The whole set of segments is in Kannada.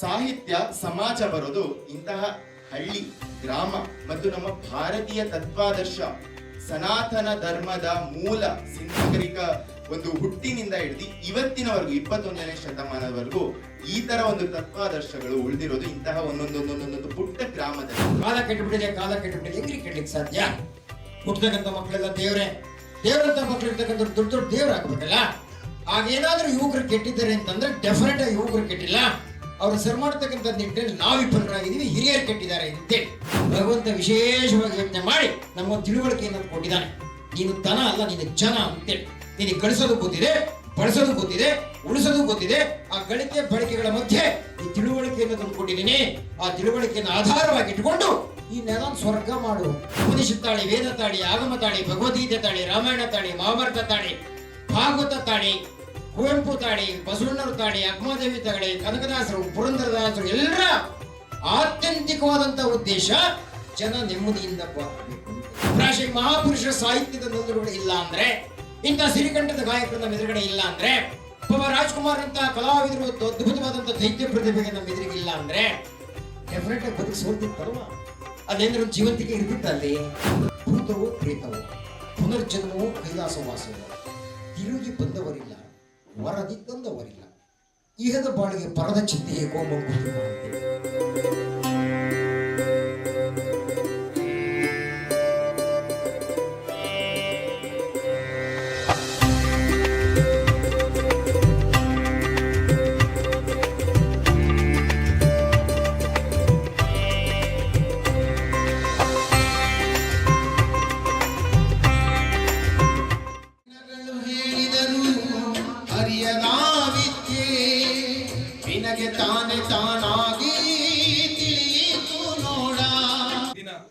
ಸಾಹಿತ್ಯ ಸಮಾಜ ಬರೋದು ಇಂತಹ ಹಳ್ಳಿ ಗ್ರಾಮ ಮತ್ತು ನಮ್ಮ ಭಾರತೀಯ ತತ್ವಾದರ್ಶ ಸನಾತನ ಧರ್ಮದ ಮೂಲ ಸಿಂಧಕರಿಕ ಒಂದು ಹುಟ್ಟಿನಿಂದ ಹಿಡಿದು ಇವತ್ತಿನವರೆಗೂ 21ನೇ ಶತಮಾನದವರೆಗೂ ಈ ತರ ಒಂದು ತತ್ವಾದರ್ಶಗಳು ಉಳಿದಿರೋದು ಇಂತಹ ಒಂದೊಂದೊಂದೊಂದೊಂದು ಪುಟ್ಟ ಗ್ರಾಮದಲ್ಲಿ. ಕಾಲ ಕೆಟ್ಟಬಿಟ್ಟಿದೆ ಹೆಂಗ್ರಿ ಕೆಡ್ಲಿಕ್ಕೆ ಸಾಧ್ಯ? ಹುಟ್ಟತಕ್ಕಂಥ ಮಕ್ಕಳೆಲ್ಲ ದೇವರಂತ ಮಕ್ಕಳು ಇರ್ತಕ್ಕಂಥ ದೊಡ್ಡ ದೊಡ್ಡ ದೇವ್ರು ಹಾಕ್ಬೇಕಲ್ಲ. ಆಗೇನಾದ್ರೂ ಯುವಕರು ಕೆಟ್ಟಿದ್ದಾರೆ ಅಂತಂದ್ರೆ ಡೆಫಿನೆಟ್ ಆಗಿ ಯುವಕರು ಕೆಟ್ಟಿಲ್ಲ, ಅವ್ರು ಸರಿ ಮಾಡ್ತಕ್ಕಂಥ ನಿಟ್ಟಿನಲ್ಲಿ ನಾವು ವಿಫಲರಾಗಿದ್ದೀವಿ, ಹಿರಿಯರು ಕೆಟ್ಟಿದ್ದಾರೆ ಅಂತೇಳಿ ಭಗವಂತ ವಿಶೇಷವಾಗಿ ಯೋಚನೆ ಮಾಡಿ ನಮ್ಮ ತಿಳುವಳಿಕೆಯನ್ನು ಕೊಟ್ಟಿದ್ದಾನೆ. ನೀನು ತನ ಅಲ್ಲ, ನೀನು ಜನ ಅಂತೇಳಿ. ನಿನಗೆ ಗಳಿಸೋದು ಗೊತ್ತಿದೆ, ಬಳಸೋದು ಗೊತ್ತಿದೆ, ಉಳಿಸೋದು ಗೊತ್ತಿದೆ. ಆ ಗಳಿಕೆ ಬಳಕೆಗಳ ಮಧ್ಯೆ ಈ ತಿಳುವಳಿಕೆಯನ್ನು ತಂದು ಕೊಟ್ಟಿದ್ದೀನಿ. ಆ ತಿಳುವಳಿಕೆಯನ್ನು ಆಧಾರವಾಗಿ ಇಟ್ಟುಕೊಂಡು ಈ ನೆಲ ಸ್ವರ್ಗ ಮಾಡು. ಉಪನಿಷತ್ ತಾಳಿ, ವೇದ ತಾಳಿ, ಆಗಮ ತಾಳಿ, ಭಗವದ್ಗೀತೆ ತಾಳಿ, ರಾಮಾಯಣ ತಾಳಿ, ಮಹಾಭಾರತ ತಾಳಿ, ಭಾಗವತ ತಾಳಿ, ಕುವೆಂಪು ತಾಳಿ, ಬಸವಣ್ಣರು ತಾಳಿ, ಅಕ್ಕಮಹಾದೇವಿ ತಾಳಿ, ಕನಕದಾಸರು, ಪುರಂದರದಾಸರು ಎಲ್ಲರ ಆತ್ಯಂತಿಕವಾದಂತಹ ಉದ್ದೇಶ ಜನ ನೆಮ್ಮದಿಯಿಂದ ಬಾಳಬೇಕು. ರಾಶಿ ಮಹಾಪುರುಷರ ಸಾಹಿತ್ಯದ ಎದುರುಗಡೆ ಇಲ್ಲ ಅಂದ್ರೆ, ಇಂಥ ಸಿರಿಕಂಠದ ಗಾಯಕರ ನಮ್ಮ ಎದುರುಗಡೆ ಇಲ್ಲ ಅಂದ್ರೆ, ಒಬ್ಬ ರಾಜ್ಕುಮಾರ್ ಅಂತ ಕಲಾವಿದರು ಅದ್ಭುತವಾದಂತಹ ದೈತ್ಯ ಪ್ರತಿಭೆಗೆ ನಮ್ಮ ಎದುರಿಗಿಲ್ಲ ಅಂದ್ರೆ ಡೆಫಿನೆಟ್ ಆಗಿ ಬದುಕು ಸೋಲ್ತಿತ್ತಲ್ವ? ಅದೇಂದ್ರೆ ಒಂದು ಜೀವಂತಿಕೆ ಇರ್ತಿತ್ತ ಅಲ್ಲಿ. ಭೂತವೋ ಪ್ರೇತವೋ, ಪುನರ್ಜನ್ಮವೋ ಕೈಲಾಸವಾಸವೋ, ತಿರುಗಿ ಬಂದವರಿಲ್ಲ, ವರದಿ ತಂದವರಿಲ್ಲ, ಇಹದ ಬಾಳಿಗೆ ಪರದ ಚಿಂತೆ ಹೇಗೋ ಮಂಗುತಿ ಮಾಡುತ್ತೆ.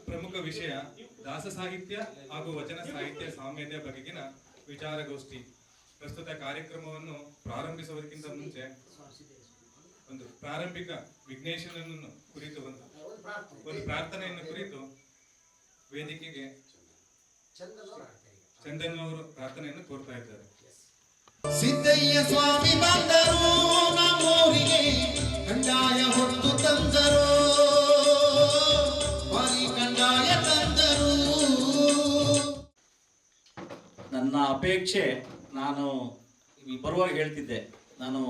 ಪ್ರಮುಖ ವಿಷಯ ದಾಸ ಸಾಹಿತ್ಯ ಹಾಗೂ ವಚನ ಸಾಹಿತ್ಯ ಸಾಮ್ಯತೆ ಬಗೆಗಿನ ವಿಚಾರಗೋಷ್ಠಿ. ಪ್ರಸ್ತುತ ಕಾರ್ಯಕ್ರಮವನ್ನು ಪ್ರಾರಂಭಿಸುವುದಕ್ಕಿಂತ ಮುಂಚೆ ಒಂದು ಪ್ರಾರಂಭಿಕ ವಿಘ್ನೇಶ್ವರನನ್ನು ಕುರಿತು ಒಂದು ಪ್ರಾರ್ಥನೆಯನ್ನು ಕುರಿತು ವೇದಿಕೆಗೆ ಚಂದನ್ ಅವರು ಪ್ರಾರ್ಥನೆಯನ್ನು ಕೋರ್ತಾ ಇದ್ದಾರೆ. ಸಿದ್ದಯ್ಯ ಸ್ವಾಮಿ ಬಂದರು ನಮ್ಮೂರಿಗೆ, ಕಂದಾಯ ಹೊತ್ತು ತಂದರು, ಕಂದಾಯ ತಂದರು. ನನ್ನ ಅಪೇಕ್ಷೆ, ನಾನು ಬರುವಾಗ ಹೇಳ್ತಿದ್ದೆ, ನಾನು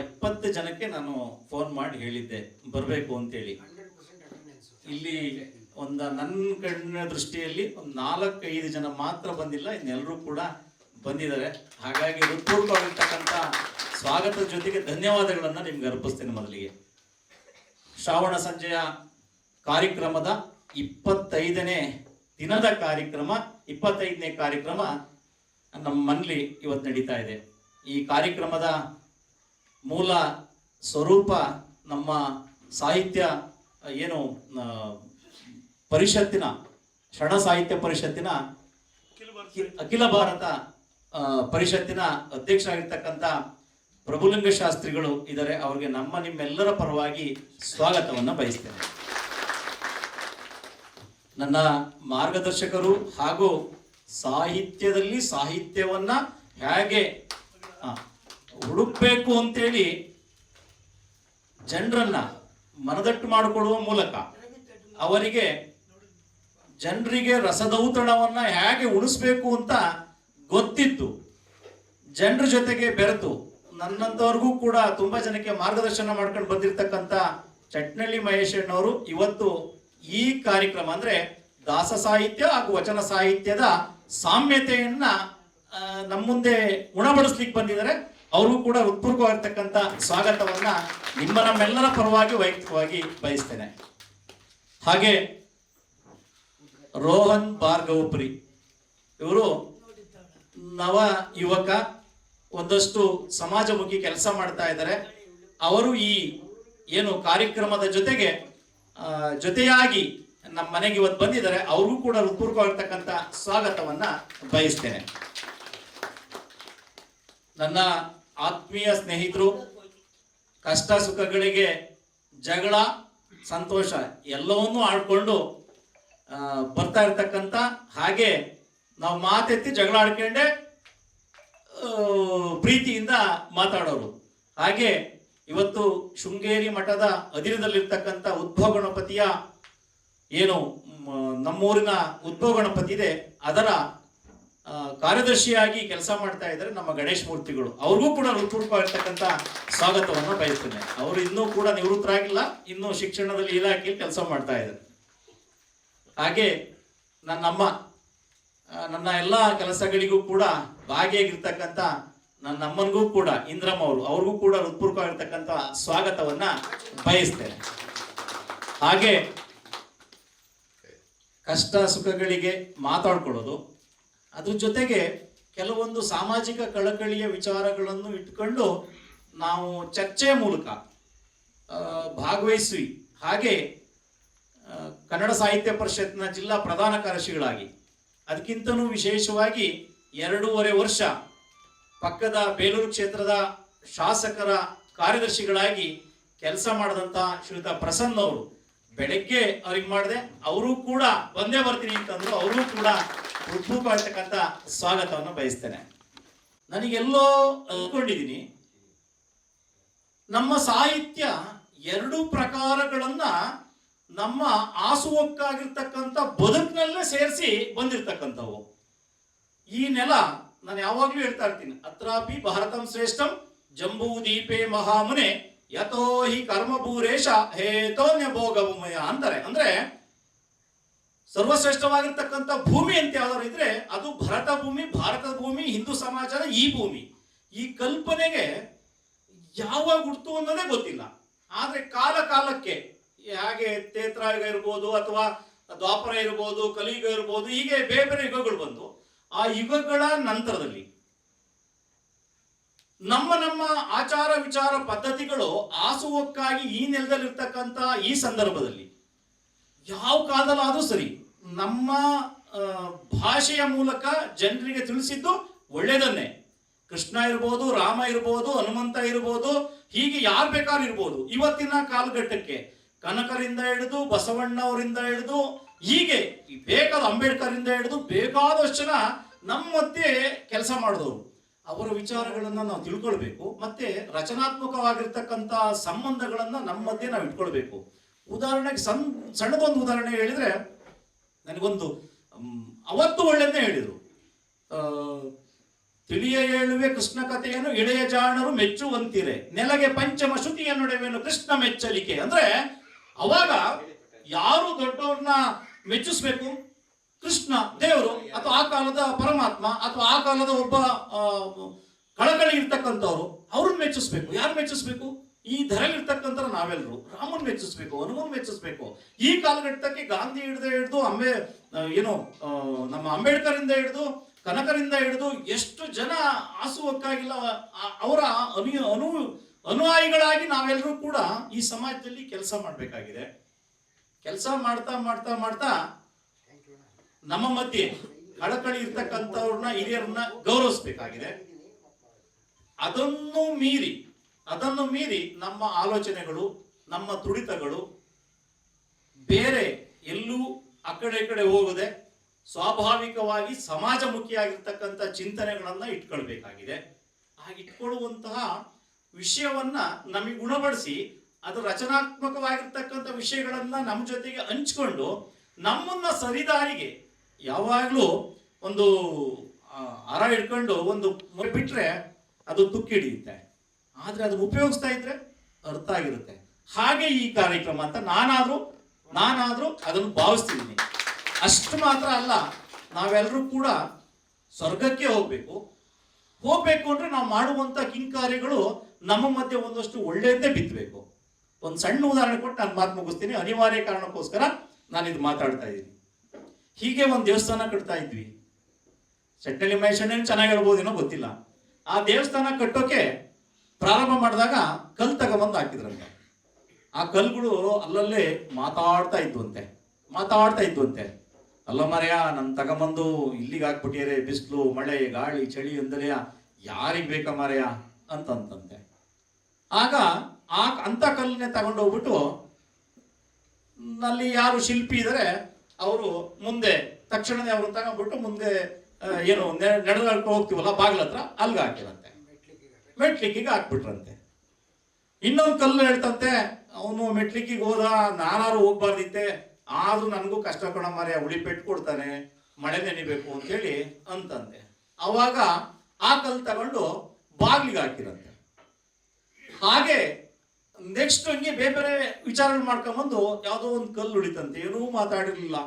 70 ಜನಕ್ಕೆ ನಾನು ಫೋನ್ ಮಾಡಿ ಹೇಳಿದ್ದೆ ಬರಬೇಕು ಅಂತೇಳಿ. ಇಲ್ಲಿ ನನ್ನ ಕಣ್ಣಿನ ದೃಷ್ಟಿಯಲ್ಲಿ ಒಂದು 4-5 ಜನ ಮಾತ್ರ ಬಂದಿಲ್ಲ, ಇನ್ನೆಲ್ಲರೂ ಕೂಡ ಬಂದಿದ್ದಾರೆ. ಹಾಗಾಗಿ ಹೃತ್ಪೂರ್ವಕವಾಗಿರ್ತಕ್ಕಂಥ ಸ್ವಾಗತದ ಜೊತೆಗೆ ಧನ್ಯವಾದಗಳನ್ನು ನಿಮ್ಗೆ ಅರ್ಪಿಸ್ತೇನೆ. ಮೊದಲಿಗೆ ಶ್ರಾವಣ ಸಂಜೆಯ ಕಾರ್ಯಕ್ರಮದ 25ನೇ ದಿನದ ಕಾರ್ಯಕ್ರಮ, 25ನೇ ಕಾರ್ಯಕ್ರಮ ನಮ್ಮ ಮನೇಲಿ ಇವತ್ತು ನಡೀತಾ ಇದೆ. ಈ ಕಾರ್ಯಕ್ರಮದ ಮೂಲ ಸ್ವರೂಪ ನಮ್ಮ ಸಾಹಿತ್ಯ ಏನು ಪರಿಷತ್ತಿನ, ಶರಣ ಸಾಹಿತ್ಯ ಪರಿಷತ್ತಿನ, ಅಖಿಲ ಭಾರತ ಪರಿಷತ್ತಿನ ಅಧ್ಯಕ್ಷರಾಗಿರ್ತಕ್ಕಂಥ ಪ್ರಭುಲಿಂಗ ಶಾಸ್ತ್ರಿಗಳು ಇದ್ದಾರೆ. ಅವರಿಗೆ ನಿಮ್ಮೆಲ್ಲರ ಪರವಾಗಿ ಸ್ವಾಗತವನ್ನು ಬಯಸ್ತೇನೆ. ನನ್ನ ಮಾರ್ಗದರ್ಶಕರು ಹಾಗೂ ಸಾಹಿತ್ಯದಲ್ಲಿ ಸಾಹಿತ್ಯವನ್ನ ಹೇಗೆ ಹುಡುಕಬೇಕು ಅಂತೇಳಿ ಜನರನ್ನ ಮನದಟ್ಟು ಮಾಡಿಕೊಳ್ಳುವ ಮೂಲಕ ಅವರಿಗೆ ಜನರಿಗೆ ರಸದೌತಣವನ್ನ ಹೇಗೆ ಉಳಿಸ್ಬೇಕು ಅಂತ ಗೊತ್ತಿತ್ತು, ಜನರ ಜೊತೆಗೆ ಬೆರೆತು ನನ್ನಂತವ್ರಿಗೂ ಕೂಡ ತುಂಬಾ ಜನಕ್ಕೆ ಮಾರ್ಗದರ್ಶನ ಮಾಡ್ಕೊಂಡು ಬಂದಿರತಕ್ಕಂಥ ಚಟ್ನಳ್ಳಿ ಮಹೇಶ್ ಅಣ್ಣವರು ಇವತ್ತು ಈ ಕಾರ್ಯಕ್ರಮ ಅಂದ್ರೆ ದಾಸ ಸಾಹಿತ್ಯ ಹಾಗೂ ವಚನ ಸಾಹಿತ್ಯದ ಸಾಮ್ಯತೆಯನ್ನ ನಮ್ಮ ಮುಂದೆ ಉಣಬಡಿಸ್ಲಿಕ್ಕೆ ಬಂದಿದ್ದಾರೆ. ಅವರು ಕೂಡ ಹೃತ್ಪೂರ್ವಕವಾಗಿರ್ತಕ್ಕಂಥ ಸ್ವಾಗತವನ್ನ ನಮ್ಮೆಲ್ಲರ ಪರವಾಗಿ ವೈಯಕ್ತಿಕವಾಗಿ ಬಯಸ್ತೇನೆ. ಹಾಗೆ ರೋಹನ್ ಭಾರ್ಗವಪುರಿ ಇವರು ನವ ಯುವಕ, ಒಂದಷ್ಟು ಸಮಾಜಮುಖಿ ಕೆಲಸ ಮಾಡ್ತಾ ಇದ್ದಾರೆ. ಅವರು ಈ ಏನು ಕಾರ್ಯಕ್ರಮದ ಜೊತೆಯಾಗಿ ನಮ್ಮ ಮನೆಗೆ ಇವತ್ತು ಬಂದಿದ್ದಾರೆ. ಅವ್ರಿಗೂ ಕೂಡ ಹೃತ್ಪೂರ್ವಕವಾಗಿರ್ತಕ್ಕಂಥ ಸ್ವಾಗತವನ್ನ ಬಯಸ್ತೇನೆ. ನನ್ನ ಆತ್ಮೀಯ ಸ್ನೇಹಿತರು, ಕಷ್ಟ ಸುಖಗಳಿಗೆ ಜಗಳ ಸಂತೋಷ ಎಲ್ಲವನ್ನೂ ಆಡ್ಕೊಂಡು ಬರ್ತಾ ಇರ್ತಕ್ಕಂಥ, ಹಾಗೆ ನಾವು ಮಾತೆತ್ತಿ ಜಗಳ ಆಡ್ಕೊಂಡೆ ಪ್ರೀತಿಯಿಂದ ಮಾತಾಡೋರು. ಹಾಗೆ ಇವತ್ತು ಶೃಂಗೇರಿ ಮಠದ ಅಧೀನದಲ್ಲಿರ್ತಕ್ಕಂಥ ಉದ್ಭವ ಗಣಪತಿಯ ಏನು ನಮ್ಮೂರಿನ ಉದ್ಭವ ಗಣಪತಿ ಇದೆ ಅದರ ಕಾರ್ಯದರ್ಶಿಯಾಗಿ ಕೆಲಸ ಮಾಡ್ತಾ ಇದ್ದಾರೆ ನಮ್ಮ ಗಣೇಶ್ ಮೂರ್ತಿಗಳು. ಅವ್ರಿಗೂ ಕೂಡ ಹೃತ್ಪೂರ್ವಕವಾಗಿರ್ತಕ್ಕಂಥ ಸ್ವಾಗತವನ್ನು ಬಯಸ್ತೇನೆ. ಅವರು ಇನ್ನೂ ಕೂಡ ನಿವೃತ್ತರಾಗಿಲ್ಲ, ಇನ್ನೂ ಶಿಕ್ಷಣದಲ್ಲಿ ಇಲಾಖೆಯಲ್ಲಿ ಕೆಲಸ ಮಾಡ್ತಾ ಇದ್ದಾರೆ. ಹಾಗೆ ನನ್ನ ಎಲ್ಲ ಕೆಲಸಗಳಿಗೂ ಕೂಡ ಭಾಗಿಯಾಗಿರ್ತಕ್ಕಂಥ ನನ್ನ ಅಮ್ಮನಿಗೂ ಕೂಡ ಇಂದ್ರಮ್ಮ ಅವ್ರಿಗೂ ಕೂಡ ಹೃತ್ಪೂರ್ವಕವಾಗಿರ್ತಕ್ಕಂಥ ಸ್ವಾಗತವನ್ನ ಬಯಸ್ತೇನೆ. ಹಾಗೆ ಕಷ್ಟ ಸುಖಗಳಿಗೆ ಮಾತಾಡ್ಕೊಳ್ಳೋದು, ಅದ್ರ ಜೊತೆಗೆ ಕೆಲವೊಂದು ಸಾಮಾಜಿಕ ಕಳಕಳಿಯ ವಿಚಾರಗಳನ್ನು ಇಟ್ಕೊಂಡು ನಾವು ಚರ್ಚೆಯ ಮೂಲಕ ಭಾಗವಹಿಸಿ, ಹಾಗೆ ಕನ್ನಡ ಸಾಹಿತ್ಯ ಪರಿಷತ್ನ ಜಿಲ್ಲಾ ಪ್ರಧಾನ ಕಾರ್ಯದರ್ಶಿಗಳಾಗಿ, ಅದಕ್ಕಿಂತಲೂ ವಿಶೇಷವಾಗಿ 2.5 ವರ್ಷ ಪಕ್ಕದ ಬೇಲೂರು ಕ್ಷೇತ್ರದ ಶಾಸಕರ ಕಾರ್ಯದರ್ಶಿಗಳಾಗಿ ಕೆಲಸ ಮಾಡಿದಂಥ ಶ್ರೀಯುತ ಪ್ರಸನ್ನ ಅವರು, ಬೆಳಗ್ಗೆ ಅವ್ರಿಗೆ ಮಾಡಿದೆ, ಅವರು ಕೂಡ ಬಂದೇ ಬರ್ತೀನಿ ಅಂತಂದ್ರು, ಅವರು ಕೂಡ ಹೃತ್ಪೂರ್ವಕವಾಗಿರ್ತಕ್ಕಂಥ ಸ್ವಾಗತವನ್ನು ಬಯಸ್ತೇನೆ. ನನಗೆಲ್ಲೋ ಅಂದ್ಕೊಂಡಿದ್ದೀನಿ, ನಮ್ಮ ಸಾಹಿತ್ಯ 2 ಪ್ರಕಾರಗಳನ್ನ ನಮ್ಮ ಆಸುವಕ್ಕಾಗಿರ್ತಕ್ಕಂಥ ಬದುಕಿನಲ್ಲೇ ಸೇರಿಸಿ ಬಂದಿರತಕ್ಕಂಥವು. ಈ ನೆಲ ನಾನು ಯಾವಾಗ್ಲೂ ಹೇಳ್ತಾ ಇರ್ತೀನಿ, ಅತ್ರಾಪಿ ಭಾರತಂ ಶ್ರೇಷ್ಠಂ ಜಂಬೂದೀಪೆ ಮಹಾಮುನೆ ಯಥೋ ಹಿ ಕರ್ಮಭೂರೇಶ ಹೇತೋನ್ಯ ಭೋಗಭೂಮಯ ಅಂತಾರೆ. ಅಂದ್ರೆ ಸರ್ವಶ್ರೇಷ್ಠವಾಗಿರ್ತಕ್ಕಂಥ ಭೂಮಿ ಅಂತ ಯಾವ್ದಾದ್ರು ಇದ್ರೆ ಅದು ಭರತ ಭೂಮಿ, ಭಾರತದ ಭೂಮಿ, ಹಿಂದೂ ಸಮಾಜದ ಈ ಭೂಮಿ. ಈ ಕಲ್ಪನೆಗೆ ಯಾವಾಗ ಹುಡ್ತು ಅನ್ನೋದೇ ಗೊತ್ತಿಲ್ಲ. ಆದ್ರೆ ಕಾಲ ಕಾಲಕ್ಕೆ ಹಾಗೆ ತೇತ್ರಾಯುಗ ಇರ್ಬೋದು, ಅಥವಾ ದ್ವಾಪರ ಇರ್ಬೋದು, ಕಲಿಯುಗ ಇರ್ಬೋದು, ಹೀಗೆ ಬೇರೆ ಬೇರೆ ಯುಗಗಳು ಬಂದು, ಆ ಯುಗಗಳ ನಂತರದಲ್ಲಿ ನಮ್ಮ ಆಚಾರ ವಿಚಾರ ಪದ್ಧತಿಗಳು ಆಸುವಕ್ಕಾಗಿ ಈ ನೆಲದಲ್ಲಿರ್ತಕ್ಕಂಥ ಈ ಸಂದರ್ಭದಲ್ಲಿ ಯಾವ ಕಾಲದಲ್ಲಾದ್ರೂ ಸರಿ ನಮ್ಮ ಭಾಷೆಯ ಮೂಲಕ ಜನರಿಗೆ ತಿಳಿಸಿದ್ದು ಒಳ್ಳೇದನ್ನೇ. ಕೃಷ್ಣ ಇರ್ಬೋದು, ರಾಮ ಇರ್ಬೋದು, ಹನುಮಂತ ಇರ್ಬೋದು, ಹೀಗೆ ಯಾರು ಬೇಕಾದ್ರೂ ಇರ್ಬೋದು. ಇವತ್ತಿನ ಕಾಲಘಟ್ಟಕ್ಕೆ ಕನಕರಿಂದ ಹಿಡಿದು ಬಸವಣ್ಣವರಿಂದ ಹಿಡಿದು ಹೀಗೆ ಬೇಕಾದ ಅಂಬೇಡ್ಕರ್ ಇಂದ ಹಿಡಿದು ಬೇಕಾದಷ್ಟು ಜನ ನಮ್ಮ ಮಧ್ಯೆ ಕೆಲಸ ಮಾಡಿದವರು. ಅವರ ವಿಚಾರಗಳನ್ನ ನಾವು ತಿಳ್ಕೊಳ್ಬೇಕು, ಮತ್ತೆ ರಚನಾತ್ಮಕವಾಗಿರ್ತಕ್ಕಂಥ ಸಂಬಂಧಗಳನ್ನ ನಮ್ಮ ಮಧ್ಯೆ ನಾವು ಇಟ್ಕೊಳ್ಬೇಕು. ಉದಾಹರಣೆಗೆ ಸಣ್ಣದೊಂದು ಉದಾಹರಣೆ ಹೇಳಿದ್ರೆ, ನನಗೊಂದು ಅವತ್ತು ಒಳ್ಳೆಯದೇ ಹೇಳಿದ್ರು, ತಿಳಿಯ ಹೇಳುವೆ ಕೃಷ್ಣ ಕಥೆಯನ್ನು ಇಳೆಯ ಜಾಣರು ಮೆಚ್ಚುವಂತಿರೆ, ನೆಲಗೆ ಪಂಚಮ ಶ್ರುತಿಯ ನಡುವೆನು ಕೃಷ್ಣ ಮೆಚ್ಚಲಿಕೆ. ಅಂದ್ರೆ ಅವಾಗ ಯಾರು ದೊಡ್ಡವ್ರನ್ನ ಮೆಚ್ಚಿಸ್ಬೇಕು? ಕೃಷ್ಣ ದೇವರು, ಅಥವಾ ಆ ಕಾಲದ ಪರಮಾತ್ಮ, ಅಥವಾ ಆ ಕಾಲದ ಒಬ್ಬ ಕಳಕಳಿ ಇರ್ತಕ್ಕಂಥವ್ರು, ಅವ್ರನ್ನ ಮೆಚ್ಚಿಸ್ಬೇಕು. ಯಾರು ಮೆಚ್ಚಿಸ್ಬೇಕು? ಈ ಧರೆಲಿರ್ತಕ್ಕಂಥ ನಾವೆಲ್ಲರೂ ರಾಮನ್ ಮೆಚ್ಚಿಸ್ಬೇಕು, ಹನುಮನ್ ಮೆಚ್ಚಿಸ್ಬೇಕು. ಈ ಕಾಲಘಟ್ಟಕ್ಕೆ ಗಾಂಧಿ ಹಿಡಿದು ನಮ್ಮ ಅಂಬೇಡ್ಕರ್ ಇಂದ ಹಿಡಿದು ಕನಕರಿಂದ ಹಿಡಿದು ಎಷ್ಟು ಜನ ಆಸುವಕ್ಕಾಗಿಲ್ಲ ಅವರ ಅನುಯಾಯಿಗಳಾಗಿ ನಾವೆಲ್ಲರೂ ಕೂಡ ಈ ಸಮಾಜದಲ್ಲಿ ಕೆಲಸ ಮಾಡಬೇಕಾಗಿದೆ. ಕೆಲಸ ಮಾಡ್ತಾ ಮಾಡ್ತಾ ಮಾಡ್ತಾ ನಮ್ಮ ಮಧ್ಯೆ ಕಳಕಳಿ ಇರ್ತಕ್ಕಂಥವ್ರನ್ನ, ಹಿರಿಯರನ್ನ ಗೌರವಿಸಬೇಕಾಗಿದೆ. ಅದನ್ನು ಮೀರಿ ನಮ್ಮ ಆಲೋಚನೆಗಳು, ನಮ್ಮ ತುಡಿತಗಳು ಬೇರೆ ಎಲ್ಲೂ ಆ ಕಡೆ ಈ ಕಡೆ ಹೋಗದೆ ಸ್ವಾಭಾವಿಕವಾಗಿ ಸಮಾಜಮುಖಿಯಾಗಿರ್ತಕ್ಕಂಥ ಚಿಂತನೆಗಳನ್ನ ಇಟ್ಕೊಳ್ಬೇಕಾಗಿದೆ. ಹಾಗೆ ಇಟ್ಕೊಳ್ಳುವಂತಹ ವಿಷಯವನ್ನ ನಮಗೆ ಗುಣಪಡಿಸಿ, ಅದು ರಚನಾತ್ಮಕವಾಗಿರ್ತಕ್ಕಂಥ ವಿಷಯಗಳನ್ನ ನಮ್ಮ ಜೊತೆಗೆ ಹಂಚ್ಕೊಂಡು ನಮ್ಮನ್ನ ಸರಿದಾರಿಗೆ, ಯಾವಾಗಲೂ ಒಂದು ಹರ ಹಿಡ್ಕೊಂಡು ಒಂದು ಬಿಟ್ರೆ ಅದು ತುಕ್ಕಿಡಿಯುತ್ತೆ, ಆದ್ರೆ ಅದನ್ನು ಉಪಯೋಗಿಸ್ತಾ ಇದ್ರೆ ಅರ್ಥ ಆಗಿರುತ್ತೆ. ಹಾಗೆ ಈ ಕಾರ್ಯಕ್ರಮ ಅಂತ ನಾನಾದ್ರೂ ಅದನ್ನು ಭಾವಿಸ್ತಿದ್ದೀನಿ. ಅಷ್ಟು ಮಾತ್ರ ಅಲ್ಲ, ನಾವೆಲ್ಲರೂ ಕೂಡ ಸ್ವರ್ಗಕ್ಕೆ ಹೋಗ್ಬೇಕು ಅಂದ್ರೆ ನಾವು ಮಾಡುವಂತ ಕಿಂಕಾರ್ಯಗಳು ನಮ್ಮ ಮಧ್ಯೆ ಒಂದಷ್ಟು ಒಳ್ಳೆಯದೇ ಬಿತ್ತಬೇಕು. ಒಂದು ಸಣ್ಣ ಉದಾಹರಣೆ ಕೊಟ್ಟು ನಾನು ಮಾತು ಮುಗಿಸ್ತೀನಿ. ಅನಿವಾರ್ಯ ಕಾರಣಕ್ಕೋಸ್ಕರ ನಾನು ಇದು ಮಾತಾಡ್ತಾ ಇದ್ದೀನಿ. ಹೀಗೆ ಒಂದು ದೇವಸ್ಥಾನ ಕಟ್ತಾ ಇದ್ವಿ. ಚಟ್ಟಳ್ಳಿ ಮಹೇಶಣ್ಣನ ಚೆನ್ನಾಗಿ ಹೇಳ್ಬೋದೇನೋ ಗೊತ್ತಿಲ್ಲ. ಆ ದೇವಸ್ಥಾನ ಕಟ್ಟೋಕೆ ಪ್ರಾರಂಭ ಮಾಡಿದಾಗ ಕಲ್ ತಗೊಂಬಂದು ಹಾಕಿದ್ರಂತೆ. ಆ ಕಲ್ಗಳು ಅಲ್ಲಲ್ಲೇ ಮಾತಾಡ್ತಾ ಇದ್ವಂತೆ. ಅಲ್ಲ ಮರೆಯ ನನ್ ತಗೊಂಬಂದು ಇಲ್ಲಿಗೆ ಹಾಕ್ಬಿಟ್ಟಿಯರೆ, ಬಿಸಿಲು ಮಳೆ ಗಾಳಿ ಚಳಿ ಅಂದಲೆಯ ಯಾರಿಗ್ ಬೇಕ ಮರೆಯ ಅಂತಂತೆ. ಆಗ ಅಂತ ಕಲ್ಲನ್ನೇ ತಗೊಂಡೋಗ್ಬಿಟ್ಟು ಅಲ್ಲಿ ಯಾರು ಶಿಲ್ಪಿ ಇದಾರೆ ಅವರು ಮುಂದೆ ತಕ್ಷಣವೇ ಅವ್ರು ತಗೊಂಡ್ಬಿಟ್ಟು ಮುಂದೆ ನಡೆದಾಡ್ಕೊಂಡು ಹೋಗ್ತೀವಲ್ಲ ಬಾಗ್ಲ ಹತ್ರ, ಅಲ್ಗ ಹಾಕಿರಂತೆ, ಮೆಟ್ಲಿಕ್ಕಿಗೆ ಹಾಕ್ಬಿಟ್ರಂತೆ. ಇನ್ನೊಂದು ಕಲ್ಲು ಹೇಳ್ತಂತೆ, ಅವನು ಮೆಟ್ಲಿಕ್ಕಿಗೆ ಹೋದ, ನಾನಾರು ಹೋಗ್ಬಾರ್ದಿತ್ತೆ, ಆದ್ರೂ ನನಗೂ ಕಷ್ಟ ಕೊಡ ಮಾರ್ಯ, ಉಳಿ ಪೆಟ್ಟು ಕೊಡ್ತಾನೆ, ಮಳೆ ನೆನಿಬೇಕು ಅಂತೇಳಿ ಅಂತಂತೆ. ಅವಾಗ ಆ ಕಲ್ಲು ತಗೊಂಡು ಬಾಗ್ಲಿಗೆ ಹಾಕಿರಂತೆ. ಹಾಗೆ ನೆಕ್ಸ್ಟ್ ಹಂಗೆ ಬೇರೆ ಬೇರೆ ವಿಚಾರಗಳು ಮಾಡ್ಕೊಂಬಂದು ಯಾವುದೋ ಒಂದು ಕಲ್ಲು ಉಳಿತಂತೆ, ಏನೂ ಮಾತಾಡಿರ್ಲಿಲ್ಲ.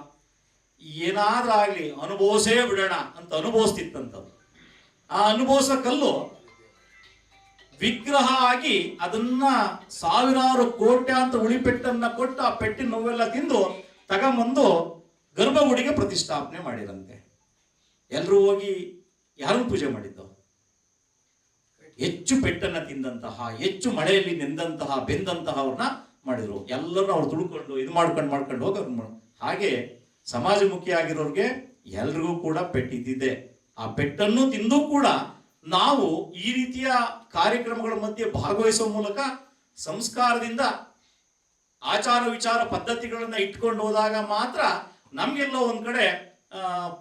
ಏನಾದ್ರೂ ಆಗ್ಲಿ ಅನುಭವಿಸೇ ಬಿಡೋಣ ಅಂತ ಅನುಭವಿಸ್ತಿತ್ತಂತ. ಆ ಅನುಭವಿಸೋ ಕಲ್ಲು ವಿಗ್ರಹ ಆಗಿ ಅದನ್ನ ಸಾವಿರಾರು ಕೋಟ್ಯಾಂತರ ಉಳಿಪೆಟ್ಟನ್ನ ಕೊಟ್ಟು ಆ ಪೆಟ್ಟಿನ ನೋವೆಲ್ಲ ತಿಂದು ತಗೊಂಬಂದು ಗರ್ಭಗುಡಿಗೆ ಪ್ರತಿಷ್ಠಾಪನೆ ಮಾಡಿರಂತೆ. ಎಲ್ಲರೂ ಹೋಗಿ ಯಾರು ಪೂಜೆ ಮಾಡಿದ್ದು? ಹೆಚ್ಚು ಪೆಟ್ಟನ್ನ ತಿಂದಂತಹ, ಹೆಚ್ಚು ಮಳೆಯಲ್ಲಿ ನೆಂದಂತಹ, ಬೆಂದಂತಹವ್ರನ್ನ ಮಾಡಿದ್ರು. ಎಲ್ಲರೂ ಅವ್ರು ತುಳ್ಕೊಂಡು ಇದು ಮಾಡ್ಕೊಂಡು ಹೋಗಿ ಹಾಗೆ ಸಮಾಜಮುಖಿ ಆಗಿರೋರ್ಗೆ ಎಲ್ರಿಗೂ ಕೂಡ ಪೆಟ್ಟಿದ್ದಿದೆ. ಆ ಪೆಟ್ಟನ್ನು ತಿಂದು ಕೂಡ ನಾವು ಈ ರೀತಿಯ ಕಾರ್ಯಕ್ರಮಗಳ ಮಧ್ಯೆ ಭಾಗವಹಿಸುವ ಮೂಲಕ ಸಂಸ್ಕಾರದಿಂದ ಆಚಾರ ವಿಚಾರ ಪದ್ಧತಿಗಳನ್ನ ಇಟ್ಕೊಂಡು ಹೋದಾಗ ಮಾತ್ರ ನಮ್ಗೆಲ್ಲೋ ಒಂದ್ ಕಡೆ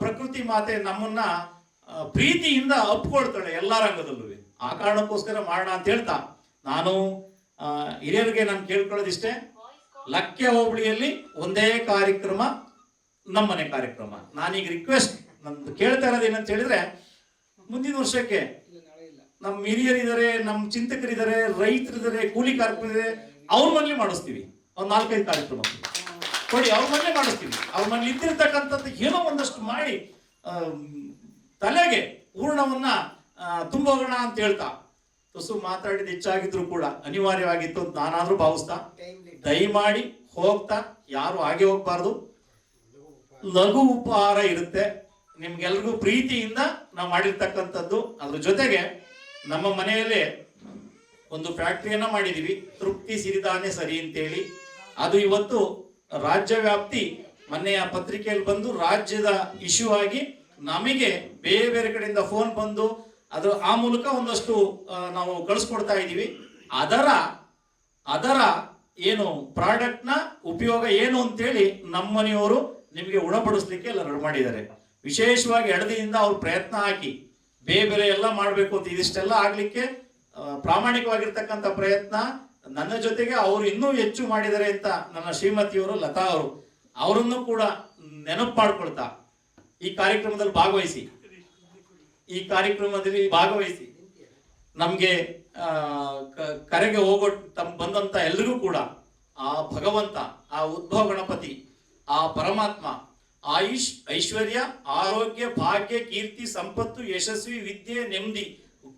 ಪ್ರಕೃತಿ ಮಾತೆ ನಮ್ಮನ್ನ ಪ್ರೀತಿಯಿಂದ ಅಪ್ಕೊಳ್ತಾಳೆ ಎಲ್ಲಾ ರಂಗದಲ್ಲೂ. ಆ ಕಾರಣಕ್ಕೋಸ್ಕರ ಮಾಡೋಣ ಅಂತ ಹೇಳ್ತಾ ನಾನು ಹಿರಿಯರಿಗೆ ನಾನು ಕೇಳ್ಕೊಳ್ಳೋದಿಷ್ಟೇ, ಲಕ್ಕೆ ಹೋಬಳಿಯಲ್ಲಿ ಒಂದೇ ಕಾರ್ಯಕ್ರಮ, ನಮ್ಮನೆ ಕಾರ್ಯಕ್ರಮ. ನಾನೀಗ ರಿಕ್ವೆಸ್ಟ್ ನಂದು ಕೇಳ್ತಾ ಇರೋದು ಏನಂತ ಹೇಳಿದ್ರೆ, ಮುಂದಿನ ವರ್ಷಕ್ಕೆ ನಮ್ಮ ಹಿರಿಯರಿದ್ದಾರೆ, ನಮ್ಮ ಚಿಂತಕರಿದ್ದಾರೆ, ರೈತರಿದ್ದಾರೆ, ಕೂಲಿ ಕಾರ್ಮಿಕರಿದ್ದಾರೆ, ಅವ್ರ ಮನೇಲಿ ಮಾಡಿಸ್ತೀವಿ. ಒಂದು 4-5 ಕಾರ್ಯಕ್ರಮ ಕೊಡಿ, ಅವ್ರ ಮನೇಲಿ ಮಾಡಿಸ್ತೀವಿ. ಅವ್ರ ಮನೇಲಿ ಇದ್ದಿರ್ತಕ್ಕಂಥದ್ದು ಏನೋ ಒಂದಷ್ಟು ಮಾಡಿ ತಲೆಗೆ ಹೂರ್ಣವನ್ನ ತುಂಬೋಗೋಣ ಅಂತ ಹೇಳ್ತಾ ತುಸು ಮಾತಾಡಿದ ಹೆಚ್ಚಾಗಿದ್ರು ಕೂಡ ಅನಿವಾರ್ಯವಾಗಿತ್ತು ಅಂತ ನಾನಾದ್ರೂ ಭಾವಿಸ್ತಾ, ದಯಮಾಡಿ ಹೋಗ್ತಾ ಯಾರು ಹಾಗೆ ಹೋಗ್ಬಾರ್ದು. ಲಘು ಉಪಹಾರ ಇರುತ್ತೆ, ನಿಮ್ಗೆಲ್ರಿಗೂ ಪ್ರೀತಿಯಿಂದ ನಾವು ಮಾಡಿರ್ತಕ್ಕಂಥದ್ದು. ಅದ್ರ ಜೊತೆಗೆ ನಮ್ಮ ಮನೆಯಲ್ಲೇ ಒಂದು ಫ್ಯಾಕ್ಟ್ರಿಯನ್ನ ಮಾಡಿದೀವಿ, ತೃಪ್ತಿ ಸಿರಿಧಾನ್ಯ ಸರಿ ಅಂತೇಳಿ. ಅದು ಇವತ್ತು ರಾಜ್ಯ ವ್ಯಾಪ್ತಿ, ಮೊನ್ನೆಯ ಪತ್ರಿಕೆಯಲ್ಲಿ ಬಂದು ರಾಜ್ಯದ ಇಶ್ಯೂ ಆಗಿ ನಮಗೆ ಬೇರೆ ಬೇರೆ ಕಡೆಯಿಂದ ಫೋನ್ ಬಂದು ಅದು ಆ ಮೂಲಕ ಒಂದಷ್ಟು ನಾವು ಕಳಿಸ್ಕೊಡ್ತಾ ಇದ್ದೀವಿ. ಅದರ ಏನು ಪ್ರಾಡಕ್ಟ್ ನ ಉಪಯೋಗ ಏನು ಅಂತೇಳಿ ನಮ್ಮನೆಯವರು ನಿಮಗೆ ಉಣಪಡಿಸ್ಲಿಕ್ಕೆ ಎಲ್ಲ ರೆಡಿ ಮಾಡಿದ್ದಾರೆ. ವಿಶೇಷವಾಗಿ ಎಡದಿಯಿಂದ ಅವ್ರು ಪ್ರಯತ್ನ ಹಾಕಿ ಬೇರೆ ಬೇರೆ ಎಲ್ಲ ಮಾಡಬೇಕು ಅಂತ, ಇದಿಷ್ಟೆಲ್ಲ ಆಗ್ಲಿಕ್ಕೆ ಪ್ರಾಮಾಣಿಕವಾಗಿರ್ತಕ್ಕಂಥ ಪ್ರಯತ್ನ ನನ್ನ ಜೊತೆಗೆ ಅವರು ಇನ್ನೂ ಹೆಚ್ಚು ಮಾಡಿದ್ದಾರೆ ಅಂತ ನನ್ನ ಶ್ರೀಮತಿಯವರು ಲತಾ ಅವರು, ಅವರನ್ನು ಕೂಡ ನೆನಪು ಮಾಡ್ಕೊಳ್ತಾ ಈ ಕಾರ್ಯಕ್ರಮದಲ್ಲಿ ಭಾಗವಹಿಸಿ ನಮ್ಗೆ ಕರೆಗೆ ಹೋಗೋ ಬಂದಂತ ಎಲ್ರಿಗೂ ಕೂಡ ಆ ಭಗವಂತ, ಆ ಉದ್ಭವ ಗಣಪತಿ, ಆ ಪರಮಾತ್ಮ ಆಯುಷ್, ಐಶ್ವರ್ಯ, ಆರೋಗ್ಯ, ಭಾಗ್ಯ, ಕೀರ್ತಿ, ಸಂಪತ್ತು, ಯಶಸ್ವಿ, ವಿದ್ಯೆ, ನೆಮ್ಮದಿ,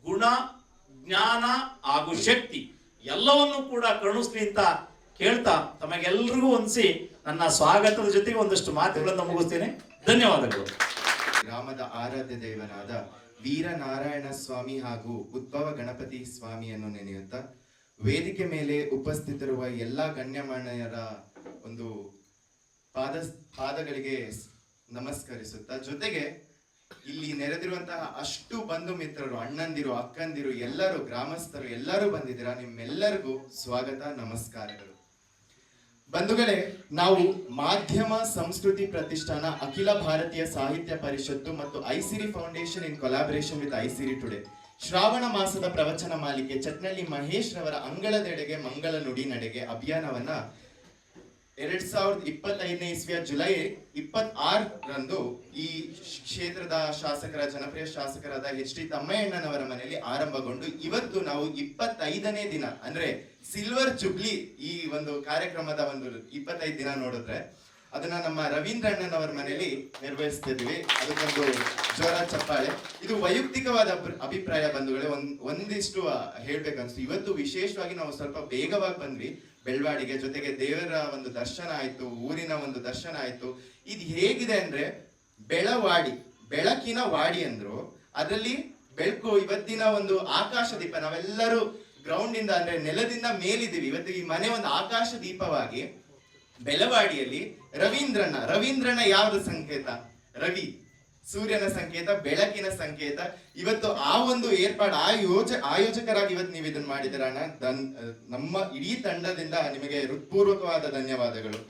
ಗುಣ, ಜ್ಞಾನ ಹಾಗೂ ಶಕ್ತಿ ಎಲ್ಲವನ್ನು ಕೂಡ ಕರುಣಿಸ್ಲಿ ಅಂತ ಕೇಳ್ತಾ ತಮಗೆಲ್ಲರಿಗೂ ಹೊಂದಿಸಿ ನನ್ನ ಸ್ವಾಗತದ ಜೊತೆಗೆ ಒಂದಷ್ಟು ಮಾತುಗಳನ್ನು ಮುಗಿಸ್ತೇನೆ. ಧನ್ಯವಾದಗಳು. ಗ್ರಾಮದ ಆರಾಧ್ಯ ದೇವರಾದ ವೀರನಾರಾಯಣ ಸ್ವಾಮಿ ಹಾಗೂ ಉದ್ಭವ ಗಣಪತಿ ಸ್ವಾಮಿಯನ್ನು ನೆನೆಯುತ್ತಾ ವೇದಿಕೆ ಮೇಲೆ ಉಪಸ್ಥಿತರುವ ಎಲ್ಲಾ ಗಣ್ಯಮಾನ್ಯರ ಒಂದು ಪಾದಗಳಿಗೆ ನಮಸ್ಕರಿಸುತ್ತಾ, ಜೊತೆಗೆ ಇಲ್ಲಿ ನೆರೆದಿರುವಂತಹ ಅಷ್ಟು ಬಂಧು ಮಿತ್ರರು, ಅಣ್ಣಂದಿರು, ಅಕ್ಕಂದಿರು, ಎಲ್ಲರೂ ಗ್ರಾಮಸ್ಥರು ಎಲ್ಲರೂ ಬಂದಿದ್ದೀರಾ. ನಿಮ್ಮೆಲ್ಲರಿಗೂ ಸ್ವಾಗತ, ನಮಸ್ಕಾರಗಳು. ಬಂಧುಗಳೇ, ನಾವು ಮಾಧ್ಯಮ ಸಂಸ್ಕೃತಿ ಪ್ರತಿಷ್ಠಾನ, ಅಖಿಲ ಭಾರತೀಯ ಸಾಹಿತ್ಯ ಪರಿಷತ್ತು ಮತ್ತು Isiri foundation in collaboration with Isiri today Shravana ಮಾಸದ ಪ್ರವಚನ ಮಾಲಿಕೆ ಚಟ್ನಳ್ಳಿ ಮಹೇಶ್ ರವರ ಅಂಗಳದೆಡೆಗೆ ಮಂಗಳ ನುಡಿ ನಡೆಗೆ ಅಭಿಯಾನವನ್ನ 2025ನೇ ಇಸ್ವಿಯ ಜುಲೈ 26ರಂದು ಈ ಕ್ಷೇತ್ರದ ಜನಪ್ರಿಯ ಶಾಸಕರಾದ HD ತಮ್ಮಯ್ಯಣ್ಣನವರ ಮನೆಯಲ್ಲಿ ಆರಂಭಗೊಂಡು ಇವತ್ತು ನಾವು 25ನೇ ದಿನ ಅಂದ್ರೆ ಸಿಲ್ವರ್ ಜುಬ್ಲಿ ಈ ಒಂದು ಕಾರ್ಯಕ್ರಮದ ಒಂದು 25 ದಿನ ನೋಡಿದ್ರೆ ಅದನ್ನ ನಮ್ಮ ರವೀಂದ್ರ ಅಣ್ಣನವರ ಮನೆಯಲ್ಲಿ ನಿರ್ವಹಿಸ್ತಿದ್ವಿ. ಅದಕ್ಕೊಂದು ಜೋರ ಚಪ್ಪಾಳೆ. ಇದು ವೈಯಕ್ತಿಕವಾದ ಅಭಿಪ್ರಾಯ ಬಂಧುಗಳೇ, ಒಂದಿಷ್ಟು ಹೇಳ್ಬೇಕನ್ಸ್ತು. ಇವತ್ತು ವಿಶೇಷವಾಗಿ ನಾವು ಸ್ವಲ್ಪ ಬೇಗವಾಗಿ ಬಂದ್ವಿ ಬೆಳ್ವಾಡಿಗೆ, ಜೊತೆಗೆ ದೇವರ ಒಂದು ದರ್ಶನ ಆಯ್ತು, ಊರಿನ ಒಂದು ದರ್ಶನ ಆಯ್ತು. ಇದು ಹೇಗಿದೆ ಅಂದ್ರೆ ಬೆಳಕಿನ ವಾಡಿ ಅಂದ್ರು, ಅದರಲ್ಲಿ ಬೆಳಕು. ಇವತ್ತಿನ ಒಂದು ಆಕಾಶ ದೀಪ, ನಾವೆಲ್ಲರೂ ಗ್ರೌಂಡ್ ಇಂದ ಅಂದ್ರೆ ನೆಲದಿಂದ ಮೇಲಿದ್ದೀವಿ. ಇವತ್ತು ಈ ಮನೆ ಒಂದು ಆಕಾಶ ದೀಪವಾಗಿ ಬೆಳವಾಡಿಯಲ್ಲಿ ರವೀಂದ್ರನ ಯಾವ್ದು ಸಂಕೇತ? ರವಿ, ಸೂರ್ಯನ ಸಂಕೇತ, ಬೆಳಕಿನ ಸಂಕೇತ. ಇವತ್ತು ಆ ಒಂದು ಏರ್ಪಾಡು, ಆಯೋಜಕರಾಗಿ ಇವತ್ತು ನೀವು ಇದನ್ನ ಮಾಡಿದಿರ ಅಣ್ಣ. ನಮ್ಮ ಇಡೀ ತಂಡದಿಂದ ನಿಮಗೆ ಹೃತ್ಪೂರ್ವಕವಾದ ಧನ್ಯವಾದಗಳು.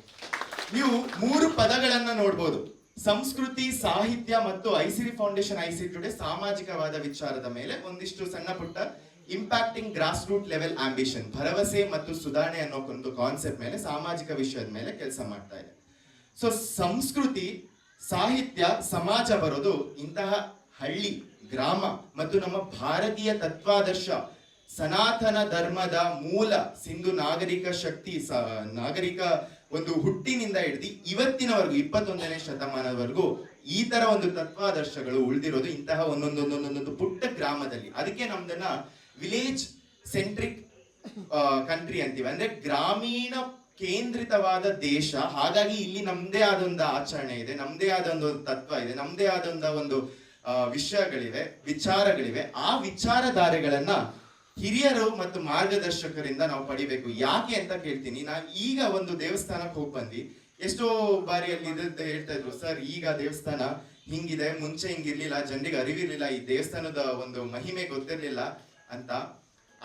ನೀವು 3 ಪದಗಳನ್ನ ನೋಡ್ಬೋದು: ಸಂಸ್ಕೃತಿ, ಸಾಹಿತ್ಯ ಮತ್ತು ಐಸಿರಿ ಫೌಂಡೇಶನ್ ಐಸಿರಿ ಟುಡೇ ಸಾಮಾಜಿಕವಾದ ವಿಚಾರದ ಮೇಲೆ ಒಂದಿಷ್ಟು ಸಣ್ಣ ಪುಟ್ಟ impacting grass root level ambition, ಭರವಸೆ ಮತ್ತು ಸುಧಾರಣೆ ಅನ್ನೋ ಒಂದು ಕಾನ್ಸೆಪ್ಟ್ ಮೇಲೆ, ಸಾಮಾಜಿಕ ವಿಷಯದ ಮೇಲೆ ಕೆಲಸ ಮಾಡ್ತಾ ಇದೆ. ಸೊ ಸಂಸ್ಕೃತಿ, ಸಾಹಿತ್ಯ, ಸಮಾಜ ಬರೋದು ಇಂತಹ ಹಳ್ಳಿ, ಗ್ರಾಮ ಮತ್ತು ನಮ್ಮ ಭಾರತೀಯ ತತ್ವಾದರ್ಶ, ಸನಾತನ ಧರ್ಮದ ಮೂಲ ಸಿಂಧು ನಾಗರಿಕ ಶಕ್ತಿ, ನಾಗರಿಕ ಒಂದು ಹುಟ್ಟಿನಿಂದ ಹಿಡಿದು ಇವತ್ತಿನವರೆಗೂ 21ನೇ ಶತಮಾನದವರೆಗೂ ಈ ತರ ಒಂದು ತತ್ವಾದರ್ಶಗಳು ಉಳಿದಿರೋದು ಇಂತಹ ಒಂದೊಂದೊಂದೊಂದೊಂದು ಪುಟ್ಟ ಗ್ರಾಮದಲ್ಲಿ. ಅದಕ್ಕೆ ನಮ್ದನ್ನ ವಿಲೇಜ್ ಸೆಂಟ್ರಿಕ್ ಕಂಟ್ರಿ ಅಂತೀವಿ, ಅಂದ್ರೆ ಗ್ರಾಮೀಣ ಕೇಂದ್ರಿತವಾದ ದೇಶ. ಹಾಗಾಗಿ ಇಲ್ಲಿ ನಮ್ದೇ ಆದೊಂದು ಆಚರಣೆ ಇದೆ, ನಮ್ದೇ ಆದ ಒಂದು ತತ್ವ ಇದೆ, ನಮ್ದೇ ಆದ ಒಂದು ವಿಷಯಗಳಿವೆ, ವಿಚಾರಗಳಿವೆ. ಆ ವಿಚಾರಧಾರೆಗಳನ್ನ ಹಿರಿಯರು ಮತ್ತು ಮಾರ್ಗದರ್ಶಕರಿಂದ ನಾವು ಪಡಿಬೇಕು. ಯಾಕೆ ಅಂತ ಕೇಳ್ತೀನಿ. ನಾವು ಈಗ ಒಂದು ದೇವಸ್ಥಾನಕ್ಕೆ ಹೋಗಿ ಬಂದ್ವಿ, ಎಷ್ಟೋ ಬಾರಿ ಅಲ್ಲಿ ಇದ್ದ ಹೇಳ್ತಾ ಇದ್ರು, ಸರ್ ಈಗ ದೇವಸ್ಥಾನ ಹಿಂಗಿದೆ, ಮುಂಚೆ ಹಿಂಗಿರ್ಲಿಲ್ಲ, ಜನರಿಗೆ ಅರಿವಿರ್ಲಿಲ್ಲ, ಈ ದೇವಸ್ಥಾನದ ಒಂದು ಮಹಿಮೆ ಗೊತ್ತಿರ್ಲಿಲ್ಲ ಅಂತ.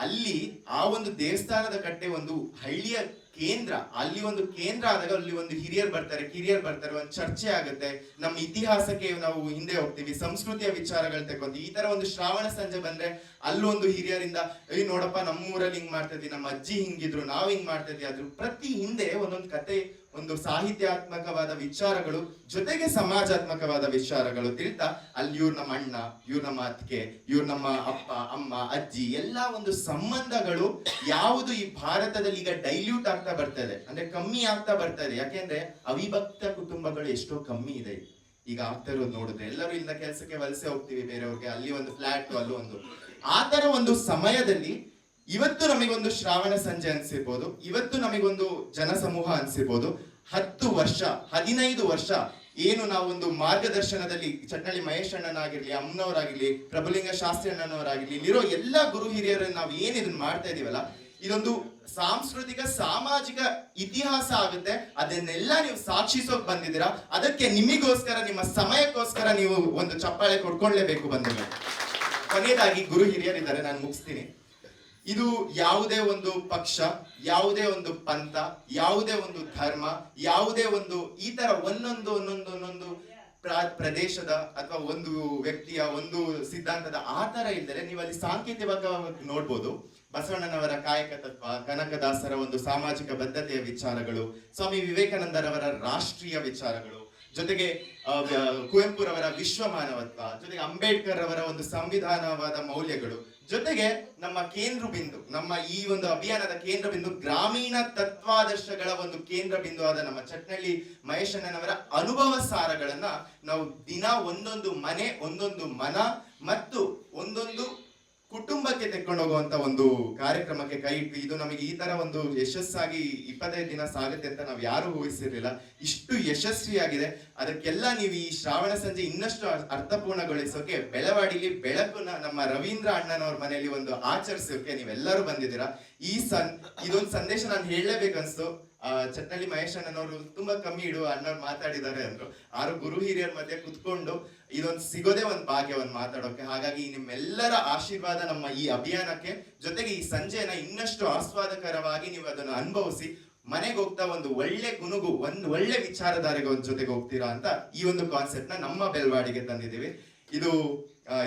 ಅಲ್ಲಿ ಆ ಒಂದು ದೇವಸ್ಥಾನದ ಕಟ್ಟೆ ಒಂದು ಹಳ್ಳಿಯ ಕೇಂದ್ರ, ಅಲ್ಲಿ ಒಂದು ಕೇಂದ್ರ ಆದಾಗ ಅಲ್ಲಿ ಒಂದು ಹಿರಿಯರು ಬರ್ತಾರೆ, ಕಿರಿಯರು ಬರ್ತಾರೆ, ಒಂದು ಚರ್ಚೆ ಆಗುತ್ತೆ, ನಮ್ಮ ಇತಿಹಾಸಕ್ಕೆ ನಾವು ಹಿಂದೆ ಹೋಗ್ತೀವಿ, ಸಂಸ್ಕೃತಿಯ ವಿಚಾರಗಳು ತಗೊಂತೀವಿ. ಈ ತರ ಒಂದು ಶ್ರಾವಣ ಸಂಜೆ ಬಂದ್ರೆ ಅಲ್ಲೊಂದು ಹಿರಿಯರಿಂದ, ನೋಡಪ್ಪ ನಮ್ಮೂರಲ್ಲಿ ಹಿಂಗ್ ಮಾಡ್ತಾ ಇದ್ವಿ, ನಮ್ಮ ಅಜ್ಜಿ ಹಿಂಗಿದ್ರು, ನಾವ್ ಹಿಂಗ್ ಮಾಡ್ತಾ ಇದ್ವಿ. ಅದ್ರ ಪ್ರತಿ ಹಿಂದೆ ಒಂದೊಂದು ಕತೆ, ಒಂದು ಸಾಹಿತ್ಯಾತ್ಮಕವಾದ ವಿಚಾರಗಳು ಜೊತೆಗೆ ಸಮಾಜಾತ್ಮಕವಾದ ವಿಚಾರಗಳು ತಿಳ್ತಾ ಅಲ್ಲಿ ಇವ್ರು ನಮ್ಮ ಅಣ್ಣ, ಇವ್ರು ನಮ್ಮ ಅತ್ತಿಗೆ, ಇವ್ರು ನಮ್ಮ ಅಪ್ಪ ಅಮ್ಮ ಅಜ್ಜಿ, ಎಲ್ಲಾ ಒಂದು ಸಂಬಂಧಗಳು ಯಾವುದು ಈ ಭಾರತದಲ್ಲಿ ಈಗ ಡೈಲ್ಯೂಟ್ ಆಗ್ತಾ ಬರ್ತಾ ಇದೆ, ಅಂದ್ರೆ ಕಮ್ಮಿ ಆಗ್ತಾ ಬರ್ತಾ ಇದೆ. ಯಾಕೆಂದ್ರೆ ಅವಿಭಕ್ತ ಕುಟುಂಬಗಳು ಎಷ್ಟೋ ಕಮ್ಮಿ ಇದೆ ಈಗ ಆಗ್ತಾ ಇರೋದು ನೋಡಿದ್ರೆ. ಎಲ್ಲರೂ ಇಲ್ಲಿಂದ ಕೆಲಸಕ್ಕೆ ವಲಸೆ ಹೋಗ್ತೀವಿ ಬೇರೆಯವ್ರಿಗೆ, ಅಲ್ಲಿ ಒಂದು ಫ್ಲಾಟ್, ಅಲ್ಲೂ ಒಂದು. ಆ ತರ ಒಂದು ಸಮಯದಲ್ಲಿ ಇವತ್ತು ನಮಗೊಂದು ಶ್ರಾವಣ ಸಂಜೆ ಅನ್ಸಿರ್ಬೋದು, ಇವತ್ತು ನಮಗೊಂದು ಜನಸಮೂಹ ಅನ್ಸಿರ್ಬೋದು. 10 ವರ್ಷ 15 ವರ್ಷ ಏನು ನಾವೊಂದು ಮಾರ್ಗದರ್ಶನದಲ್ಲಿ ಚಟ್ನಳ್ಳಿ ಮಹೇಶ್ ಅಣ್ಣನಾಗಿರ್ಲಿ, ಅಮ್ಮನವರಾಗಿರ್ಲಿ, ಪ್ರಭುಲಿಂಗ ಶಾಸ್ತ್ರಿ ಅಣ್ಣನವರಾಗಿರ್ಲಿ, ಇಲ್ಲಿರೋ ಎಲ್ಲಾ ಗುರು ಹಿರಿಯರನ್ನು ನಾವು ಏನ್ ಇದನ್ನ ಮಾಡ್ತಾ ಇದೀವಲ್ಲ, ಇದೊಂದು ಸಾಂಸ್ಕೃತಿಕ ಸಾಮಾಜಿಕ ಇತಿಹಾಸ ಆಗುತ್ತೆ. ಅದನ್ನೆಲ್ಲ ನೀವು ಸಾಕ್ಷಿಸೋಕ್ ಬಂದಿದ್ದೀರಾ. ಅದಕ್ಕೆ ನಿಮಗೋಸ್ಕರ, ನಿಮ್ಮ ಸಮಯಕ್ಕೋಸ್ಕರ ನೀವು ಒಂದು ಚಪ್ಪಾಳೆ ಕೊಡ್ಕೊಳ್ಳೇಬೇಕು ಬಂದಿಲ್ಲ. ಕೊನೆಯದಾಗಿ ಗುರು ಹಿರಿಯರಿದ್ದಾರೆ, ನಾನು ಮುಗಿಸ್ತೀನಿ. ಇದು ಯಾವುದೇ ಒಂದು ಪಕ್ಷ, ಯಾವುದೇ ಒಂದು ಪಂಥ, ಯಾವುದೇ ಒಂದು ಧರ್ಮ, ಯಾವುದೇ ಒಂದು ಈ ತರ ಒಂದೊಂದು ಪ್ರದೇಶದ ಅಥವಾ ಒಂದು ವ್ಯಕ್ತಿಯ ಒಂದು ಸಿದ್ಧಾಂತದ ಆ ತರ ಇದ್ದರೆ ನೀವು ಅಲ್ಲಿ ಸಾಂಕೇತಿಕವಾಗಿ ನೋಡ್ಬೋದು. ಬಸವಣ್ಣನವರ ಕಾಯಕ ತತ್ವ, ಕನಕದಾಸರ ಒಂದು ಸಾಮಾಜಿಕ ಬದ್ಧತೆಯ ವಿಚಾರಗಳು, ಸ್ವಾಮಿ ವಿವೇಕಾನಂದರವರ ರಾಷ್ಟ್ರೀಯ ವಿಚಾರಗಳು, ಜೊತೆಗೆ ಕುವೆಂಪುರವರ ವಿಶ್ವ ಮಾನವತ್ವ, ಜೊತೆಗೆ ಅಂಬೇಡ್ಕರ್ ಅವರ ಒಂದು ಸಂವಿಧಾನವಾದ ಮೌಲ್ಯಗಳು, ಜೊತೆಗೆ ನಮ್ಮ ಕೇಂದ್ರ ಬಿಂದು, ನಮ್ಮ ಈ ಒಂದು ಅಭಿಯಾನದ ಕೇಂದ್ರ ಬಿಂದು, ಗ್ರಾಮೀಣ ತತ್ವಾದರ್ಶಗಳ ಒಂದು ಕೇಂದ್ರ ಬಿಂದು ಆದ ನಮ್ಮ ಚಟ್ನಳ್ಳಿ ಮಹೇಶಣ್ಣನವರ ಅನುಭವ ಸಾರಗಳನ್ನ ನಾವು ದಿನ ಒಂದೊಂದು ಮನೆ, ಒಂದೊಂದು ಮನ ಮತ್ತು ಒಂದೊಂದು ಕುಟುಂಬಕ್ಕೆ ತೆಕ್ಕೊಂಡು ಹೋಗುವಂತ ಒಂದು ಕಾರ್ಯಕ್ರಮಕ್ಕೆ ಕೈ ಇಟ್ಟು, ಇದು ನಮಗೆ ಈ ತರ ಒಂದು ಯಶಸ್ಸಾಗಿ 25 ದಿನ ಸಾಗುತ್ತೆ ಅಂತ ನಾವು ಯಾರು ಊಹಿಸಿರ್ಲಿಲ್ಲ. ಇಷ್ಟು ಯಶಸ್ವಿಯಾಗಿದೆ. ಅದಕ್ಕೆಲ್ಲ ನೀವು ಈ ಶ್ರಾವಣ ಸಂಜೆ ಇನ್ನಷ್ಟು ಅರ್ಥಪೂರ್ಣಗೊಳಿಸೋಕೆ ಬೆಳವಾಡಿಲಿ ಬೆಳಕುನ ನಮ್ಮ ರವೀಂದ್ರ ಅಣ್ಣನವ್ರ ಮನೆಯಲ್ಲಿ ಒಂದು ಆಚರಿಸೋಕೆ ನೀವೆಲ್ಲರೂ ಬಂದಿದ್ದೀರಾ. ಇದೊಂದು ಸಂದೇಶ ನಾನು ಹೇಳಲೇಬೇಕನ್ಸ್ತು. ಚಟ್ನಳ್ಳಿ ಮಹೇಶ್ ಅಣ್ಣನವರು ತುಂಬಾ ಕಮ್ಮಿ ಇಡು ಅಣ್ಣವ್ರು ಮಾತಾಡಿದ್ದಾರೆ ಅಂದ್ರು. 6 ಗುರು ಹಿರಿಯರ ಮಧ್ಯೆ ಕುತ್ಕೊಂಡು ಇದೊಂದು ಸಿಗೋದೇ ಒಂದು ಭಾಗ್ಯ, ಒಂದು ಮಾತಾಡೋಕೆ. ಹಾಗಾಗಿ ನಿಮ್ಮೆಲ್ಲರ ಆಶೀರ್ವಾದ ನಮ್ಮ ಈ ಅಭಿಯಾನಕ್ಕೆ, ಜೊತೆಗೆ ಈ ಸಂಜೆನ ಇನ್ನಷ್ಟು ಆಸ್ವಾದಕರವಾಗಿ ನೀವು ಅದನ್ನು ಅನುಭವಿಸಿ ಮನೆಗೆ ಹೋಗ್ತಾ ಒಂದು ಒಳ್ಳೆ ಗುನುಗು, ಒಂದು ಒಳ್ಳೆ ವಿಚಾರಧಾರೆಗೆ ಒಂದು ಜೊತೆಗೆ ಹೋಗ್ತೀರಾ ಅಂತ ಈ ಒಂದು ಕಾನ್ಸೆಪ್ಟ್ ನ ನಮ್ಮ ಬೆಳವಾಡಿಗೆ ತಂದಿದ್ದೀವಿ. ಇದು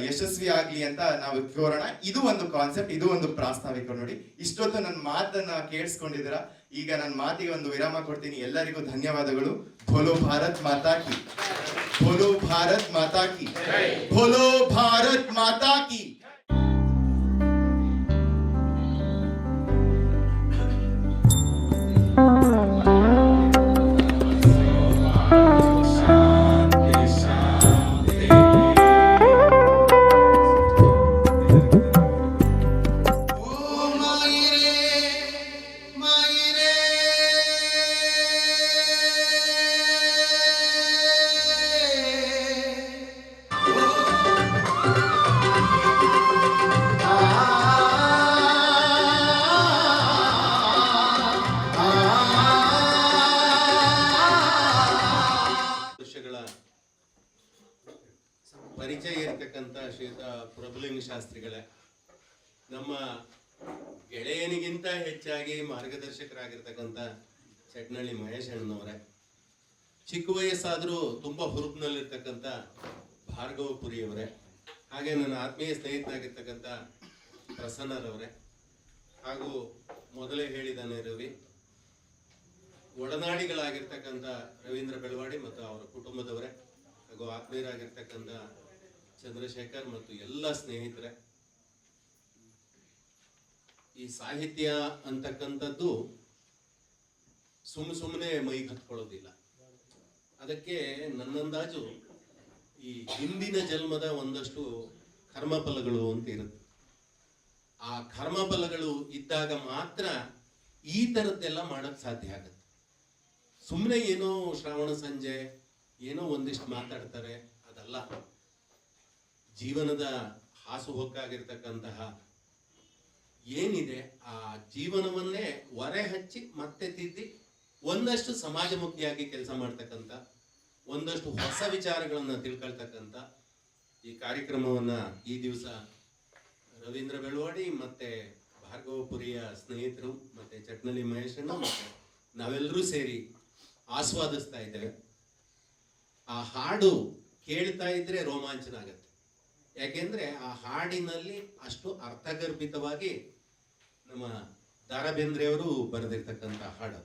ಯಶಸ್ವಿ ಆಗ್ಲಿ ಅಂತ ನಾವು ಕೋರೋಣ. ಇದು ಒಂದು ಕಾನ್ಸೆಪ್ಟ್, ಇದು ಒಂದು ಪ್ರಾಸ್ತಾವಿಕ. ನೋಡಿ, ಇಷ್ಟೊತ್ತು ನನ್ನ ಮಾತನ್ನ ಕೇಳಿಸ್ಕೊಂಡಿದ್ದೀರಾ. ಈಗ ನನ್ನ ಮಾತಿಗೆ ಒಂದು ವಿರಾಮ ಕೊಡ್ತೀನಿ. ಎಲ್ಲರಿಗೂ ಧನ್ಯವಾದಗಳು. ಭೋಲೋ ಭಾರತ್ ಮಾತಾ ಕಿ, ಭೋಲೋ ಭಾರತ್ ಮಾತಾ ಕಿ, ಭೋಲೋ ಭಾರತ್ ಮಾತಾ ಕಿ. ಪರಿಚಯ ಇರತಕ್ಕಂಥ ಶ್ರೀಯುತ ಪ್ರಭುಲಿಂಗ ಶಾಸ್ತ್ರಿಗಳೇ, ನಮ್ಮ ಗೆಳೆಯನಿಗಿಂತ ಹೆಚ್ಚಾಗಿ ಮಾರ್ಗದರ್ಶಕರಾಗಿರ್ತಕ್ಕಂಥ ಚಟ್ನಳ್ಳಿ ಮಹೇಶ್ ಅಣ್ಣನವರೇ, ಚಿಕ್ಕ ವಯಸ್ಸಾದರೂ ತುಂಬ ಹುರುಪಿನಲ್ಲಿರ್ತಕ್ಕಂಥ ಭಾರ್ಗವ ಪುರಿಯವರೇ, ಹಾಗೆ ನನ್ನ ಆತ್ಮೀಯ ಸ್ನೇಹಿತನಾಗಿರ್ತಕ್ಕಂಥ ಪ್ರಸನ್ನರವರೇ, ಹಾಗೂ ಮೊದಲೇ ಹೇಳಿದ್ದಾನೆ ರವಿ, ಒಡನಾಡಿಗಳಾಗಿರ್ತಕ್ಕಂಥ ರವೀಂದ್ರ ಬೆಳವಾಡಿ ಮತ್ತು ಅವರ ಕುಟುಂಬದವರೇ, ಹಾಗೂ ಆತ್ಮೀಯರಾಗಿರ್ತಕ್ಕಂಥ ಚಂದ್ರಶೇಖರ್ ಮತ್ತು ಎಲ್ಲ ಸ್ನೇಹಿತರೆ, ಈ ಸಾಹಿತ್ಯ ಅಂತಕ್ಕಂಥದ್ದು ಸುಮ್ಮನೆ ಮೈಗೆ ಹತ್ಕೊಳ್ಳೋದಿಲ್ಲ. ಅದಕ್ಕೆ ನನ್ನಂದಾಜು ಈ ಹಿಂದಿನ ಜನ್ಮದ ಒಂದಷ್ಟು ಕರ್ಮಫಲಗಳು ಅಂತ ಇರುತ್ತೆ. ಆ ಕರ್ಮಫಲಗಳು ಇದ್ದಾಗ ಮಾತ್ರ ಈ ಥರದ್ದೆಲ್ಲ ಮಾಡಕ್ ಸಾಧ್ಯ ಆಗತ್ತೆ. ಸುಮ್ಮನೆ ಏನೋ ಶ್ರಾವಣ ಸಂಜೆ ಏನೋ ಒಂದಿಷ್ಟು ಮಾತಾಡ್ತಾರೆ, ಅದಲ್ಲ. ಜೀವನದ ಹಾಸುಹೊಕ್ಕಾಗಿರ್ತಕ್ಕಂತಹ ಏನಿದೆ ಆ ಜೀವನವನ್ನೇ ಹೊರೆ ಹಚ್ಚಿ ಮತ್ತೆ ತಿದ್ದಿ ಒಂದಷ್ಟು ಸಮಾಜಮುಖಿಯಾಗಿ ಕೆಲಸ ಮಾಡ್ತಕ್ಕಂಥ, ಒಂದಷ್ಟು ಹೊಸ ವಿಚಾರಗಳನ್ನ ತಿಳ್ಕೊಳ್ತಕ್ಕಂಥ ಈ ಕಾರ್ಯಕ್ರಮವನ್ನ ಈ ದಿವಸ ರವೀಂದ್ರ ಬೆಳವಾಡಿ ಮತ್ತೆ ಭಾರ್ಗವಪುರಿಯ ಸ್ನೇಹಿತರು ಮತ್ತೆ ಚಟ್ನಳ್ಳಿ ಮಹೇಶಣ್ಣ ಮತ್ತೆ ನಾವೆಲ್ಲರೂ ಸೇರಿ ಆಸ್ವಾದಿಸ್ತಾ ಇದ್ದೇವೆ. ಆ ಹಾಡು ಕೇಳ್ತಾ ಇದ್ರೆ ರೋಮಾಂಚನ ಆಗತ್ತೆ. ಯಾಕೆಂದ್ರೆ ಆ ಹಾಡಿನಲ್ಲಿ ಅಷ್ಟು ಅರ್ಥಗರ್ಭಿತವಾಗಿ ನಮ್ಮ ದಾರಾ ಬೇಂದ್ರೆಯವರು ಬರೆದಿರ್ತಕ್ಕಂಥ ಹಾಡು.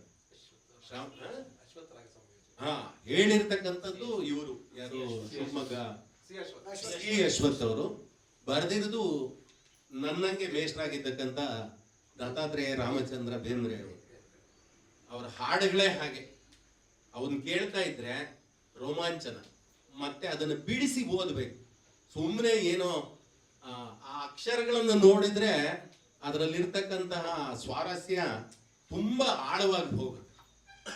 ಹೇಳಿರ್ತಕ್ಕಂಥದ್ದು ಇವರು ಯಾರು, ಶಿವಮೊಗ್ಗ ಸಿ ಅಶ್ವಥ್ ಅವರು ಬರೆದಿರೋದು ನನ್ನಂಗೆ ಮೇಷ್ಟ್ರಾಗಿದ್ದಕ್ಕಂಥ ದತ್ತಾತ್ರೇಯ ರಾಮಚಂದ್ರ ಬೇಂದ್ರೆ ಅವರು. ಅವರ ಹಾಡುಗಳೇ ಹಾಗೆ, ಅವನ್ನ ಕೇಳ್ತಾ ಇದ್ರೆ ರೋಮಾಂಚನ, ಮತ್ತೆ ಅದನ್ನು ಬಿಡಿಸಿ ಓದಬೇಕು. ಸುಮ್ಮನೆ ಏನೋ ಆ ಅಕ್ಷರಗಳನ್ನು ನೋಡಿದ್ರೆ ಅದರಲ್ಲಿರ್ತಕ್ಕಂತಹ ಸ್ವಾರಸ್ಯ ತುಂಬಾ ಆಳವಾಗಿ ಹೋಗುತ್ತೆ.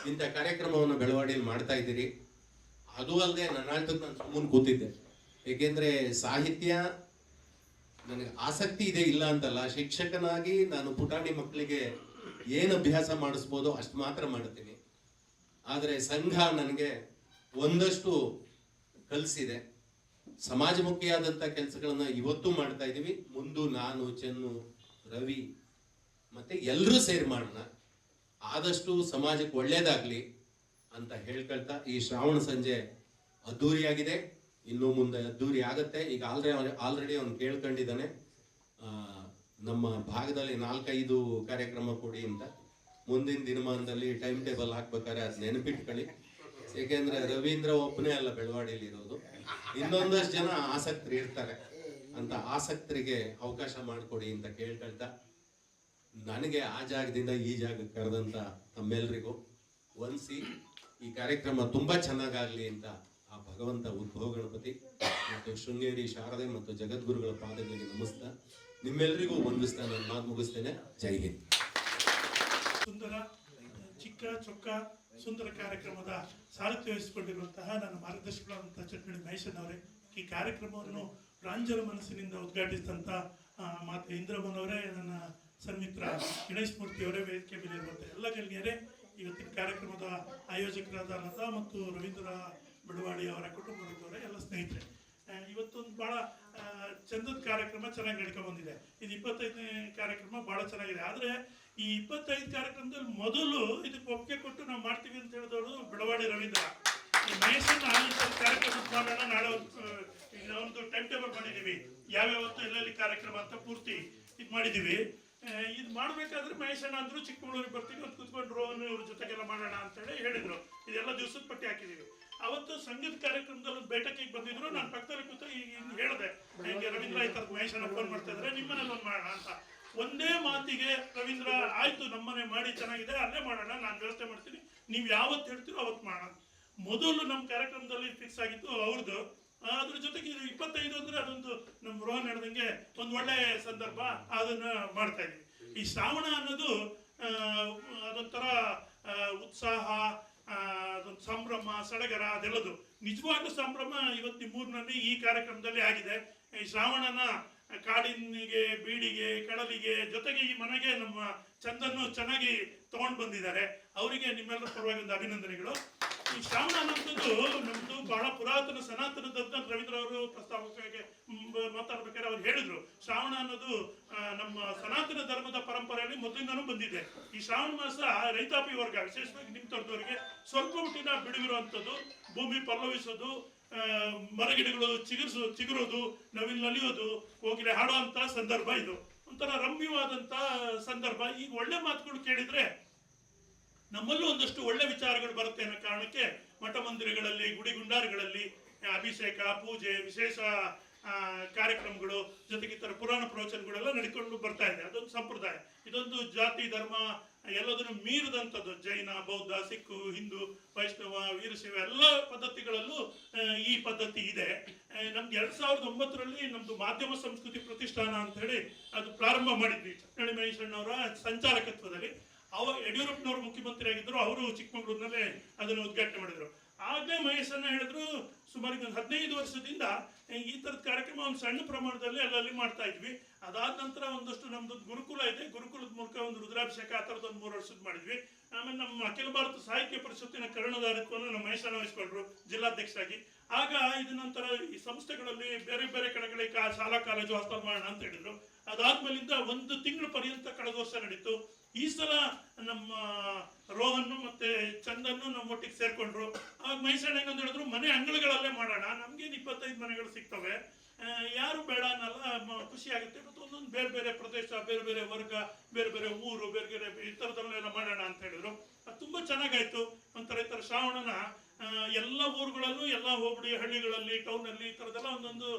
ಇಂಥ ಕಾರ್ಯಕ್ರಮವನ್ನು ಬೆಳವಾಡಿಯಲ್ಲಿ ಮಾಡ್ತಾ ಇದ್ದೀರಿ. ಅದು ಅಲ್ಲದೆ ನನ್ನಾಳ್ತಕ್ಕೆ ನಾನು ಸುಮ್ಮನೆ ಕೂತಿದ್ದೆ. ಏಕೆಂದ್ರೆ ಸಾಹಿತ್ಯ ನನಗೆ ಆಸಕ್ತಿ ಇದೆ, ಇಲ್ಲ ಅಂತಲ್ಲ. ಶಿಕ್ಷಕನಾಗಿ ನಾನು ಪುಟಾಣಿ ಮಕ್ಕಳಿಗೆ ಏನು ಅಭ್ಯಾಸ ಮಾಡಿಸ್ಬೋದೋ ಅಷ್ಟು ಮಾತ್ರ ಮಾಡ್ತೀನಿ. ಆದರೆ ಸಂಘ ನನಗೆ ಒಂದಷ್ಟು ಕಲಿಸಿದೆ. ಸಮಾಜಮುಖಿಯಾದಂಥ ಕೆಲಸಗಳನ್ನ ಇವತ್ತು ಮಾಡ್ತಾ ಇದ್ದೀವಿ. ಮುಂದೆ ನಾನು, ಚೆನ್ನು, ರವಿ ಮತ್ತೆ ಎಲ್ಲರೂ ಸೇರಿ ಮಾಡೋಣ. ಆದಷ್ಟು ಸಮಾಜಕ್ಕೆ ಒಳ್ಳೇದಾಗ್ಲಿ ಅಂತ ಹೇಳ್ಕೊಳ್ತಾ ಈ ಶ್ರಾವಣ ಸಂಜೆ ಅದ್ದೂರಿಯಾಗಿದೆ. ಇನ್ನು ಮುಂದೆ ಅದ್ದೂರಿ ಆಗತ್ತೆ. ಈಗ ಆಲ್ರೆಡಿ ಅವ್ನು ಕೇಳ್ಕೊಂಡಿದ್ದಾನೆ, ನಮ್ಮ ಭಾಗದಲ್ಲಿ 4-5 ಕಾರ್ಯಕ್ರಮ ಕೊಡಿ ಅಂತ. ಮುಂದಿನ ದಿನಮಾನದಲ್ಲಿ ಟೈಮ್ ಟೇಬಲ್ ಹಾಕ್ಬೇಕಾದ್ರೆ ಅದು ನೆನಪಿಟ್ಕೊಳ್ಳಿ. ಏಕೆಂದ್ರೆ ರವೀಂದ್ರ ಒಬ್ಬನೇ ಅಲ್ಲ ಬೆಳವಾಡಿಯಲ್ಲಿ ಇರೋದು, ಇನ್ನೊಂದಷ್ಟು ಜನ ಆಸಕ್ತರು ಇರ್ತಾರೆ. ಅಂತ ಆಸಕ್ತರಿಗೆ ಅವಕಾಶ ಮಾಡಿಕೊಡಿ ಅಂತ ಕೇಳ್ಕೊಳ್ತಾ, ನನಗೆ ಆ ಜಾಗದಿಂದ ಈ ಜಾಗಕ್ಕೆ ಕರೆದಂತ ತಮ್ಮೆಲ್ರಿಗೂ ವಂದಿಸಿ ಈ ಕಾರ್ಯಕ್ರಮ ತುಂಬಾ ಚೆನ್ನಾಗಾಗ್ಲಿ ಅಂತ ಆ ಭಗವಂತ ಉದ್ಭವ ಗಣಪತಿ ಮತ್ತು ಶೃಂಗೇರಿ ಶಾರದೆ ಮತ್ತು ಜಗದ್ಗುರುಗಳ ಪಾದಗಳಿಗೆ ನಮಸ್ತಾ ನಿಮ್ಮೆಲ್ಲರಿಗೂ ವಂದಿಸ್ತಾ ನನ್ನ ಮಾತು ಮುಗಿಸ್ತೇನೆ. ಜೈ ಹಿಂದ್. ಸುಂದರ ಚಿಕ್ಕ ಚೊಕ್ಕ ಸುಂದರ ಕಾರ್ಯಕ್ರಮದ ಸಾರಥ್ಯ ವಹಿಸಿಕೊಂಡಿರುವಂತಹ ನನ್ನ ಮಾರ್ಗದರ್ಶಕರಾದಂತಹ ಚಟ್ನಳ್ಳಿ ಮಹೇಶನ್ ಅವರೇ, ಈ ಕಾರ್ಯಕ್ರಮವನ್ನು ಪ್ರಾಂಜಲ ಮನಸ್ಸಿನಿಂದ ಉದ್ಘಾಟಿಸಿದಂಥ ಮಾತೆ ಇಂದ್ರಮ್ಮನವರೇ, ನನ್ನ ಸನ್ಮಿತ್ರ ಗಣೇಶ್ ಮೂರ್ತಿ ಅವರೇ, ವೇದಿಕೆ ಮೇಲೆ ಇರುವಂತಹ ಎಲ್ಲ ಗಣ್ಯರೇ, ಇವತ್ತಿನ ಕಾರ್ಯಕ್ರಮದ ಆಯೋಜಕರಾದ ಲತಾ ಮತ್ತು ರವೀಂದ್ರ ಬೆಳವಾಡಿ ಅವರ ಕುಟುಂಬದವರೇ, ಎಲ್ಲ ಸ್ನೇಹಿತರೆ, ಇವತ್ತೊಂದು ಬಹಳ ಚಂದದ ಕಾರ್ಯಕ್ರಮ ಚೆನ್ನಾಗಿ ನಡ್ಕೊಂಡು ಬಂದಿದೆ. ಇದು 25ನೇ ಕಾರ್ಯಕ್ರಮ ಬಹಳ ಚೆನ್ನಾಗಿದೆ. ಆದರೆ ಈ 25 ಕಾರ್ಯಕ್ರಮದಲ್ಲಿ ಮೊದಲು ಇದಕ್ಕೆ ಒಪ್ಪಿಗೆ ಕೊಟ್ಟು ನಾವು ಮಾಡ್ತೀವಿ ಅಂತ ಹೇಳಿದವರು ಬೆಳವಾಡಿ ರವೀಂದ್ರ. ಮಹೇಶನ್ನ ಕಾರ್ಯಕ್ರಮ ಮಾಡೋಣ, ನಾಳೆ ಒಂದು ಟೈಮ್ ಟೇಬಲ್ ಮಾಡಿದ್ದೀವಿ, ಯಾವ್ಯಾವತ್ತು ಎಲ್ಲೆಲ್ಲಿ ಕಾರ್ಯಕ್ರಮ ಅಂತ ಪೂರ್ತಿ ಇದು ಮಾಡಿದ್ದೀವಿ. ಇದು ಮಾಡಬೇಕಾದ್ರೆ ಮಹೇಶಣ್ಣ ಅಂದ್ರು ಚಿಕ್ಕಮಗಳೂರಿಗೆ ಬರ್ತೀವಿ, ಒಂದು ಕೂತ್ಕೊಂಡ್ರು ಇವ್ರ ಜೊತೆಗೆಲ್ಲ ಮಾಡೋಣ ಅಂತೇಳಿ ಹೇಳಿದ್ರು. ಇದೆಲ್ಲ ದಿವಸದ ಪಟ್ಟಿ ಹಾಕಿದ್ದೀವಿ. ಅವತ್ತು ಸಂಗೀತ ಕಾರ್ಯಕ್ರಮದಲ್ಲಿ ಒಂದು ಬೇಟಕಿಗೆ ಬಂದಿದ್ರು. ನಾನು ಪಕ್ಕದಲ್ಲಿ ಕೂತು ಹಿಂಗೆ ಹೇಳಿದೆ, ಹಿಂಗೆ ರವೀಂದ್ರ ಈ ಥರದ ಮಹೇಶಣ್ಣ ಫೋನ್ ಮಾಡ್ತಾ ಇದ್ದಾರೆ, ನಿಮ್ಮನೇಲಿ ಒಂದು ಮಾಡೋಣ ಅಂತ. ಒಂದೇ ಮಾತಿಗೆ ರವೀಂದ್ರ ಆಯ್ತು, ನಮ್ಮನೆ ಮಾಡಿ ಚೆನ್ನಾಗಿದೆ, ಅಲ್ಲೇ ಮಾಡೋಣ, ನಾನು ವ್ಯವಸ್ಥೆ ಮಾಡ್ತೀನಿ, ನೀವು ಯಾವತ್ತು ಹೇಳ್ತೀರೋ ಅವತ್ತು ಮಾಡೋಣ. ಮೊದಲು ನಮ್ಮ ಕಾರ್ಯಕ್ರಮದಲ್ಲಿ ಫಿಕ್ಸ್ ಆಗಿತ್ತು ಅವ್ರದ್ದು. ಅದ್ರ ಜೊತೆಗೆ 25 ಅಂದ್ರೆ ಅದೊಂದು ನಮ್ಮ ರೋಹನ್ ಹೇಳ್ದಂಗೆ ಒಂದು ಒಳ್ಳೆ ಸಂದರ್ಭ, ಅದನ್ನ ಮಾಡ್ತಾ ಇದೀವಿ. ಈ ಶ್ರಾವಣ ಅನ್ನೋದು ಅದೊಂಥರ ಉತ್ಸಾಹ, ಅದೊಂದು ಸಂಭ್ರಮ, ಸಡಗರ, ಅದೆಲ್ಲದು ನಿಜವಾಗ್ಲೂ ಸಂಭ್ರಮ ಇವತ್ತು ನಿಮ್ಮೂರಿನಲ್ಲಿ ಈ ಕಾರ್ಯಕ್ರಮದಲ್ಲಿ ಆಗಿದೆ. ಈ ಶ್ರಾವಣನ ಕಾಡಿನಿಗೆ, ಬೀಡಿಗೆ, ಕಡಲಿಗೆ, ಜೊತೆಗೆ ಈ ಮನೆಗೆ ನಮ್ಮ ಚಂದನ್ನು ಚೆನ್ನಾಗಿ ತಗೊಂಡು ಬಂದಿದ್ದಾರೆ. ಅವರಿಗೆ ನಿಮ್ಮೆಲ್ಲರ ಪರವಾಗಿ ಒಂದು ಅಭಿನಂದನೆಗಳು. ಈ ಶ್ರಾವಣ ಅನ್ನೋದು ನಮ್ದು ಬಹಳ ಪುರಾತನ ಸನಾತನದಂತ ರವೀಂದ್ರ ಅವರು ಪ್ರಸ್ತಾವಕ್ಕೆ ಮಾತಾಡ್ಬೇಕಾದ್ರೆ ಅವ್ರು ಹೇಳಿದ್ರು, ಶ್ರಾವಣ ಅನ್ನೋದು ನಮ್ಮ ಸನಾತನ ಧರ್ಮದ ಪರಂಪರೆಯಲ್ಲಿ ಮೊದಲಿಂದನೂ ಬಂದಿದೆ. ಈ ಶ್ರಾವಣ ಮಾಸ ರೈತಾಪಿ ವರ್ಗ, ವಿಶೇಷವಾಗಿ ನಿಮ್ಮ ತೋಟದವರಿಗೆ ಸ್ವಲ್ಪ ಮಟ್ಟಿನ ಬಿಡುವಿರುವಂಥದ್ದು, ಭೂಮಿ ಪಲ್ಲವಿಸೋದು, ಮರಗಿಡಗಳು ಚಿಗುರೋದು, ನವಿಲು ನಲಿಯೋದು, ಕೋಗಿಲೆ ಹಾಡುವಂತ ಸಂದರ್ಭ ಇದು. ಒಂಥರ ರಮ್ಯವಾದಂತ ಸಂದರ್ಭ. ಈಗ ಒಳ್ಳೆ ಮಾತುಗಳು ಕೇಳಿದ್ರೆ ನಮ್ಮಲ್ಲೂ ಒಂದಷ್ಟು ಒಳ್ಳೆ ವಿಚಾರಗಳು ಬರುತ್ತೆ ಅನ್ನೋ ಕಾರಣಕ್ಕೆ ಮಠ ಮಂದಿರಗಳಲ್ಲಿ, ಗುಡಿ ಗುಂಡಾರಗಳಲ್ಲಿ ಅಭಿಷೇಕ, ಪೂಜೆ, ವಿಶೇಷ ಕಾರ್ಯಕ್ರಮಗಳು, ಜೊತೆಗೆ ಈ ಥರ ಪುರಾಣ ಪ್ರವಚನಗಳೆಲ್ಲ ನಡ್ಕೊಂಡು ಬರ್ತಾ ಇದೆ. ಅದೊಂದು ಸಂಪ್ರದಾಯ. ಇದೊಂದು ಜಾತಿ ಧರ್ಮ ಎಲ್ಲದನ್ನು ಮೀರಿದಂಥದ್ದು. ಜೈನ, ಬೌದ್ಧ, ಸಿಖ್, ಹಿಂದೂ, ವೈಷ್ಣವ, ವೀರಶೈವ ಎಲ್ಲ ಪದ್ಧತಿಗಳಲ್ಲೂ ಈ ಪದ್ಧತಿ ಇದೆ. ನಮ್ಗೆ 2009ರಲ್ಲಿ ನಮ್ದು ಮಾಧ್ಯಮ ಸಂಸ್ಕೃತಿ ಪ್ರತಿಷ್ಠಾನ ಅಂತ ಹೇಳಿ ಅದು ಪ್ರಾರಂಭ ಮಾಡಿದ್ವಿ ಚಟ್ಟಳ್ಳಿ ಮಹೇಶಣ್ಣವರ ಸಂಚಾಲಕತ್ವದಲ್ಲಿ. ಯಡಿಯೂರಪ್ಪನವರು ಮುಖ್ಯಮಂತ್ರಿ ಆಗಿದ್ದರು, ಅವರು ಚಿಕ್ಕಮಗಳೂರಿನಲ್ಲೇ ಅದನ್ನು ಉದ್ಘಾಟನೆ ಮಾಡಿದ್ರು. ಆಗಲೇ ಮಹೇಶಣ್ಣ ಹೇಳಿದ್ರು, ಸುಮಾರು 15 ವರ್ಷದಿಂದ ಈ ಥರದ ಕಾರ್ಯಕ್ರಮ ಒಂದು ಸಣ್ಣ ಪ್ರಮಾಣದಲ್ಲಿ ಅಲ್ಲಲ್ಲಿ ಮಾಡ್ತಾ ಇದ್ವಿ. ಅದಾದ ನಂತರ ಒಂದಷ್ಟು ನಮ್ದು ಗುರುಕುಲ ಇದೆ, ಗುರುಕುಲದ ಮೂಲಕ ಒಂದು ರುದ್ರಾಭಿಷೇಕ ಆ ಥರದ್ದು ಒಂದು 3 ವರ್ಷದ ಮಾಡಿದ್ವಿ. ಆಮೇಲೆ ನಮ್ಮ ಅಖಿಲ ಭಾರತ ಸಾಹಿತ್ಯ ಪರಿಷತ್ತಿನ ಕರ್ಣಧಾರಿತ್ವವನ್ನು ನಮ್ಮ ಮಹೇಶಣ್ಣ ವಹಿಸ್ಕೊಂಡ್ರು ಜಿಲ್ಲಾಧ್ಯಕ್ಷರಾಗಿ. ಆಗ ಇದ ನಂತರ ಈ ಸಂಸ್ಥೆಗಳಲ್ಲಿ ಬೇರೆ ಬೇರೆ ಕಡೆಗಳಿಗೆ ಶಾಲಾ ಕಾಲೇಜು ಹಾಸ್ಟೆಲ್ ಮಾಡೋಣ ಅಂತ ಹೇಳಿದ್ರು. ಅದಾದ್ಮೇಲಿಂದ 1 ತಿಂಗಳ ಪರ್ಯಂತ ಕಳೆದ ವರ್ಷ ನಡೀತು. ಈ ಸಲ ನಮ್ಮ ರೋಹನ್ನು ಮತ್ತೆ ಚಂದನ್ನು ನಮ್ಮೊಟ್ಟಿಗೆ ಸೇರ್ಕೊಂಡ್ರು. ಆವಾಗ ಮೈಸೂರು ಹೆಂಗಂತ ಹೇಳಿದ್ರು, ಮನೆ ಅಂಗಳಗಳಲ್ಲೇ ಮಾಡೋಣ, ನಮ್ಗೇನು 25 ಮನೆಗಳು ಸಿಗ್ತವೆ, ಯಾರು ಬೇಡ ಅನ್ನಲ್ಲ, ಖುಷಿ ಆಗುತ್ತೆ. ಮತ್ತು ಒಂದೊಂದು ಬೇರೆ ಬೇರೆ ಪ್ರದೇಶ, ಬೇರೆ ಬೇರೆ ವರ್ಗ, ಬೇರೆ ಬೇರೆ ಊರು, ಬೇರೆ ಬೇರೆ ಈ ಥರದಲ್ಲೆಲ್ಲ ಮಾಡೋಣ ಅಂತ ಹೇಳಿದ್ರು. ಅದು ತುಂಬ ಚೆನ್ನಾಗಾಯ್ತು. ಒಂಥರ ಈ ಥರ ಶ್ರಾವಣನ ಎಲ್ಲ ಊರುಗಳಲ್ಲೂ, ಎಲ್ಲ ಹೋಬಳಿ ಹಳ್ಳಿಗಳಲ್ಲಿ, ಟೌನಲ್ಲಿ ಈ ಥರದ್ದೆಲ್ಲ ಒಂದೊಂದು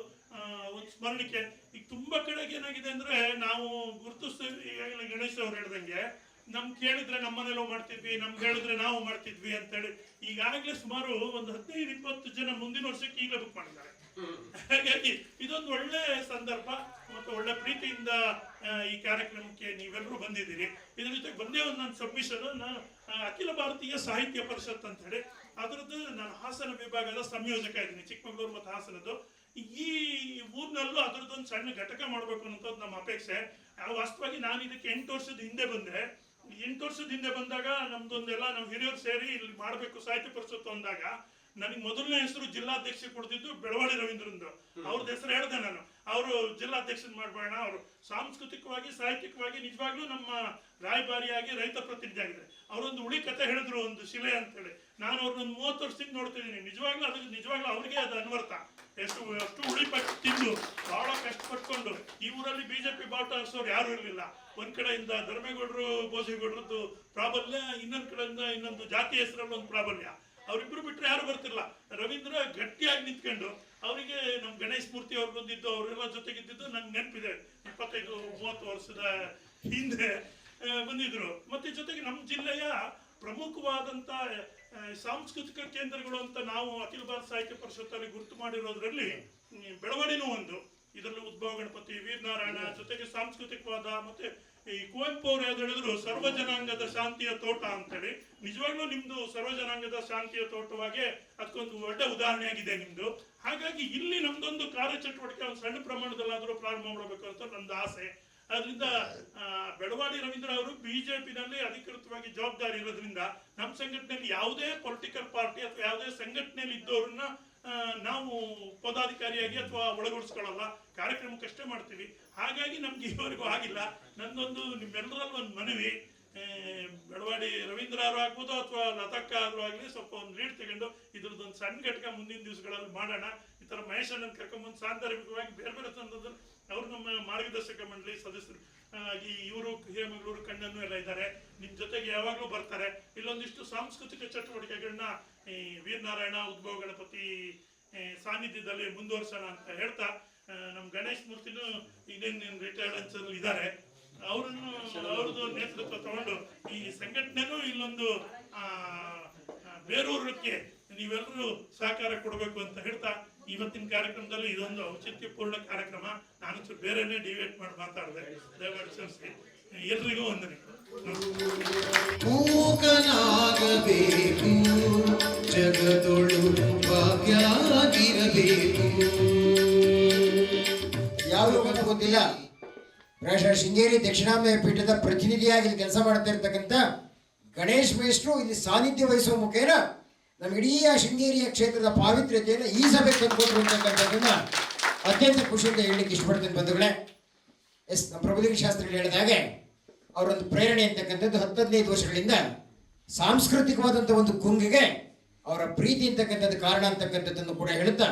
ಸ್ಮರಣಿಕೆ. ಈಗ ತುಂಬಾ ಕಡೆಗೆ ಏನಾಗಿದೆ ಅಂದ್ರೆ, ನಾವು ಗುರುತಿಸ್ತೀವಿ. ಈಗಾಗಲೇ ಗಣೇಶ್ ಅವ್ರು ಹೇಳ್ದಂಗೆ, ನಮ್ ಕೇಳಿದ್ರೆ ನಮ್ಮನೇಲೂ ಮಾಡ್ತಿದ್ವಿ, ನಮ್ಗೆ ಹೇಳಿದ್ರೆ ನಾವು ಮಾಡ್ತಿದ್ವಿ ಅಂತೇಳಿ ಈಗಾಗಲೇ ಸುಮಾರು ಒಂದು 15-20 ಜನ ಮುಂದಿನ ವರ್ಷಕ್ಕೆ ಈಗಲೇ ಬುಕ್ ಮಾಡಿದ್ದಾರೆ. ಹಾಗಾಗಿ ಇದೊಂದು ಒಳ್ಳೆ ಸಂದರ್ಭ ಮತ್ತು ಒಳ್ಳೆ ಪ್ರೀತಿಯಿಂದ ಈ ಕಾರ್ಯಕ್ರಮಕ್ಕೆ ನೀವೆಲ್ಲರೂ ಬಂದಿದ್ದೀರಿ. ಇದ್ರ ಜೊತೆಗೆ ಬಂದೇ ಒಂದು ನನ್ನ ಸಬ್ಮಿಷನ್, ನಾನು ಅಖಿಲ ಭಾರತೀಯ ಸಾಹಿತ್ಯ ಪರಿಷತ್ ಅಂತ ಹೇಳಿ ಅದರದ್ದು ನಾನು ಹಾಸನ ವಿಭಾಗದ ಸಂಯೋಜಕ ಇದ್ದೀನಿ, ಚಿಕ್ಕಮಗಳೂರು ಮತ್ತು ಹಾಸನದ್ದು. ಈ ಊರಿನಲ್ಲೂ ಅದರದ್ದೊಂದು ಸಣ್ಣ ಘಟಕ ಮಾಡಬೇಕು ಅನ್ನೋದು ನಮ್ಮ ಅಪೇಕ್ಷೆ. ವಾಸ್ತವವಾಗಿ ನಾನು ಇದಕ್ಕೆ 8 ವರ್ಷದ ಹಿಂದೆ ಬಂದೆ. 8 ವರ್ಷದ ಹಿಂದೆ ಬಂದಾಗ ನಮ್ದೊಂದೆಲ್ಲ ನಾವು ಹಿರಿಯರು ಸೇರಿ ಇಲ್ಲಿ ಮಾಡಬೇಕು ಸಾಹಿತ್ಯ ಪರಿಷತ್ತು ಅಂದಾಗ, ನನಗೆ ಮೊದಲನೇ ಹೆಸರು ಜಿಲ್ಲಾಧ್ಯಕ್ಷ ಕೊಡ್ತಿದ್ದು ಬೆಳವಾಡಿ ರವೀಂದ್ರಂದು. ಅವ್ರದ್ದು ಹೆಸರು ಹೇಳ್ದೆ ನಾನು. ಅವರು ಜಿಲ್ಲಾಧ್ಯಕ್ಷನ ಮಾಡಬೇಡ, ಅವರು ಸಾಂಸ್ಕೃತಿಕವಾಗಿ ಸಾಹಿತ್ಯಿಕವಾಗಿ ನಿಜವಾಗ್ಲೂ ನಮ್ಮ ರಾಯಭಾರಿಯಾಗಿ ರೈತ ಪ್ರತಿನಿಧಿ ಆಗಿದ್ದಾರೆ. ಅವರೊಂದು ಉಳಿ ಕಥೆ ಹೇಳಿದ್ರು, ಒಂದು ಶಿಲೆ ಅಂತೇಳಿ. ನಾನು ಅವ್ರನ್ನೊಂದು 30 ವರ್ಷದಿಂದ ನೋಡ್ತಿದ್ದೀನಿ. ನಿಜವಾಗ್ಲೂ ಅವ್ರಿಗೆ ಅದು ಅನ್ವರ್ಥ. ಅಷ್ಟು ಉಳಿ ಪಟ್ಟು ತಿಂದು ಬಹಳ ಕಷ್ಟಪಟ್ಕೊಂಡು ಈ ಊರಲ್ಲಿ ಬಿಜೆಪಿ ಬಾವುಟ ಹಾರಿಸೋರು ಯಾರು ಇರಲಿಲ್ಲ. ಒಂದ್ ಕಡೆಯಿಂದ ಧರ್ಮೇಗೌಡರು, ಬೋಸೇಗೌಡರದ್ದು ಪ್ರಾಬಲ್ಯ, ಇನ್ನೊಂದ್ ಕಡೆಯಿಂದ ಇನ್ನೊಂದು ಜಾತಿ ಹೆಸರಲ್ಲಿ ಒಂದು ಪ್ರಾಬಲ್ಯ. ಅವರಿಬ್ರು ಬಿಟ್ರೆ ಯಾರು ಬರ್ತಿಲ್ಲ. ರವೀಂದ್ರ ಗಟ್ಟಿಯಾಗಿ ನಿಂತ್ಕೊಂಡು, ಅವರಿಗೆ ನಮ್ ಗಣೇಶ್ ಮೂರ್ತಿ ಅವ್ರು ಬಂದಿದ್ದು, ಅವರೆಲ್ಲ ಜೊತೆಗಿದ್ದು ನಂಗೆ ನೆನಪಿದೆ. 25-30 ವರ್ಷದ ಹಿಂದೆ ಬಂದಿದ್ರು. ಮತ್ತೆ ಜೊತೆಗೆ ನಮ್ಮ ಜಿಲ್ಲೆಯ ಪ್ರಮುಖವಾದಂತ ಸಾಂಸ್ಕೃತಿಕ ಕೇಂದ್ರಗಳು ಅಂತ ನಾವು ಅಖಿಲ ಭಾರತ ಸಾಹಿತ್ಯ ಪರಿಷತ್ತಲ್ಲಿ ಗುರುತು ಮಾಡಿರೋದ್ರಲ್ಲಿ ಬೆಳವಡಿನೂ ಒಂದು. ಇದರಲ್ಲಿ ಉದ್ಭವ ಗಣಪತಿ, ವೀರನಾರಾಯಣ, ಜೊತೆಗೆ ಸಾಂಸ್ಕೃತಿಕವಾದ, ಮತ್ತೆ ಈ ಕುವೆಂಪು ಅವರು ಯಾವ್ದು ಹೇಳಿದ್ರು, ಸರ್ವ ಜನಾಂಗದ ಶಾಂತಿಯ ತೋಟ ಅಂತೇಳಿ. ನಿಜವಾಗ್ಲೂ ನಿಮ್ದು ಸರ್ವ ಜನಾಂಗದ ಶಾಂತಿಯ ತೋಟವಾಗಿ ಅದಕ್ಕೊಂದು ಒಳ್ಳೆ ಉದಾಹರಣೆ ಆಗಿದೆ ನಿಮ್ದು. ಹಾಗಾಗಿ ಇಲ್ಲಿ ನಮ್ದೊಂದು ಕಾರ್ಯಚಟುವಟಿಕೆ ಒಂದು ಸಣ್ಣ ಪ್ರಮಾಣದಲ್ಲಾದರೂ ಪ್ರಾರಂಭ ಮಾಡಬೇಕು ಅಂತ ನಂದು ಆಸೆ. ಅದರಿಂದ ಬೆಳವಾಡಿ ರವೀಂದ್ರ ಅವರು ಬಿಜೆಪಿನಲ್ಲಿ ಅಧಿಕೃತವಾಗಿ ಜವಾಬ್ದಾರಿ ಇರೋದ್ರಿಂದ ನಮ್ಮ ಸಂಘಟನೆಯಲ್ಲಿ ಯಾವುದೇ ಪೊಲಿಟಿಕಲ್ ಪಾರ್ಟಿ ಅಥವಾ ಯಾವುದೇ ಸಂಘಟನೆಯಲ್ಲಿ ಇದ್ದವ್ರನ್ನ ನಾವು ಪದಾಧಿಕಾರಿಯಾಗಿ ಅಥವಾ ಒಳಗೊಳಿಸ್ಕೊಳ್ಳಲ್ಲ, ಕಾರ್ಯಕ್ರಮಕ್ಕಷ್ಟೇ ಮಾಡ್ತೀವಿ. ಹಾಗಾಗಿ ನಮ್ಗೆ ಇವರೆಗೂ ಆಗಿಲ್ಲ. ನಂದೊಂದು ನಿಮ್ಮೆಲ್ಲರಲ್ಲಿ ಒಂದು ಮನವಿ, ಬೆಳವಾಡಿ ರವೀಂದ್ರ ಅವರು ಆಗ್ಬೋದು ಅಥವಾ ಲತಕ್ಕ ಆದ್ರೂ ಆಗಲಿ, ಸ್ವಲ್ಪ ಒಂದು ಲೀಡ್ ತಗೊಂಡು ಇದ್ರದ್ದೊಂದು ಸಣ್ಣ ಘಟಕ ಮುಂದಿನ ದಿವಸಗಳಲ್ಲಿ ಮಾಡೋಣ. ಈ ಥರ ಮಹೇಶ್ ಅಣ್ಣನ ಕರ್ಕೊಂಡ್ಬಂದು ಸಾಂದರ್ಭಿಕವಾಗಿ ಬೇರೆ ಬೇರೆ ತಂದದನ್ನು ಅವರು ನಮ್ಮ ಮಾರ್ಗದರ್ಶಕ ಮಂಡಳಿ ಸದಸ್ಯರು ಈ ಇವರು ಹಿರೇಮಗಳೂರು ಕಣ್ಣನ್ನು ಎಲ್ಲ ಇದ್ದಾರೆ, ನಿಮ್ ಜೊತೆಗೆ ಯಾವಾಗಲೂ ಬರ್ತಾರೆ. ಇಲ್ಲೊಂದಿಷ್ಟು ಸಾಂಸ್ಕೃತಿಕ ಚಟುವಟಿಕೆಗಳನ್ನ ಈ ವೀರನಾರಾಯಣ, ಉದ್ಭವ ಗಣಪತಿ ಸಾನ್ನಿಧ್ಯದಲ್ಲಿ ಮುಂದುವರ್ಸೋಣ ಅಂತ ಹೇಳ್ತಾ, ನಮ್ ಗಣೇಶ್ ಮೂರ್ತಿನೂ ಇನ್ನೇನು ರಿಟೈರ್ಡ್ ಅಲ್ಲಿ ಇದ್ದಾರೆ, ಅವ್ರದ್ದು ನೇತೃತ್ವ ತಗೊಂಡು ಈ ಸಂಘಟನೆನೂ ಇಲ್ಲೊಂದು ಬೇರೂರಕ್ಕೆ ನೀವೆಲ್ಲರೂ ಸಹಕಾರ ಕೊಡಬೇಕು ಅಂತ ಹೇಳ್ತಾ, ಇವತ್ತಿನ ಕಾರ್ಯಕ್ರಮದಲ್ಲಿ ಇದೊಂದು ಔಚಿತ್ಯಪೂರ್ಣ ಕಾರ್ಯಕ್ರಮ. ನಾನು ಬೇರೆನೇ ಡಿವೇಟ್ ಮಾಡಿ ಮಾತಾಡಿದೆ, ದಯಮಾಡಿ ಕ್ಷಮಿಸಿ. ಎಲ್ರಿಗೂ ವಂದನೆ. ಮೂಕನಾಗಬೇಕು, ಜಗದೊಳು ಭಾಗ್ಯವಾಗಿರಬೇಕು. ಯಾವ ಗೊತ್ತಿಲ್ಲ, ಪ್ರಾಯಶಃ ಶೃಂಗೇರಿ ದಕ್ಷಿಣಾಂಬೆ ಪೀಠದ ಪ್ರತಿನಿಧಿಯಾಗಿ ಕೆಲಸ ಮಾಡ್ತಾ ಇರ್ತಕ್ಕಂಥ ಗಣೇಶ್ ಮೇಷ್ಟ್ರು ಇಲ್ಲಿ ಸಾನ್ನಿಧ್ಯ ವಹಿಸುವ ಮುಖೇನ ನಮ್ಗೆ ಇಡೀ ಶೃಂಗೇರಿಯ ಕ್ಷೇತ್ರದ ಪಾವಿತ್ರ್ಯತೆಯನ್ನು ಈಸಬೇಕು ಅಂದ್ಕೊಂಡ್ರು ಅಂತಕ್ಕಂಥದ್ದನ್ನ ಅತ್ಯಂತ ಖುಷಿಯಿಂದ ಹೇಳಲಿಕ್ಕೆ ಇಷ್ಟಪಡ್ತೇನೆ ಬಂಧುಗಳೇ. ನಮ್ಮ ಪ್ರಭುದೇವಿ ಶಾಸ್ತ್ರಿಗಳು ಹೇಳಿದ ಹಾಗೆ ಅವರೊಂದು ಪ್ರೇರಣೆ ಅಂತಕ್ಕಂಥದ್ದು 10-15 ವರ್ಷಗಳಿಂದ ಸಾಂಸ್ಕೃತಿಕವಾದಂಥ ಒಂದು ಗುಂಗಿಗೆ ಅವರ ಪ್ರೀತಿ ಅಂತಕ್ಕಂಥದ್ದು ಕಾರಣ ಅಂತಕ್ಕಂಥದ್ದನ್ನು ಕೂಡ ಹೇಳುತ್ತಾ,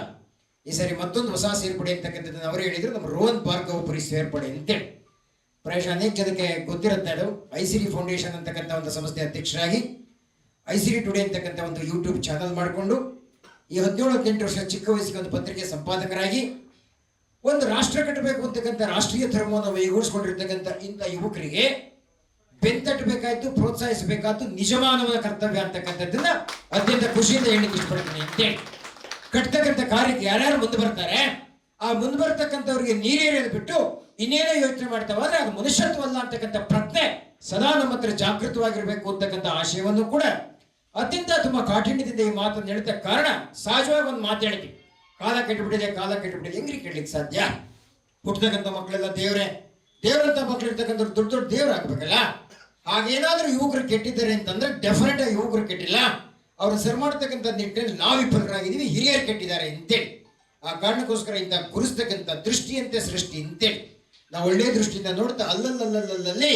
ಈ ಸರಿ ಮತ್ತೊಂದು ಹೊಸ ಸೇರ್ಪಡೆ ಅಂತಕ್ಕಂಥದ್ದನ್ನು ಅವರು ಹೇಳಿದ್ರು, ನಮ್ಮ ರೋಹನ್ ಭಾರ್ಗವ ಪುರಿ ಸೇರ್ಪಡೆ ಅಂತೇಳಿ. ಪ್ರಾಯಶಃ ಅನೇಕ ಜನಕ್ಕೆ ಗೊತ್ತಿರುತ್ತೆ. ಅದು ಐಸಿರಿ ಫೌಂಡೇಶನ್ ಅಂತಕ್ಕಂಥ ಒಂದು ಸಂಸ್ಥೆ ಅಧ್ಯಕ್ಷರಾಗಿ ಐಸಿರಿ ಟುಡೇ ಅಂತಕ್ಕಂಥ ಒಂದು ಯೂಟ್ಯೂಬ್ ಚಾನಲ್ ಮಾಡಿಕೊಂಡು ಈ 17-18 ವರ್ಷ ಚಿಕ್ಕ ವಯಸ್ಸಿಗೆ ಒಂದು ಪತ್ರಿಕೆ ಸಂಪಾದಕರಾಗಿ ಒಂದು ರಾಷ್ಟ್ರ ಕಟ್ಟಬೇಕು ಅಂತಕ್ಕಂಥ ರಾಷ್ಟ್ರೀಯ ಧರ್ಮವನ್ನು ವೈಗೂಡಿಸ್ಕೊಂಡಿರ್ತಕ್ಕಂಥ ಇಂಥ ಯುವಕರಿಗೆ ಬೆಂತಟ್ಟಬೇಕಾಯ್ತು, ಪ್ರೋತ್ಸಾಹಿಸಬೇಕಾಯ್ತು, ನಿಜಮಾನವನ ಕರ್ತವ್ಯ ಅಂತಕ್ಕಂಥದ್ದನ್ನ ಅತ್ಯಂತ ಖುಷಿಯಿಂದ ಹೇಳಲಿಕ್ಕೆ ಇಷ್ಟಪಡ್ತೀನಿ ಅಂತೇಳಿ. ಕಟ್ತಕ್ಕಂಥ ಕಾರ್ಯಕ್ಕೆ ಯಾರ್ಯಾರು ಮುಂದೆ ಬರ್ತಾರೆ, ಆ ಮುಂದೆ ಬರ್ತಕ್ಕಂಥವ್ರಿಗೆ ನೀರೇರಿಯೋದು ಬಿಟ್ಟು ಇನ್ನೇನೋ ಯೋಚನೆ ಮಾಡ್ತಾವಾದ್ರೆ ಅದು ಮನುಷ್ಯತ್ವಲ್ಲ ಅಂತಕ್ಕಂಥ ಪ್ರಜ್ಞೆ ಸದಾ ನಮ್ಮ ಹತ್ರ ಜಾಗೃತವಾಗಿರ್ಬೇಕು ಅಂತಕ್ಕಂಥ ಆಶಯವನ್ನು ಕೂಡ ಅತ್ಯಂತ ತುಂಬಾ ಕಾಠಿಣ್ಯದಿಂದ ಈ ಮಾತನ್ನು ಹೇಳ್ತ ಕಾರಣ ಸಹಜವಾಗಿ ಒಂದು ಮಾತು ಹೇಳ್ತೀವಿ, ಕಾಲ ಕೆಟ್ಟುಬಿಟ್ಟಿದೆ, ಕಾಲ ಕೆಟ್ಟುಬಿಟ್ಟಿದೆ. ಹೆಂಗ್ರಿ ಕೆಡ್ಲಿಕ್ಕೆ ಸಾಧ್ಯ? ಹುಟ್ಟತಕ್ಕಂಥ ಮಕ್ಕಳೆಲ್ಲ ದೇವರಂತ ಮಕ್ಕಳು ಇರ್ತಕ್ಕಂಥ ದೊಡ್ಡ ದೊಡ್ಡ ದೇವರಾಗಬೇಕಲ್ಲ. ಹಾಗೇನಾದ್ರೂ ಯುವಕರು ಕೆಟ್ಟಿದ್ದಾರೆ ಅಂತಂದ್ರೆ ಡೆಫಿನೆಟ್ ಆಗಿ ಯುವಕರು ಕೆಟ್ಟಿಲ್ಲ, ಅವ್ರು ಸರಿ ಮಾಡ್ತಕ್ಕಂಥ ನಿಟ್ಟಿನಲ್ಲಿ ನಾವು ವಿಫಲರಾಗಿದ್ದೀವಿ, ಹಿರಿಯರು ಕೆಟ್ಟಿದ್ದಾರೆ ಅಂತೇಳಿ. ಆ ಕಾರಣಕ್ಕೋಸ್ಕರ ಇಂಥ ಗುರುಸ್ತಕ್ಕಂಥ ದೃಷ್ಟಿಯಂತೆ ಸೃಷ್ಟಿ ಅಂತೇಳಿ ನಾವು ಒಳ್ಳೆಯ ದೃಷ್ಟಿಯಿಂದ ನೋಡ್ತಾ ಅಲ್ಲಲ್ಲಿ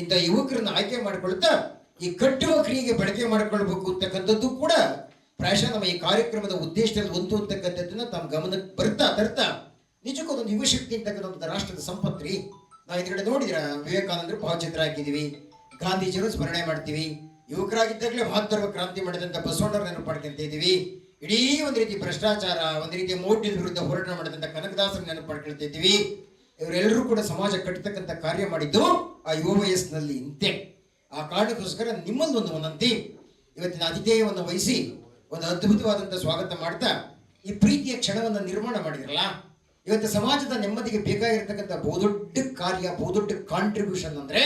ಇಂಥ ಯುವಕರನ್ನ ಆಯ್ಕೆ ಮಾಡಿಕೊಳ್ತಾ ಈ ಕಟ್ಟುವ ಕ್ರಿಯೆಗೆ ಬಳಕೆ ಮಾಡಿಕೊಳ್ಬೇಕು ಅಂತಕ್ಕಂಥದ್ದು ಕೂಡ ಪ್ರಾಯಶಃ ನಮ್ಮ ಈ ಕಾರ್ಯಕ್ರಮದ ಉದ್ದೇಶದಲ್ಲಿ ಒಂದು ಅಂತಕ್ಕಂಥದ್ದನ್ನ ತಮ್ಮ ಗಮನಕ್ಕೆ ತರ್ತಾ ನಿಜಕ್ಕೂ ಒಂದು ಯುವಶಕ್ತಿ ಅಂತಕ್ಕಂಥ ರಾಷ್ಟ್ರದ ಸಂಪತ್ರಿ. ನಾವು ಇದರ ನೋಡಿದ್ರ ವಿವೇಕಾನಂದರು ಭಾವಚಿತ್ರ ಹಾಕಿದೀವಿ, ಗಾಂಧೀಜಿಯವರು ಸ್ಮರಣೆ ಮಾಡ್ತೀವಿ, ಯುವಕರಾಗಿದ್ದಾಗಲೇ ಮಹತ್ತರ್ವ ಕ್ರಾಂತಿ ಮಾಡಿದಂಥ ಬಸವಣ್ಣವ್ರ ನೆನಪು ಮಾಡ್ಕೊಂತ ಇದೀವಿ. ಇಡೀ ಒಂದು ರೀತಿ ಭ್ರಷ್ಟಾಚಾರ, ಒಂದು ರೀತಿಯ ಮೋಟಿದ ವಿರುದ್ಧ ಹೋರಾಟ ಮಾಡಿದಂಥ ಕನಕದಾಸರ ನೆನಪು ಮಾಡ್ಕೊಳ್ತಾ ಇದ್ದೀವಿ. ಇವರೆಲ್ಲರೂ ಕೂಡ ಸಮಾಜ ಕಟ್ಟತಕ್ಕಂಥ ಕಾರ್ಯ ಮಾಡಿದ್ದು ಆ ಯುವ ವಯಸ್ಸಿನಲ್ಲಿ ಇಂತೆ. ಆ ಕಾರಣಕ್ಕೋಸ್ಕರ ನಿಮ್ಮಲ್ಲಿ ಒಂದು ವಿನಂತಿ, ಇವತ್ತಿನ ಅತಿಥೇಯವನ್ನು ವಹಿಸಿ ಒಂದು ಅದ್ಭುತವಾದಂಥ ಸ್ವಾಗತ ಮಾಡ್ತಾ ಈ ಪ್ರೀತಿಯ ಕ್ಷಣವನ್ನು ನಿರ್ಮಾಣ ಮಾಡಿದ್ರಲ್ಲ, ಇವತ್ತು ಸಮಾಜದ ನೆಮ್ಮದಿಗೆ ಬೇಕಾಗಿರ್ತಕ್ಕಂಥ ಬಹುದೊಡ್ಡ ಕಾರ್ಯ, ಬಹುದೊಡ್ಡ ಕಾಂಟ್ರಿಬ್ಯೂಷನ್ ಅಂದ್ರೆ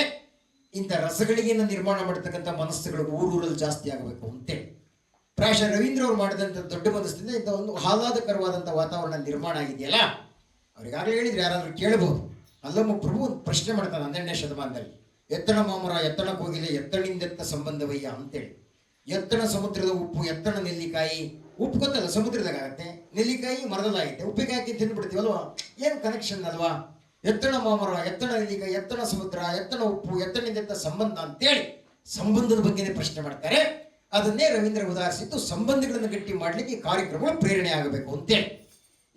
ಇಂಥ ರಸಗಳಿಗೆ ನಿರ್ಮಾಣ ಮಾಡತಕ್ಕಂಥ ಮನಸ್ಸುಗಳು ಊರೂರಲ್ಲಿ ಜಾಸ್ತಿ ಆಗಬೇಕು ಅಂತೇಳಿ. ಪ್ರಾಯಶಃ ರವೀಂದ್ರ ಅವರು ಮಾಡಿದಂಥ ದೊಡ್ಡ ಮನಸ್ಸಿನಿಂದ ಇಂಥ ಒಂದು ಆಹ್ಲಾದಕರವಾದಂಥ ವಾತಾವರಣ ನಿರ್ಮಾಣ ಆಗಿದೆಯಲ್ಲ. ಅವ್ರಿಗಾಗಲೇ ಹೇಳಿದ್ರೆ ಯಾರಾದ್ರೂ ಕೇಳಬಹುದು. ಅಲ್ಲಮ್ಮ ಪ್ರಭು ಒಂದು ಪ್ರಶ್ನೆ ಮಾಡ್ತಾನೆ 12ನೇ ಶತಮಾನದಲ್ಲಿ, ಎತ್ತಣ ಮಾಮರ ಎತ್ತಣ ಕೋಗಿಲೆ ಎತ್ತಣಿಂದೆತ್ತ ಸಂಬಂಧವಯ್ಯ ಅಂತೇಳಿ. ಎತ್ತಣ ಸಮುದ್ರದ ಉಪ್ಪು, ಎತ್ತಣ ನೆಲ್ಲಿಕಾಯಿ. ಉಪ್ಪು ಗೊತ್ತಲ್ಲ, ಸಮುದ್ರದಾಗ ಆಗತ್ತೆ, ನೆಲ್ಲಿಕಾಯಿ ಮರದಲ್ಲಾಗುತ್ತೆ, ಉಪ್ಪಿಕಾಯಿ ಹಾಕಿ ತಿಂದ್ಬಿಡ್ತೀವಲ್ವಾ, ಏನು ಕನೆಕ್ಷನ್ ಅಲ್ವಾ? ಎತ್ತಣ ಮಾಮರ ಎತ್ತಣ ನೆಲ್ಲಿಕಾಯಿ, ಎತ್ತಣ ಸಮುದ್ರ, ಎತ್ತಣ ಉಪ್ಪು, ಎತ್ತಣಿಂದೆತ್ತ ಸಂಬಂಧ ಅಂತೇಳಿ ಸಂಬಂಧದ ಬಗ್ಗೆನೇ ಪ್ರಶ್ನೆ ಮಾಡ್ತಾರೆ. ಅದನ್ನೇ ರವೀಂದ್ರ ಉದಾಹರಿಸಿದ್ದು ಸಂಬಂಧಗಳನ್ನು ಗಟ್ಟಿ ಮಾಡ್ಲಿಕ್ಕೆ ಈ ಕಾರ್ಯಕ್ರಮಗಳು ಪ್ರೇರಣೆ ಆಗಬೇಕು ಅಂತೇಳಿ.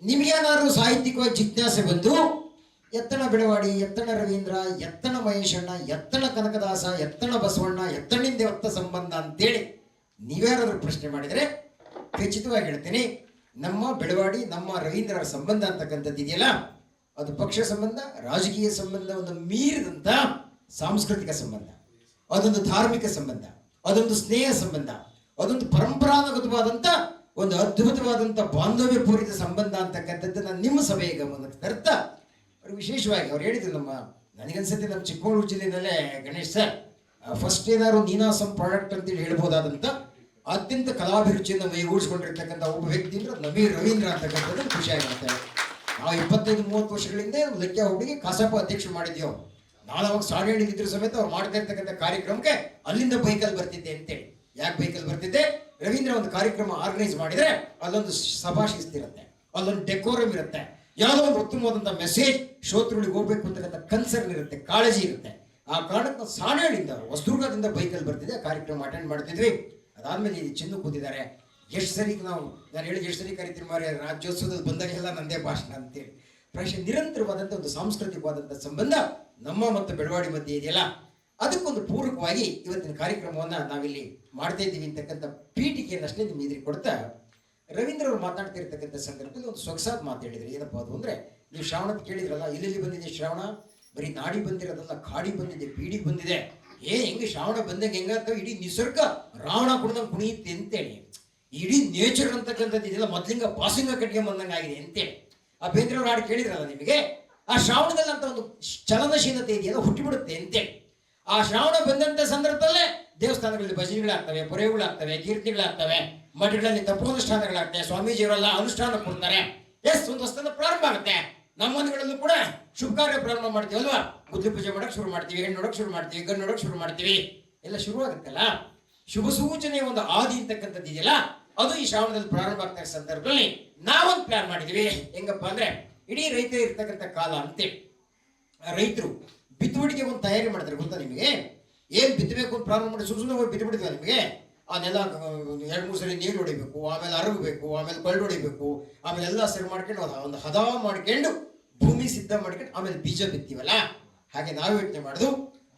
ನಿಮ್ಗೇನಾದ್ರು ಸಾಹಿತ್ಯಿಕವಾಗಿ ಜಿಜ್ಞಾಸೆ ಬಂದು ಎತ್ತಣ ಬೆಳವಾಡಿ, ಎತ್ತಣ ರವೀಂದ್ರ, ಎತ್ತಣ ಮಹೇಶಣ್ಣ, ಎತ್ತಣ ಕನಕದಾಸ, ಎತ್ತಣ ಬಸವಣ್ಣ, ಎತ್ತಣಿಂದ ಒತ್ತ ಸಂಬಂಧ ಅಂತೇಳಿ ನೀವ್ಯಾರಾದ್ರೂ ಪ್ರಶ್ನೆ ಮಾಡಿದರೆ ಖಚಿತವಾಗಿ ಹೇಳ್ತೀನಿ, ನಮ್ಮ ಬೆಳವಾಡಿ, ನಮ್ಮ ರವೀಂದ್ರರ ಸಂಬಂಧ ಅಂತಕ್ಕಂಥದ್ದು ಇದೆಯಲ್ಲ, ಅದು ಪಕ್ಷ ಸಂಬಂಧ, ರಾಜಕೀಯ ಸಂಬಂಧವನ್ನು ಮೀರಿದಂಥ ಸಾಂಸ್ಕೃತಿಕ ಸಂಬಂಧ, ಅದೊಂದು ಧಾರ್ಮಿಕ ಸಂಬಂಧ, ಅದೊಂದು ಸ್ನೇಹ ಸಂಬಂಧ, ಅದೊಂದು ಪರಂಪರಾಗತವಾದಂಥ ಒಂದು ಅದ್ಭುತವಾದಂಥ ಬಾಂಧವ್ಯ ಪೂರಿತ ಸಂಬಂಧ ಅಂತಕ್ಕಂಥದ್ದನ್ನ ನಿಮ್ಮ ಸಭೆಯ ಗಮನಕ್ಕೆ ತರ್ತಾ ಅವರು ವಿಶೇಷವಾಗಿ ಅವ್ರು ಹೇಳಿದ್ರು. ನನಗನ್ಸುತ್ತೆ ನಮ್ಮ ಚಿಕ್ಕಮಗಳೂರು ಜಿಲ್ಲೆಯಲ್ಲೇ ಗಣೇಶ್ ಸರ್ ಫಸ್ಟ್ ಏನಾದ್ರು ನೀನಾಸಂ ಪ್ರಾಡಕ್ಟ್ ಅಂತೇಳಿ ಹೇಳ್ಬೋದಾದಂಥ ಅತ್ಯಂತ ಕಲಾಭಿರುಚಿಯನ್ನು ಮೈಗೂಡಿಸ್ಕೊಂಡಿರ್ತಕ್ಕಂಥ ಒಬ್ಬ ವ್ಯಕ್ತಿ ಅಂದ್ರೆ ನವೀನ್ ರವೀಂದ್ರ ಅಂತಕ್ಕಂಥದ್ದು ಖುಷಿಯಾಗಿರುತ್ತೆ. ನಾವು 25-30 ವರ್ಷಗಳಿಂದ ಲೆಕ್ಕ ಹುಡುಗಿ ಕಸಾಪ ಅಧ್ಯಕ್ಷರು ಮಾಡಿದ್ಯೋ. ನಾನು ಅವಾಗ ಸಾಡೆ ಹೇಳಿದ್ರು ಸಮೇತ ಅವ್ರು ಮಾಡ್ತಾ ಇರ್ತಕ್ಕಂಥ ಕಾರ್ಯಕ್ರಮಕ್ಕೆ ಅಲ್ಲಿಂದ ಬೈಕಲ್ಲಿ ಬರ್ತಿದ್ದೆ ಅಂತೇಳಿ. ಯಾಕೆ ಬೈಕಲ್ಲಿ ಬರ್ತಿದ್ದೆ? ರವೀಂದ್ರ ಒಂದು ಕಾರ್ಯಕ್ರಮ ಆರ್ಗನೈಸ್ ಮಾಡಿದ್ರೆ ಅಲ್ಲೊಂದು ಸಭಾ ಶಿಸ್ತಿರುತ್ತೆ, ಅಲ್ಲೊಂದು ಡೆಕೋರಮ್ ಇರುತ್ತೆ, ಯಾವುದೋ ಒಂದು ಉತ್ತಮವಾದಂಥ ಮೆಸೇಜ್ ಶ್ರೋತೃಗಳಿಗೆ ಹೋಗ್ಬೇಕು ಅಂತಕ್ಕಂಥ ಕನ್ಸರ್ನ್ ಇರುತ್ತೆ, ಕಾಳಜಿ ಇರುತ್ತೆ. ಆ ಕಾರಣಕ್ಕೆ ಸಾಣೇಳಿಂದ ಹೊಸದುರ್ಗದಿಂದ ಬೈಕಲ್ಲಿ ಬರ್ತಿದ್ದೆ, ಕಾರ್ಯಕ್ರಮ ಅಟೆಂಡ್ ಮಾಡ್ತಿದ್ವಿ. ಅದಾದ್ಮೇಲೆ ಇಲ್ಲಿ ಚಿನ್ನು ಕೂತಿದ್ದಾರೆ. ಎಷ್ಟು ಸರಿ ನಾನು ಹೇಳಿದ ಎಷ್ಟು ಸರಿ ಕರಿತೀನಿ ಮಾರಿ, ರಾಜ್ಯೋತ್ಸವದಲ್ಲಿ ಬಂದಾಗೆಲ್ಲ ನಂದೇ ಭಾಷಣ ಅಂತೇಳಿ. ಪ್ರಾಯಶಃ ನಿರಂತರವಾದಂಥ ಒಂದು ಸಾಂಸ್ಕೃತಿಕವಾದಂಥ ಸಂಬಂಧ ನಮ್ಮ ಮತ್ತು ಬೆಳವಾಡಿ ಮಧ್ಯೆ ಇದೆಯಲ್ಲ, ಅದಕ್ಕೊಂದು ಪೂರಕವಾಗಿ ಇವತ್ತಿನ ಕಾರ್ಯಕ್ರಮವನ್ನು ನಾವಿಲ್ಲಿ ಮಾಡ್ತಾ ಇದ್ದೀವಿ ಅಂತಕ್ಕಂಥ ಪೀಠಿಕೆಯನ್ನಷ್ಟೇ ನಿಮ್ಮ ಎದುರಿಗೆ ಕೊಡ್ತಾ, ರವೀಂದ್ರ ಅವರು ಮಾತಾಡ್ತಿರ್ತಕ್ಕಂಥ ಸಂದರ್ಭದಲ್ಲಿ ಒಂದು ಸೊಗಸಾದ ಮಾತು ಹೇಳಿದ್ರು. ಏನಪ್ಪಾ ಅದು ಅಂದ್ರೆ, ನೀವು ಶ್ರಾವಣ ಕೇಳಿದ್ರಲ್ಲ, ಎಲ್ಲೆಲ್ಲಿ ಬಂದಿದೆ ಶ್ರಾವಣ? ಬರೀ ನಾಡಿ ಬಂದಿರೋದಲ್ಲ, ಕಾಡಿ ಬಂದಿದೆ, ಪೀಡಿ ಬಂದಿದೆ. ಹೆಂಗೆ ಶ್ರಾವಣ ಬಂದಂಗೆ ಹೆಂಗಾಗ್ತವೆ, ಇಡೀ ನಿಸರ್ಗ ರಾವಣ ಕುಡ್ದಂಗೆ ಕುಣಿಯುತ್ತೆ ಅಂತೇಳಿ. ಇಡೀ ನೇಚರ್ ಅಂತಕ್ಕಂಥದ್ದು ಇದೆಲ್ಲ ಮೊದ್ಲಿಂಗ ಪಾಸಿಂಗ ಕಟ್ಗೆ ಬಂದಂಗೆ ಆಗಿದೆ ಅಂತೇಳಿ. ಆ ಬೇಂದ್ರವ್ರ ಹಾಡು ಕೇಳಿದ್ರಲ್ಲ ನಿಮಗೆ, ಆ ಶ್ರಾವಣದಲ್ಲಿ ಅಂತ ಒಂದು ಚಲನಶೀಲತೆ ಇದೆಯಲ್ಲ ಹುಟ್ಟಿಬಿಡುತ್ತೆ ಅಂತೇಳಿ. ಆ ಶ್ರಾವಣ ಬಂದಂತ ಸಂದರ್ಭದಲ್ಲೇ ದೇವಸ್ಥಾನಗಳಲ್ಲಿ ಭಜನೆಗಳಾಗ್ತವೆ, ಪೊರೆಗಳಾಗ್ತವೆ, ಕೀರ್ತನೆಗಳಾಗ್ತವೆ, ಮಠಗಳಲ್ಲಿ ತಪೋನುಷ್ಠಾನಗಳಾಗ್ತವೆ, ಸ್ವಾಮೀಜಿಯವರೆಲ್ಲ ಅನುಷ್ಠಾನ ಕೊಡ್ತಾರೆ. ಒಂದು ಹೊಸದ ಪ್ರಾರಂಭ ಆಗುತ್ತೆ. ನಮ್ಮ ಮನೆಗಳಲ್ಲೂ ಕೂಡ ಶುಭ ಕಾರ್ಯ ಪ್ರಾರಂಭ ಮಾಡ್ತೀವಿ ಅಲ್ವಾ? ಗುದ್ಲಿ ಪೂಜೆ ಮಾಡಕ್ ಶುರು ಮಾಡ್ತೀವಿ, ಹೆಣ್ಣು ನೋಡಕ್ ಶುರು ಮಾಡ್ತೀವಿ, ಗಂಡು ನೋಡಕ್ ಶುರು ಮಾಡ್ತೀವಿ, ಎಲ್ಲ ಶುರು ಆಗುತ್ತಲ್ಲ. ಶುಭ ಸೂಚನೆಯ ಒಂದು ಆದಿ ಅಂತಕ್ಕಂಥದ್ದು ಇದೆಯಲ್ಲ, ಅದು ಈ ಶ್ರಾವಣದಲ್ಲಿ ಪ್ರಾರಂಭ ಆಗ್ತಾ ಸಂದರ್ಭದಲ್ಲಿ ನಾವೊಂದು ಪ್ಲಾನ್ ಮಾಡಿದೀವಿ. ಹೆಂಗಪ್ಪ ಅಂದ್ರೆ, ಇಡೀ ರೈತ ಇರ್ತಕ್ಕಂಥ ಕಾಲ ಅಂತೇಳಿ ರೈತರು ಬಿತ್ತುವಡಿಗೆ ಒಂದು ತಯಾರಿ ಮಾಡ್ತಾರೆ. ಗೊತ್ತಾ ನಿಮಗೆ? ಏನ್ ಬಿತ್ತಬೇಕು ಅಂತ ಪ್ರಾರಂಭ ಮಾಡಿ ಸುಮ್ಮನೆ ಹೋಗಿ ಬಿತ್ತು ಬಿಡ್ತೀವಿ ನಿಮಗೆ. ಆ ನೆಲ 2-3 ಸರಿ ನೀರು ಹೊಡಿಬೇಕು, ಆಮೇಲೆ ಅರಗಬೇಕು, ಆಮೇಲೆ ಕಳ್ಳು ಹೊಡಿಬೇಕು, ಆಮೇಲೆ ಎಲ್ಲ ಸರಿ ಮಾಡ್ಕೊಂಡು ಒಂದು ಹದ ಮಾಡ್ಕೊಂಡು ಭೂಮಿ ಸಿದ್ಧ ಮಾಡ್ಕೊಂಡು ಆಮೇಲೆ ಬೀಜ ಬಿತ್ತೀವಲ್ಲ, ಹಾಗೆ ನಾವು ಯೋಚನೆ ಮಾಡೋದು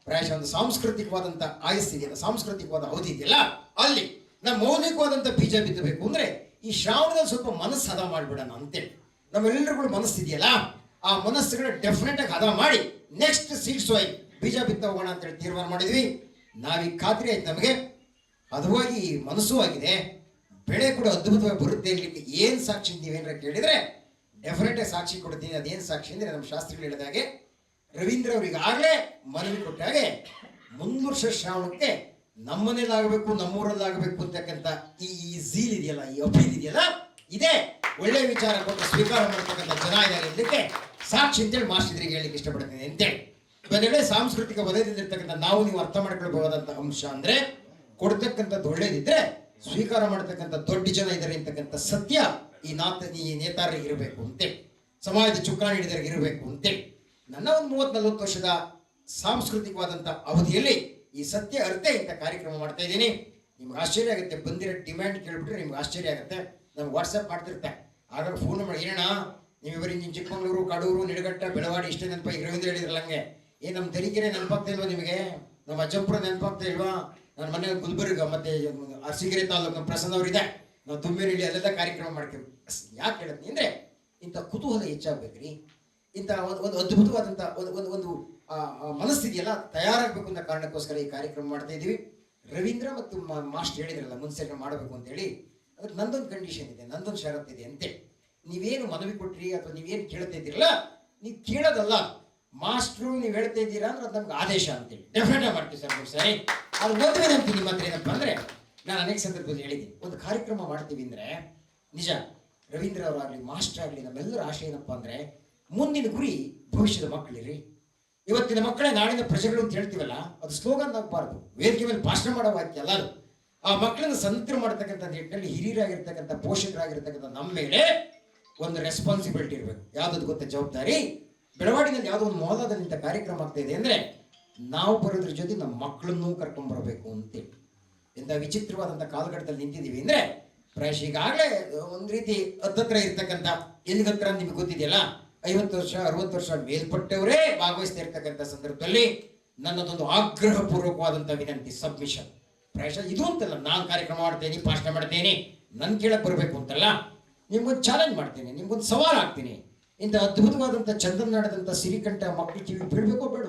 ಪ್ರಾಯಶಃ ಒಂದು ಸಾಂಸ್ಕೃತಿಕವಾದಂಥ ಆಯಸ್ಸಿದೆಯಲ್ಲ, ಸಾಂಸ್ಕೃತಿಕವಾದ ಅವಧಿ ಇದೆಯಲ್ಲ, ಅಲ್ಲಿ ನಾವು ಮೌಲಿಕವಾದಂಥ ಬೀಜ ಬಿತ್ತಬೇಕು ಅಂದರೆ ಈ ಶ್ರಾವಣದಲ್ಲಿ ಸ್ವಲ್ಪ ಮನಸ್ಸು ಹದ ಮಾಡಿಬಿಡೋಣ ಅಂತೇಳಿ. ನಮ್ಮೆಲ್ಲರಿಗೂ ಮನಸ್ಸಿದೆಯಲ್ಲ, ಆ ಮನಸ್ಸುಗಳ ಡೆಫಿನೆಟ್ ಆಗಿ ಹದ ಮಾಡಿ ನೆಕ್ಸ್ಟ್ ಸೀಡ್ಸ್ ವೈ ಬೀಜ ಬಿತ್ತ ಹೋಗೋಣ ಅಂತೇಳಿ ತೀರ್ಮಾನ ಮಾಡಿದ್ವಿ. ನಾವೀಗ ಖಾತ್ರಿ ಆಯ್ತು ನಮಗೆ, ಹದವಾಗಿ ಮನಸ್ಸು ಆಗಿದೆ, ಬೆಳೆ ಕೂಡ ಅದ್ಭುತವಾಗಿ ಬರುತ್ತೆ ಇರಲಿಕ್ಕೆ ಏನು ಸಾಕ್ಷಿ ನೀವೇನಾರ ಕೇಳಿದರೆ ಡೆಫಿನೆಟ್ ಆಗಿ ಸಾಕ್ಷಿ ಕೊಡ್ತೀನಿ. ಅದೇನು ಸಾಕ್ಷಿ ಅಂದರೆ ನಮ್ಮ ಶಾಸ್ತ್ರಿಗಳು ಹೇಳಿದ ಹಾಗೆ ರವೀಂದ್ರ ಅವ್ರಿಗೆ ಆಗಲೇ ಮನವಿ ಕೊಟ್ಟ ಹಾಗೆ ಮುಂದಿನ ವರ್ಷ ಶ್ರಾವಣಕ್ಕೆ ನಮ್ಮನೇಲಾಗಬೇಕು, ನಮ್ಮೂರಲ್ಲಾಗಬೇಕು ಅಂತಕ್ಕಂಥ ಈ ಝೀಲ್ ಇದೆಯಲ್ಲ, ಈ ಅಪೀಲ್ ಇದೆಯಲ್ಲ, ಇದೇ ಒಳ್ಳೆ ವಿಚಾರ ಕೊಟ್ಟು ಸ್ವೀಕಾರ ಮಾಡ್ತಕ್ಕಂಥ ಜನ ಇದ್ದಾರೆ ಇರಲಿಕ್ಕೆ ಸಾಕ್ಷಿ ಅಂತೇಳಿ ಮಾಸ್ಟರ್ರಿಗೆ ಹೇಳಲಿಕ್ಕೆ ಇಷ್ಟಪಡ್ತೀನಿ ಅಂತೇಳಿ. ಬಂದೆಡೆ ಸಾಂಸ್ಕೃತಿಕ ವಲಯದಲ್ಲಿರ್ತಕ್ಕಂಥ ನಾವು ನೀವು ಅರ್ಥ ಮಾಡ್ಕೊಳ್ಬಹುದಾದಂಥ ಅಂಶ ಅಂದರೆ ಕೊಡ್ತಕ್ಕಂಥದ್ದು ಒಳ್ಳೇದಿದ್ರೆ ಸ್ವೀಕಾರ ಮಾಡ್ತಕ್ಕಂಥ ದೊಡ್ಡ ಜನ ಇದ್ದಾರೆ ಅಂತಕ್ಕಂಥ ಸತ್ಯ ಈ ನೇತಾರರಿಗೆ ಇರಬೇಕು ಅಂತೇಳಿ, ಸಮಾಜದ ಚುಕ್ಕಾಣಿ ಹಿಡಿದರಿಗೆ ಇರಬೇಕು ಅಂತೇಳಿ ನನ್ನ ಒಂದು 30-40 ವರ್ಷದ ಸಾಂಸ್ಕೃತಿಕವಾದಂಥ ಅವಧಿಯಲ್ಲಿ ಈ ಸತ್ಯ ಅರ್ಥ ಇಂಥ ಕಾರ್ಯಕ್ರಮ ಮಾಡ್ತಾ ಇದ್ದೀನಿ. ನಿಮ್ಗೆ ಆಶ್ಚರ್ಯ ಆಗುತ್ತೆ, ಬಂದಿರೋ ಡಿಮ್ಯಾಂಡ್ ಕೇಳ್ಬಿಟ್ರೆ ನಿಮ್ಗೆ ಆಶ್ಚರ್ಯ ಆಗುತ್ತೆ. ನಮ್ಗೆ ವಾಟ್ಸಪ್ ಮಾಡ್ತಿರ್ತೆ, ಆಗ ಫೋನ್ ಮಾಡಿ ಏನಣ್ಣ ನೀವಿವರಿಂದ ಚಿಕ್ಕಮಗಳೂರು, ಕಡೂರು, ನಿಡಘಟ್ಟ, ಬೆಳವಾಡಿ ಇಷ್ಟೇ ನೆನಪಾಗಿ ರವೀಂದ್ರ ಹೇಳಿದ್ರಲ್ಲ, ಹಂಗೆ ನಮ್ಮ ತರೀಕೆರೆ ನೆನಪಾಗ್ತಾ ಇಲ್ವಾ ನಿಮಗೆ? ನಮ್ಮ ಅಜ್ಜಂಪುರ ನೆನಪಾಗ್ತಾ ಇಲ್ವಾ? ನನ್ನ ಮನೆ ಗುಲ್ಬರ್ಗ ಮತ್ತೆ ಅರಸೀಕೆರೆ ತಾಲೂಕು ನಮ್ಮ ಪ್ರಸನ್ನ ಅವರಿದೆ, ನಾವು ತುಂಬೇನಹಳ್ಳಿ ಅಲ್ಲೆಲ್ಲ ಕಾರ್ಯಕ್ರಮ ಮಾಡ್ತೀವಿ. ಯಾಕೆ ಹೇಳ್ತೀನಿ ಅಂದರೆ ಇಂಥ ಕುತೂಹಲ ಹೆಚ್ಚಾಗಬೇಕ್ರಿ, ಇಂಥ ಒಂದು ಅದ್ಭುತವಾದಂಥ ಒಂದು ಮನಸ್ಥಿತಿಯೆಲ್ಲ ತಯಾರಾಗಬೇಕು ಅನ್ನೋ ಕಾರಣಕ್ಕೋಸ್ಕರ ಈ ಕಾರ್ಯಕ್ರಮ ಮಾಡ್ತಾ ಇದ್ದೀವಿ. ರವೀಂದ್ರ ಮತ್ತು ಮಾಸ್ಟರ್ ಹೇಳಿದ್ರಲ್ಲ ಮುಂಚೆ ಮಾಡಬೇಕು ಅಂತೇಳಿ, ಅದಕ್ಕೆ ನಂದೊಂದು ಕಂಡೀಷನ್ ಇದೆ, ನಂದೊಂದು ಷರತ್ತಿದೆ ಅಂತೇಳಿ. ನೀವೇನು ಮನವಿ ಕೊಟ್ರಿ ಅಥವಾ ನೀವೇನು ಕೇಳ್ತಾ ಇದ್ದೀರಲ್ಲ, ನೀವು ಕೇಳೋದಲ್ಲ, ಮಾಸ್ಟ್ರು ನೀವು ಹೇಳ್ತಾ ಇದ್ದೀರಾ ಅಂದ್ರೆ ಅದು ನಮ್ಗೆ ಆದೇಶ ಅಂತೇಳಿ ಡೆಫಿನೆಟ್ ಆಗಿ ಮಾಡ್ತೀವಿ ಸರ್. ಸರಿ, ಅದು ಮದುವೆ ನಂಬ್ತೀನಿ. ನಿಮ್ಮ ಹತ್ರ ಏನಪ್ಪ ಅಂದರೆ ನಾನು ಅನೇಕ ಸಂದರ್ಭದಲ್ಲಿ ಹೇಳಿದ್ದೀನಿ, ಒಂದು ಕಾರ್ಯಕ್ರಮ ಮಾಡ್ತೀವಿ ಅಂದರೆ ನಿಜ ರವೀಂದ್ರ ಅವರಾಗಲಿ ಮಾಸ್ಟರ್ ಆಗಲಿ ನಮ್ಮೆಲ್ಲರ ಆಶೆ ಏನಪ್ಪ ಅಂದರೆ ಮುಂದಿನ ಗುರಿ ಭವಿಷ್ಯದ ಮಕ್ಕಳಿರಿ. ಇವತ್ತಿನ ಮಕ್ಕಳೇ ನಾಳಿನ ಪ್ರಜೆಗಳು ಅಂತ ಹೇಳ್ತೀವಲ್ಲ, ಅದು ಸ್ಲೋಗನ್ ಆಗಬಾರ್ದು, ವೇದಿಕೆ ಮೇಲೆ ಭಾಷಣ ಮಾಡೋ ವಾಕ್ಯ ಅಲ್ಲ ಅದು. ಆ ಮಕ್ಕಳನ್ನು ಸಂತರು ಮಾಡತಕ್ಕಂಥ ನಿಟ್ಟಿನಲ್ಲಿ ಹಿರಿಯರಾಗಿರ್ತಕ್ಕಂಥ ಪೋಷಕರಾಗಿರ್ತಕ್ಕಂಥ ನಮ್ಮ ಮೇಲೆ ಒಂದು ರೆಸ್ಪಾನ್ಸಿಬಿಲಿಟಿ ಇರಬೇಕು. ಯಾವುದದು ಗೊತ್ತ ಜವಾಬ್ದಾರಿ. ಬೆಳವಾಡಿನಲ್ಲಿ ಯಾವುದೋ ಒಂದು ಮೊಹಲ್ಲಾದಲ್ಲಿ ಇಂಥ ಕಾರ್ಯಕ್ರಮ ಆಗ್ತಾ ಇದೆ ಅಂದರೆ ನಾವು ಬರೋದ್ರ ಜೊತೆ ನಮ್ಮ ಮಕ್ಕಳನ್ನೂ ಕರ್ಕೊಂಡ್ಬರಬೇಕು ಅಂತೇಳಿ. ಇಂಥ ವಿಚಿತ್ರವಾದಂಥ ಕಾಲಘಟ್ಟದಲ್ಲಿ ನಿಂತಿದ್ದೀವಿ ಅಂದರೆ ಪ್ರಾಯಶಃ ಈಗಾಗಲೇ ಒಂದು ರೀತಿ ಹತ್ತತ್ರ ಇರ್ತಕ್ಕಂಥ ಎಲ್ಲಿಗತ್ರ ನಿಮಗೆ ಗೊತ್ತಿದೆಯಲ್ಲ, 50 ವರ್ಷ 60 ವರ್ಷ ಮೇಲ್ಪಟ್ಟವರೇ ಭಾಗವಹಿಸ್ತಾ ಇರ್ತಕ್ಕಂಥ ಸಂದರ್ಭದಲ್ಲಿ ನನ್ನದೊಂದು ಆಗ್ರಹ ಪೂರ್ವಕವಾದಂಥ ವಿನಂತಿ, ಸಬ್ಮಿಷನ್. ಪ್ರಾಯಶಃ ಇದು ಅಂತಲ್ಲ, ನಾನು ಕಾರ್ಯಕ್ರಮ ಮಾಡ್ತೇನೆ, ಭಾಷಣ ಮಾಡ್ತೇನೆ, ನನ್ನ ಕೇಳಕ್ಕೆ ಬರಬೇಕು ಅಂತಲ್ಲ, ನಿಮ್ಗೊಂದು ಚಾಲೆಂಜ್ ಮಾಡ್ತೇನೆ, ನಿಮ್ಗೊಂದು ಸವಾಲು ಹಾಕ್ತೀನಿ. ಇಂಥ ಅದ್ಭುತವಾದಂಥ ಚಂದನಾಡದಂಥ ಸಿರಿಕಂಠ ಮಕ್ಕಳ ಕಿವಿ ಬೀಳ್ಬೇಕೋ ಬೇಡ?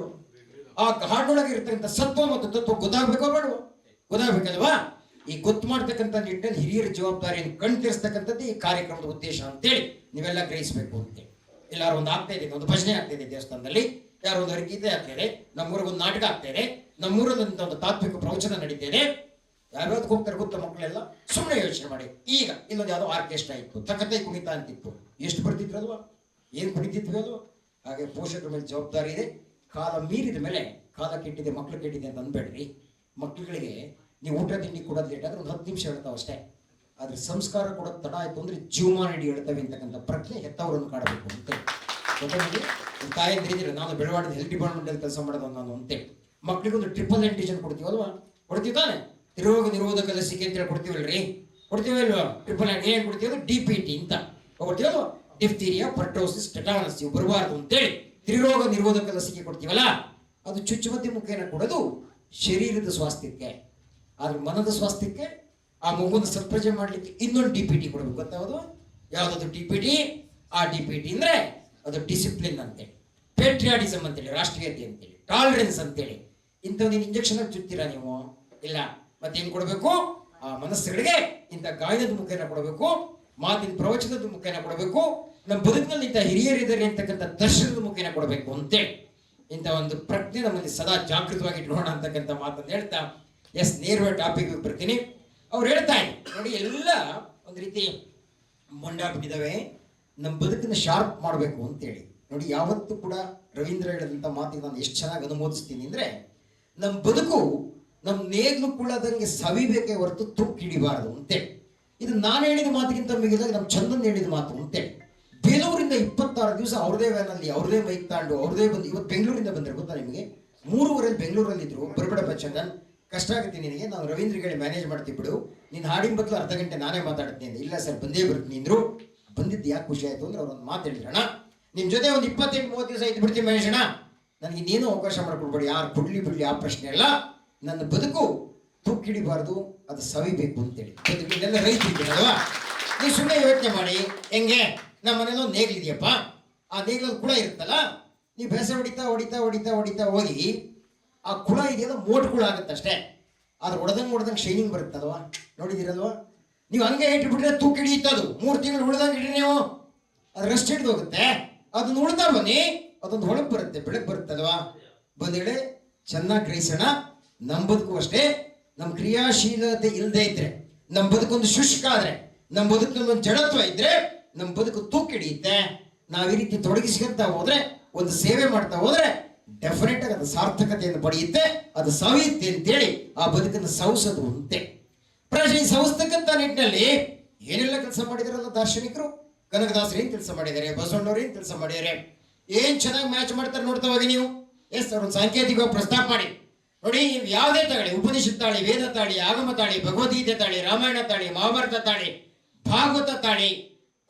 ಆ ಹಾಡಿನೊಳಗೆ ಇರ್ತಕ್ಕಂಥ ಸತ್ವ ಮತ್ತು ತತ್ವ ಗೊತ್ತಾಗಬೇಕೋ ಬೇಡ? ಗೊತ್ತಾಗಬೇಕಲ್ವಾ? ಈ ಗೊತ್ತು ಮಾಡ್ತಕ್ಕಂಥ ನಿಟ್ಟಿನಲ್ಲಿ ಹಿರಿಯರ ಜವಾಬ್ದಾರಿಯನ್ನು ಕಣ್ತಿರಿಸ್ತಕ್ಕಂಥದ್ದು ಈ ಕಾರ್ಯಕ್ರಮದ ಉದ್ದೇಶ ಅಂತೇಳಿ ನೀವೆಲ್ಲ ಗ್ರಹಿಸಬೇಕು ಅಂತೇಳಿ. ಎಲ್ಲಾರು ಒಂದು ಆಗ್ತಾ ಇದೆ, ಒಂದು ಭಜನೆ ಆಗ್ತಾ ಇದೆ ದೇವಸ್ಥಾನದಲ್ಲಿ, ಯಾರೋ ಒಂದು ಹರಿಗೀತೆ ಆಗ್ತಾ ಇದೆ, ನಮ್ಮೂರಿಗೆ ಒಂದು ನಾಟಕ ಆಗ್ತಾ ಇದೆ, ನಮ್ಮೂರಲ್ಲಿ ಒಂದು ತಾತ್ವಿಕ ಪ್ರವಚನ ನಡೀತಿದೆ. ಯಾವ್ಯಾವ್ದಕ್ಕೆ ಹೋಗ್ತಾರೆ ಗೊತ್ತ ಮಕ್ಕಳೆಲ್ಲ? ಸುಮ್ಮನೆ ಯೋಚನೆ ಮಾಡಿ. ಈಗ ಇಲ್ಲೊಂದು ಯಾವುದೋ ಆರ್ಕೆಸ್ಟ್ರಾ ಇತ್ತು, ತಕ್ಕತೈ ಕುಣಿತ ಅಂತಿತ್ತು, ಎಷ್ಟು ಬರ್ತಿದ್ರು ಅಲ್ವಾ, ಏನು ಕುಣಿತಿದ್ವಿ ಅಲ್ವಾ? ಹಾಗೆ ಪೋಷಕರ ಮೇಲೆ ಜವಾಬ್ದಾರಿ ಇದೆ. ಕಾಲ ಮೀರಿದ ಮೇಲೆ ಕಾಲ ಕೆಟ್ಟಿದೆ, ಮಕ್ಕಳು ಕೆಟ್ಟಿದೆ ಅಂತ ಅಂದ್ಬೇಡ್ರಿ. ಮಕ್ಕಳುಗಳಿಗೆ ನೀವು ಊಟ ತಿಂಡಿ ಕೊಡೋದು ಲೇಟ್ ಆದರೆ ಒಂದು 10 ನಿಮಿಷ ಹೇಳ್ತಾವೆ ಅಷ್ಟೇ, ಆದರೆ ಸಂಸ್ಕಾರ ಕೊಡೋದು ತಡ ಆಯಿತು ಅಂದರೆ ಜೀವಮಾನ ಇಡೀ ಹೇಳ್ತವೆ ಅಂತಕ್ಕಂಥ ಪ್ರಜ್ಞೆ ಹೆತ್ತವರನ್ನು ಕಾಡಬೇಕು ಅಂತೇಳಿ. ಜೊತೆಗೆ ತಾಯಂದಿರಿದ್ರೆ ನಾನು ಬೆಳವಾಡಿದ ಹೆಲ್ತ್ ಡಿಪಾರ್ಟ್ಮೆಂಟಲ್ಲಿ ಕೆಲಸ ಮಾಡೋದು ನಾನು ಅಂತೇಳಿ ಮಕ್ಕಳಿಗೊಂದು ಟ್ರಿಪಲ್ ಆಂಟಿಜನ್ ಕೊಡ್ತೀವಲ್ವಾ? ಕೊಡ್ತೀವಿ ತಾನೆ? ರೋಗ ನಿರೋಧಕ ಲಸಿಕೆ ಅಂತೇಳಿ ಕೊಡ್ತೀವಲ್ರಿ? ಕೊಡ್ತೀವಲ್ವಾ? ಟ್ರಿಪಲ್ ಆಂಟಿ ಏನು ಕೊಡ್ತೀವಿ? DPT ಅಂತ ಕೊಡ್ತೀವಲ್ವ? ಡಿಫ್ತೀರಿಯಾ, ಪರ್ಟೋಸಿಸ್, ಟೆಟಾನಸ್ ಇವು ಬರಬಾರ್ದು ಅಂತೇಳಿ ತ್ರಿರೋಗ ನಿರೋಧಕ ಲಸಿಕೆ ಕೊಡ್ತೀವಲ್ಲ, ಅದು ಚುಚ್ಚುಮದ್ದಿ ಮುಖೇನ ಕೊಡೋದು ಶರೀರದ ಸ್ವಾಸ್ಥ್ಯಕ್ಕೆ. ಆದ್ರೆ ಮನದ ಸ್ವಾಸ್ಥ್ಯಕ್ಕೆ ಆ ಮಗುವನ್ನು ಸತ್ಪ್ರಜೆ ಮಾಡಲಿಕ್ಕೆ ಇನ್ನೊಂದು DPT ಕೊಡಬೇಕು. ಗೊತ್ತಾಗೋದು ಯಾವುದಾದ್ರು DPT? ಆ DPT ಅಂದರೆ ಅದು ಡಿಸಿಪ್ಲಿನ್ ಅಂತೇಳಿ, ಪೇಟ್ರಿಯಾಟಿಸಮ್ ಅಂತೇಳಿ, ರಾಷ್ಟ್ರೀಯತೆ ಅಂತೇಳಿ, ಟಾಲರೆನ್ಸ್ ಅಂತೇಳಿ. ಇಂಥವ್ರು ಇಂಜೆಕ್ಷನ್ ಚುತ್ತೀರಾ ನೀವು? ಇಲ್ಲ. ಮತ್ತೆ ಹೆಂಗೆ ಕೊಡಬೇಕು? ಆ ಮನಸ್ಸುಗಳಿಗೆ ಇಂಥ ಗಾಯನದ ಮುಖೇನ ಕೊಡಬೇಕು, ಮಾತಿನ ಪ್ರವಚನದ ಮುಖೇನ ಕೊಡಬೇಕು, ನಮ್ಮ ಬದುಕಿನಲ್ಲಿ ಇಂಥ ಹಿರಿಯರಿದ್ದಾರೆ ಅಂತಕ್ಕಂಥ ದರ್ಶನದ ಮುಖೇನ ಕೊಡಬೇಕು ಅಂತೇಳಿ ಇಂಥ ಒಂದು ಪ್ರಜ್ಞೆ ನಮ್ಮಲ್ಲಿ ಸದಾ ಜಾಗೃತವಾಗಿ ಇಟ್ಕೊಳ್ಳೋಣ ಅಂತಕ್ಕಂಥ ಮಾತನ್ನು ಹೇಳ್ತಾ ನೇರವಾದ ಟಾಪಿಕ್ ಬರ್ತೀನಿ. ಅವ್ರು ಹೇಳ್ತಾ ಇದ್ದಾರೆ ನೋಡಿ, ಎಲ್ಲ ಒಂದು ರೀತಿ ಮೊಂಡಾಗ್ಬಿಟ್ಟಿದ್ದಾವೆ, ನಮ್ಮ ಬದುಕನ್ನು ಶಾರ್ಪ್ ಮಾಡಬೇಕು ಅಂತೇಳಿ. ನೋಡಿ, ಯಾವತ್ತೂ ಕೂಡ ರವೀಂದ್ರ ಹೇಳಿದಂಥ ಮಾತಿಗೆ ನಾನು ಎಷ್ಟು ಚೆನ್ನಾಗಿ ಅನುಮೋದಿಸ್ತೀನಿ ಅಂದರೆ, ನಮ್ಮ ಬದುಕು ನಮ್ಮ ನೇಗ್ಲು ಕುಳ್ಳದಂಗೆ ಸವಿಬೇಕೇ ಹೊರತು ತುಕ್ಕು ಹಿಡಿಬಾರದು ಅಂತೇಳಿ. ಇದು ನಾನು ಹೇಳಿದ ಮಾತಿಗಿಂತ ಮಿಗಿದಾಗ ನಮ್ಮ ಚಂದನ್ ಹೇಳಿದ ಮಾತು ಅಂತೇಳಿ. ಬೇಲೂರಿಂದ 26 ದಿವಸ ಅವ್ರದೇ ವ್ಯಾನಲ್ಲಿ ಅವ್ರದೇ ಮೈಕ್ ತಾಂಡು ಅವ್ರದೇ ಬಂದು ಇವತ್ತು ಬೆಂಗಳೂರಿಂದ ಬಂದರೆ ಗೊತ್ತಾ ನಿಮಗೆ? 3 ಬೆಂಗಳೂರಲ್ಲಿದ್ದರು. ಬರಬೇಡಪ್ಪ ಚಂದನ್, ಕಷ್ಟ ಆಗುತ್ತೆ ನಿನಗೆ, ನಾನು ರವೀಂದ್ರಗಳಿಗೆ ಮ್ಯಾನೇಜ್ ಮಾಡ್ತೀವಿ ಬಿಡು, ನೀನು ಹಾಡಿನ ಬದಲು ಅರ್ಧ ಗಂಟೆ ನಾನೇ ಮಾತಾಡ್ತೀನಿ. ಇಲ್ಲ ಸರ್ ಬಂದೇ ಬರ್ತೀನಿ ಅಂದರು. ಬಂದಿದ್ದು ಯಾಕೆ ಖುಷಿ ಆಯಿತು ಅಂದರೆ ಅವ್ರೊಂದು ಮಾತು ಹೇಳಿದ್ರಣ್ಣ, ನಿಮ್ಮ ಜೊತೆ ಒಂದು 28-30 ದಿವಸ ಇದ್ದು ಬಿಡ್ತೀನಿ ಮಹೇಶಣ್ಣ, ನನಗೆ ಇನ್ನೇನು ಅವಕಾಶ ಮಾಡಿಕೊಡ್ಬೇಡಿ, ಯಾರು ಕೊಡ್ಲಿ ಬಿಡ್ಲಿ ಆ ಪ್ರಶ್ನೆ ಅಲ್ಲ. ನನ್ನ ಬದುಕು ತೂಕಿಡಿಬಾರ್ದು, ಅದು ಸವಿಬೇಕು ಅಂತೇಳಿ. ಇದೆಲ್ಲ ರೈತರಿದ್ದೀರಲ್ವಾ, ನೀವು ಸುಮ್ಮನೆ ಯೋಚನೆ ಮಾಡಿ. ಹೆಂಗೆ ನಮ್ಮ ಮನೇಲಿ ಒಂದು ನೇಗ್ಲಿದೆಯಪ್ಪ, ಆ ನೇಗ್ಲಲ್ಲಿ ಕುಳ ಇರುತ್ತಲ್ಲ, ನೀವು ಬೆಸ ಹೊಡಿತಾ ಹೋಗಿ ಆ ಕುಳ ಇದೆಯಲ್ಲ ಮೋಟ್ ಕುಳ ಆಗುತ್ತೆ ಅಷ್ಟೇ. ಅದು ಹೊಡೆದಂಗೆ ಶೈನಿಂಗ್ ಬರುತ್ತಲ್ವಾ, ನೋಡಿದಿರಲ್ವಾ? ನೀವು ಹಂಗೆ ಇಟ್ಬಿಟ್ರೆ ತೂಕ ಹಿಡಿಯುತ್ತದು. 3 ತಿಂಗಳು ಉಳ್ದಂಗೆ ಇಡ್ರಿ ನೀವು, ಅದು ರೆಸ್ಟ್ ಹಿಡಿದು ಹೋಗುತ್ತೆ. ಅದನ್ನ ಉಳ್ದಾ ಬನ್ನಿ, ಅದೊಂದು ಹೊಳಪು ಬರುತ್ತೆ, ಬೆಳಕು ಬರುತ್ತಲ್ವಾ. ಬಂದೇಳೆ ಚೆನ್ನಾಗಿ ಗ್ರಹಿಸೋಣ. ನಮ್ಮ ಬದುಕು ಅಷ್ಟೇ, ನಮ್ಮ ಕ್ರಿಯಾಶೀಲತೆ ಇಲ್ಲದೆ ಇದ್ರೆ, ನಮ್ಮ ಬದುಕೊಂದು ಶುಷ್ಕ ಆದ್ರೆ, ನಮ್ಮ ಬದುಕಿನಲ್ಲಿ ಒಂದು ಜಡತ್ವ ಇದ್ರೆ ನಮ್ಮ ಬದುಕು ತೂಕ ಹಿಡಿಯುತ್ತೆ. ನಾವು ಈ ರೀತಿ ತೊಡಗಿಸ್ಕೊಂತ ಹೋದ್ರೆ, ಒಂದು ಸೇವೆ ಮಾಡ್ತಾ ಹೋದ್ರೆ ಡೆಫಿನೆಟ್ ಆಗಿ ಅದು ಸಾರ್ಥಕತೆಯನ್ನು ಪಡೆಯುತ್ತೆ, ಅದು ಸವಿಯುತ್ತೆ ಅಂತೇಳಿ ಆ ಬದುಕನ್ನು ಸವಿಸೋದು ಅಂತೆ. ಪ್ರಾಯಶಃ ಈ ಸವಿಸ್ತಕ್ಕಂಥ ನಿಟ್ಟಿನಲ್ಲಿ ಏನೆಲ್ಲ ಕೆಲಸ ಮಾಡಿದಾರಲ್ಲ ದಾರ್ಶನಿಕರು. ಕನಕದಾಸರು ಏನ್ ಕೆಲಸ ಮಾಡಿದ್ದಾರೆ, ಬಸವಣ್ಣವ್ರು ಏನ್ ಕೆಲಸ ಮಾಡಿದ್ದಾರೆ, ಏನ್ ಚೆನ್ನಾಗಿ ಮ್ಯಾಚ್ ಮಾಡ್ತಾರೆ ನೋಡ್ತಾ ಹೋಗಿ ನೀವು. ಎಸ್ ಅವ್ರ ಒಂದು ಸಾಂಕೇತಿಕವಾಗಿ ಪ್ರಸ್ತಾಪ ಮಾಡಿ ನೋಡಿ. ನೀವು ಯಾವುದೇ ತಾಳಿ, ಉಪನಿಷತ್ ತಾಳಿ, ವೇದ ತಾಳಿ, ಆಗಮ ತಾಳಿ, ಭಗವದ್ಗೀತೆ ತಾಳಿ, ರಾಮಾಯಣ ತಾಳಿ, ಮಹಾಭಾರತ ತಾಳಿ, ಭಾಗವತ ತಾಳಿ,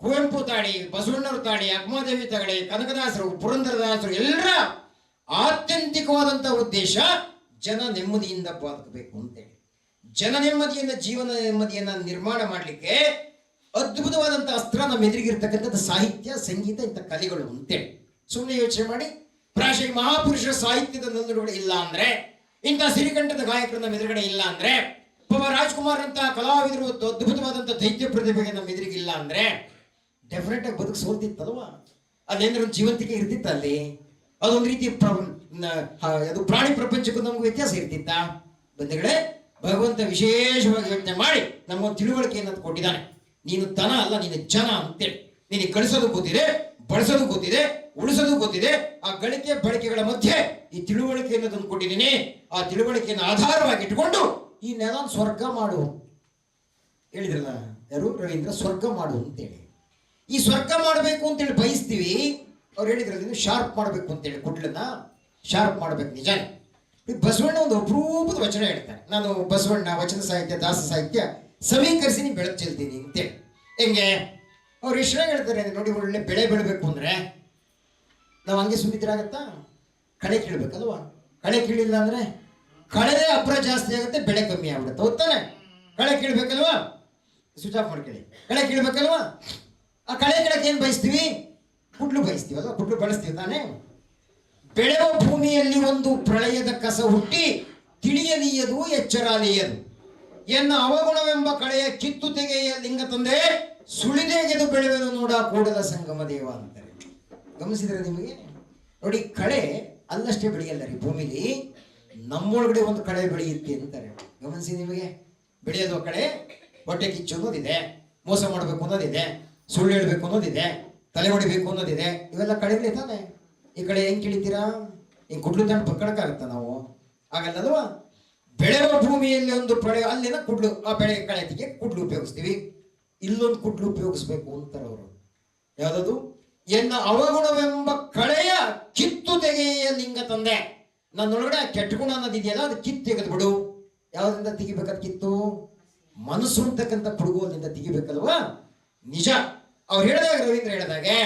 ಕುವೆಂಪು ತಾಳಿ, ಬಸವಣ್ಣವ್ರ ತಾಳಿ, ಅಕ್ಕಮಹಾದೇವಿ ತಾಳಿ, ಕನಕದಾಸರು, ಪುರಂದರದಾಸರು, ಎಲ್ಲರ ಆತ್ಯಂತಿಕವಾದಂತಹ ಉದ್ದೇಶ ಜನ ನೆಮ್ಮದಿಯಿಂದ ಬದುಕಬೇಕು ಅಂತೇಳಿ. ಜನ ನೆಮ್ಮದಿಯಿಂದ, ಜೀವನ ನೆಮ್ಮದಿಯನ್ನ ನಿರ್ಮಾಣ ಮಾಡಲಿಕ್ಕೆ ಅದ್ಭುತವಾದಂತಹ ಅಸ್ತ್ರ ನಮ್ಮ ಎದುರಿಗಿರ್ತಕ್ಕಂಥದ್ದು ಸಾಹಿತ್ಯ, ಸಂಗೀತ, ಇಂಥ ಕಲೆಗಳು ಅಂತೇಳಿ. ಸುಮ್ಮನೆ ಯೋಚನೆ ಮಾಡಿ. ಪ್ರಾಯಶಃ ಮಹಾಪುರುಷರ ಸಾಹಿತ್ಯದ ನಂದುಗಳು ಇಲ್ಲ ಅಂದ್ರೆ, ಇಂಥ ಸಿರಿಕಂಠದ ಗಾಯಕರು ನಮ್ಮ ಎದುರುಗಡೆ ಇಲ್ಲ ಅಂದ್ರೆ, ಪಾಪ ರಾಜ್ಕುಮಾರ್ ಅಂತ ಕಲಾವಿದರು ಅದ್ಭುತವಾದಂತಹ ದೈತ್ಯ ಪ್ರತಿಭೆಗೆ ನಮ್ಮ ಎದುರಿಗಿಲ್ಲ ಅಂದ್ರೆ ಡೆಫಿನೆಟ್ ಆಗಿ ಬದುಕು ಸೋಲ್ತಿತ್ತಲ್ವಾ. ಅದೇಂದ್ರೆ ಒಂದು ಜೀವಂತಿಕೆ ಇರ್ತಿತ್ತ ಅಲ್ಲಿ. ಅದೊಂದು ರೀತಿ ಅದು ಪ್ರಾಣಿ ಪ್ರಪಂಚಕ್ಕೂ ನಮಗೂ ವ್ಯತ್ಯಾಸ ಇರ್ತಿತ್ತ. ಬಂಧುಗಳೇ, ಭಗವಂತ ವಿಶೇಷವಾಗಿ ಯೋಚನೆ ಮಾಡಿ ನಮಗೊಂದು ತಿಳುವಳಿಕೆಯನ್ನು ಕೊಟ್ಟಿದ್ದಾನೆ. ನೀನು ದನ ಅಲ್ಲ, ನೀನು ಜನ ಅಂತೇಳಿ. ನೀನು ಗಳಿಸೋದು ಗೊತ್ತಿದೆ, ಬಳಸೋದು ಗೊತ್ತಿದೆ, ಉಳಿಸೋದು ಗೊತ್ತಿದೆ. ಆ ಗಳಿಕೆ ಬಳಕೆಗಳ ಮಧ್ಯೆ ಈ ತಿಳುವಳಿಕೆಯನ್ನು ತಂದು ಕೊಟ್ಟಿದ್ದೀನಿ. ಆ ತಿಳುವಳಿಕೆಯನ್ನು ಆಧಾರವಾಗಿ ಇಟ್ಟುಕೊಂಡು ಈ ನೆಲ ಸ್ವರ್ಗ ಮಾಡು ಹೇಳಿದ್ರಲ್ಲ ಯಾರು, ರವೀಂದ್ರ, ಸ್ವರ್ಗ ಮಾಡು ಅಂತೇಳಿ. ಈ ಸ್ವರ್ಗ ಮಾಡಬೇಕು ಅಂತೇಳಿ ಬಯಸ್ತೀವಿ. ಅವ್ರು ಹೇಳಿದ್ರಲ್ಲ ಶಾರ್ಪ್ ಮಾಡಬೇಕು ಅಂತೇಳಿ, ಕುಡ್ಲನ್ನ ಶಾರ್ಪ್ ಮಾಡ್ಬೇಕು. ನಿಜ. ಬಸವಣ್ಣ ಒಂದು ಅಪರೂಪದ ವಚನ ಹೇಳ್ತಾರೆ. ನಾನು ಬಸವಣ್ಣ ವಚನ ಸಾಹಿತ್ಯ, ದಾಸ ಸಾಹಿತ್ಯ ಸಮೀಕರಿಸಿ ನೀವು ಬೆಳಕು ಚೆಲ್ತೀನಿ ಅಂತೇಳಿ. ಹೆಂಗೆ ಅವ್ರು ಎಷ್ಟು ಹೇಳ್ತಾರೆ ನೋಡಿ, ಒಳ್ಳೆ ಬೆಳೆ ಬೆಳಬೇಕು ಅಂದ್ರೆ ನಾವು ಹಂಗೆ ಸುಮ್ಮಿದ್ರಾಗತ್ತಾ? ಕಳೆ ಕೀಳ್ಬೇಕಲ್ವಾ? ಕಳೆ ಕೀಳಿಲ್ಲ ಅಂದ್ರೆ ಕಳೆದೇ ಅಪ್ರ ಜಾಸ್ತಿ ಆಗುತ್ತೆ, ಬೆಳೆ ಕಮ್ಮಿ ಆಗ್ಬಿಡುತ್ತೆ. ಹೋಗ್ತಾನೆ ಕಳೆ ಕೀಳ್ಬೇಕಲ್ವಾ? ಸ್ವಿಚ್ ಆಫ್ ಮಾಡ್ಕೊಳ್ಳಿ. ಕಳೆ ಕೀಳ್ಬೇಕಲ್ವಾ? ಆ ಕಳೆ ಕೀಳಕ್ಕೆ ಏನ್ ಬಯಸ್ತೀವಿ? ಕುಡ್ಲು ಬಯಸ್ತೀವಲ್ವಾ? ಕುಡ್ಲು ಬಳಸ್ತೀವಿ ತಾನೆ. ಬೆಳೆಯುವ ಭೂಮಿಯಲ್ಲಿ ಒಂದು ಪ್ರಳಯದ ಕಸ ಹುಟ್ಟಿ ತಿಳಿಯಲಿಯದು ಎಚ್ಚರಾಲಿಯದು ಎನ್ನ ಅವಗುಣವೆಂಬ ಕಳೆಯ ಕಿತ್ತು ತೆಗೆಯ ಲಿಂಗ ತಂದೆ ಸುಳಿದೆಗೆದು ಬೆಳೆಯುವುದು ನೋಡ ಕೂಡಲ ಸಂಗಮ ದೇವ ಅಂತಾರೆ. ಗಮನಿಸಿದ್ರೆ ನಿಮಗೆ ನೋಡಿ, ಕಳೆ ಅಲ್ಲಷ್ಟೇ ಬೆಳೆಯಲ್ಲ ರೀ ಭೂಮಿಲಿ, ನಮ್ಮೊಳಗಡೆ ಒಂದು ಕಳೆ ಬೆಳೆಯುತ್ತೆ ಅಂತಾರೆ. ಗಮನಿಸಿ ನಿಮಗೆ, ಬೆಳೆಯೋದು ಕಳೆ, ಹೊಟ್ಟೆ ಕಿಚ್ಚು ಅನ್ನೋದಿದೆ, ಮೋಸ ಮಾಡಬೇಕು ಅನ್ನೋದಿದೆ, ಸುಳ್ಳು ಹೇಳ್ಬೇಕು ಅನ್ನೋದಿದೆ, ತಲೆ ಹೊಡಿಬೇಕು ಅನ್ನೋದಿದೆ. ಇವೆಲ್ಲ ಕಳೆಗಳೇ ತಾನೆ. ಈ ಕಡೆ ಹೆಂಗ್ ಕಿಳಿತೀರಾ? ಹಿಂಗ್ ಕುಡ್ಲು ತಂಡು ಪಕ್ಕಡಕ್ಕಾಗತ್ತ ನಾವು? ಆಗಲ್ಲಲ್ವಾ? ಬೆಳೆಯುವ ಭೂಮಿಯಲ್ಲಿ ಒಂದು ಪ್ರಳಯ, ಅಲ್ಲಿನ ಕುಡ್ಲು, ಆ ಬೆಳೆ ಕಳೆತಿಗೆ ಕುಡ್ಲು ಉಪಯೋಗಿಸ್ತೀವಿ. ಇಲ್ಲೊಂದು ಕುಡ್ಲು ಉಪಯೋಗಿಸ್ಬೇಕು ಅಂತಾರೆ ಅವರು. ಯಾವ್ದದು? ಎನ್ನ ಅವಗುಣವೆಂಬ ಕಳೆಯ ಕಿತ್ತು ತೆಗೆಯ ಲಿಂಗ ತಂದೆ. ನನ್ನೊಳಗಡೆ ಕೆಟ್ಟ ಗುಣ ಅನ್ನೋದಿದೆಯಲ್ಲ, ಅದು ಕಿತ್ತು ತೆಗೆದು ಬಿಡು. ಯಾವ್ದ್ರಿಂದ ತೆಗಿಬೇಕಾದ ಕಿತ್ತು? ಮನಸ್ಸು ಅಂತಕ್ಕಂಥ ಪುಡುಗೋಲಿಂದ ತೆಗಿಬೇಕಲ್ವಾ? ನಿಜ. ಅವ್ರು ಹೇಳಿದಾಗ, ರವೀಂದ್ರ ಹೇಳಿದಾಗೆ,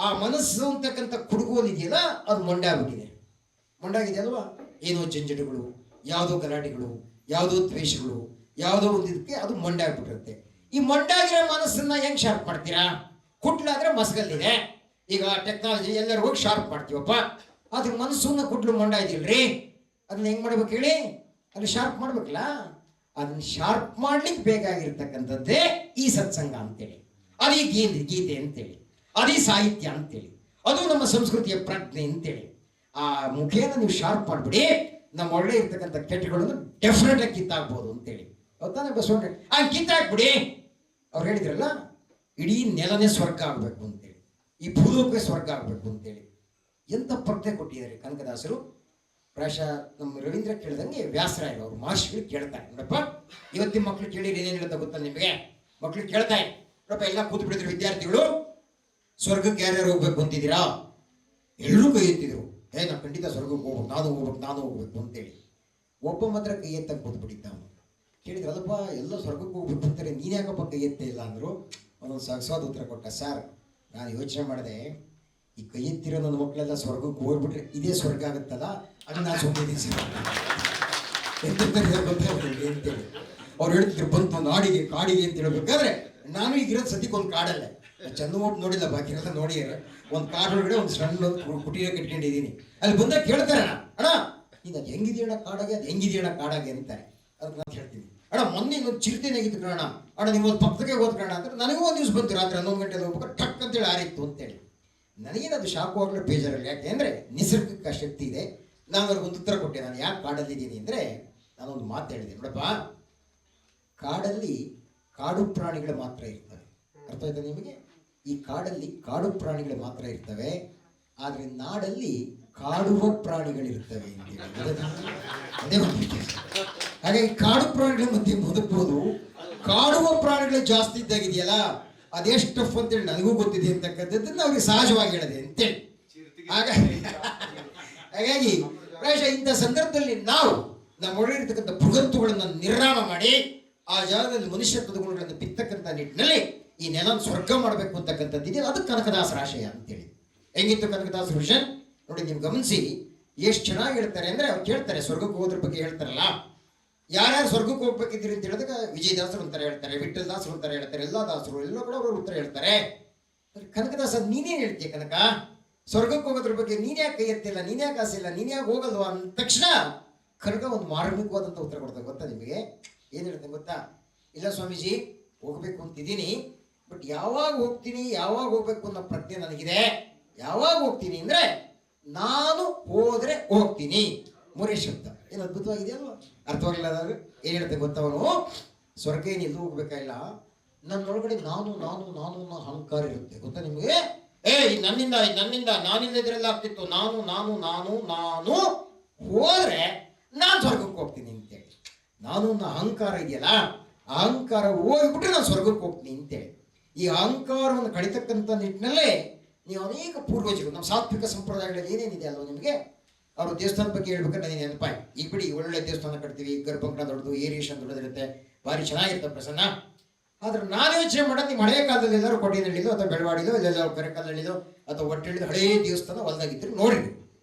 ಆ ಮನಸ್ಸು ಅಂತಕ್ಕಂಥ ಕುಡುಗೋಲು ಇದೆಯಲ್ಲ, ಅದು ಮೊಂಡಾಗ್ಬಿಟ್ಟಿದೆ. ಮೊಂಡಾಗಿದೆ ಅಲ್ವಾ? ಏನೋ ಜಂಜಟಗಳು, ಯಾವುದೋ ಗಲಾಟೆಗಳು, ಯಾವುದೋ ದ್ವೇಷಗಳು, ಯಾವುದೋ ಒಂದು ಇದಕ್ಕೆ ಅದು ಮೊಂಡಾಗ್ಬಿಟ್ಟಿರುತ್ತೆ. ಈ ಮೊಂಡಾಗಿರೋ ಮನಸ್ಸನ್ನ ಹೆಂಗ್ ಶಾರ್ಪ್ ಮಾಡ್ತೀರಾ? ಕುಟ್ಲಾದ್ರೆ ಮಸ್ಗಲ್ಲಿದೆ. ಈಗ ಟೆಕ್ನಾಲಜಿ ಎಲ್ಲರೂ ಹೋಗಿ ಶಾರ್ಪ್ ಮಾಡ್ತೀವಪ್ಪ. ಅದಕ್ಕೆ ಮನಸ್ಸನ್ನ ಕುಟ್ಲು ಮೊಂಡ ಇದಿಲ್ರಿ, ಅದನ್ನ ಹೆಂಗ್ ಮಾಡ್ಬೇಕು ಹೇಳಿ? ಅಲ್ಲಿ ಶಾರ್ಪ್ ಮಾಡ್ಬೇಕಲ್ಲ. ಅದನ್ನ ಶಾರ್ಪ್ ಮಾಡ್ಲಿಕ್ಕೆ ಬೇಕಾಗಿರ್ತಕ್ಕಂಥದ್ದೇ ಈ ಸತ್ಸಂಗ ಅಂತೇಳಿ, ಅದೇ ಗೀತೆ ಅಂತೇಳಿ, ಅದೇ ಸಾಹಿತ್ಯ ಅಂತೇಳಿ, ಅದು ನಮ್ಮ ಸಂಸ್ಕೃತಿಯ ಪ್ರಜ್ಞೆ ಅಂತೇಳಿ. ಆ ಮುಖೇನ ನೀವು ಶಾರ್ಪ್ ಮಾಡ್ಬಿಡಿ, ನಮ್ಮ ಒಳ್ಳೆ ಇರ್ತಕ್ಕಂಥ ಕೆಟ್ಟಗಳನ್ನು ಡೆಫಿನೆಟ್ ಆಗಿ ಕಿತ್ತಾಕ್ಬೋದು ಅಂತೇಳಿ. ಗೊತ್ತಾನೆ ಬಸವಣ್ಣ? ಆ ಕಿತ್ತಾಕ್ಬಿಡಿ. ಅವ್ರು ಹೇಳಿದ್ರಲ್ಲ, ಇಡೀ ನೆಲನೇ ಸ್ವರ್ಗ ಆಗ್ಬೇಕು ಅಂತೇಳಿ, ಈ ಭೂಲೋಕವೇ ಸ್ವರ್ಗ ಆಗ್ಬೇಕು ಅಂತೇಳಿ. ಎಂತ ಪ್ರಜ್ಞೆ ಕೊಟ್ಟಿದ್ದಾರೆ ಕನಕದಾಸರು. ಪ್ರಾಯಶಃ ನಮ್ಮ ರವೀಂದ್ರ ಕೇಳಿದಂಗೆ ವ್ಯಾಸರಾಯರು ಅವರು ಮಹರ್ಷಿಗಳು ಕೇಳ್ತಾರೆ. ನೋಡಪ್ಪ, ಇವತ್ತಿನ ಮಕ್ಳು ಕೇಳಿದ್ರೆ ಏನೇನು ಹೇಳ್ತಾ ಗೊತ್ತಾ ನಿಮಗೆ? ಮಕ್ಳು ಕೇಳ್ತಾರೆ, ನೋಡಪ್ಪ, ಎಲ್ಲ ಕೂತು ಬಿಡಿದ್ರು ವಿದ್ಯಾರ್ಥಿಗಳು, ಸ್ವರ್ಗಕ್ಕೆ ಯಾರ್ಯಾರು ಹೋಗ್ಬೇಕು ಅಂತಿದ್ದೀರಾ? ಎಲ್ಲರೂ ಕೈ ಎತ್ತಿದ್ರು. ನಾವು ಖಂಡಿತ ಸ್ವರ್ಗಕ್ಕೆ ಹೋಗ್ಬೇಕು, ನಾನು ಹೋಗ್ಬೇಕು ಅಂತೇಳಿ. ಒಬ್ಬ ಮಾತ್ರ ಕೈ ಎತ್ತಕ್ಕೆ ಕೂತ್ಬಿಟ್ಟಿದ್ದ. ಅವನು ಕೇಳಿದ್ರಲ್ಲಪ್ಪ, ಎಲ್ಲ ಸ್ವರ್ಗಕ್ಕೆ ಹೋಗ್ಬೇಕು ಅಂತಾರೆ, ನೀನು ಯಾಕಪ್ಪ ಕೈ ಎತ್ತೇ ಇಲ್ಲ ಅಂದರು. ಅವನೊಂದು ಸಹಜವಾದ ಉತ್ತರ ಕೊಟ್ಟ. ಸರ್, ನಾನು ಯೋಚನೆ ಮಾಡಿದೆ, ಈ ಕೈ ಎತ್ತಿರೋ ನನ್ನ ಮಕ್ಕಳೆಲ್ಲ ಸ್ವರ್ಗಕ್ಕೆ ಹೋಗ್ಬಿಟ್ರೆ ಇದೇ ಸ್ವರ್ಗ ಆಗುತ್ತಲ್ಲ ಅದು ನಾನು ಸುಮ್ಮನೆ ಸರ್ ಗೊತ್ತಾಗ್ತದೆ ಅಂತೇಳಿ ಅವ್ರು ಹೇಳ್ತಿದ್ರು ಬಂತು ನಾಡಿಗೆ ಕಾಡಿಗೆ ಅಂತ ಹೇಳ್ಬೇಕಾದ್ರೆ ನಾನು ಈಗಿರೋದು ಸದ್ಯಕ್ಕೆ ಒಂದು ಕಾಡಲ್ಲೇ ಚಂದ ಹೋಗಿ ನೋಡಿಲ್ಲ ಬಾಕಿ ಎಲ್ಲ ನೋಡಿದ್ರೆ ಒಂದು ಕಾಡು ಒಳಗಡೆ ಒಂದು ಸಣ್ಣ ಕುಟೀರ ಕಟ್ಕೊಂಡಿದ್ದೀನಿ ಅಲ್ಲಿ ಬಂದಾಗ ಕೇಳ್ತಾರೆ ಅಣ್ಣ ನೀನು ಅದು ಹೆಂಗಿದೆಯಣ್ಣ ಕಾಡಾಗೆ ಅದು ಹೆಂಗಿದೆಯಣ್ಣ ಕಾಡಾಗೆ ಅಂತಾರೆ ಅದಕ್ಕೆ ನಾನು ಹೇಳ್ತೀನಿ ಅಣ್ಣ ಮೊನ್ನೆ ಇನ್ನೊಂದು ಚಿರತೆನಾಗಿದ್ದು ಕಣ ಅಣ್ಣ ನಿಮ್ಮೊಂದು ಪಕ್ಕಕ್ಕೆ ಹೋದ್ಕಣ ಅಂದ್ರೆ ನನಗೂ ಒಂದು ದಿವಸ ಬಂತು ರಾತ್ರಿ 11 ಗಂಟೆಗೆ ಹೋಗ್ಬೇಕು ಟಕ್ ಅಂತೇಳಿ ಆರಿತ್ತು ಅಂತೇಳಿ ನನಗೇನದು ಶಾಕು ಆಗಲು ಬೇಜಾರಲ್ಲ. ಯಾಕೆ ಅಂದರೆ ನಿಸರ್ಗಕ್ಕೆ ಶಕ್ತಿ ಇದೆ. ನಾನು ಅವ್ರಿಗೆ ಒಂದು ಉತ್ತರ ಕೊಟ್ಟೆ. ನಾನು ಯಾಕೆ ಕಾಡಲ್ಲಿದ್ದೀನಿ ಅಂದರೆ ನಾನೊಂದು ಮಾತು ಹೇಳಿದೆ, ನೋಡಪ್ಪ, ಕಾಡಲ್ಲಿ ಕಾಡು ಪ್ರಾಣಿಗಳು ಮಾತ್ರ ಇರ್ತವೆ. ಅರ್ಥ ಆಯ್ತಾ ನಿಮಗೆ? ಈ ಕಾಡಲ್ಲಿ ಕಾಡು ಪ್ರಾಣಿಗಳು ಮಾತ್ರ ಇರ್ತವೆ, ಆದರೆ ನಾಡಲ್ಲಿ ಕಾಡುವ ಪ್ರಾಣಿಗಳಿರ್ತವೆ ಅಂತೇಳಿ ಅದೇ ಒಂದು ವ್ಯತ್ಯಾಸ. ಹಾಗಾಗಿ ಕಾಡು ಪ್ರಾಣಿಗಳ ಮಧ್ಯೆ ಬದುಕಬಹುದು, ಕಾಡುವ ಪ್ರಾಣಿಗಳು ಜಾಸ್ತಿ ಇದ್ದಾಗಿದೆಯಲ್ಲ ಅದೆಷ್ಟು ಟಫ್ ಅಂತೇಳಿ ನನಗೂ ಗೊತ್ತಿದೆ ಅಂತಕ್ಕಂಥದ್ದನ್ನು ಅವ್ರಿಗೆ ಸಹಜವಾಗಿ ಹೇಳಿದೆ ಅಂತೇಳಿ. ಹಾಗಾಗಿ ಪ್ರಾಯಶಃ ಇಂಥ ಸಂದರ್ಭದಲ್ಲಿ ನಾವು ನಮ್ಮೊಳಗಿರ್ತಕ್ಕಂಥ ಭೃಗಂತುಗಳನ್ನು ನಿರ್ನಾಮ ಮಾಡಿ ಆ ಜಾಗದಲ್ಲಿ ಮನುಷ್ಯತ್ವದ ಗುಣಗಳನ್ನು ಬಿತ್ತಕ್ಕಂಥ ನಿಟ್ಟಿನಲ್ಲಿ ಈ ನೆಲ ಸ್ವರ್ಗ ಮಾಡಬೇಕು ಅಂತಕ್ಕಂಥದ್ದಿದೆ. ಅದು ಕನಕದಾಸರ ಆಶಯ ಅಂತೇಳಿ. ಹೆಂಗಿತ್ತು ಕನಕದಾಸರ ವಿಷನ್ ನೋಡಿ, ನೀವು ಗಮನಿಸಿ ಎಷ್ಟು ಚೆನ್ನಾಗಿ ಹೇಳ್ತಾರೆ ಅಂದರೆ ಅವ್ರು ಕೇಳ್ತಾರೆ ಸ್ವರ್ಗಕ್ಕೆ ಹೋದ್ರ ಬಗ್ಗೆ ಹೇಳ್ತಾರಲ್ಲ, ಯಾರ್ಯಾರು ಸ್ವರ್ಗಕ್ಕೆ ಹೋಗ್ಬೇಕಿದ್ದೀರಿ ಅಂತ ಹೇಳಿದಾಗ ವಿಜಯದಾಸರು ಅಂತಾರೆ ಹೇಳ್ತಾರೆ, ವಿಠ್ಠಲ ದಾಸರು ಅಂತಾರೆ ಹೇಳ್ತಾರೆ, ಎಲ್ಲ ದಾಸರು ಎಲ್ಲ ಕೂಡ ಅವರು ಉತ್ತರ ಹೇಳ್ತಾರೆ. ಕನಕದಾಸ ನೀನೇನು ಹೇಳ್ತೀಯ ಕನಕ? ಸ್ವರ್ಗಕ್ಕೆ ಹೋಗೋದ್ರ ಬಗ್ಗೆ ನೀನ್ಯಾಕೆ ಕೈ ಎತ್ತಿಲ್ಲ, ನೀನ್ಯಾಕೆ ಆಸೆ ಇಲ್ಲ, ನೀನ್ಯಾಕೆ ಹೋಗಲ್ವಾ ಅಂದ ತಕ್ಷಣ ಕನಕ ಒಂದು ಮಾರ್ಮಿಕವಾದಂಥ ಉತ್ತರ ಕೊಡ್ತಾರೆ. ಗೊತ್ತಾ ನಿಮಗೆ? ಏನು ಹೇಳ್ತೇನೆ ಗೊತ್ತಾ? ಇಲ್ಲ ಸ್ವಾಮೀಜಿ, ಹೋಗ್ಬೇಕು ಅಂತಿದ್ದೀನಿ, ಬಟ್ ಯಾವಾಗ ಹೋಗ್ತೀನಿ ಯಾವಾಗ ಹೋಗ್ಬೇಕು ಅನ್ನೋ ಪ್ರಜ್ಞೆ ನನಗಿದೆ. ಯಾವಾಗ ಹೋಗ್ತೀನಿ ಅಂದರೆ ನಾನು ಹೋದ್ರೆ ಹೋಗ್ತೀನಿ. ಮೂರೇ ಶಬ್ದ. ಏನು ಅದ್ಭುತವಾಗಿದೆ ಅಲ್ವಾ? ಅರ್ಥವಾಗಿಲ್ಲ ಅದಾಗ ಏನು ಹೇಳ್ತೇನೆ ಗೊತ್ತವನು? ಸ್ವರ್ಗ ಏನು ಎಲ್ಲೂ ಹೋಗ್ಬೇಕಾಗಿಲ್ಲ, ನನ್ನೊಳಗಡೆ ನಾನು ನಾನು ನಾನು ಅನ್ನೋ ಅಹಂಕಾರ ಇರುತ್ತೆ. ಗೊತ್ತಾ ನಿಮಗೆ? ನನ್ನಿಂದ ನಾನಿಲ್ಲದ್ರೆಲ್ಲ ಆಗ್ತಿತ್ತು. ನಾನು ನಾನು ನಾನು ನಾನು ಹೋದ್ರೆ ನಾನು ಸ್ವರ್ಗಕ್ಕೆ ಹೋಗ್ತೀನಿ ಅಂತೇಳಿ ನಾನು ಅನ್ನೋ ಅಹಂಕಾರ ಇದೆಯಲ್ಲ, ಅಹಂಕಾರ ಹೋಗ್ಬಿಟ್ರೆ ನಾನು ಸ್ವರ್ಗಕ್ಕೆ ಹೋಗ್ತೀನಿ ಅಂತೇಳಿ ಈ ಅಹಂಕಾರವನ್ನು ಕಡಿತಕ್ಕಂಥ ನಿಟ್ಟಿನಲ್ಲೇ ನೀವು ಅನೇಕ ಪೂರ್ವಜರು ನಮ್ಮ ಸಾತ್ವಿಕ ಸಂಪ್ರದಾಯಗಳಲ್ಲಿ ಏನೇನಿದೆ ಅಲ್ವ ನಿಮಗೆ? ಅವರು ದೇವಸ್ಥಾನದ ಬಗ್ಗೆ ಹೇಳ್ಬೇಕಾದ್ರೆ ನನಗೆ ನೆನಪಾಯಿ. ಈಗ ಬಿಡಿ, ಒಳ್ಳೆ ದೇವಸ್ಥಾನ ಕಟ್ತೀವಿ, ಗರ್ಭಂಕಣ ದೊಡ್ಡದು, ಏರಿಯೇಷನ್ ದೊಡ್ಡದಿರುತ್ತೆ, ಭಾರಿ ಚೆನ್ನಾಗಿರುತ್ತೆ ಪ್ರಸನ್ನ. ಆದ್ರೆ ನಾನು ಯೋಚನೆ ಮಾಡೋದು, ನಿಮ್ಮ ಹಳೆಯ ಕಾಲದಲ್ಲಿ ಎಲ್ಲರೂ ಕೊಟ್ಟಿನಳ್ಳಿಲೋ ಅಥವಾ ಬೆಳವಾಡಿಲೋ ಇಲ್ಲೆಲ್ಲರೂ ಕರೆಕಾಲಹಳ್ಳಿಲೋ ಅಥವಾ ಒಟ್ಟಳ್ಳಿಲೋ ಹಳೇ ದೇವಸ್ಥಾನ ಹೊಲ್ದಾಗಿದ್ರು ನೋಡ್ರಿ.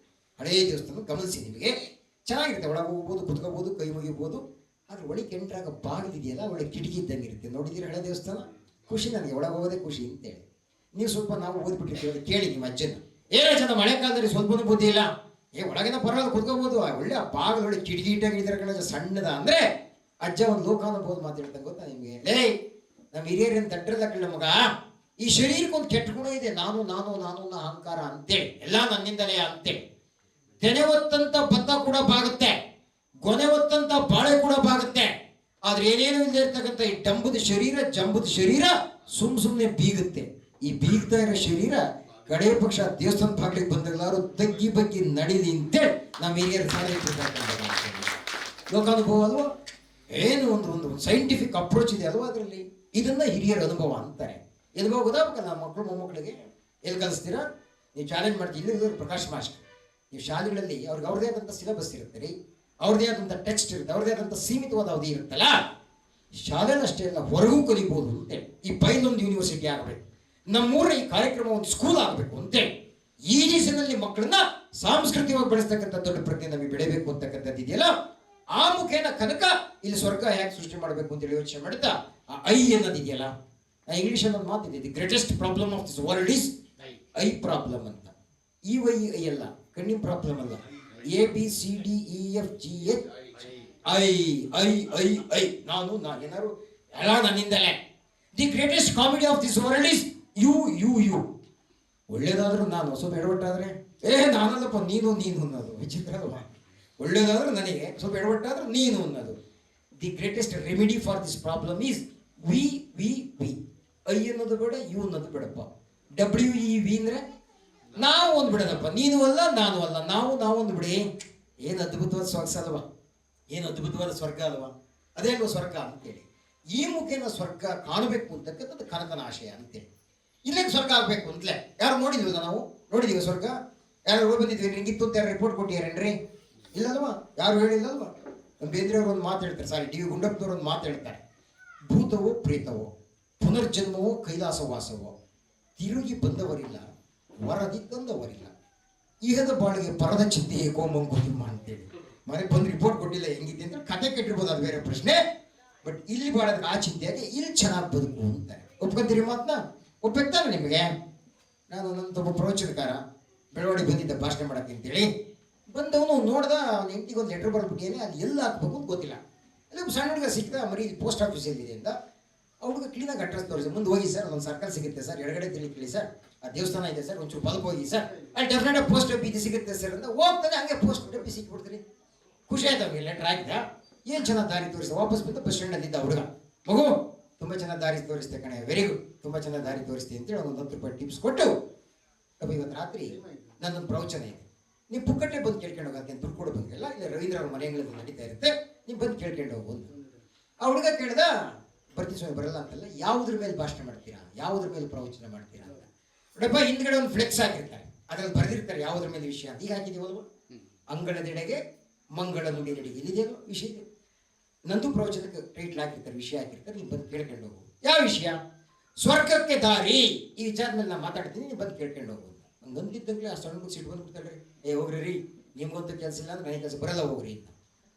ಹಳೆಯ ದೇವಸ್ಥಾನ ಗಮನಿಸಿ, ನಿಮಗೆ ಚೆನ್ನಾಗಿರುತ್ತೆ. ಒಳಗೆ ಹೋಗ್ಬೋದು, ಕುತ್ಕೋಬೋದು, ಕೈ ಮುಗಿಬೋದು. ಆದ್ರೆ ಒಳಗೆ ಎಂಟ್ರಾಗ ಬಾಗಿಲಿದೆಯಲ್ಲ, ಒಳಗೆ ಕಿಟಕಿ ಇದ್ದಂಗೆ ಇರುತ್ತೆ. ನೋಡಿದ್ದೀರಿ ಹಳೆ ದೇವಸ್ಥಾನ? ಖುಷಿ ನನಗೆ, ಒಳಗೆ ಹೋಗೋದೇ ಖುಷಿ ಅಂತೇಳಿ. ನೀವು ಸ್ವಲ್ಪ ನಾವು ಓದ್ಬಿಟ್ಟಿರ್ತೀವಿ, ಕೇಳಿ ನಿಮ್ಮ ಅಜ್ಜನ. ಏನೋ ಜನ ಮಳೆ ಕಾಲದಲ್ಲಿ ಸ್ವಲ್ಪ ಬುದ್ಧಿ ಇಲ್ಲ, ಒಳಗಿನ ಪರವಾಗಿ ಕುತ್ಕೋಬಹುದು, ಒಳ್ಳೆ ಆ ಬಾಗಿಲೊಳಗೆ ಕಿಟಕಿ ಇಟ್ಟಾಗಿದ್ದಾರೆ ಕಣ ಸಣ್ಣದ ಅಂದ್ರೆ ಅಜ್ಜ ಒಂದು ಲೋಕಾನುಭವ ಮಾತಾಡ್ತಾನೆ. ಗೊತ್ತಾ ನಿಮಗೆ? ನಮ್ಮ ಹಿರಿಯರಿನ ತಟ್ಟರಲ್ಲ ಕಳ್ಳ ಮಗ, ಈ ಶರೀರಕ್ಕೊಂದು ಕೆಟ್ಟ ಗುಣ ಇದೆ, ನಾನು ನಾನು ನಾನು ಅಹಂಕಾರ ಅಂತೇಳಿ, ಎಲ್ಲ ನನ್ನಿಂದಲೇ ಅಂತೇಳಿ. ತೆನೆ ಹೊತ್ತಂತ ಭತ್ತ ಕೂಡ ಬಾಗುತ್ತೆ, ಗೊನೆ ಹೊತ್ತಂತ ಬಾಳೆ ಕೂಡ ಬಾಗುತ್ತೆ. ಆದ್ರೆ ಏನೇನು ಇಲ್ಲದೆ ಇರ್ತಕ್ಕಂಥ ಈ ಜಂಬದ ಶರೀರ ಸುಮ್ಮನೆ ಬೀಗುತ್ತೆ. ಈ ಬೀಗ್ತಾ ಇರೋ ಶರೀರ ಕಡೆ ಪಕ್ಷ ದೇವಸ್ಥಾನ ಬಾಗ್ಲಿಗೆ ಬಂದಾಗಲಾರು ತಗ್ಗಿ ಬಗ್ಗಿ ನಡೀಲಿ ಅಂತೇಳಿ ನಮ್ಮ ಹಿರಿಯರ ಲೋಕಾನುಭವ ಅಲ್ವಾ? ಏನು ಒಂದು ಸೈಂಟಿಫಿಕ್ ಅಪ್ರೋಚ್ ಇದೆ ಅಲ್ವಾ ಅದರಲ್ಲಿ? ಇದನ್ನ ಹಿರಿಯರ ಅನುಭವ ಅಂತಾರೆ. ಅನುಭವ ಗೊತ್ತಾಗಬೇಕಲ್ಲ ಮಕ್ಕಳು ಮೊಮ್ಮಕ್ಕಳಿಗೆ. ಎಲ್ಲಿ ಕಲಿಸ್ತೀರಾ? ನೀವು ಚಾಲೆಂಜ್ ಮಾಡ್ತೀವಿ. ಇಲ್ಲಿ ಪ್ರಕಾಶ್ ಮಾಸ್ಟರ್, ನೀವು ಶಾಲೆಗಳಲ್ಲಿ ಅವ್ರದೇ ಆದಂಥ ಸಿಲೆಬಸ್ ಇರುತ್ತೆ ರೀ, ಅವ್ರದೇ ಆದಂಥ ಟೆಕ್ಸ್ಟ್ ಇರುತ್ತೆ, ಅವ್ರದೇ ಆದಂಥ ಸೀಮಿತವಾದ ಅವಧಿ ಇರುತ್ತಲ್ಲ. ಶಾಲೆನ ಅಷ್ಟೇ ಅಲ್ಲ, ಹೊರಗೂ ಕಲಿಬೋದು ಅಂತೇಳಿ ಈ ಬೈಲೊಂದು ಯೂನಿವರ್ಸಿಟಿ ಆಗಬೇಕು, ನಮ್ಮೂರ ಈ ಕಾರ್ಯಕ್ರಮ ಒಂದು ಸ್ಕೂಲ್ ಆಗಬೇಕು ಅಂತೇಳಿ ಈ ದಿಸೆಯಲ್ಲಿ ಮಕ್ಕಳನ್ನ ಸಾಂಸ್ಕೃತಿಕವಾಗಿ ಬೆಳೆಸ್ತಕ್ಕಂಥ ದೊಡ್ಡ ಪ್ರಜ್ಞೆ ನಮಗೆ ಬೆಳೆಯಬೇಕು ಅಂತಕ್ಕಂಥದ್ದು ಇದೆಯಲ್ಲ, ಆ ಮುಖೇನ ಕನಕ ಇಲ್ಲಿ ಸ್ವರ್ಗ ಹೇಗೆ ಸೃಷ್ಟಿ ಮಾಡಬೇಕು ಅಂತೇಳಿ ಯೋಚನೆ ಮಾಡುತ್ತಾ ಆ ಐ ಅನ್ನೋದಿದೆಯಲ್ಲ, ಇಂಗ್ಲಿಷ್ ಅನ್ನೋದು ಮಾತಿದೆ, the greatest problem of this world is I problem ಅಂತ. ಐ ಅಲ್ಲ, ಕಣ್ಣಿನ ಪ್ರಾಬ್ಲಮ್ ಅಲ್ಲ, ABCDEFGH ಐ ನಾನು ಏನಾರು ಎಲ್ಲ ನನ್ನಿಂದಲೇ. The greatest comedy of this world is you. ಒಳ್ಳೇದಾದ್ರೂ ನಾನು, ಸ್ವಲ್ಪ ಎಡವಟ್ಟಾದ್ರೆ ನಾನಲ್ಲಪ್ಪ ನೀನು ಅನ್ನೋದು ವಿಚಿತ್ರ ಅಲ್ವಾ? ಒಳ್ಳೇದಾದ್ರೂ ನನಗೆ, ಸ್ವಲ್ಪ ಎಡವಟ್ಟಾದ್ರೂ ನೀನು ಅನ್ನೋದು. The greatest remedy for this problem is we. I ಅನ್ನೋದು ಬೇಡ, ಯು ಅನ್ನೋದು ಬೇಡಪ್ಪ. WEV ಅಂದ್ರೆ ನಾವು ಒಂದು ಬಿಡೋದಪ್ಪ, ನೀನು ಅಲ್ಲ ನಾನು ಅಲ್ಲ, ನಾವು ಒಂದು ಬಿಡಿ. ಏನು ಅದ್ಭುತವಾದ ಸ್ವರ್ಗ ಅಲ್ವಾ? ಏನು ಅದ್ಭುತವಾದ ಸ್ವರ್ಗ ಅಲ್ವಾ? ಅದೇ ಅಲ್ವಾ ಸ್ವರ್ಗ ಅಂತೇಳಿ. ಈ ಮುಖೇನ ಸ್ವರ್ಗ ಕಾಣಬೇಕು ಅಂತಕ್ಕಂಥದ್ದು ಕನಕನ ಆಶಯ ಅಂತೇಳಿ. ಇಲ್ಲಿಗೆ ಸ್ವರ್ಗ ಆಗಬೇಕು ಅಂತಲೇ ಯಾರು ನೋಡಿದ್ವಲ್ಲ? ನಾವು ನೋಡಿದೀವಿ ಸ್ವರ್ಗ? ಯಾರು ಹೋಗಿ ಬಂದಿದ್ವಿ? ನಿಂಗಿತ್ತು ಅಂತ ಯಾರು ರಿಪೋರ್ಟ್ ಕೊಟ್ಟಿಯಾರೇನ್ರಿ? ಇಲ್ಲಲ್ವಾ? ಯಾರು ಹೇಳಿಲ್ಲಲ್ವಾ? ಬೇಂದ್ರೆಯವರು ಒಂದು ಮಾತು ಹೇಳ್ತಾರೆ, ಸಾರಿ ಡಿ ಗುಂಡಪ್ಪನವ್ರು ಒಂದು ಮಾತು ಹೇಳ್ತಾರೆ, ಭೂತವೋ ಪ್ರೇತವೋ ಪುನರ್ಜನ್ಮವೋ ಕೈಲಾಸವಾಸವೋ ತಿರುಗಿ ಬಂದವರಿಲ್ಲ, ವರದಿದ್ದಂದವರಿಲ್ಲ. ಇಹದ ಬಾಳಿಗೆ ಪರದ ಚಿಂತೆ ಏಕೋ ಮಂಕುತಿಮ್ಮ ಅಂತೇಳಿ ಮನೆಗೆ ಬಂದು ರಿಪೋರ್ಟ್ ಕೊಟ್ಟಿಲ್ಲ ಹೆಂಗಿದೆ ಅಂತ ಕತೆ ಕೆಟ್ಟಿರ್ಬೋದು, ಅದು ಬೇರೆ ಪ್ರಶ್ನೆ. ಬಟ್ ಇಲ್ಲಿ ಬಾಳೋದಕ್ಕೆ ಆ ಚಿಂತೆಯಾಗಿ ಇಲ್ಲಿ ಚೆನ್ನಾಗಿ ಬದುಕು ಅಂತಾರೆ. ಒಪ್ಕೊಂತೀರಿ ಮಾತನ್ನ? ಒಪ್ಪಿರ್ತಾನೆ ನಿಮಗೆ? ನಾನು ನನ್ನೊಬ್ಬ ಪ್ರವಚನಕಾರ ಬೆಳವಡಿ ಬಂದಿದ್ದ ಭಾಷಣ ಮಾಡಕ್ಕೆ ಅಂತೇಳಿ ಬಂದವನು ನೋಡ್ದ, ಅವ್ನ ಹೆಂಡತಿಗೆ ಒಂದು ಲೆಟರ್ ಬರ್ಬಿಟ್ಟಿದ್ದೇನೆ, ಅದು ಎಲ್ಲ ಹಾಕ್ಬೇಕು ಅಂತ ಗೊತ್ತಿಲ್ಲ. ಅಲ್ಲಿ ಒಬ್ಬ ಸಣ್ಣ ಹುಡುಗ ಸಿಕ್ಕಿದ, ಮರಿ ಪೋಸ್ಟ್ ಆಫೀಸಲ್ಲಿದೆ ಅಂತ. ಆ ಹುಡುಗ ಕ್ಲೀನಾಗಿ ಅಡ್ರೆಸ್ ತೋರಿಸಿ, ಮುಂದೆ ಹೋಗಿ ಸರ್ ಒಂದು ಸರ್ಕಲ್ ಸಿಗುತ್ತೆ ಸರ್, ಎಡಗಡೆ ತಿಳಿ ಸರ್, ಆ ದೇವಸ್ಥಾನ ಇದೆ ಸರ್, ಒಂಚೂರು ಬಲ್ಕ್ ಹೋಗಿ ಸರ್, ಅಲ್ಲಿ ಡೆಫಿನೆಟ್ ಪೋಸ್ಟ್ ಆಫೀಸ್ ಸಿಗುತ್ತೆ ಸರ್ ಅಂತ ಹೋಗ್ತಾನೆ. ಹಂಗೆ ಪೋಸ್ಟ್ ಆಫೀಸ್ ಸಿಕ್ಬಿಡ್ತೀನಿ. ಖುಷಿ ಆಯ್ತು ಅವ್ರಿಗೆ. ಲೆಟರ್ ಹಾಕಿದ, ಏನು ಚೆನ್ನಾಗಿ ದಾರಿ ತೋರಿಸಿದ. ವಾಪಸ್ ಬಂದು ಬಸ್ ಸ್ಟ್ಯಾಂಡಲ್ಲಿದ್ದ ಹುಡುಗ, ಮಗು ತುಂಬ ಚೆನ್ನಾಗಿ ದಾರಿ ತೋರಿಸ್ತೆ ಕಣೆ, ವೆರಿ ಗುಡ್, ತುಂಬ ಚೆನ್ನಾಗಿ ದಾರಿ ತೋರಿಸ್ತೆ ಅಂತೇಳಿ ಒಂದು 10 ರೂಪಾಯಿ ಟಿಪ್ಸ್ ಕೊಟ್ಟು, ಅಬ್ಬ ಇವತ್ತು ರಾತ್ರಿ ನನ್ನೊಂದು ಪ್ರವಚನ ಇದೆ, ನೀವು ಪುಕ್ಕಟ್ಟೆ ಬಂದು ಕೇಳ್ಕೊಂಡು ಹೋಗೋಕೆ ದುಡ್ಡು ಕೊಡು ಬಂದಿಲ್ಲ, ಇಲ್ಲ ರವೀಂದ್ರ ಅವ್ರ ಮನೆಗಳಲ್ಲಿ ನಡೀತಾ ಇರುತ್ತೆ, ನೀವು ಬಂದು ಕೇಳ್ಕೊಂಡು ಹೋಗು ಅಂತ. ಆ ಹುಡುಗ ಕೇಳ್ದ, ಬರ್ತೀವಿ ಸ್ವಾಮಿ, ಬರಲ್ಲ ಅಂತಲ್ಲ, ಯಾವುದ್ರ ಮೇಲೆ ಭಾಷಣ ಮಾಡ್ತೀರಾ, ಯಾವುದ್ರ ಮೇಲೆ ಪ್ರವಚನ ಮಾಡ್ತೀರಾ ಅಂತ. ನೋಡಪ್ಪ, ಹಿಂದ್ಗಡೆ ಒಂದು ಫ್ಲೆಕ್ಸ್ ಹಾಕಿರ್ತಾರೆ, ಅದ್ರಲ್ಲಿ ಬರೆದಿರ್ತಾರೆ ಯಾವುದ್ರ ಮೇಲೆ ವಿಷಯ ಅಂತ. ಈಗ ಹಾಕಿದೀವಲ್ವ, ಅಂಗಳದೆಡೆಗೆ ಮಂಗಳ ನುಡಿ ನಡಿಗೆ, ಇಲ್ಲಿದೆಯಲ್ವ ವಿಷಯ ಇದೆ. ನಂದು ಪ್ರವಚನಕ್ಕೆ ಟೈಟ್ಲ್ ಹಾಕಿರ್ತಾರೆ, ವಿಷಯ ಹಾಕಿರ್ತಾರೆ, ನೀವು ಬಂದು ಕೇಳ್ಕೊಂಡು ಹೋಗು. ಯಾವ ವಿಷಯ? ಸ್ವರ್ಗಕ್ಕೆ ದಾರಿ. ಈ ವಿಚಾರದ ಮೇಲೆ ನಾನು ಮಾತಾಡ್ತೀನಿ, ನೀವು ಬಂದು ಕೇಳ್ಕೊಂಡು ಹೋಗು. ಹಂಗಂತಿದ್ದಂಗೆ ಆ ಸಣ್ಣ ಸಿಟ್ಟು ಬಂದ್ಬಿಡ್ತಾರೆ, ಏ ಹೋಗ್ರಿ ರೀ, ನಿಮ್ಗಂತೂ ಕೆಲಸ ಇಲ್ಲ ಅಂದ್ರೆ ನನಗೆ ಕೆಲಸ ಬರಲ್ಲ ಹೋಗ್ರಿ ಅಂತ.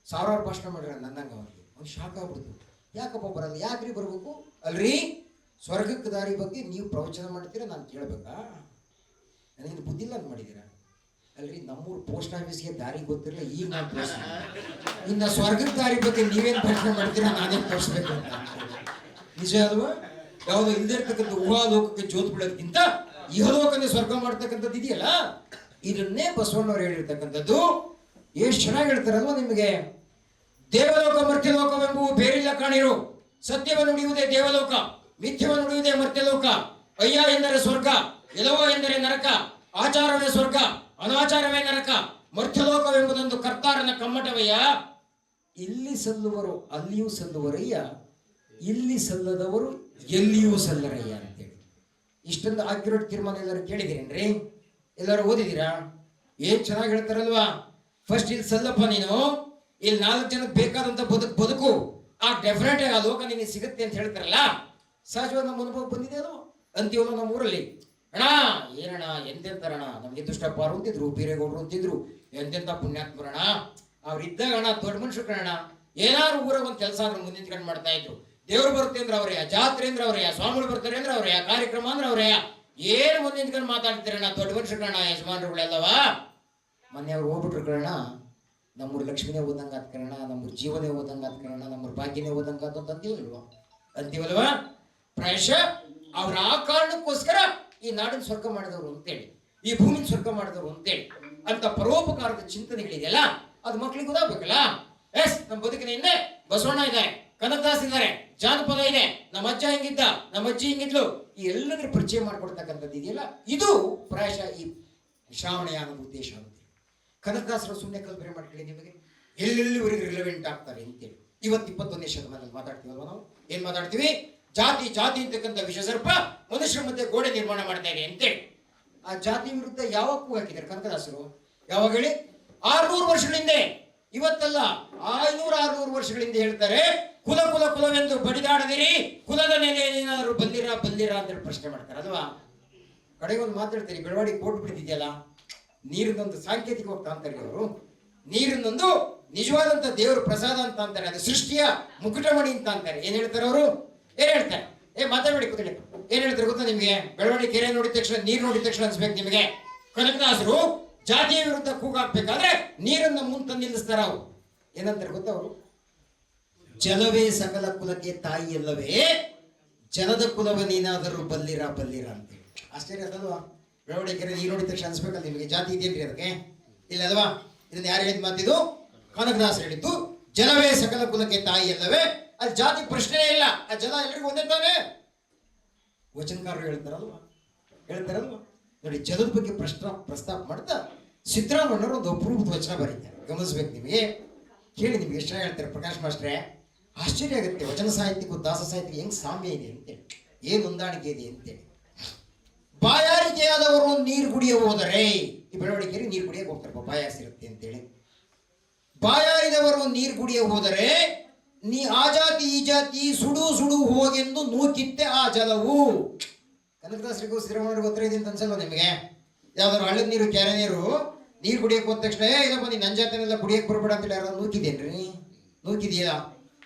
ಸಾವಿರಾರು ಭಾಷಣ ಮಾಡ್ರ ನನ್ನಂಗೆ ಅವ್ರಿಗೆ. ಅವ್ನು ಶಾಕ್ ಆಗ್ಬಿಡ್ತು, ಯಾಕಪ್ಪ ಬರಲ್ಲ, ಯಾಕ್ರಿ ಬರ್ಬೇಕು? ಅಲ್ರಿ, ಸ್ವರ್ಗಕ್ಕೆ ದಾರಿ ಬಗ್ಗೆ ನೀವು ಪ್ರವಚನ ಮಾಡ್ತೀರಾ, ನಾನು ಕೇಳ್ಬೇಕಾ? ನನಗೆ ಬುದ್ಧಿ ಇಲ್ಲ ಅಂತ ಮಾಡಿದ್ದೀರಾ? ಅಲ್ರಿ, ನಮ್ಮೂರು ಪೋಸ್ಟ್ ಆಫೀಸ್ಗೆ ದಾರಿ ಗೊತ್ತಿರಲಿಲ್ಲ, ಈಗ ನಾನು ತೋರಿಸ್ತೀನಿ. ಇನ್ನು ಸ್ವರ್ಗಕ್ಕೆ ದಾರಿ ಬಗ್ಗೆ ನೀವೇನು ಪ್ರಶ್ನೆ ಮಾಡ್ತೀರಾ, ನಾನೇನು ತೋರಿಸ್ಬೇಕು ಅಂತ. ನಿಜ ಅಲ್ವಾ? ಯಾವುದೋ ಇಲ್ಲದೆ ಇರ್ತಕ್ಕಂಥ ಊಹಾಲೋಕಕ್ಕೆ ಜೋತ್ ಬಿಡೋದಕ್ಕಿಂತ ಇಹಲೋಕನೇ ಸ್ವರ್ಗ ಮಾಡ್ತಕ್ಕಂಥದ್ದು ಇದೆಯಲ್ಲ, ಇದನ್ನೇ ಬಸವಣ್ಣವ್ರು ಹೇಳಿರ್ತಕ್ಕಂಥದ್ದು. ಎಷ್ಟು ಚೆನ್ನಾಗಿ ಹೇಳ್ತಾರಲ್ವ ನಿಮಗೆ. ದೇವಲೋಕ ಮರ್ತ್ಯಲೋಕವೆಂಬುವು ಬೇರಿಲ್ಲ ಕಾಣಿರು, ಸತ್ಯವನ್ನು ನುಡಿಯುವುದೇ ದೇವಲೋಕ, ಮಿಥ್ಯವನ್ನು ನುಡಿಯುವುದೇ ಮರ್ತ್ಯಲೋಕ. ಅಯ್ಯ ಎಂದರೆ ಸ್ವರ್ಗ, ಎಲವ ಎಂದರೆ ನರಕ, ಆಚಾರವೇ ಸ್ವರ್ಗ, ಅನಾಚಾರವೇ ನರಕ, ಮರ್ತ್ಯಲೋಕವೆಂಬುದೊಂದು ಕರ್ತಾರನ ಕಮ್ಮಟವಯ್ಯ. ಇಲ್ಲಿ ಸಲ್ಲುವರು ಅಲ್ಲಿಯೂ ಸಲ್ಲುವರಯ್ಯ, ಇಲ್ಲಿ ಸಲ್ಲದವರು ಎಲ್ಲಿಯೂ ಸಲ್ಲರಯ್ಯ ಅಂತೇಳಿ. ಇಷ್ಟೊಂದು ಆಕ್ಯುರೇಟ್ ತೀರ್ಮಾನ ಎಲ್ಲರೂ ಕೇಳಿದ್ದೀರೇನ್ರಿ? ಎಲ್ಲರೂ ಓದಿದ್ದೀರಾ? ಏನ್ ಚೆನ್ನಾಗಿ ಹೇಳ್ತಾರಲ್ವಾ. ಫಸ್ಟ್ ಇಲ್ಲಿ ಸಲ್ಲಪ್ಪ ನೀನು, ಇಲ್ಲಿ 4 ಜನಕ್ಕೆ ಬೇಕಾದಂತ ಬದುಕು, ಆ ಡೆಫಿನೆಟ್ ಆ ಲೋಕ ನಿನಗೆ ಸಿಗುತ್ತೆ ಅಂತ ಹೇಳ್ತಾರಲ್ಲ. ಸಹಜವಾಗಿ ನಮ್ಮ ಅನುಭವ ಬಂದಿದೆ ಅದು. ಅಂತೀವಲ್ಲ ನಮ್ಮ ಊರಲ್ಲಿ, ಅಣ್ಣ ಏನಣ್ಣ ಎಂತೆಂತಾರಣ್ಣ, ನಮ್ಗೆ ದುಷ್ಟಪ್ಪಾರು ಅಂತಿದ್ರು, ಬೀರೇಗೌಡರು ಅಂತಿದ್ರು, ಎಂತೆಂತ ಪುಣ್ಯಾತ್ಮರಣ ಅವ್ರಿದ್ದಾಗ ಅಣ್ಣ ದೊಡ್ಡ ಮನುಷ್ಯರು ಕಣ. ಏನಾದ್ರು ಊರಾಗ ಒಂದು ಕೆಲಸ ಆದ್ರೂ ಮುಂದಿನ ಮಾಡ್ತಾ ಇದ್ರು. ದೇವ್ರು ಬರುತ್ತೆ ಅಂದ್ರೆ ಅವ್ರೆ, ಜಾತ್ರೆ ಅಂದ್ರೆ ಅವ್ರೆ, ಸ್ವಾಮಿಗಳು ಬರ್ತಾರೆ ಅಂದ್ರೆ ಅವ್ರೆ, ಕಾರ್ಯಕ್ರಮ ಅಂದ್ರೆ ಅವ್ರೆ, ಏನು ಮುಂದಿನ ಮಾತಾಡ್ತೀರಣ್ಣ, ದೊಡ್ಡ ಮನುಷ್ಯರು ಕಣ ಯಜಮಾನ್ರುಗಳೆಲ್ಲವ. ಮೊನ್ನೆ ಅವ್ರು ಹೋಗ್ಬಿಟ್ರು ಕಣ, ನಮ್ಮೂರು ಲಕ್ಷ್ಮಿನೇ ಓದಂಗ ಆದ ಕಾರಣ, ನಮ್ಮೂರು ಜೀವನೇ ಓದಂಗ ಆದ ಕಾರಣ, ನಮ್ಮೂರು ಭಾಗ್ಯನೇ ಓದಂಗ ಅಂತ ಅಂತೀವಲ್ವಾ. ಪ್ರಾಯಶಃ ಅವ್ರ ಆ ಕಾರಣಕ್ಕೋಸ್ಕರ ಈ ನಾಡಿನ ಸ್ವರ್ಗ ಮಾಡಿದವರು ಅಂತೇಳಿ, ಈ ಭೂಮಿನ ಸ್ವರ್ಗ ಮಾಡಿದವರು ಅಂತೇಳಿ ಅಂತ ಪರೋಪಕಾರದ ಚಿಂತನೆಗಳಿದೆಯಲ್ಲ, ಅದು ಮಕ್ಳಿಗೆ ಗೊತ್ತಾಗ್ಬೇಕಲ್ಲ. ಎಸ್, ನಮ್ಮ ಬದುಕಿನ ಹಿಂದೆ ಬಸವಣ್ಣ ಇದ್ದಾರೆ, ಕನಕದಾಸ್ ಇದ್ದಾರೆ, ಜಾನಪದ ಇದೆ, ನಮ್ಮ ಅಜ್ಜ ಹಿಂಗಿದ್ದ, ನಮ್ಮ ಅಜ್ಜಿ ಹಿಂಗಿದ್ಲು, ಈ ಎಲ್ಲದರ ಪರಿಚಯ ಮಾಡ್ಕೊಡ್ತಕ್ಕಂಥದ್ದು ಇದೆಯಲ್ಲ, ಇದು ಪ್ರಾಯಶಃ ಈ ಶ್ರಾವಣಯಾನದ ಉದ್ದೇಶ ಅಂತ. ಕನಕದಾಸರು ಸುಮ್ಮನೆ ಕಲ್ಪನೆ ಮಾಡ್ಕೊಳ್ಳಿ ನಿಮಗೆ, ಎಲ್ಲೆಲ್ಲಿವರೆಗೆ ರಿಲೆವೆಂಟ್ ಆಗ್ತಾರೆ ಅಂತೇಳಿ. ಇವತ್ತು 21ನೇ ಶತಮಾನದಲ್ಲಿ ಮಾತಾಡ್ತೀವಲ್ವ ನಾವು. ಏನ್ ಮಾತಾಡ್ತೀವಿ? ಜಾತಿ ಜಾತಿ ಅಂತಕ್ಕಂಥ ವಿಷಸರ್ಪ ಮನುಷ್ಯರ ಮಧ್ಯೆ ಗೋಡೆ ನಿರ್ಮಾಣ ಮಾಡ್ತಾ ಇದೆ ಅಂತೇಳಿ. ಆ ಜಾತಿ ವಿರುದ್ಧ ಯಾವಾಗ ಕೂಗು ಹಾಕಿದ್ದಾರೆ ಕನಕದಾಸರು? ಯಾವಾಗ ಹೇಳಿ? 600 ವರ್ಷಗಳ ಹಿಂದೆ. ಇವತ್ತಲ್ಲ, 500-600 ವರ್ಷಗಳ ಹಿಂದೆ ಹೇಳ್ತಾರೆ, ಕುಲ ಕುಲ ಕುಲವೆಂದು ಬಡಿದಾಡದಿರಿ, ಕುಲದ ಮೇಲೆ ಏನಾದ್ರು ಬಂದಿರ ಅಂತ ಪ್ರಶ್ನೆ ಮಾಡ್ತಾರೆ ಅಲ್ವಾ. ಕಡೆಗೆ ಒಂದು ಮಾತಾಡ್ತಾರೆ, ಬೆಳವಾಡಿ ಕೋಟ್ ಬಿಡ್ತಿದ್ಯಲ್ಲ, ನೀರಿನೊಂದು ಸಾಂಕೇತಿಕವಾಗಿ ಅಂತಾರೆ ಅವರು. ನೀರಿನೊಂದು ನಿಜವಾದಂತ ದೇವರ ಪ್ರಸಾದ ಅಂತ ಅಂತಾರೆ, ಅದು ಸೃಷ್ಟಿಯ ಮುಕುಟಮಣಿ ಅಂತ ಅಂತಾರೆ. ಏನ್ ಹೇಳ್ತಾರೆ ಅವರು? ಏನ್ ಹೇಳ್ತಾರೆ? ಮಾತಾಡ್ಬೇಡಿ, ಕೂತ್ಕೊಳ್ಳಿ. ಏನ್ ಹೇಳ್ತಾರೆ ಗೊತ್ತಾ ನಿಮ್ಗೆ? ಬೆಳವಡಿ ಕೆರೆ ನೋಡಿದ ತಕ್ಷಣ, ನೀರು ನೋಡಿದ ತಕ್ಷಣ ಅನ್ಸ್ಬೇಕು ನಿಮಗೆ. ಕನಕದಾಸರು ಜಾತಿಯ ವಿರುದ್ಧ ಕೂಗಾಕ್ಬೇಕಾದ್ರೆ ನೀರನ್ನ ಮುಂದೆ ನಿಲ್ಲಿಸ್ತಾರ. ಅವರು ಏನಂತಾರೆ ಗೊತ್ತಾ ಅವರು? ಜಲವೇ ಸಕಲ ಕುಲಕ್ಕೆ ತಾಯಿ ಅಲ್ಲವೇ, ಜಲದ ಕುಲವ ನೀನಾದರೂ ಬಲ್ಲಿರ ಅಂತೇಳಿ. ಆಶ್ಚರ್ಯ ಅದಲ್ವಾ? ಬೆಳವಡಿ ಕೆರೆ ನೀರು ನೋಡಿದ ತಕ್ಷಣ ಅನ್ಸ್ಬೇಕಲ್ಲ ನಿಮಗೆ. ಜಾತಿ ಇದೆಯೇನ್ರಿ ಅದಕ್ಕೆ? ಇಲ್ಲ ಅಲ್ವಾ? ಇದನ್ನ ಯಾರು ಹೇಳಿದ ಮಾತಿದು? ಕನಕದಾಸ ಹೇಳಿದ್ದು. ಜಲವೇ ಸಕಲ ಕುಲಕ್ಕೆ ತಾಯಿ ಅಲ್ಲವೇ, ಅಲ್ಲಿ ಜಾತಿ ಪ್ರಶ್ನೆ ಇಲ್ಲ, ಆ ಜಲ ಎಲ್ಲರಿಗೂ ಒಂದೇ ತಾನೆ. ವಚನಕಾರರು ಹೇಳ್ತಾರಲ್ವಾ ನೋಡಿ, ಜಲದ ಬಗ್ಗೆ ಪ್ರಸ್ತಾಪ ಮಾಡ್ತಾ ಸಿದ್ದರಾಮಣ್ಣವರು ಒಂದು ಅಪರೂಪದ ವಚನ ಬರೀತಾರೆ, ಗಮನಿಸ್ಬೇಕು ನಿಮಗೆ. ಕೇಳಿ, ನಿಮ್ಗೆ ಎಷ್ಟು ಹೇಳ್ತಾರೆ ಪ್ರಕಾಶ್ ಮಾಸ್ಟ್ರೆ, ಆಶ್ಚರ್ಯ ಆಗುತ್ತೆ. ವಚನ ಸಾಹಿತ್ಯಕ್ಕೂ ದಾಸ ಸಾಹಿತ್ಯ ಹೆಂಗ್ ಸಾಮ್ಯ ಇದೆ ಅಂತೇಳಿ, ಏನ್ ಹೊಂದಾಣಿಕೆ ಇದೆ ಅಂತೇಳಿ. ಬಾಯಾರಿಕೆಯಾದವರು ನೀರು ಕುಡಿಯ ಹೋದರೆ, ಈ ಬೆಳವಣಿಗೆಯಲ್ಲಿ ನೀರು ಕುಡಿಯಕ್ಕೆ ಹೋಗ್ತಾರೆ, ಬಾಯಾರಿಸಿರುತ್ತೆ ಅಂತೇಳಿ. ಬಾಯಾರಿದವರು ನೀರು ಕುಡಿಯ ಹೋದರೆ ನೀ ಆ ಜಾತಿ ಈ ಜಾತಿ ಸುಡು ಸುಡು ಹೋಗೆಂದು ನೂಕಿತ್ತೆ ಆ ಜಲವು. ಕನಕದಾಸರಿಗೂ ಸಿದ್ದರಾಮಯ್ಯರಿಗೂ ಗೊತ್ತಿದೆ ಅಂತ ಅನ್ಸಲ್ವ ನಿಮಗೆ? ಯಾವ್ದಾದ್ರು ಹಳ್ಳದ ನೀರು ಕೆರೆ ನೀರು ಕುಡಿಯಕ್ಕೆ ಹೋದ ತಕ್ಷಣ ಇಲ್ಲಪ್ಪ ನೀನು ನನ್ನ ಜಾತನೆಲ್ಲ ಕುಡಿಯಕ್ಕೆ ಬರಬೇಡ ಅಂತೇಳಿ ಯಾರು ನೂಕಿದೇನ್ರಿ? ನೂಕಿದೆಯಾ?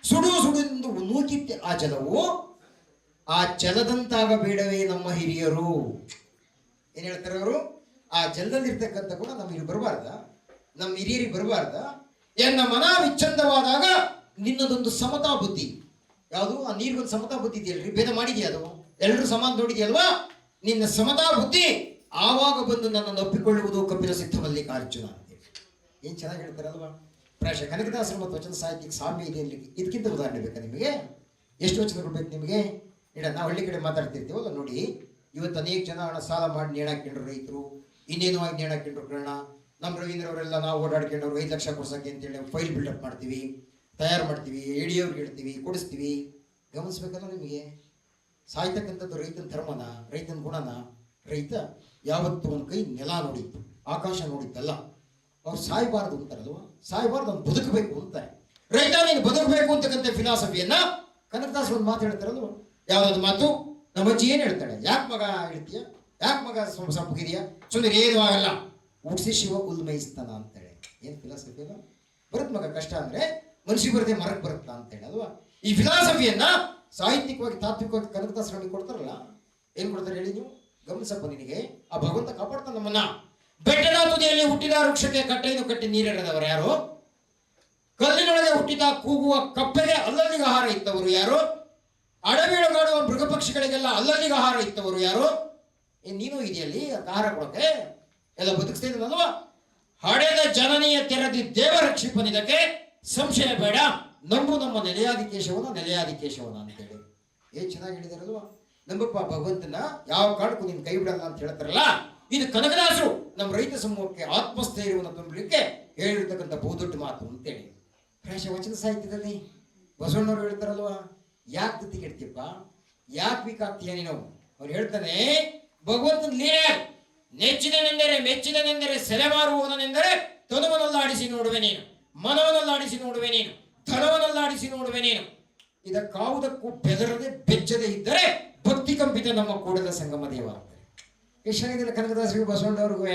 ಸುಡು ಎಂದು ನೂಕಿತ್ತೆ ಆ ಜಲವು. ಆ ಜಲದಂತಾಗಬೇಡವೇ ನಮ್ಮ ಹಿರಿಯರು. ಏನ್ ಹೇಳ್ತಾರೆ ಅವರು? ಆ ಜಲದಲ್ಲಿರ್ತಕ್ಕಂಥ ಕೂಡ ನಮಗೆ ಬರಬಾರ್ದ? ನಮ್ಮ ಹಿರಿಯರಿಗೆ ಬರಬಾರ್ದ? ಎನ್ನ ಮನ ವಿಚ್ಛಂದವಾದಾಗ ನಿನ್ನದೊಂದು ಸಮತಾ ಬುದ್ಧಿ. ಯಾವುದು? ಆ ನೀರಿಗೊಂದು ಸಮತಾ ಬುದ್ಧಿ ಇದೆಯಲ್ರಿ, ಭೇದ ಮಾಡಿದ್ಯಾ? ಅದು ಎಲ್ಲರೂ ಸಮಾನ ನೋಡಿದ್ಯಲ್ವಾ? ನಿನ್ನ ಸಮತಾ ಬುದ್ಧಿ ಆವಾಗ ಬಂದು ನನ್ನನ್ನು ಒಪ್ಪಿಕೊಳ್ಳುವುದು ಕಪಿಲ ಸಿದ್ಧ ಮಲ್ಲಿಕಾರ್ಜುನ ಅಂತೇಳಿ. ಏನ್ ಚೆನ್ನಾಗಿ ಹೇಳ್ತಾರಲ್ವಾ? ಪ್ರಾಯಶಃ ಕನಕದಾಸರು ಮತ್ತು ವಚನ ಸಾಹಿತ್ಯಕ್ಕೆ ಸಾಮ್ಯ ಇದೆ ಇಲ್ಲಿ. ಇದಕ್ಕಿಂತ ಉದಾಹರಣೆ ಬೇಕಾ ನಿಮಗೆ? ಎಷ್ಟು ವಚನಗಳು ಬೇಕು ನಿಮಗೆ? ನಾವು ಹಳ್ಳಿ ಕಡೆ ಮಾತಾಡ್ತಿರ್ತೀವಲ್ಲ ನೋಡಿ, ಇವತ್ತು ಅನೇಕ ಜನ ಹಣ ಸಾಲ ಮಾಡಿ ನೇಣಾಕೊಂಡ್ರು ರೈತರು, ಇನ್ನೇನು ಆಗಿ ನೇಣಾಕೊಂಡ್ರು ಕಣ. ನಮ್ಮ ರವೀಂದ್ರ ಅವರೆಲ್ಲ ನಾವು ಓಡಾಡ್ಕೊಂಡವ್ರು 5 ಲಕ್ಷ ಕೊಡ್ಸಕ್ಕೆ ಅಂತೇಳಿ ಫೈಲ್ ಬಿಲ್ಡಪ್ ಮಾಡ್ತೀವಿ, ತಯಾರು ಮಾಡ್ತೀವಿ, ಎಡಿಯವ್ರಿಗೆ ಹೇಳ್ತೀವಿ, ಕೊಡಿಸ್ತೀವಿ. ಗಮನಿಸ್ಬೇಕಲ್ಲ ನಿಮಗೆ? ಸಾಯ್ತಕ್ಕಂಥದ್ದು ರೈತನ ಧರ್ಮನ, ರೈತನ ಗುಣನ? ರೈತ ಯಾವತ್ತು ಒಂದು ಕೈ ನೆಲ ನೋಡಿತ್ತು, ಆಕಾಶ ನೋಡಿದ್ದಲ್ಲ. ಅವ್ರು ಸಾಯ್ಬಾರ್ದು ಅಂತಾರಲ್ವ? ಸಾಯ್ಬಾರ್ದು, ಅವ್ನು ಬದುಕಬೇಕು ಅಂತಾರೆ. ರೈತ ನೀನು ಬದುಕಬೇಕು ಅಂತಕ್ಕಂಥ ಫಿಲಾಸಫಿಯನ್ನ ಕನಕದಾಸರು ಒಂದು ಮಾತು ಹೇಳ್ತಾರಲ್ವ? ಯಾವ್ದಾದ್ರು ಮಾತು? ನಮ್ಮ ಅಜ್ಜಿ ಏನು ಹೇಳ್ತಾಳೆ? ಯಾಕೆ ಮಗ ಹೇಳ್ತೀಯ? ಯಾಕೆ ಮಗ ಸಂಪಗಿದೆಯಾ? ಸುಮ್ಮನೆ ಏನು ಆಗಲ್ಲ, ಉಡ್ಸಿ ಶಿವ ಉಲ್ಮಯಿಸ್ತಾನ ಅಂತೇಳಿ. ಏನು ಫಿಲಾಸಫಿ ಅಲ್ಲ? ಬರುತ್ತೆ ಮಗ, ಕಷ್ಟ ಅಂದ್ರೆ ಮನುಷ್ಯ ಬರದೆ ಮರಕ್ಕೆ ಬರುತ್ತಾ ಅಂತೇಳಿ ಅಲ್ವಾ? ಈ ಫಿಲಾಸಫಿಯನ್ನ ಸಾಹಿತ್ಯಿಕವಾಗಿ ತಾತ್ವಿಕವಾಗಿ ಕನಕದಾಸರು ನಮಗೆ ಕೊಡ್ತಾರಲ್ಲ, ಏನ್ ಕೊಡ್ತಾರೆ ಹೇಳಿ ನೀವು? ಗಮನಿಸಪ್ಪ, ನಿನಗೆ ಆ ಭಗವಂತ ಕಾಪಾಡ್ತಾನೆ ನಮ್ಮನ್ನ. ಬೆಟ್ಟದ ತುದಿಯಲ್ಲಿ ಹುಟ್ಟಿದ ವೃಕ್ಷಕ್ಕೆ ಕಟ್ಟೆಯನ್ನು ಕಟ್ಟಿ ನೀರೆರೆದವರು ಯಾರು? ಕಲ್ಲಿನೊಳಗೆ ಹುಟ್ಟಿದ ಕೂಗುವ ಕಪ್ಪೆಗೆ ಅಲ್ಲಲ್ಲಿಗೆ ಆಹಾರ ಇತ್ತವರು ಯಾರು? ಅಡವಿಯೊಳಗಾಡುವ ಮೃಗ ಪಕ್ಷಿಗಳಿಗೆಲ್ಲ ಅಲ್ಲಲ್ಲಿಗೆ ಆಹಾರ ಇತ್ತವರು ಯಾರು? ನೀನು ಇದೆಯಲ್ಲಿ ಆಹಾರ ಕೊಡೋಕೆ ಎಲ್ಲ ಬದುಕಿಸ್ತಾ ಇದ್ದಲ್ವಾ? ಹಡೆದ ಜನನೀಯ ತೆರದಿ ದೇವರಕ್ಷಿಪನಿದಕ್ಕೆ ಸಂಶಯ ಬೇಡ, ನಂಬು ನಮ್ಮ ನೆಲೆಯಾದಿಕೇಶವನ ಅಂತೇಳಿ. ಏನ್ ಚೆನ್ನಾಗಿ ಹೇಳಿದಾರಲ್ವಾ? ನಂಬಪ್ಪ ಭಗವಂತನ, ಯಾವ ಕಾರಣಕ್ಕೂ ನೀನು ಕೈ ಬಿಡಲ್ಲ ಅಂತ ಹೇಳ್ತಾರಲ್ಲ. ಇದು ಕನಕದಾಸರು ನಮ್ಮ ರೈತ ಸಮೂಹಕ್ಕೆ ಆತ್ಮಸ್ಥೈರ್ಯವನ್ನು ತುಂಬಲಿಕ್ಕೆ ಹೇಳಿರ್ತಕ್ಕಂಥ ಬಹುದೊಡ್ಡ ಮಾತು ಅಂತೇಳಿ. ಪ್ರಾಯಶಃ ವಚನ ಸಾಹಿತ್ಯದಲ್ಲಿ ಬಸವಣ್ಣವ್ರು ಹೇಳ್ತಾರಲ್ವಾ, ಯಾಕೆ ಗತಿ ಕೆಡ್ತೀಪ್ಪ, ಯಾಕೆ ಬೇಕಾಗ್ತೀಯ ನೀನು? ಅವ್ರು ಹೇಳ್ತಾನೆ, ಭಗವಂತನ ಲೀಲೆ ಮೆಚ್ಚಿದನೆಂದರೆ ಸೆಲೆ ಮಾರುವುದನೆಂದರೆ ತನುವನಲ್ಲಾಡಿಸಿ ನೋಡುವೆ ನೀನು, ಮನವನಲ್ಲಾಡಿಸಿ ನೋಡುವೆ ನೀನು, ಧನವನಲ್ಲಾಡಿಸಿ ನೋಡುವೆ ನೀನು. ಇದಕ್ಕಾವುದಕ್ಕೂ ಬೆದರದೆ ಬೆಚ್ಚದೆ ಇದ್ದರೆ ಭಕ್ತಿ ಕಂಪಿತ ನಮ್ಮ ಕೂಡಲ ಸಂಗಮ ದೇವ ಅಂತಾರೆ. ಎಷ್ಟು ಚೆನ್ನಾಗಿದೆ ಕನಕದಾಸರಿಗೆ ಬಸವಣ್ಣವ್ರಿಗೂ.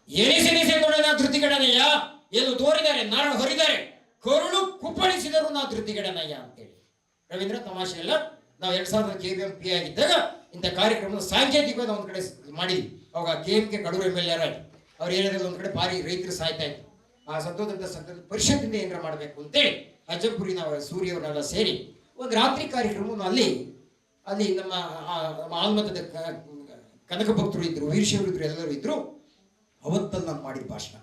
ಎನಿಸೆನಿಸೆ ನೋಡನ ಧೃತಿಗಡನಯ್ಯ, ಎಂದು ತೋರಿದರೆ ನಾಡು ಹೊರಿದರೆ ಕರುಳು ಕುಪ್ಪಳಿಸಿದರು ನಾ ಧೃತಿಗಡನಯ್ಯ ಅಂತೇಳಿ. ರವೀಂದ್ರ ತಮಾಷೆ ಅಲ್ಲ. ನಾವು 2000 KBMP ಆಗಿದ್ದಾಗ ಇಂಥ ಕಾರ್ಯಕ್ರಮದ ಸಾಂಕೇತಿಕವಾಗಿ ಒಂದ್ ಕಡೆ ಮಾಡಿದ್ವಿ. ಅವಾಗ KMK ಕಡೂರು MLA ಅವ್ರು ಹೇಳಿದ್ರೆ ಒಂದ್ ಕಡೆ ಭಾರಿ ರೈತರು ಸಾಯ್ತಾ ಇದ್ರು. ಆ ಸದ್ದೋದಂತ ಪರಿಷತ್ತಿಂದ ಏನಾರ ಮಾಡಬೇಕು ಅಂತೇಳಿ ಅಜ್ಜಪುರಿ ನಾವು ಸೂರ್ಯವನ್ನೆಲ್ಲ ಸೇರಿ ಒಂದು ರಾತ್ರಿ ಕಾರ್ಯಕ್ರಮವನ್ನು ಅಲ್ಲಿ ನಮ್ಮ ಆಲ್ಮತದ ಕನಕ ಭಕ್ತರು ಇದ್ರು, ವೀರಶೈವರು ಇದ್ರು, ಎಲ್ಲರೂ ಇದ್ರು. ಅವತ್ತಲ್ಲಿ ನಾನು ಮಾಡಿದ ಭಾಷಣ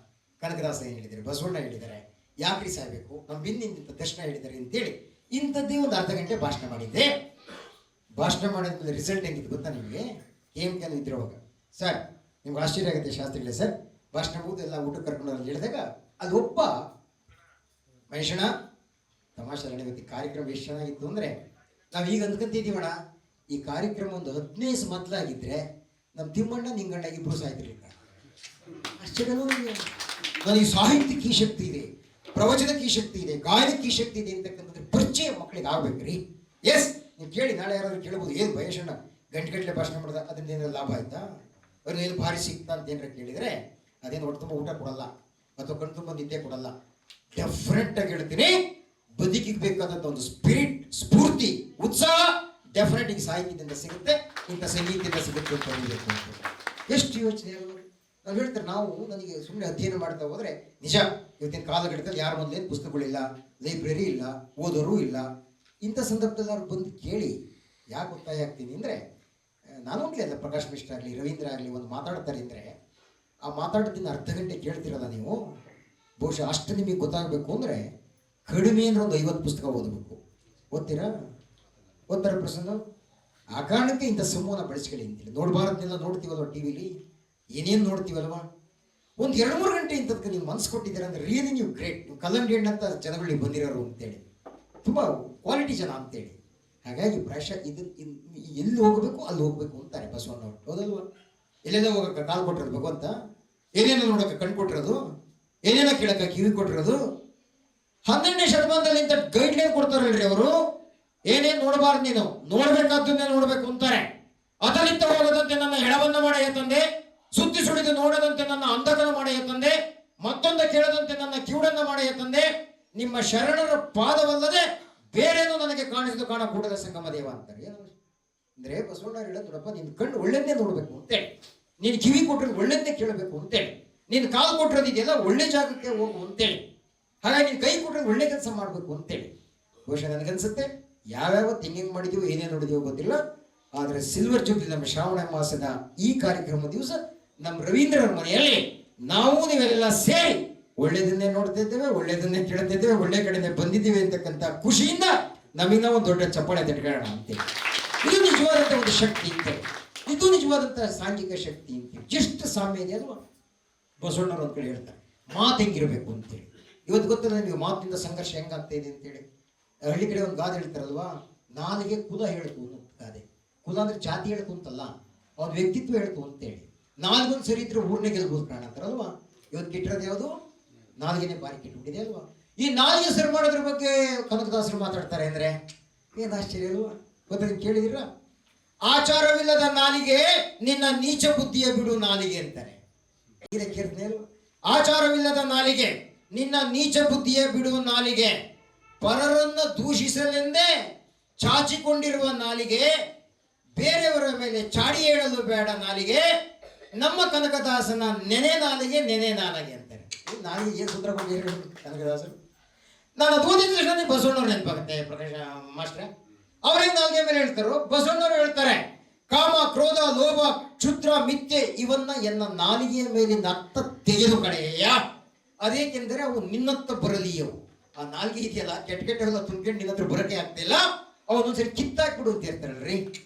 ಕನಕದಾಸ ಏನು ಹೇಳಿದ್ದಾರೆ, ಬಸವಣ್ಣ ಹೇಳಿದ್ದಾರೆ, ಯಾಕ್ರಿ ಸಾಯ್ಬೇಕು, ನಮ್ಮ ಬಿಂದಿಂತ ದರ್ಶನ ಹೇಳಿದ್ದಾರೆ ಅಂತೇಳಿ ಇಂಥದ್ದೇ ಒಂದು ಅರ್ಧ ಗಂಟೆ ಭಾಷಣ ಮಾಡಿದ್ದೆ. ಭಾಷಣ ಮಾಡಿದ್ಮೇಲೆ ರಿಸಲ್ಟ್ ಹೆಂಗಿತ್ತು ಗೊತ್ತಾ ನಿಮಗೆ? KMK ಇದ್ರವಾಗ, ಸರ್ ನಿಮ್ಗೆ ಆಶ್ಚರ್ಯ ಆಗುತ್ತೆ ಶಾಸ್ತ್ರಿಗಳೇ ಸರ್, ಭಾಷಣ ಮುಗಿದು ಎಲ್ಲ ಊಟಕ್ಕೆ ಕರ್ಕೊಂಡು ಹೇಳಿದಾಗ ಅದು ಒಬ್ಬ ಮನುಷ್ಯನ ತಮಾಷೆ ನಡೆಯುತ್ತೆ. ಕಾರ್ಯಕ್ರಮ ಎಷ್ಟು ಚೆನ್ನಾಗಿತ್ತು ಅಂದರೆ ನಾವು ಈಗ ಅಂದ್ಕೊಂತಿದ್ದೀವಣ್ಣ, ಈ ಕಾರ್ಯಕ್ರಮ ಒಂದು 15 ಮೊದಲಾಗಿದ್ದರೆ ನಮ್ಮ ತಿಮ್ಮಣ್ಣ ನಿಂಗಣ್ಣ ಇಬ್ಬರು ಸಾಯ್ತಿರ್ಲಿಲ್ಲ. ಆಶ್ಚರ್ಯ. ನನಗೆ ಸಾಹಿತ್ಯಕ್ಕೆ ಈ ಶಕ್ತಿ ಇದೆ, ಪ್ರವಚನಕ್ಕೆ ಈ ಶಕ್ತಿ ಇದೆ, ಗಾಯನಕ್ಕೆ ಈ ಶಕ್ತಿ ಇದೆ ಅಂತಕ್ಕಂಥದ್ದು ಪರಿಚಯ ಮಕ್ಕಳಿಗೆ ಆಗ್ಬೇಕ್ರಿ. ಎಸ್, ನೀವು ಕೇಳಿ, ನಾಳೆ ಯಾರಾದ್ರೂ ಕೇಳ್ಬೋದು, ಏನು ಭಯಶಣ್ಣ ಗಂಟೆಗಟ್ಟಲೆ ಭಾಷಣ ಮಾಡಿದ ಅದರಿಂದ ಏನಾದ್ರು ಲಾಭ ಆಯ್ತಾ, ಅವ್ರಿಗೆ ಏನು ಭಾರಿ ಸಿಕ್ತಾ ಅಂತ ಏನಾರ ಕೇಳಿದರೆ ಅದೇನು ಹೊಟ್ಟೆ ತುಂಬ ಊಟ ಕೊಡಲ್ಲ ಅಥವಾ ಕಣ್ ತುಂಬ ನಿದ್ದೆ ಕೊಡಲ್ಲ. ಡೆಫಿನೆಟ್ ಆಗಿ ಹೇಳ್ತೀನಿ, ಬದುಕಿಗೆ ಬೇಕಾದಂಥ ಒಂದು ಸ್ಪಿರಿಟ್, ಸ್ಫೂರ್ತಿ, ಉತ್ಸಾಹ ಡೆಫಿನೆಟ್ ಈಗ ಸಾಹಿತ್ಯದಿಂದ ಸಿಗುತ್ತೆ, ಇಂಥ ಸಂಗೀತದಿಂದ ಸಿಗುತ್ತೆ ಅಂತ ಹೇಳಬೇಕು. ಎಷ್ಟು ಯೋಚನೆ ನಾವು ಹೇಳ್ತಾರೆ. ನನಗೆ ಸುಮ್ಮನೆ ಅಧ್ಯಯನ ಮಾಡ್ತಾ ಹೋದ್ರೆ ನಿಜ, ಇವತ್ತಿನ ಕಾಲಘಟ್ಟದಲ್ಲಿ ಯಾರ ಮೊದಲೇನು ಪುಸ್ತಕಗಳಿಲ್ಲ, ಲೈಬ್ರರಿ ಇಲ್ಲ, ಓದೋರು ಇಲ್ಲ. ಇಂಥ ಸಂದರ್ಭದಲ್ಲಿ ಅವ್ರು ಬಂದು ಕೇಳಿ ಯಾಕೆ ಒತ್ತಾಯ ಆಗ್ತೀನಿ ಅಂದರೆ, ನಾನು ಅಲ್ಲ, ಪ್ರಕಾಶ್ ಮಿಶ್ರ ಆಗಲಿ, ರವೀಂದ್ರ ಆಗಲಿ ಒಂದು ಮಾತಾಡ್ತಾರೆ ಅಂದರೆ ಆ ಮಾತಾಡೋದನ್ನ ಅರ್ಧ ಗಂಟೆ ಕೇಳ್ತಿರಲ್ಲ ನೀವು. ಬಹುಶಃ ಅಷ್ಟು ನಿಮಗೆ ಗೊತ್ತಾಗಬೇಕು ಅಂದರೆ ಕಡಿಮೆ ಅಂದ್ರೆ ಒಂದು 50 ಪುಸ್ತಕ ಓದಬೇಕು. ಓದ್ತಾರ ಪ್ರಸನ್ನ? ಆ ಕಾರಣಕ್ಕೆ ಇಂಥ ಸಮೂಹನ ಬಳಸ್ಕೊಳ್ಳಿ ಅಂತೇಳಿ. ನೋಡಬಾರದನ್ನೆಲ್ಲ ನೋಡ್ತೀವಲ್ವ ಟಿವಿಲಿ, ಏನೇನು ನೋಡ್ತೀವಲ್ವ, ಒಂದು 2-3 ಗಂಟೆ ಇಂಥದಕ್ಕೆ ನೀವು ಮನಸ್ಸು ಕೊಟ್ಟಿದ್ದೀರ ಅಂದರೆ ರಿಯಲಿ ನೀವು ಗ್ರೇಟ್. ನೀವು ಕಲ್ಲಂಡಿ ಹಣ್ಣಂತ ಜನಗಳು ನೀವು ಬಂದಿರೋರು ಅಂತೇಳಿ, ತುಂಬ ಕ್ವಾಲಿಟಿ ಜನ ಅಂತೇಳಿ. ಹಾಗಾಗಿ ಪ್ರಾಯಶಃ ಎಲ್ಲಿ ಹೋಗಬೇಕು ಅಲ್ಲಿ ಹೋಗ್ಬೇಕು ಅಂತಾರೆ ಬಸವಣ್ಣವ್ರು, ಹೌದಲ್ವ? ಎಲ್ಲೆಲ್ಲ ಹೋಗಕ್ಕೆ ಕಾಲು ಕೊಟ್ಟಿರೋದು ಭಗವಂತ, ಏನೇನೋ ನೋಡೋಕೆ ಕಣ್ ಕೊಟ್ಟಿರೋದು, ಏನೇನೋ ಕೇಳಕ್ಕೆ ಕಿವಿ ಕೊಟ್ಟಿರೋದು. 12ನೇ ಶತಮಾನದಲ್ಲಿ ಇಂಥ ಗೈಡ್ಲೈನ್ ಕೊಡ್ತಾರಲ್ರಿ ಅವರು. ಏನೇನು ನೋಡಬಾರ್ದು, ನೀನು ನೋಡ್ಬೇಕಾದ್ದನ್ನೇ ನೋಡ್ಬೇಕು ಅಂತಾರೆ. ಅದಲಿಂದ ಹೋಗದಂತೆ ನನ್ನ ಹೆಣವನ್ನ ಮಾಡ ತಂದೆ, ಸುತ್ತಿ ಸುಳಿದು ನೋಡದಂತೆ ನನ್ನ ಅಂಧಕನ ಮಾಡೆಯ ತಂದೆ, ಮತ್ತೊಂದ ಕೇಳದಂತೆ ನನ್ನ ಕಿವುಡನ್ನ ಮಾಡೆಯ ತಂದೆ, ನಿಮ್ಮ ಶರಣರ ಪಾದವಲ್ಲದೆ ಬೇರೇನೋ ನನಗೆ ಕಾಣಿಸಿದು ಕಾಣ ಕೂಡಲ ಸಂಗಮ ದೇವ ಅಂತಾರೆ. ಏನು ಅಂದ್ರೆ ಬಸವಣ್ಣ ಹೇಳೋದು, ನೋಡಪ್ಪ, ನಿನ್ ಕಣ್ಣು ಒಳ್ಳೆದನ್ನೇ ನೋಡ್ಬೇಕು ಅಂತೇಳಿ, ನೀನ್ ಕಿವಿ ಕೊಟ್ಟಿರೋದು ಒಳ್ಳೆದನ್ನೇ ಕೇಳಬೇಕು ಅಂತೇಳಿ, ನೀನ್ ಕಾಲು ಕೊಟ್ಟಿರೋದು ಇದೆಲ್ಲ ಒಳ್ಳೆ ಜಾಗಕ್ಕೆ ಹೋಗು ಅಂತೇಳಿ, ಹಾಗಾಗಿ ನೀನ್ ಕೈ ಕೊಟ್ಟಿರೋದು ಒಳ್ಳೆ ಕೆಲಸ ಮಾಡ್ಬೇಕು ಅಂತೇಳಿ. ಬಹುಶಃ ನನಗನ್ಸುತ್ತೆ ಯಾವ್ಯಾವ ತಿಂಗಿಂಗ್ ಮಾಡಿದೀವೋ ಏನೇನು ನೋಡಿದೀವೋ ಗೊತ್ತಿಲ್ಲ, ಆದ್ರೆ ಸಿಲ್ವರ್ ಜೂಬ್ಲಿ ನಮ್ಮ ಶ್ರಾವಣ ಮಾಸದ ಈ ಕಾರ್ಯಕ್ರಮ ದಿವಸ ನಮ್ಮ ರವೀಂದ್ರರ ಮನೆಯಲ್ಲಿ ನಾವು ನೀವೆಲ್ಲ ಸೇರಿ ಒಳ್ಳೇದನ್ನೇ ನೋಡ್ತಾ ಇದ್ದೇವೆ, ಒಳ್ಳೇದನ್ನೇ ಕೇಳ್ತಾ ಇದ್ದೇವೆ, ಒಳ್ಳೆ ಕಡೆನೆ ಬಂದಿದ್ದೀವಿ ಅಂತಕ್ಕಂಥ ಖುಷಿಯಿಂದ ನಮಗೆ ನಾವು ಒಂದು ದೊಡ್ಡ ಚಪ್ಪಾಳೆ ತಟ್ಕೊಳ್ಳೋಣ ಅಂತೇಳಿ. ಇದು ನಿಜವಾದಂಥ ಒಂದು ಶಕ್ತಿ ಅಂತೇಳಿ, ಇದು ನಿಜವಾದಂಥ ಸಾಂಘಿಕ ಶಕ್ತಿ ಅಂತೇಳಿ. ಎಷ್ಟು ಸಾಮ್ಯ ಇದೆ ಅಲ್ವಾ? ಬಸವಣ್ಣವ್ರು ಒಂದ್ ಕಡೆ ಹೇಳ್ತಾರೆ, ಮಾತು ಹೆಂಗಿರ್ಬೇಕು ಅಂತೇಳಿ. ಇವತ್ತು ಗೊತ್ತಲ್ಲ ನೀವು ಮಾತಿನಿಂದ ಸಂಘರ್ಷ ಹೆಂಗಾಗ್ತಾ ಇದೆ ಅಂತೇಳಿ. ಹಳ್ಳಿ ಕಡೆ ಒಂದು ಗಾದೆ ಹೇಳ್ತಾರಲ್ವಾ, ನಾಲಿಗೆ ಕುಲ ಹೇಳ್ತು ಅನ್ನೋ ಗಾದೆ. ಕುಲ ಅಂದ್ರೆ ಜಾತಿ ಹೇಳ್ತು ಅಂತಲ್ಲ, ಅವ್ರ ವ್ಯಕ್ತಿತ್ವ ಹೇಳ್ತು ಅಂತೇಳಿ. ನಾಲ್ಗೊಂದು ಸರಿ ಇದ್ರೆ ಊರ್ನೇ ಗೆಲ್ಬೋದು ಕಾರಣ ಅಂತಾರಲ್ವಾ. ಇವತ್ತು ಕೆಟ್ಟಿರೋದು ಯಾವುದು? ನಾಲ್ಗೆನೆ ಬಾರಿ ಕೆಟ್ಟುಬಿಟ್ಟಿದೆ ಅಲ್ವಾ. ಈ ನಾಲ್ಗೆ ಸರಿ ಮಾಡೋದ್ರ ಬಗ್ಗೆ ಕನಕದಾಸರು ಮಾತಾಡ್ತಾರೆ ಅಂದ್ರೆ ಏನ್ ಆಶ್ಚರ್ಯ ಅಲ್ವಾ? ಗೊತ್ತ, ನೀವು ಕೇಳಿದಿರ? ಆಚಾರವಿಲ್ಲದ ನಾಲಿಗೆ ನಿನ್ನ ನೀಚ ಬುದ್ಧಿಯ ಬಿಡು ನಾಲಿಗೆ ಅಂತಾರೆ. ಆಚಾರವಿಲ್ಲದ ನಾಲಿಗೆ ನಿನ್ನ ನೀಚ ಬುದ್ಧಿಯ ಬಿಡು ನಾಲಿಗೆ, ಪರರನ್ನ ದೂಷಿಸಲೆಂದೇ ಚಾಚಿಕೊಂಡಿರುವ ನಾಲಿಗೆ, ಬೇರೆಯವರ ಮೇಲೆ ಚಾಡಿ ಹೇಳಲು ಬೇಡ ನಾಲಿಗೆ, ನಮ್ಮ ಕನಕದಾಸನ ನೆನೆ ನಾಲಿಗೆ ಅಂತಾರೆ. ನಾಲಿಗೆ ಏನು ಸೂತ್ರ ಕೊಟ್ಟಿದ್ರು ಕನಕದಾಸರು? ನಾನು ಅದು ಓದಿದ ತಕ್ಷಣ ಬಸವಣ್ಣವ್ರು ನೆನಪಾಗುತ್ತೆ ಪ್ರಕಾಶ ಮಾಸ್ಟ್ರೆ. ಅವ್ರೇನು ನಾಲಿಗೆ ಮೇಲೆ ಹೇಳ್ತಾರೋ, ಬಸವಣ್ಣವ್ರು ಹೇಳ್ತಾರೆ, ಕಾಮ, ಕ್ರೋಧ, ಲೋಭ, ಕ್ಷುದ್ರ, ಮಿಥ್ಯೆ ಇವನ್ನ ಎನ್ನ ನಾಲಿಗೆಯ ಮೇಲೆ ನತ್ತ ತೆಗೆದು ಕಡೆಯ, ಅದೇಕೆಂದರೆ ಅವು ನಿನ್ನತ್ತ ಬರಲಿಯವು. ಆ ನಾಲ್ಗೆ ಇದೆಯಲ್ಲ, ಕೆಟ್ಟ ತುಂಬ್ಕೊಂಡು ನಿನ್ನ ಹತ್ರ ಬರಕೆ ಆಗ್ತಿಲ್ಲ, ಅವನೊಂದ್ಸರಿ ಕಿತ್ತಾಕ್ಬಿಡು ಅಂತ ಹೇಳ್ತಾರಲ್ರಿ.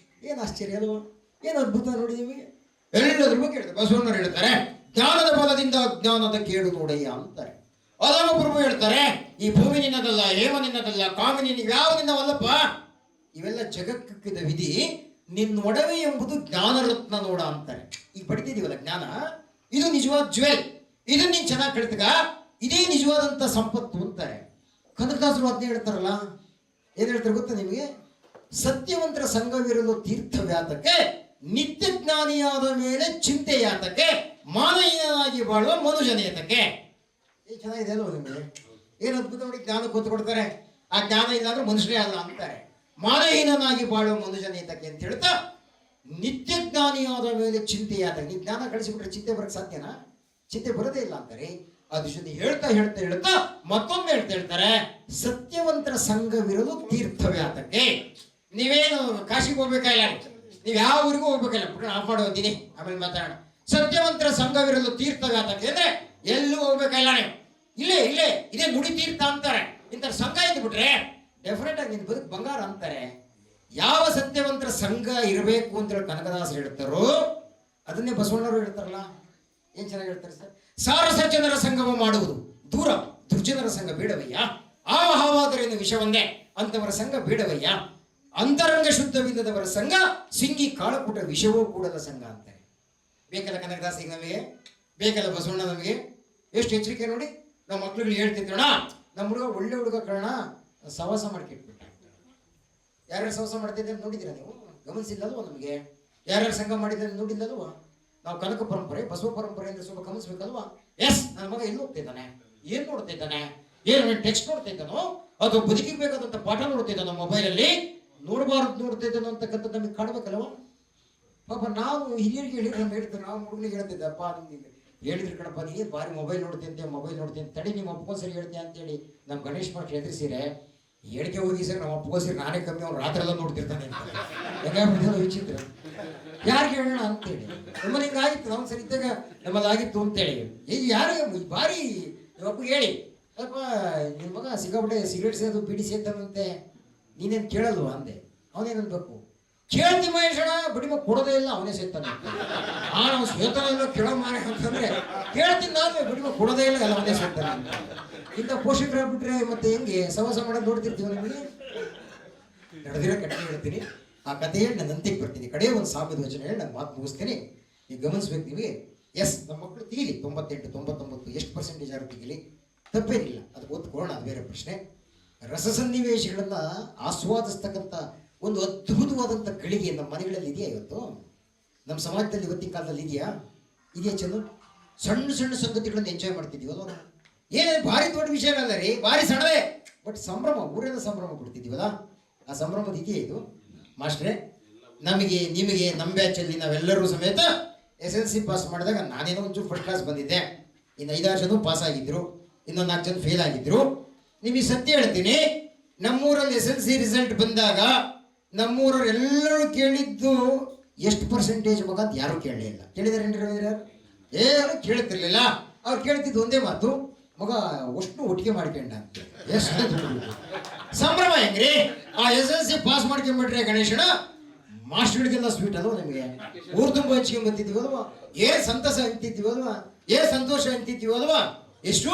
ಏನ್ ಆಶ್ಚರ್ಯ ಅಲ್ವಾ? ಏನ್ ಅದ್ಭುತ ನೋಡಿದೀವಿ. ಎಲ್ಲದ್ರ ಬಗ್ಗೆ ಹೇಳ್ತಾರೆ ಬಸವಣ್ಣವ್ರು. ಹೇಳ್ತಾರೆ, ಜ್ಞಾನದ ಬಲದಿಂದ ಅಜ್ಞಾನದ ಕೇಡು ನೋಡಯ್ಯ ಅಂತಾರೆ. ಅದಾವ ಪ್ರಭು ಹೇಳ್ತಾರೆ, ಈ ಭೂಮಿ ನಿನ್ನದಲ್ಲ, ಹೇಮ ನಿನ್ನದಲ್ಲ, ಕಾಮಿನಿ ಯಾವ ನಿನ್ನವಲ್ಲಪ್ಪ, ಇವೆಲ್ಲ ಜಗಕ್ಕಿದ ವಿಧಿ, ನಿನ್ನ ಒಡವೆ ಎಂಬುದು ಜ್ಞಾನರತ್ನ ನೋಡ ಅಂತಾರೆ. ಈಗ ಪಡಿತಿದೀವಲ್ಲ ಜ್ಞಾನ, ಇದು ನಿಜವಾದ ಜ್ವೆಲ್, ಇದನ್ನ ನೀನ್ ಚೆನ್ನಾಗಿ ಕಳಿತಗ, ಇದೇ ನಿಜವಾದಂತ ಸಂಪತ್ತು ಅಂತಾರೆ. ಕನಕದಾಸರು ಅದನ್ನೇ ಹೇಳ್ತಾರಲ್ಲ. ಏನ್ ಹೇಳ್ತಾರೆ ಗೊತ್ತಾ ನಿಮಗೆ? ಸತ್ಯವಂತರ ಸಂಘವಿರಲು ತೀರ್ಥ ವ್ಯಾತಕ್ಕೆ, ನಿತ್ಯ ಜ್ಞಾನಿಯಾದ ಮೇಲೆ ಚಿಂತೆ ಯಾತಕ್ಕೆ, ಮಾನವೀಯನಾಗಿ ಬಾಳುವ ಮನುಜನೇತಕ್ಕೆ. ಏನ್ ಚೆನ್ನಾಗಿದೆ ಅಲ್ವ ನಿಮಗೆ? ಏನ್ ಅದ್ಭುತ ನೋಡಿ. ಜ್ಞಾನ ಕೂತು ಕೊಡ್ತಾರೆ, ಆ ಜ್ಞಾನ ಇಲ್ಲ ಅಂದ್ರೆ ಮನುಷ್ಯನೇ ಅಲ್ಲ ಅಂತಾರೆ. ಮಾನಹೀನನಾಗಿ ಬಾಳುವ ಮನುಜನೇತಕ್ಕೆ ಅಂತ ಹೇಳ್ತಾ, ನಿತ್ಯ ಜ್ಞಾನಿಯಾದ ಮೇಲೆ ಚಿಂತೆ ಯಾತಕ್ಕೆ. ನೀವು ಜ್ಞಾನ ಕಳಿಸಿಬಿಟ್ರೆ ಚಿಂತೆ ಬರಕ್ ಸಾಧ್ಯನಾ? ಚಿಂತೆ ಬರೋದೇ ಇಲ್ಲ ಅಂತಾರೆ. ಅದು ಜೊತೆ ಹೇಳ್ತಾ ಹೇಳ್ತಾ ಹೇಳ್ತಾ ಮತ್ತೊಮ್ಮೆ ಹೇಳ್ತಾರೆ, ಸತ್ಯವಂತರ ಸಂಘವಿರಲು ತೀರ್ಥವ್ಯಾತಕ್ಕೆ. ನೀವೇನು ಕಾಶಿಗೆ ಹೋಗ್ಬೇಕಾಗಿಲ್ಲ, ನೀವು ಯಾವ ಊರಿಗೂ ಹೋಗ್ಬೇಕಲ್ಲ. ಆಫ್ ಮಾಡಿ ಹೋಗ್ತೀನಿ, ಆಮೇಲೆ ಮಾತಾಡೋಣ. ಸತ್ಯವಂತರ ಸಂಘವಿರಲು ತೀರ್ಥವ್ಯಾತಕ್ಕೆ ಅಂದ್ರೆ ಎಲ್ಲೂ ಹೋಗ್ಬೇಕಾಗಿಲ್ಲ ನೀವು, ಇಲ್ಲೇ ಇದೇ ನುಡಿ ತೀರ್ಥ ಅಂತಾರೆ. ಇಂಥ ಸಂಘ ಇದ್ಬಿಟ್ರೆ ಡೆಫಿನೆಟ್ ಆಗಿ ನಿನ್ ಬದುಕು ಬಂಗಾರ ಅಂತಾರೆ. ಯಾವ ಸತ್ಯವಂತರ ಸಂಘ ಇರಬೇಕು ಅಂತ ಹೇಳಿ ಕನಕದಾಸರು ಹೇಳ್ತಾರೋ ಅದನ್ನೇ ಬಸವಣ್ಣವರು ಹೇಳ್ತಾರಲ್ಲ. ಏನ್ ಚೆನ್ನಾಗಿ ಹೇಳ್ತಾರೆ ಸರ್. ಸಾರಸ ಜನರ ಸಂಗಮ ಮಾಡುವುದು ದೂರ, ದುರ್ಜನರ ಸಂಘ ಬೇಡವಯ್ಯ. ಆವಹಾವಾದರೇನು ವಿಷವನ್ನೇ, ಅಂತವರ ಸಂಘ ಬೇಡವಯ್ಯ. ಅಂತರಂಗ ಶುದ್ಧವಿಲ್ಲದವರ ಸಂಘ ಸಿಂಗಿ ಕಾಳಕೂಟ ವಿಷವೂ ಕೂಡದ ಸಂಘ ಅಂತಾರೆ. ಬೇಕಲ್ಲ ಕನಕದಾಸಿಗೆ ನಮಗೆ, ಬೇಕಲ್ಲ ಬಸವಣ್ಣ ನಮಗೆ. ಎಷ್ಟು ಎಚ್ಚರಿಕೆ ನೋಡಿ. ನಾವು ಮಕ್ಳುಗಳಿಗೆ ಹೇಳ್ತಿದ್ದೋಣ, ನಮ್ಮ ಹುಡುಗ ಒಳ್ಳೆ ಹುಡುಗ ಕಾರಣ ಸವಾಸ ಮಾಡ್ಕಿಟ್ಬಿಟ್ಟ. ಯಾರ್ಯಾರು ಸವಾಸ ಮಾಡ್ತಿದ್ದೆ ನೋಡಿದ್ದೀರಾ ನೀವು? ಗಮನಿಸಿಲ್ಲಲ್ವ? ನಮಗೆ ಯಾರ್ಯಾರು ಸಂಘ ಮಾಡಿದ್ರೆ ನೋಡಿಲ್ಲಲ್ವ? ನಾವು ಕನಕ ಪರಂಪರೆ, ಬಸವ ಪರಂಪರೆ ಅಂದ್ರೆ ಸ್ವಲ್ಪ ಗಮನಿಸ್ಬೇಕಲ್ವಾ? ಎಸ್, ನನ್ನ ಮಗ ಎಲ್ಲಿ ಹೋಗ್ತಿದ್ದಾನೆ, ಏನ್ ನೋಡ್ತಿದ್ದಾನೆ, ಏನು ಟೆಕ್ಸ್ಟ್ ನೋಡ್ತಿದ್ದಾನೋ, ಅದು ಬದುಕಿಗೆ ಬೇಕಾದಂತ ಪಾಠ ನೋಡ್ತಿದ್ದಾನೋ, ಮೊಬೈಲಲ್ಲಿ ನೋಡ್ತಿದ್ದಾನೋ ಅಂತಕ್ಕಂಥದ್ದು ನಮಗೆ ಕಾಡ್ಬೇಕಲ್ವ? ಪಾಪ ನಾವು ಹಿರಿಯರಿಗೆ ಹೇಳ್ತೇವೆ, ನಾವು ಹುಡುಗನಿಗೆ ಹೇಳ್ತಿದ್ದಪ್ಪ, ನಿಮ್ಗೆ ಹೇಳಿದ್ರು ಕಣಪ್ಪ, ನೀನು ಬಾರಿ ಮೊಬೈಲ್ ನೋಡ್ತೀನಿ ತಡಿ, ನಿಮ್ಮ ಅಪ್ಪಗೋಸರಿ ಹೇಳ್ತೀಯ ಅಂತೇಳಿ ನಮ್ಮ ಗಣೇಶ್ ಮಾಸ್ಟರ್ ಎದುರಿಸಿರೆ, ಹೇಳಿಕೆ ಹೋಗಿ ಸರ್ ನಮ್ಮ ಅಪ್ಪಗೋಸರಿ ನಾನೇ ಕಮ್ಮಿ, ಅವ್ನು ರಾತ್ರಿ ಎಲ್ಲ ನೋಡ್ತಿರ್ತಾನೆ ಅಂತ. ಹೆಂಗಾಗ್ಬಿಟ್ಟಿದೆ ವಿಚಿತ್ರ. ಯಾರಿಗೆ ಹೇಳೋಣ ಅಂತೇಳಿ ನಮ್ಮಲ್ಲಿ ಹಿಂಗಾಗಿತ್ತು. ನಾವು ಸರಿ ಇದ್ದಾಗ ನಮ್ಮಲ್ಲಿ ಆಗಿತ್ತು ಅಂತೇಳಿ ಯಾರು ಬಾರಿ ಅಪ್ಪಗೆ ಹೇಳಿ, ಅಪ್ಪ ನಿಮ್ಮ ಮಗ ಸಿಕ್ಕಾಪಟ್ಟೆ ಸಿಗರೇಟ್ ಸೇದು ಬಿಡಿ ಸೇತಾನಂತೆ, ನೀನೇನು ಕೇಳಲ್ವಾ ಅಂದೆ. ಅವನೇನು ಅನ್ಬೇಕು, ಕೇಳ್ತಿ ಮಹೇಶಣ, ಬಡಿ ಮಗ ಕೊಡೋದೇ ಇಲ್ಲ, ಅವನೇ ಸೇತಾನೆ. ನಾವು ಸೇತಾನ ಇಲ್ಲ ಕೇಳೋ ಮಾರೆ ಅಂತಂದ್ರೆ ಕೇಳ್ತೀನಿ ನಾನು, ಬಡಿ ಮಗ ಕೊಡೋದೇ ಇಲ್ಲ, ಎಲ್ಲ ಅವನೇ ಸೇತಾನೆ ಅಂತ. ಇಂಥ ಪೋಷಕರು ಆಗ್ಬಿಟ್ರೆ ಮತ್ತೆ ಹೆಂಗೆ ಸವಾಸ ಮಾಡೋದು ನೋಡ್ತಿರ್ತೀವಿ. ನಿಮಗೆ ನಡೆದಿರೋ ಕಥೆ ಹೇಳ್ತೀನಿ, ಆ ಕಥೆ ಹೇಳಿ ನಾನು ಅಂತ್ಯಕ್ಕೆ ಬರ್ತೀನಿ. ಕಡೆ ಒಂದು ಸಾಮ್ಯದ ವಚನ ಹೇಳಿ ನಾನು ಮಾತು ಮುಗಿಸ್ತೀನಿ. ಈಗ ಗಮನಿಸ್ಬೇಕು ನೀವು. ಎಸ್, ನಮ್ಮ ಮಕ್ಕಳು ತೆಗಿಲಿ 98, 99 ಎಷ್ಟು ಪರ್ಸೆಂಟೇಜ್ ಆದ್ರೂ ತೆಗಿಲಿ, ತಪ್ಪೇನಿಲ್ಲ, ಅದು ಓದ್ಕೊಳ್ಳೋಣ, ಅದು ಬೇರೆ ಪ್ರಶ್ನೆ. ರಸಸನ್ನಿವೇಶಗಳನ್ನ ಆಸ್ವಾದಿಸ್ತಕ್ಕಂಥ ಒಂದು ಅದ್ಭುತವಾದಂಥ ಗಳಿಗೆ ನಮ್ಮ ಮನೆಗಳಲ್ಲಿ ಇದೆಯಾ ಇವತ್ತು? ನಮ್ಮ ಸಮಾಜದಲ್ಲಿ ಇವತ್ತಿನ ಕಾಲದಲ್ಲಿ ಇದೆಯಾ? ಇದೆಯಾ ಚಂದು? ಸಣ್ಣ ಸಣ್ಣ ಸಂಗತಿಗಳನ್ನು ಎಂಜಾಯ್ ಮಾಡ್ತಿದ್ದೀವಲ್ಲ ನಾವು. ಏನೇನು ಭಾರಿ ದೊಡ್ಡ ವಿಷಯಗಳಲ್ಲ ರೀ, ಭಾರಿ ಸಣ್ಣವೇ, ಬಟ್ ಸಂಭ್ರಮ, ಊರೆಲ್ಲ ಸಂಭ್ರಮ ಕೊಡ್ತಿದ್ದೀವಲ್ಲ, ಆ ಸಂಭ್ರಮದ ಇದೆಯೇ ಇದು ಮಾಸ್ಟ್ರೇ? ನಮಗೆ ನಿಮಗೆ ನಮ್ಮ ಬ್ಯಾಚಲ್ಲಿ ನಾವೆಲ್ಲರೂ ಸಮೇತ SLC ಪಾಸ್ ಮಾಡಿದಾಗ ನಾನೇನೋ ಒಂಚೂರು ಫಸ್ಟ್ ಕ್ಲಾಸ್ ಬಂದಿದ್ದೆ, ಇನ್ನು 5-6 ಜನ ಪಾಸ್ ಆಗಿದ್ರು, ಇನ್ನೊಂದು 4 ಜನ ಫೇಲ್ ಆಗಿದ್ರು. ನಿಮಗೆ ಸತ್ಯ ಹೇಳ್ತೀನಿ, ನಮ್ಮೂರಲ್ಲಿ SLC ರಿಸಲ್ಟ್ ಬಂದಾಗ ನಮ್ಮೂರವ್ರು ಎಲ್ಲರೂ ಕೇಳಿದ್ದು ಎಷ್ಟು ಪರ್ಸೆಂಟೇಜ್ ಮಗ ಅಂತ ಯಾರೂ ಕೇಳಲೇ ಇಲ್ಲ. ಕೇಳಿದಾರೆ? ಯಾರು ಕೇಳ್ತಿರ್ಲಿಲ್ಲ. ಅವ್ರು ಕೇಳ್ತಿದ್ದು ಒಂದೇ ಮಾತು, ಮಗ ಅಷ್ಟು ಒಟ್ಟಿಗೆ ಮಾಡ್ಕೊಂಡ ಅಂತ. ಎಷ್ಟು ಸಂಭ್ರಮ ಹೆಂಗ್ರಿ! ಆ SLC ಪಾಸ್ ಮಾಡ್ಕೊಂಡ್ಬಿಟ್ರೆ ಗಣೇಶನ ಮಾಸ್ಟರ್ಗಳಿಗೆಲ್ಲ ಸ್ವೀಟ್ ಅಲ್ವ ನಿಮಗೆ, ಊರು ತುಂಬ ಹಂಚ್ಕೊಂಡ್ ಬರ್ತಿದ್ದೀವಲ್ವಾ, ಏನ್ ಸಂತಸ ಅಂತಿದ್ದೀವಲ್ವಾ, ಏನ್ ಸಂತೋಷ ಅಂತಿದ್ದೀವಲ್ವಾ. ಎಷ್ಟು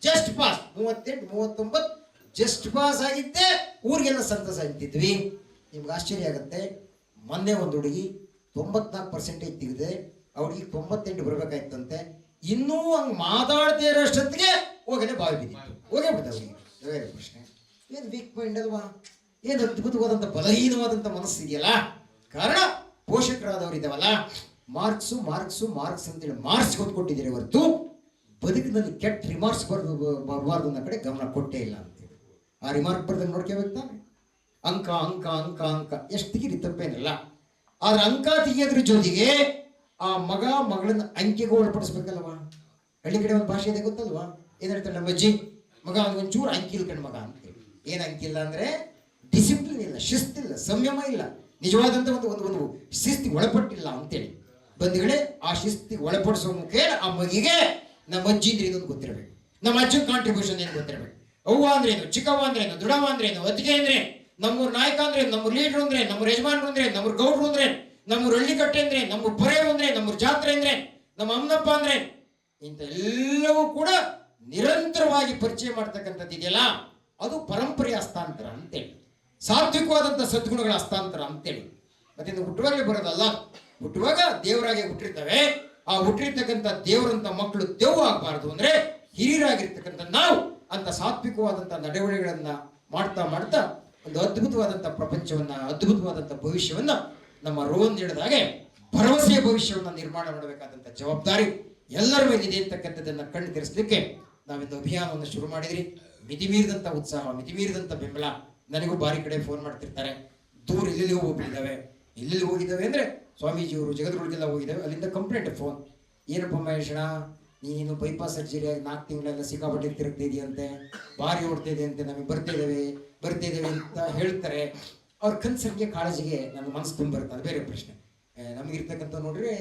ಜಸ್ಟ್ ಪಾಸ್ 38, 39 ಜಸ್ಟ್ ಪಾಸ್ ಆಗಿದ್ದೆ ಊರಿಗೆಲ್ಲ ಸಂತಸ ಅಂತಿದ್ವಿ. ನಿಮ್ಗೆ ಆಶ್ಚರ್ಯ ಆಗುತ್ತೆ, ಮೊನ್ನೆ ಒಂದು ಹುಡುಗಿ 94% ತೆಗೆದೆ, ಅವ್ರಿಗೆ 98 ಬರ್ಬೇಕಾಯ್ತಂತೆ. ಇನ್ನೂ ಹಂಗೆ ಮಾತಾಡ್ತಾ ಇರೋಷ್ಟೊತ್ತಿಗೆ ಹೋಗನೆ ಬಾವಿ ಬಿದ್ದಿತ್ತು, ಹೋಗೇ ಬಿಡ್ತಾವೆ. ಬೇರೆ ಪ್ರಶ್ನೆ, ಏನು ವೀಕ್ ಪಾಯಿಂಟ್ ಅಲ್ವಾ, ಏನು ಅದ್ಭುತವಾದಂಥ ಬಲಹೀನವಾದಂಥ ಮನಸ್ಸಿದೆಯಲ್ಲ. ಕಾರಣ ಪೋಷಕರಾದವ್ರು ಇದ್ದಾವಲ್ಲ, ಮಾರ್ಕ್ಸು ಮಾರ್ಕ್ಸು ಮಾರ್ಕ್ಸ್ ಅಂತೇಳಿ ಮಾರ್ಕ್ಸ್ ಕೊಟ್ಕೊಟ್ಟಿದ್ದೀರಿ ಹೊರತು ಬದುಕಿನಲ್ಲಿ ಕೆಟ್ಟ ರಿಮಾರ್ಕ್ಸ್ ಬರಬಾರ್ದು ಅನ್ನೋ ಕಡೆ ಗಮನ ಕೊಟ್ಟೇ ಇಲ್ಲ ಅಂತೇಳಿ. ಆ ರಿಮಾರ್ಕ್ ಬರ್ದಂಗೆ ನೋಡ್ಕೋಬೇಕು ತಾನೆ. ಅಂಕ ಅಂಕ ಅಂಕ ಅಂಕ ಎಷ್ಟು ತೆಗೀರಿ ತಪ್ಪೇನಿಲ್ಲ, ಆದ್ರೆ ಅಂಕ ತೆಗಿಯೋದ್ರ ಜೊತೆಗೆ ಆ ಮಗ ಮಗಳನ್ನ ಅಂಕೆಗೆ ಒಳಪಡಿಸ್ಬೇಕಲ್ವಾ. ಹಳ್ಳಿ ಕಡೆ ಒಂದು ಭಾಷೆ ಇದೆ ಗೊತ್ತಲ್ವಾ, ಏನ್ ಹೇಳ್ತಾರೆ ನಮ್ಮ ಅಜ್ಜಿ, ಮಗ ಒಂಚೂರು ಅಂಕಿ ಇಲ್ಕಂಡು ಮಗ ಅಂತೇಳಿ. ಏನ್ ಅಂಕಿಲ್ಲ ಅಂದ್ರೆ ಡಿಸಿಪ್ಲಿನ್ ಇಲ್ಲ, ಶಿಸ್ತಿಲ್ಲ, ಸಂಯಮ ಇಲ್ಲ, ನಿಜವಾದಂತ ಒಂದು ಶಿಸ್ತಿಗೆ ಒಳಪಟ್ಟಿಲ್ಲ ಅಂತೇಳಿ. ಬಂಧುಗಳೇ, ಆ ಶಿಸ್ತಿಗೆ ಒಳಪಡಿಸುವ ಮುಖೇನ ಆ ಮಗಿಗೆ ನಮ್ಮ ಅಜ್ಜಿ ಅಂದ್ರೆ ಇದೊಂದು ಗೊತ್ತಿರಬೇಕು, ನಮ್ಮ ಅಜ್ಜಿ ಕಾಂಟ್ರಿಬ್ಯೂಷನ್ ಏನು ಗೊತ್ತಿರಬೇಕು. ಅವ್ವ ಅಂದ್ರೇನು, ಚಿಕ್ಕವ್ವ ಅಂದ್ರೇನು, ದೊಡ್ಡವ್ವ ಅಂದ್ರೇನು, ಅತ್ತಿಗೆ ಅಂದ್ರೆ, ನಮ್ಮೂರ್ ನಾಯಕ ಅಂದ್ರೆ, ನಮ್ಮೂರ್ ಲೀಡರ್ ಅಂದ್ರೆ, ನಮ್ಮೂರ್ ಯಜಮಾನ್ರು ಅಂದ್ರೆ, ನಮ್ಮೂರ್ ಗೌಡ್ರು ಅಂದ್ರೆ, ನಮ್ಮೂರ್ ಹಳ್ಳಿಕಟ್ಟೆ ಅಂದ್ರೆ, ನಮ್ಮೂರ್ ಪೊರೆಯರು ಅಂದ್ರೆ, ನಮ್ಮೂರ್ ಜಾತ್ರೆ ಅಂದ್ರೆ, ನಮ್ಮ ಅಮ್ಮನಪ್ಪ ಅಂದ್ರೆ, ಇಂಥ ಎಲ್ಲವೂ ಕೂಡ ನಿರಂತರವಾಗಿ ಪರಿಚಯ ಮಾಡ್ತಕ್ಕಂಥದ್ದು ಇದೆಯಲ್ಲ, ಅದು ಪರಂಪರೆಯ ಹಸ್ತಾಂತರ ಅಂತೇಳಿ, ಸಾತ್ವಿಕವಾದಂಥ ಸದ್ಗುಣಗಳ ಹಸ್ತಾಂತರ ಅಂತೇಳಿ. ಮತ್ತೆ ಹುಟ್ಟುವಾಗಲೇ ಬರೋದಲ್ಲ, ಹುಟ್ಟುವಾಗ ದೇವರಾಗೆ ಹುಟ್ಟಿರ್ತವೆ. ಆ ಹುಟ್ಟಿರ್ತಕ್ಕಂಥ ದೇವರಂತ ಮಕ್ಕಳು ದೆವ್ವ ಆಗಬಾರ್ದು ಅಂದ್ರೆ ಹಿರಿಯರಾಗಿರ್ತಕ್ಕಂಥ ನಾವು ಅಂತ ಸಾತ್ವಿಕವಾದಂಥ ನಡವಳಿಕೆಗಳನ್ನ ಮಾಡ್ತಾ ಮಾಡ್ತಾ ಒಂದು ಅದ್ಭುತವಾದಂಥ ಪ್ರಪಂಚವನ್ನ, ಅದ್ಭುತವಾದಂಥ ಭವಿಷ್ಯವನ್ನ ನಮ್ಮ ರೋಹನ್ ಹೇಳಿದಾಗೆ ಭರವಸೆಯ ಭವಿಷ್ಯವನ್ನ ನಿರ್ಮಾಣ ಮಾಡಬೇಕಾದಂಥ ಜವಾಬ್ದಾರಿ ಎಲ್ಲರ ಮೇಲಿದೆ ಅಂತಕ್ಕಂಥದ್ದನ್ನ ಕಣ್ಣು ತೆರೆಸಲಿಕ್ಕೆ ನಾವಿಂದು ಅಭಿಯಾನವನ್ನು ಶುರು ಮಾಡಿದ್ರಿ. ಮಿತಿಮೀರಿದಂಥ ಉತ್ಸಾಹ, ಮಿತಿಮೀರಿದಂಥ ಬೆಂಬಲ. ನನಗೂ ಬಾರಿ ಕಡೆ ಫೋನ್ ಮಾಡ್ತಿರ್ತಾರೆ, ದೂರ ಎಲ್ಲೆಲ್ಲಿ ಹೋಗ್ಬಿಟ್ಟಿದ್ದಾವೆ, ಎಲ್ಲೆಲ್ಲಿ ಹೋಗಿದ್ದಾವೆ ಅಂದ್ರೆ ಸ್ವಾಮೀಜಿಯವರು ಜಗದ್ಗುಳಿಗೆಲ್ಲ ಹೋಗಿದ್ದಾವೆ, ಅಲ್ಲಿಂದ ಕಂಪ್ಲೇಂಟ್ ಫೋನ್, ಏನಪ್ಪ ಮಹೇಶಣ ನೀನು ಬೈಪಾಸ್ ಸರ್ಜರಿ ಆಗಿ 4 ತಿಂಗಳೆಲ್ಲ ಸಿಕ್ಕಾಪಟ್ಟೆ ತಿರುಗ್ತಾ ಇದೆಯಂತೆ, ಭಾರಿ ಓಡ್ತಾ ಇದೆ ಅಂತೆ, ನಮಗೆ ಬರ್ತಿದ್ದೇವೆ ಅಂತ ಹೇಳ್ತಾರೆ. ಅವ್ರ ಕನ್ಸರ್ಗೆ ಕಾಳಜಿಗೆ ನನ್ನ ಮನಸ್ಸು ತುಂಬ ಬರುತ್ತೆ. ಅದು ಬೇರೆ ಪ್ರಶ್ನೆ. ನಮಗಿರ್ತಕ್ಕಂಥ ನೋಡ್ರಿ,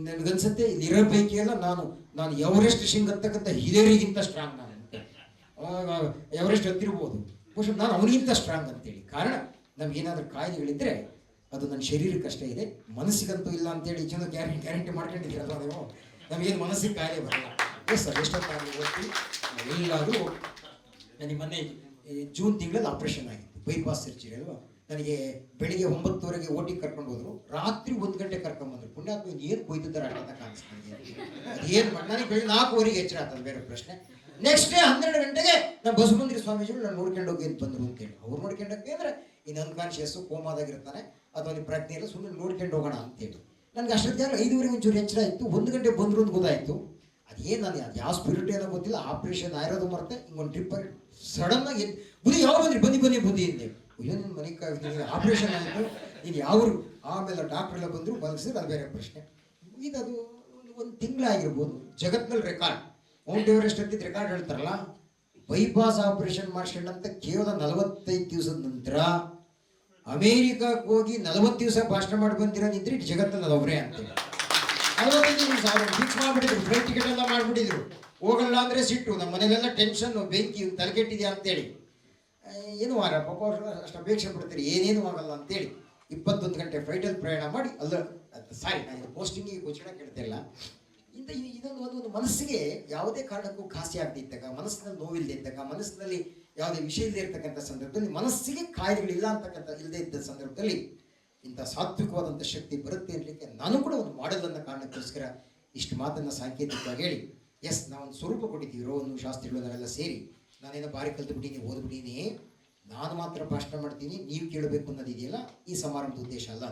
ನನಗನ್ಸುತ್ತೆ ಇಲ್ಲಿ ಇರೋ ಪೈಕಿ ಎಲ್ಲ ನಾನು ಎವರೆಸ್ಟ್ ಶಿಂಗ್ ಅಂತಕ್ಕಂಥ ಹಿಲೇರಿಗಿಂತ ಸ್ಟ್ರಾಂಗ್ ನಾನು ಅಂತೆ. ಎವರೆಸ್ಟ್ ಹತ್ತಿರ್ಬೋದು, ಬಹುಶಃ ನಾನು ಅವನಿಗಿಂತ ಸ್ಟ್ರಾಂಗ್ ಅಂತೇಳಿ. ಕಾರಣ ನಮ್ಗೇನಾದ್ರೂ ಕಾಯಿಲೆಗಳಿದ್ರೆ ಅದು ನನ್ನ ಶರೀರಕ್ಕಷ್ಟೇ ಇದೆ, ಮನಸ್ಸಿಗಂತೂ ಇಲ್ಲ ಅಂತೇಳಿ ಜನ ಗ್ಯಾರಂಟಿ ಮಾಡ್ಕೊಂಡಿದ್ದೀರಲ್ಲ ನೀವು. ನಮಗೇನು ಮನಸ್ಸಿಗೆ ಕಾಯಿಲೆ ಬರಲ್ಲ. ಎಸ್ ಸರ್, ಎಷ್ಟೊತ್ತಾಗಲಿ ಓದ್ತಿ ಎಲ್ಲರೂ. ನನಗೆ ಮೊನ್ನೆ ಜೂನ್ ತಿಂಗಳಲ್ಲಿ ಆಪರೇಷನ್ ಆಗಿತ್ತು, ಬೈಪಾಸ್ ಸರ್ಜರಿ ಅಲ್ವಾ. ನನಗೆ ಬೆಳಿಗ್ಗೆ 9:30ಗೆ ಓಟಿಗೆ ಕರ್ಕೊಂಡು ಹೋದ್ರು, ರಾತ್ರಿ 1 ಗಂಟೆ ಕರ್ಕೊಂಡ್ಬಂದ್ರು. ಪುಣ್ಯಾತ್ಮ ಏನು ಕೊಯ್ದಿದ್ದಾರೆ ಅಷ್ಟ ಕಾಣಿಸ್ತಾರೆ. ಅದೇನು ಮಾಡಿ ನನಗೆ ಬೆಳಿಗ್ಗೆ 4:15 ಎಚ್ಚರ ಆಗ್ತದೆ, ಬೇರೆ ಪ್ರಶ್ನೆ. ನೆಕ್ಸ್ಟ್ ಡೇ 12 ಗಂಟೆಗೆ ನಮ್ಮ ಬಸವಮಂದಿರ ಸ್ವಾಮೀಜಿಗಳು ನಾನು ನೋಡ್ಕೊಂಡು ಹೋಗಿ ಅಂತ ಬಂದರು ಅಂತೇಳಿ. ಅವ್ರು ನೋಡ್ಕೊಂಡೋಗಿ ಅಂದ್ರೆ ಇನ್ನು ಅನ್ಕಾನ್ಶಿಯಸ್ಸು ಕೋಮಾದಾಗಿರ್ತಾನೆ ಅಥವಾ ಅವ್ನಿಗೆ ಪ್ರಜ್ಞೆ ಇಲ್ಲ, ಸುಮ್ಮನೆ ನೋಡ್ಕೊಂಡು ಹೋಗೋಣ ಅಂತೇಳಿ. ನನಗೆ ಅಷ್ಟೊತ್ತಿಗೆ 5:15 ಒಂಚೂರು ಎಚ್ಚರ ಆಯಿತು. 1 ಗಂಟೆ ಬಂದರು ಅಂತ ಗೊತ್ತಾಯಿತು. ಅದೇನು ನಾನು ಅದು ಯಾವ ಸ್ಪಿರಿಟ್ ಏನೋ ಗೊತ್ತಿಲ್ಲ, ಆಪ್ರೇಷನ್ ಆಗಿರೋದು ಮರ್ತೆ ಹಿಂಗೊಂದು ಟ್ರಿಪ್ಪಲ್ಲಿ ಸಡನ್ ಆಗಿ ಬುದ್ಧಿ ಯಾವ ಬಂದ್ರಿ ಬನ್ನಿ ಅಂದೆ. ಅಯ್ಯೋ ನಿನ್ನ ಮನೆಗೆ ಆಪ್ರೇಷನ್ ಆಯಿತು, ನೀನು ಯಾವ್ರು. ಆಮೇಲೆ ಡಾಕ್ಟ್ರೆಲ್ಲ ಬಂದರು, ಮಲಗಿಸಿದ್ರೆ ಅದು ಬೇರೆ ಪ್ರಶ್ನೆ. ಈಗ ಅದು 1 ತಿಂಗಳಾಗಿರ್ಬೋದು. ಜಗತ್ನಲ್ಲಿ ರೆಕಾರ್ಡ್, ಮೌಂಟ್ ಎವರೆಸ್ಟ್ ಹತ್ತಿದ್ದು ರೆಕಾರ್ಡ್ ಹೇಳ್ತಾರಲ್ಲ, ಬೈಪಾಸ್ ಆಪರೇಷನ್ ಮಾಡಿಸ್ಕೊಂಡಂತ ಕೇವಲ 45 ದಿವಸದ ನಂತರ ಅಮೇರಿಕಕ್ಕೆ ಹೋಗಿ 40 ದಿವಸ ಭಾಷಣ ಮಾಡಿ ಬಂದಿರೋದಿದ್ರೆ ಇಟ್ಟು ಜಗತ್ತಲ್ಲಿ ಅದು ಅವರೇ ಅಂತೇಳಿ. 45 ದಿವಸ ಅವ್ರು ಫಿಕ್ಸ್ ಮಾಡಿಬಿಟ್ಟಿದ್ರು, ಫ್ಲೈಟ್ ಟಿಕೆಟ್ ಎಲ್ಲ ಮಾಡಿಬಿಟ್ಟಿದ್ರು. ಹೋಗಲ್ಲ ಅಂದರೆ ಸಿಟ್ಟು, ನಮ್ಮ ಮನೇಲೆಲ್ಲ ಟೆನ್ಷನ್, ಬೆಂಕಿ ತಲೆಕೆಟ್ಟಿದೆಯಾ ಅಂತೇಳಿ. ಏನು ವಾರ ಪಾಪ ಅಷ್ಟು ಅಪೇಕ್ಷೆ ಪಡ್ತೀರಿ, ಏನೇನು ಆಗಲ್ಲ ಅಂತೇಳಿ 21 ಗಂಟೆ ಫ್ಲೈಟಲ್ಲಿ ಪ್ರಯಾಣ ಮಾಡಿ ನಾನು ಪೋಸ್ಟಿಂಗಿಗೆ ಘೋಷಣೆ ಕೇಳ್ತಿಲ್ಲ. ಇದೊಂದು ಒಂದು ಮನಸ್ಸಿಗೆ ಯಾವುದೇ ಕಾರಣಕ್ಕೂ ಖಾಸಿ ಆಗದೆ ಇದ್ದಾಗ, ಮನಸ್ಸಿನಲ್ಲಿ ನೋವಿಲ್ಲದೆ ಇದ್ದಾಗ, ಮನಸ್ಸಿನಲ್ಲಿ ಯಾವುದೇ ವಿಷಯ ಇಲ್ಲದೆ ಇರ್ತಕ್ಕಂಥ ಸಂದರ್ಭದಲ್ಲಿ, ಮನಸ್ಸಿಗೆ ಕಾಯಿಲೆಗಳಿಲ್ಲ ಅಂತಕ್ಕಂಥ ಇಲ್ಲದೆ ಇದ್ದ ಸಂದರ್ಭದಲ್ಲಿ ಇಂಥ ಸಾತ್ವಿಕವಾದಂಥ ಶಕ್ತಿ ಬರುತ್ತೆ ಅನ್ನಲಿಕ್ಕೆ ನಾನು ಕೂಡ ಒಂದು ಮಾಡೆಲ್ ಅನ್ನೋ ಕಾರಣಕ್ಕೋಸ್ಕರ ಇಷ್ಟು ಮಾತನ್ನು ಸಾಂಕೇತಿಕವಾಗಿ ಹೇಳಿ, ಎಸ್ ನಾವೊಂದು ಸ್ವರೂಪ ಕೊಟ್ಟಿದ್ದೀವಿ. ರೋಹನ್ ಶಾಸ್ತ್ರಿಗಳು ನಾವೆಲ್ಲ ಸೇರಿ ನಾನೇನೋ ಬಾರಿ ಕಲ್ತು ಓದ್ಬಿಟ್ಟೀನಿ, ನಾನು ಮಾತ್ರ ಭಾಷಣ ಮಾಡ್ತೀನಿ, ನೀವು ಕೇಳಬೇಕು ಅನ್ನೋದಿದೆಯಲ್ಲ, ಈ ಸಮಾರಂಭದ ಉದ್ದೇಶ ಅಲ್ಲ.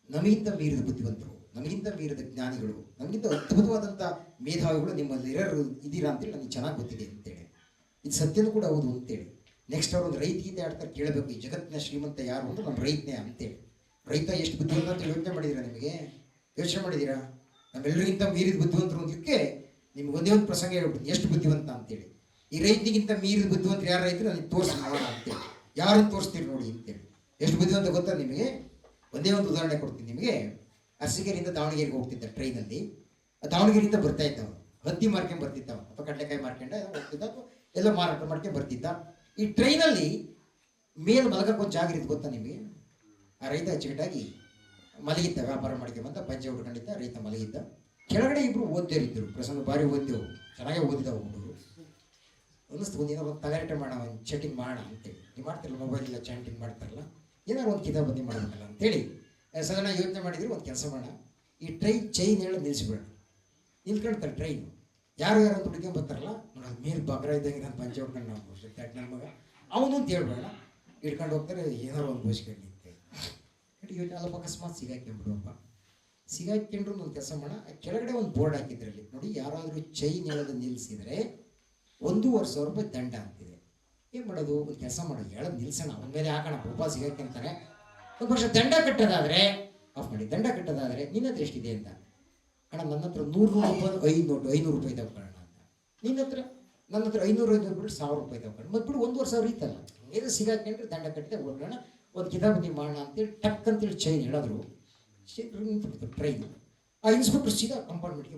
ನಮಗಿಂತ ಮೀರಿದ ಬುದ್ಧಿವಂತರು, ನನಗಿಂತ ಮೀರಿದ ಜ್ಞಾನಿಗಳು, ನನಗಿಂತ ಅದ್ಭುತವಾದಂಥ ಮೇಧಾವಿಗಳು ನಿಮ್ಮಲ್ಲಿ ಇದ್ದೀರಾ ಅಂತೇಳಿ ನನಗೆ ಚೆನ್ನಾಗಿ ಗೊತ್ತಿದೆ ಅಂತೇಳಿ. ಇದು ಸತ್ಯನೂ ಕೂಡ ಹೌದು ಅಂತೇಳಿ. ನೆಕ್ಸ್ಟ್ ಅವ್ರು ಒಂದು ರೈತ ಗೀತೆ ಆಡ್ತಾರೆ, ಕೇಳಬೇಕು, ಈ ಜಗತ್ತಿನ ಶ್ರೀಮಂತ ಯಾರು ಅಂತ ನಮ್ಮ ರೈತನೇ ಅಂತೇಳಿ. ರೈತ ಎಷ್ಟು ಬುದ್ಧಿವಂತ ಅಂತ ಯೋಚನೆ ಮಾಡಿದ್ದೀರಾ? ನಿಮಗೆ ಯೋಚನೆ ಮಾಡಿದ್ದೀರಾ? ನಮ್ಮೆಲ್ಲರಿಗಿಂತ ಮೀರಿದ ಬುದ್ಧಿವಂತರು ಅಂದಕ್ಕೆ ನಿಮ್ಗೆ ಒಂದೇ ಒಂದು ಪ್ರಸಂಗ ಹೇಳ್ಬಿಟ್ಟು ಎಷ್ಟು ಬುದ್ಧಿವಂತ ಅಂತೇಳಿ. ಈ ರೈತನಿಗಿಂತ ಮೀರಿದ ಬುದ್ಧಿವಂತರು ಯಾರು ರೈತರು ನನಗೆ ತೋರಿಸಿ ನೋಡೋಣ ಅಂತೇಳಿ. ಯಾರನ್ನು ತೋರಿಸ್ತೀರಿ ನೋಡಿ ಅಂತೇಳಿ. ಎಷ್ಟು ಬುದ್ಧಿವಂತ ಗೊತ್ತಾ ನಿಮಗೆ? ಒಂದೇ ಒಂದು ಉದಾಹರಣೆ ಕೊಡ್ತೀನಿ ನಿಮಗೆ. ಅರಸೀಕೆರೆಯಿಂದ ದಾವಣಗೆರೆಗೆ ಹೋಗ್ತಿದ್ದ ಟ್ರೈನಲ್ಲಿ. ದಾವಣಗೆರೆಯಿಂದ ಬರ್ತಾ ಇದ್ದವ, ಹತ್ತಿ ಮಾರ್ಕೊಂಡು ಬರ್ತಿದ್ದವ ಅಥವಾ ಕಡಲೆಕಾಯಿ ಮಾರ್ಕೊಂಡ ಹೋಗ್ತಿದ್ದ ಅಥವಾ ಎಲ್ಲ ಮಾರಾಟ ಮಾಡ್ಕೊಂಡು ಬರ್ತಿದ್ದ. ಈ ಟ್ರೈನಲ್ಲಿ ಮೇಲೆ ಮಲಗಕ್ಕೆ ಒಂದು ಜಾಗ ಇರುತ್ತೆ ಗೊತ್ತಾ ನಿಮಗೆ? ಆ ರೈತ ಅಚ್ಚುಕಟ್ಟಾಗಿ ಮಲಗಿದ್ದ, ವ್ಯಾಪಾರ ಮಾಡ್ಕೊಂಬಂತ ಪಂಚೆ ಉಟ್ಕೊಂಡಿದ್ದ ರೈತ ಮಲಗಿದ್ದ. ಕೆಳಗಡೆ ಇಬ್ರು ಓದ್ದೇರಿದ್ದರು, ಪ್ರಸಂಗ ಭಾರಿ ಓದ್ದೆವು, ಚೆನ್ನಾಗೇ ಓದಿದವು ಹುಡುಗರು. ಒಂದಿಷ್ಟು ಒಂದಿನ ಒಂದು ತಗಾರಿಟೆ ಮಾಡೋಣ, ಒಂದು ಚಟಿಂಗ್ ಮಾಡೋಣ ಅಂತೇಳಿ. ನೀವು ಮಾಡ್ತಿರಲ್ಲ ಮೊಬೈಲ್ ಇಲ್ಲ ಚಾಟಿಂಗ್ ಮಾಡ್ತಾರಲ್ಲ, ಏನಾದ್ರು ಒಂದು ಕಿತಾಬಂದಿ ಮಾಡಬೇಕಲ್ಲ ಅಂತೇಳಿ ಸದನ ಯೋಚನೆ ಮಾಡಿದ್ರು. ಒಂದು ಕೆಲಸ ಮಾಡೋಣ, ಈ ಟ್ರೈನ್ ಚೈನ್ ಹೇಳಿ ನಿಲ್ಲಿಸ್ಬೇಡ. ನಿಲ್ಕೊಳ್ತಾರೆ ಟ್ರೈನು. ಯಾರು ಅಂತ ಹುಡುಗಿ ಬರ್ತಾರಲ್ಲ ನೋಡಿ, ಮೇಲೆ ಬಗ್ರ ಇದ್ದಂಗೆ ನಾನು ಪಂಚೆ ಹೊಡ್ಕೊಂಡು ನಾವು ನನ್ನ ಮಗ ಅವನು ಅಂತ ಹೇಳ್ಬೇಡ, ಇಟ್ಕೊಂಡು ಹೋಗ್ತಾರೆ. ಏನಾರು ಒಂದು ಬೋಸ್ಕೊಂಡು ಅಂತೇಳಿ ಯೋಚನೆ ಅಲ್ಲಪ್ಪ, ಅಕಸ್ಮಾತ್ ಸಿಗಾಕ್ಕೊಂಡ್ಬಿಡುವಪ್ಪ. ಸಿಗಾಕೊಂಡ್ರು ಒಂದು ಕೆಲಸ ಮಾಡೋಣ, ಕೆಳಗಡೆ ಒಂದು ಬೋರ್ಡ್ ಹಾಕಿದ್ರಲ್ಲಿ ನೋಡಿ, ಯಾರಾದರೂ ಚೈನ್ ಹೇಳೋದು ನಿಲ್ಲಿಸಿದರೆ 1,500 ರೂಪಾಯಿ ದಂಡ ಅಂತಿದೆ. ಏನು ಮಾಡೋದು? ಒಂದು ಕೆಲಸ ಮಾಡೋದು, ಹೇಳೋದು ನಿಲ್ಸೋಣ, ಅವನ ಮೇಲೆ ಹಾಕೋಣ, ಪಾಪ ಸಿಗಾಕೊಂತಾರೆ. ಒಂದು ವರ್ಷ ದಂಡ ಕಟ್ಟೋದಾದರೆ ಆಫ್ ಮಾಡಿ, ದಂಡ ಕಟ್ಟೋದಾದರೆ ನಿನ್ನ ಹತ್ರ ಎಷ್ಟಿದೆ ಅಂತ. ಅಣ್ಣ ನನ್ನ ಹತ್ರ 100 ರೂಪಾಯಿ 5 ನೋಟು 500 ರೂಪಾಯಿ ತಗೊಳ್ಳೋಣ ಅಂತ. ನಿನ್ನ ಹತ್ರ? ನನ್ನ ಹತ್ರ 500 ಬಿಟ್ಟು 1000 ರೂಪಾಯಿ ತಗೊಳ್ಳೋಣ. ಮತ್ತು ಬಿಡು 1,500 ಇತ್ತಲ್ಲ, ಏನು ಸಿಗಾಕೊಂಡ್ರೆ ದಂಡ ಕಟ್ಟಿದೆ ಹೋಗೋಣ, ಒಂದು ಕಿತಾಬಂದಿ ಮಾಡೋಣ ಅಂತೇಳಿ ಟಕ್ ಅಂತೇಳಿ ಚೈನ್ ಹೇಳಿದ್ರು. ನಿಂತು ಟ್ರೈನ್. ಆ ಇನ್ಸ್ಪೆಕ್ಟರ್ ಸೀದಾ ಕಂಪಾರ್ಟ್ಮೆಂಟ್ಗೆ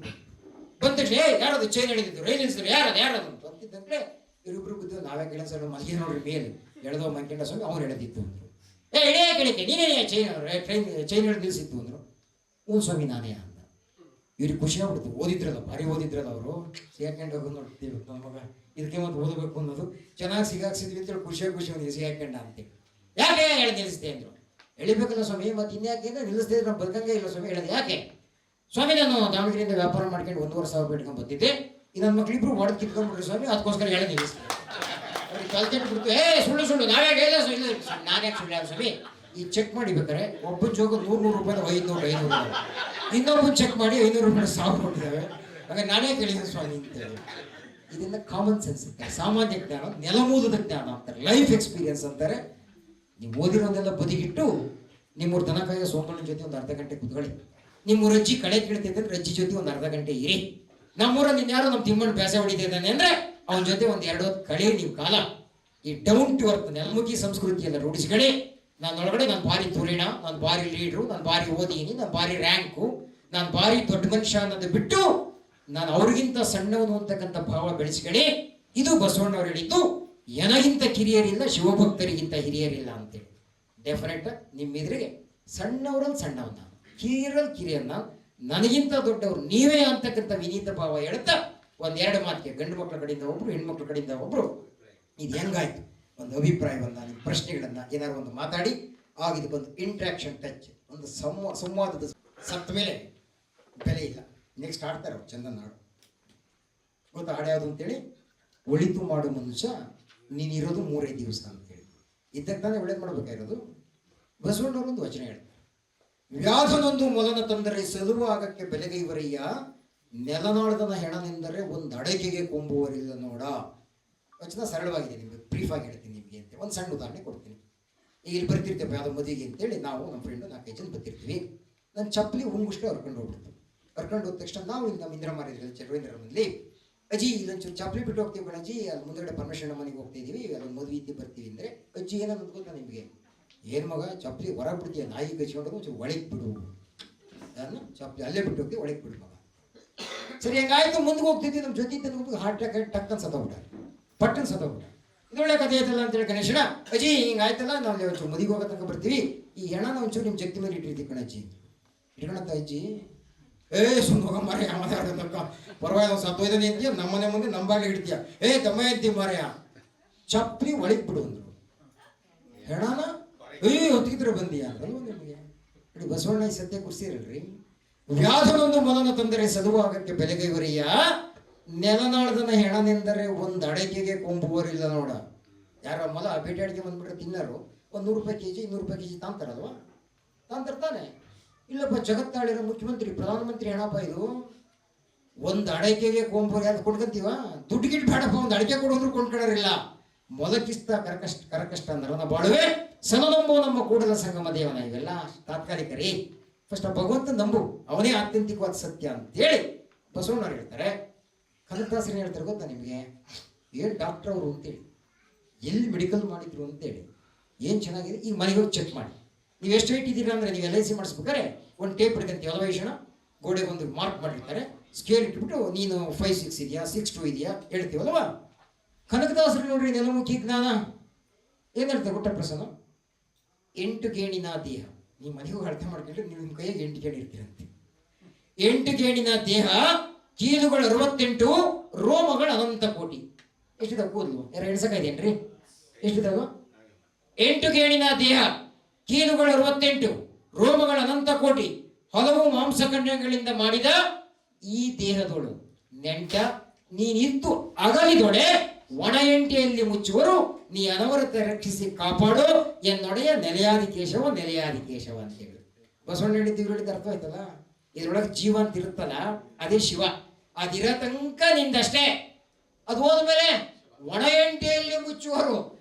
ಬಂದ ತಕ್ಷಣ ಯಾರದು ಚೈನ್ ಹೇಳಿದ್ದು, ರೈಲ್ ಇನ್ಸ್ಪೆಕ್ಟರ್ ಯಾರದು ಅಂತಿದ್ದಂದ್ರೆ ಇವರಿಬ್ರು ಬಿದ್ದು ನಾವೇ ಕೇಳ ಸರ್ ಮಲಗಿ ನೋಡ್ರಿ ಮೇಲೆ ಎಳೆದೋ ಮಂಕೆಂಡ ಸ್ವಾಮಿ ಅವ್ರು ಎಳೆದಿತ್ತು ಅಂದರು. ಎಳೆಯ ಕೇಳಿಕೆ ನೀನೇ ಟ್ರೈನ್ ಚೈನ್ ಎಳೆದು ನಿಲ್ಲಿಸಿತ್ತು ಅಂದರು. ಹ್ಞೂ ಸ್ವಾಮಿ ನಾನೇ ಅಂದ. ಇವ್ರಿಗೆ ಖುಷಿ ಆಗ್ಬಿಡ್ತು, ಓದಿದ್ರಲ್ಲ, ಭಾರಿ ಓದಿದ್ರಲ್ಲ ಅವರು. ಸಿಗಾಕೊಂಡು ಹೋಗೋದು ನೋಡ್ತೀವಿ ನಮ್ಮ ಮಗ, ಇದಕ್ಕೆ ಮತ್ತೆ ಓದಬೇಕು ಅನ್ನೋದು. ಚೆನ್ನಾಗಿ ಸಿಗಾಕ್ಸಿದ್ವಿ ಅಂತೇಳಿ ಖುಷಿ ಅವನಿಗೆ ಸಿಗಾಕೊಂಡ ಅಂತೇಳಿ. ಯಾಕೆ ಎಳೆದು ನಿಲ್ಲಿಸಿದೆ ಅಂದರು. ಎಳಿಬೇಕಲ್ಲ ಸ್ವಾಮಿ, ಮತ್ತೆ ಇನ್ಯಾಕೆ ನಿಲ್ಲಿಸ್ತಿದ್ರೆ ನಾವು ಬದುಕಂಗೆ ಇಲ್ಲ ಸ್ವಾಮಿ. ಹೇಳೋದು ಯಾಕೆ ಸ್ವಾಮಿ? ನಾನು ದಾವಣಗೆರೆಯಿಂದ ವ್ಯಾಪಾರ ಮಾಡ್ಕೊಂಡು 1,500 ರೂಪಾಯಿ ಇಟ್ಕೊಂಡು ಬಂದಿದ್ದೆ. ಈ ನನ್ನ ಮಕ್ಳಿಬ್ರು ಹೊಡೆದು ಕಿತ್ಕೊಂಡ್ಬಿಟ್ರಿ ಸ್ವಾಮಿ, ಅದಕ್ಕೋಸ್ಕರ ಹೇಳಿ ನಿಲ್ಲಿಸ್ತೀನಿ. ಅವ್ರಿಗೆ ಕಲ್ತಿಟ್ಬಿಡ್ತು. ಸುಳ್ಳು ನಾವ್ಯಾಕೆ ಇಲ್ಲ ಇಲ್ಲ ನಾನ್ಯಾಕೆ ಸುಳ್ಳು ಯಾವ ಸ್ವಾಮಿ? ಈಗ ಚೆಕ್ ಮಾಡಿ ಬೇಕಾರೆ ಒಬ್ಬನ ಜೋಗ 100 ರೂಪಾಯಿ 500 ಇನ್ನೊಬ್ಬನ ಚೆಕ್ ಮಾಡಿ 500 ರೂಪಾಯಿ 1000 ಕೊಟ್ಟಿದ್ದಾವೆ. ಹಾಗೆ ನಾನೇ ಕೇಳಿದ್ದೀನಿ ಸ್ವಾಮಿ ಅಂತೇಳಿ. ಇದೆಲ್ಲ ಕಾಮನ್ ಸೆನ್ಸ್ ಇರ್ತಾರೆ, ಸಾಮಾನ್ಯ ಜ್ಞಾನ, ನೆಲಮೂಲದ ಜ್ಞಾನ ಅಂತಾರೆ, ಲೈಫ್ ಎಕ್ಸ್ಪೀರಿಯನ್ಸ್ ಅಂತಾರೆ. ನೀವು ಓದಿರೋದೆಲ್ಲ ಬದಿಗಿಟ್ಟು ನಿಮ್ಮೂರು ದನಕಾಯಿಗೆ ಸೋಮಣ್ಣನ ಜೊತೆ ಒಂದು ಅರ್ಧ ಗಂಟೆ ಕುತ್ಕೊಳ್ಳಿ. ನಿಮ್ಮೂರ ಅಜ್ಜಿ ಕಳೆ ಕೀಳ್ತಿದ್ದರೆ ಅಜ್ಜಿ ಜೊತೆ ಒಂದು ಅರ್ಧ ಗಂಟೆ ಇರಿ. ನಮ್ಮೂರಲ್ಲಿ ಇನ್ಯಾರೋ ನಮ್ಮ ತಿಮ್ಮಣ್ಣ ಬೇಸೆ ಹೊಡಿತಿದ್ದಾನೆ ಅಂದರೆ ಅವನ ಜೊತೆ ಒಂದು 2 ಹೊತ್ತು ಕಳೆ ನೀವು ಕಾಲ. ಈ ಡೌನ್ ಟು ಅರ್ತ್ ನೆಲಮುಖಿ ಸಂಸ್ಕೃತಿಯೆಲ್ಲ ರೂಢಿಸ್ಕೊಳ್ಳಿ. ನಾನೊಳಗಡೆ ನಾನು ಭಾರಿ ತುರಿಣ, ನಾನು ಭಾರಿ ಲೀಡ್ರು, ನಾನು ಭಾರಿ ಓದೀನಿ, ನಾನು ಭಾರಿ ರ್ಯಾಂಕು, ನಾನು ಭಾರಿ ದೊಡ್ಡ ಮನುಷ್ಯ ಅನ್ನೋದು ಬಿಟ್ಟು ನಾನು ಅವ್ರಿಗಿಂತ ಸಣ್ಣವನು ಅಂತಕ್ಕಂಥ ಭಾವ ಬೆಳೆಸ್ಕೊಳ್ಳಿ. ಇದು ಬಸವಣ್ಣವ್ರು ಹೇಳಿದ್ದು, ನನಗಿಂತ ಕಿರಿಯರಿಲ್ಲ, ಶಿವಭಕ್ತರಿಗಿಂತ ಹಿರಿಯರಿಲ್ಲ ಅಂತೇಳಿ. ಡೆಫಿನೆಟ್ ನಿಮ್ಮ ಎದುರಿಗೆ ಸಣ್ಣವರಲ್ಲಿ ಸಣ್ಣವನ್ನ, ಕಿರಿಯರಲ್ಲಿ ಕಿರಿಯನ್ನ, ನನಗಿಂತ ದೊಡ್ಡವರು ನೀವೇ ಅಂತಕ್ಕಂಥ ವಿನೀತ ಭಾವ ಹೇಳ್ತಾ 1-2 ಮಾತಿಗೆ ಗಂಡು ಮಕ್ಕಳ ಕಡೆಯಿಂದ ಒಬ್ರು, ಹೆಣ್ಮಕ್ಳ ಕಡೆಯಿಂದ ಒಬ್ರು, ಇದು ಹೆಂಗಾಯ್ತು ಒಂದು ಅಭಿಪ್ರಾಯವನ್ನ, ನಿಮ್ಮ ಪ್ರಶ್ನೆಗಳನ್ನ ಏನಾದ್ರು ಒಂದು ಮಾತಾಡಿ ಆಗ ಇದಕ್ಕೊಂದು ಇಂಟ್ರಾಕ್ಷನ್ ಟಚ್, ಒಂದು ಸಂವಾದದ. ಸತ್ತ ಮೇಲೆ ಬೆಲೆ ಇಲ್ಲ. ನೆಕ್ಸ್ಟ್ ಆಡ್ತಾರೆ ಅವ್ರು ಚಂದನ್ ಹಾಡು ಗೊತ್ತಾ? ಹಾಡು ಯಾವುದು ಅಂತೇಳಿ, ಒಳಿತು ಮಾಡು ಮನುಷ್ಯ ನೀನಿರೋದು 3 ದಿವಸ ಅಂತೇಳಿ. ಇದ್ದಕ್ಕೆ ತಾನೇ ಒಳ್ಳೇದು ಮಾಡ್ಬೇಕಾಗಿರೋದು. ಬಸವಣ್ಣವರೊಂದು ವಚನ ಹೇಳ್ತಾರೆ, ವ್ಯಾಧನೊಂದು ಮೊಲನ ತಂದರೆ ಸಲುವ ಆಗಕ್ಕೆ ಬೆಲೆಗೈವರಯ್ಯ, ನೆಲನಾಳದನ ಹೆಣನೆಂದರೆ ಒಂದು ಅಡಕೆಗೆ ಕೊಂಬುವರಿಲ್ಲ ನೋಡ. ವಚನ ಸರಳವಾಗಿದೆ, ನಿಮಗೆ ಬ್ರೀಫ್ ಆಗಿ ಹೇಳ್ತೀನಿ ನಿಮಗೆ ಅಂತ. ಒಂದು ಸಣ್ಣ ಉದಾಹರಣೆ ಕೊಡ್ತೀನಿ. ಈಗ ಇಲ್ಲಿ ಬರ್ತಿರ್ತೇವೆ ಯಾವುದೋ ಮದುವೆಗೆ ಅಂತೇಳಿ, ನಾವು ನಮ್ಮ ಫ್ರೆಂಡು 4-5 ಜನ ಬರ್ತಿರ್ತೀವಿ. ನನ್ನ ಚಪ್ಪಲಿ ಉಂಗುಷ್ಟೇ ಹರ್ಕೊಂಡು ಹೋಗ್ಬಿಡ್ತು. ಹರ್ಕೊಂಡು ಹೋದ ತಕ್ಷಣ ನಾವು ಇಲ್ಲಿ ನಮ್ಮ ಇಂದ್ರ ಮಾರಿದ್ರಲ್ಲಿ ಚರವೇಂದ್ರಮಲ್ಲಿ, ಅಜ್ಜಿ ಇಲ್ಲೊಂಚೂರು ಚಪ್ಪಲಿ ಬಿಟ್ಟು ಹೋಗ್ತೀವಿ ಕಣಜ್ಜಿ, ಅಲ್ಲಿ ಮುಂದಗಡೆ ಪರಮೇಶ್ವರನ ಮನೆಗೆ ಹೋಗ್ತಾ ಇದೀವಿ, ಅಲ್ಲೊಂದು ಮದುವೆ ಇದ್ದು ಬರ್ತೀವಿ ಅಂದರೆ, ಅಜ್ಜಿ ಏನಂತ ಗೊತ್ತಾ ನಿಮಗೆ? ಏನು ಮಗ ಚಪ್ಪಲಿ ಹೊರಗೆ ಬಿಡ್ತೀಯ, ನಾಯಿ ಕಚ್ಕೊಂಡು ಒಂಚೂರು ಒಳಗೆ ಬಿಡು, ನಾನು ಚಪ್ಪಲಿ ಅಲ್ಲೇ ಬಿಟ್ಟು ಹೋಗ್ತೀವಿ, ಒಳಗೆ ಬಿಡು ಮಗ. ಸರಿ ಹೆಂಗಾಯ್ತು, ಮುಂದೆ ಹೋಗ್ತಿದ್ವಿ, ನಮ್ಮ ಜೊತೆ ಹೋಗಿ ಹಾರ್ಟ್ ಅಟ್ಯಾಕ್ ಟಕ್ಕನ್ ಸತ್ತೋಗ್ಬಿಟ್ಟ, ಪಟ್ಟನ್ ಸತ್ತೋಗ್ಬಿಟ್ಟ. ಇದೊಳ್ಳೆ ಕಥೆ ಐತಲ್ಲ ಅಂತೇಳಿ ಗಣೇಶನ, ಅಜ್ಜಿ ಹಿಂಗಾಯ್ತಲ್ಲ, ನಾವು ಒಂಚೂರು ಮದಿಗೆ ಹೋಗೋ ತನಕ ಬರ್ತೀವಿ, ಈ ಹೆಣನ ಒಂಚೂರು ನಿಮ್ಮ ಜಗ್ತಿ ಮೇಲೆ ಇಟ್ಟಿರ್ತೀವಿ ಕಣಜ್ಜಿ. ಇಟ್ಕೊಳತ್ತ ಅಜ್ಜಿ, ಸುಮ್ಮನೆ ಹೋಗ ಮಾರಯ್ಯ ಮಾತಾಡೋದಕ್ಕ, ಪರವಾಗಿಲ್ಲ ಸತ್ತೋಯ್ತಾನೆ ಅಂತೀಯ, ನಮ್ಮನೆ ಮುಂದೆ ನಂಬಾಗಿ ಹಿಡ್ತೀಯ, ತಮ್ಮ ಅಂತೀವಿ ಮಾರಯ್ಯ, ಚಪ್ಪಲಿ ಒಳಗೆ ಬಿಡು ಅಂದ್ರು. ಹೆಣನ ಹೊತ್ತಿದ್ರೆ ಬಂದೀಯ ಅಂತಲ್ವ ನಿಮಗೆ. ನೋಡಿ ಬಸವಣ್ಣ ಈ ಸತ್ಯ ಕುರ್ಸಿರಲ್ರಿ. ವ್ಯಾಧನೊಂದು ಮೊಲನ ತಂದರೆ ಸಲುವಾಗಕ್ಕೆ ಬೆಲೆಗೈವರಯ್ಯ, ನೆಲನಾಳದನ ಹೆಣನೆಂದರೆ ಒಂದು ಅಡಕೆಗೆ ಕೊಂಬುವರಿಲ್ಲ ನೋಡ. ಯಾರ ಮೊಲ ಬೇಟೆ ಅಡಿಕೆ ಬಂದ್ಬಿಟ್ರೆ ತಿನ್ನರು, ಒಂದು 100 ರೂಪಾಯಿ kg 200 ರೂಪಾಯಿ kg ತಾಂತಾರಲ್ವಾ? ತಾಂತಾನೆ ಇಲ್ಲಪ್ಪ ಜಗತ್ತಾಳಿರೋ ಮುಖ್ಯಮಂತ್ರಿ ಪ್ರಧಾನಮಂತ್ರಿ ಏನಪ್ಪ ಇದು ಒಂದು ಅಡಕೆಗೆ ಕೊಂಬೂರಿ ಅದು ಕೊಂಡ್ಕೊಂತೀವ ದುಡ್ಡು ಗಿಟ್ಟು ಬೇಡಪ್ಪ ಒಂದು ಅಡಕೆ ಕೊಡೋದ್ರು ಕೊಂಡ್ಕೊಳ್ಳೋರಿಲ್ಲ ಮೊದಕಿಸ್ತ ಕರಕಷ್ಟ ಅಂದ್ರೆ ನಾ ಬಾಳುವೆ ಸನನಂಬು ನಮ್ಮ ಕೂಡಲ ಸಂಗಮ ದೇವನ ಇವೆಲ್ಲ ತಾತ್ಕಾಲಿಕ ರೀ. ಫಸ್ಟ್ ಆ ಭಗವಂತ ನಂಬು, ಅವನೇ ಆತ್ಯಂತಿಕವಾದ ಸತ್ಯ ಅಂತೇಳಿ ಬಸವಣ್ಣವ್ರು ಹೇಳ್ತಾರೆ. ಕನಕದಾಸರು ಹೇಳ್ತಾರೆ ಗೊತ್ತಾ ನಿಮಗೆ, ಏನು ಡಾಕ್ಟರ್ ಅವರು ಅಂತೇಳಿ, ಎಲ್ಲಿ ಮೆಡಿಕಲ್ ಮಾಡಿದ್ರು ಅಂತೇಳಿ, ಏನು ಚೆನ್ನಾಗಿದೆ ಈಗ ಮನೆಗೆ ಹೋಗಿ ಚೆಕ್ ಮಾಡಿ. ನೀವು ಎಷ್ಟು ವೇಟ್ ಇದ್ದೀರಾ ಅಂದರೆ ನೀವು LIC ಮಾಡಿಸ್ಬೇಕಾರೆ ಒಂದು ಟೇಪ್ ಹಿಡ್ಕೊಂತೀವಿ ಅಲವೇಷಣ, ಗೋಡೆಗೆ ಒಂದು ಮಾರ್ಕ್ ಮಾಡಿರ್ತಾರೆ, ಸ್ಕೇಲ್ ಇಟ್ಬಿಟ್ಟು ನೀನು 5-6 ಇದೆಯಾ 6-2 ಇದೆಯಾ ಹೇಳ್ತೀವಲ್ವ. ಕನಕದಾಸರು ನೋಡ್ರಿ ನೆಲಮುಖಿ ಜ್ಞಾನ ಏನು ಹೇಳ್ತಾರೆ ಗೊತ್ತ ಪ್ರಸನ್ನ, 8 ಗೇಣಿನ ದೇಹ. ನೀವು ಮನೆಗೂ ಅರ್ಥ ಮಾಡ್ಕೊಂಡ್ರೆ ನೀವು ನಿಮ್ಮ ಕೈಯಾಗ 8 ಗೇಣಿ ಇರ್ತೀರಂತೆ. 8 ಗೇಣಿನ ದೇಹ, ಕೀಲುಗಳು 68, ರೋಮಗಳು ಅನಂತ ಕೋಟಿ. ಎಷ್ಟಿದಾವ ಕೂದಲು ಯಾರು ಎಣ್ಸಕ್ಕಾಯ್ದೇನ್ರಿ? ಎಷ್ಟಿದಾವ? 8 ಗೇಣಿನ ದೇಹ, ಕೀಲುಗಳು 68, ರೋಮಗಳ ಅನಂತ ಕೋಟಿ, ಹಲವು ಮಾಂಸಖಂಡಗಳಿಂದ ಮಾಡಿದ ಈ ದೇಹದೋಳು ನೆಂಟ ನೀನಿದ್ದು ಅಗಲಿದೊಡೆ ಒಣ ಎಂಟೆಯಲ್ಲಿ ಮುಚ್ಚುವರು, ನೀ ಅನವರತ ರಕ್ಷಿಸಿ ಕಾಪಾಡು ಎನ್ನೊಡೆಯ ನೆಲೆಯಾದಿ ಕೇಶವ ಅಂತೇಳಿ ಬಸವಣ್ಣ ಹೇಳಿದ್ದು ಅರ್ಥ ಆಯ್ತಲ್ಲ. ಇದ್ರೊಳಗೆ ಜೀವ ಅಂತ ಇರುತ್ತಲ್ಲ ಅದೇ ಶಿವ. ಅದಿರೋ ತನಕ ನಿಂದಷ್ಟೇ, ಅದು ಹೋದ್ಮೇಲೆ ಒಣ ಎಂಟೆಯಲ್ಲಿ ಮುಚ್ಚುವರು.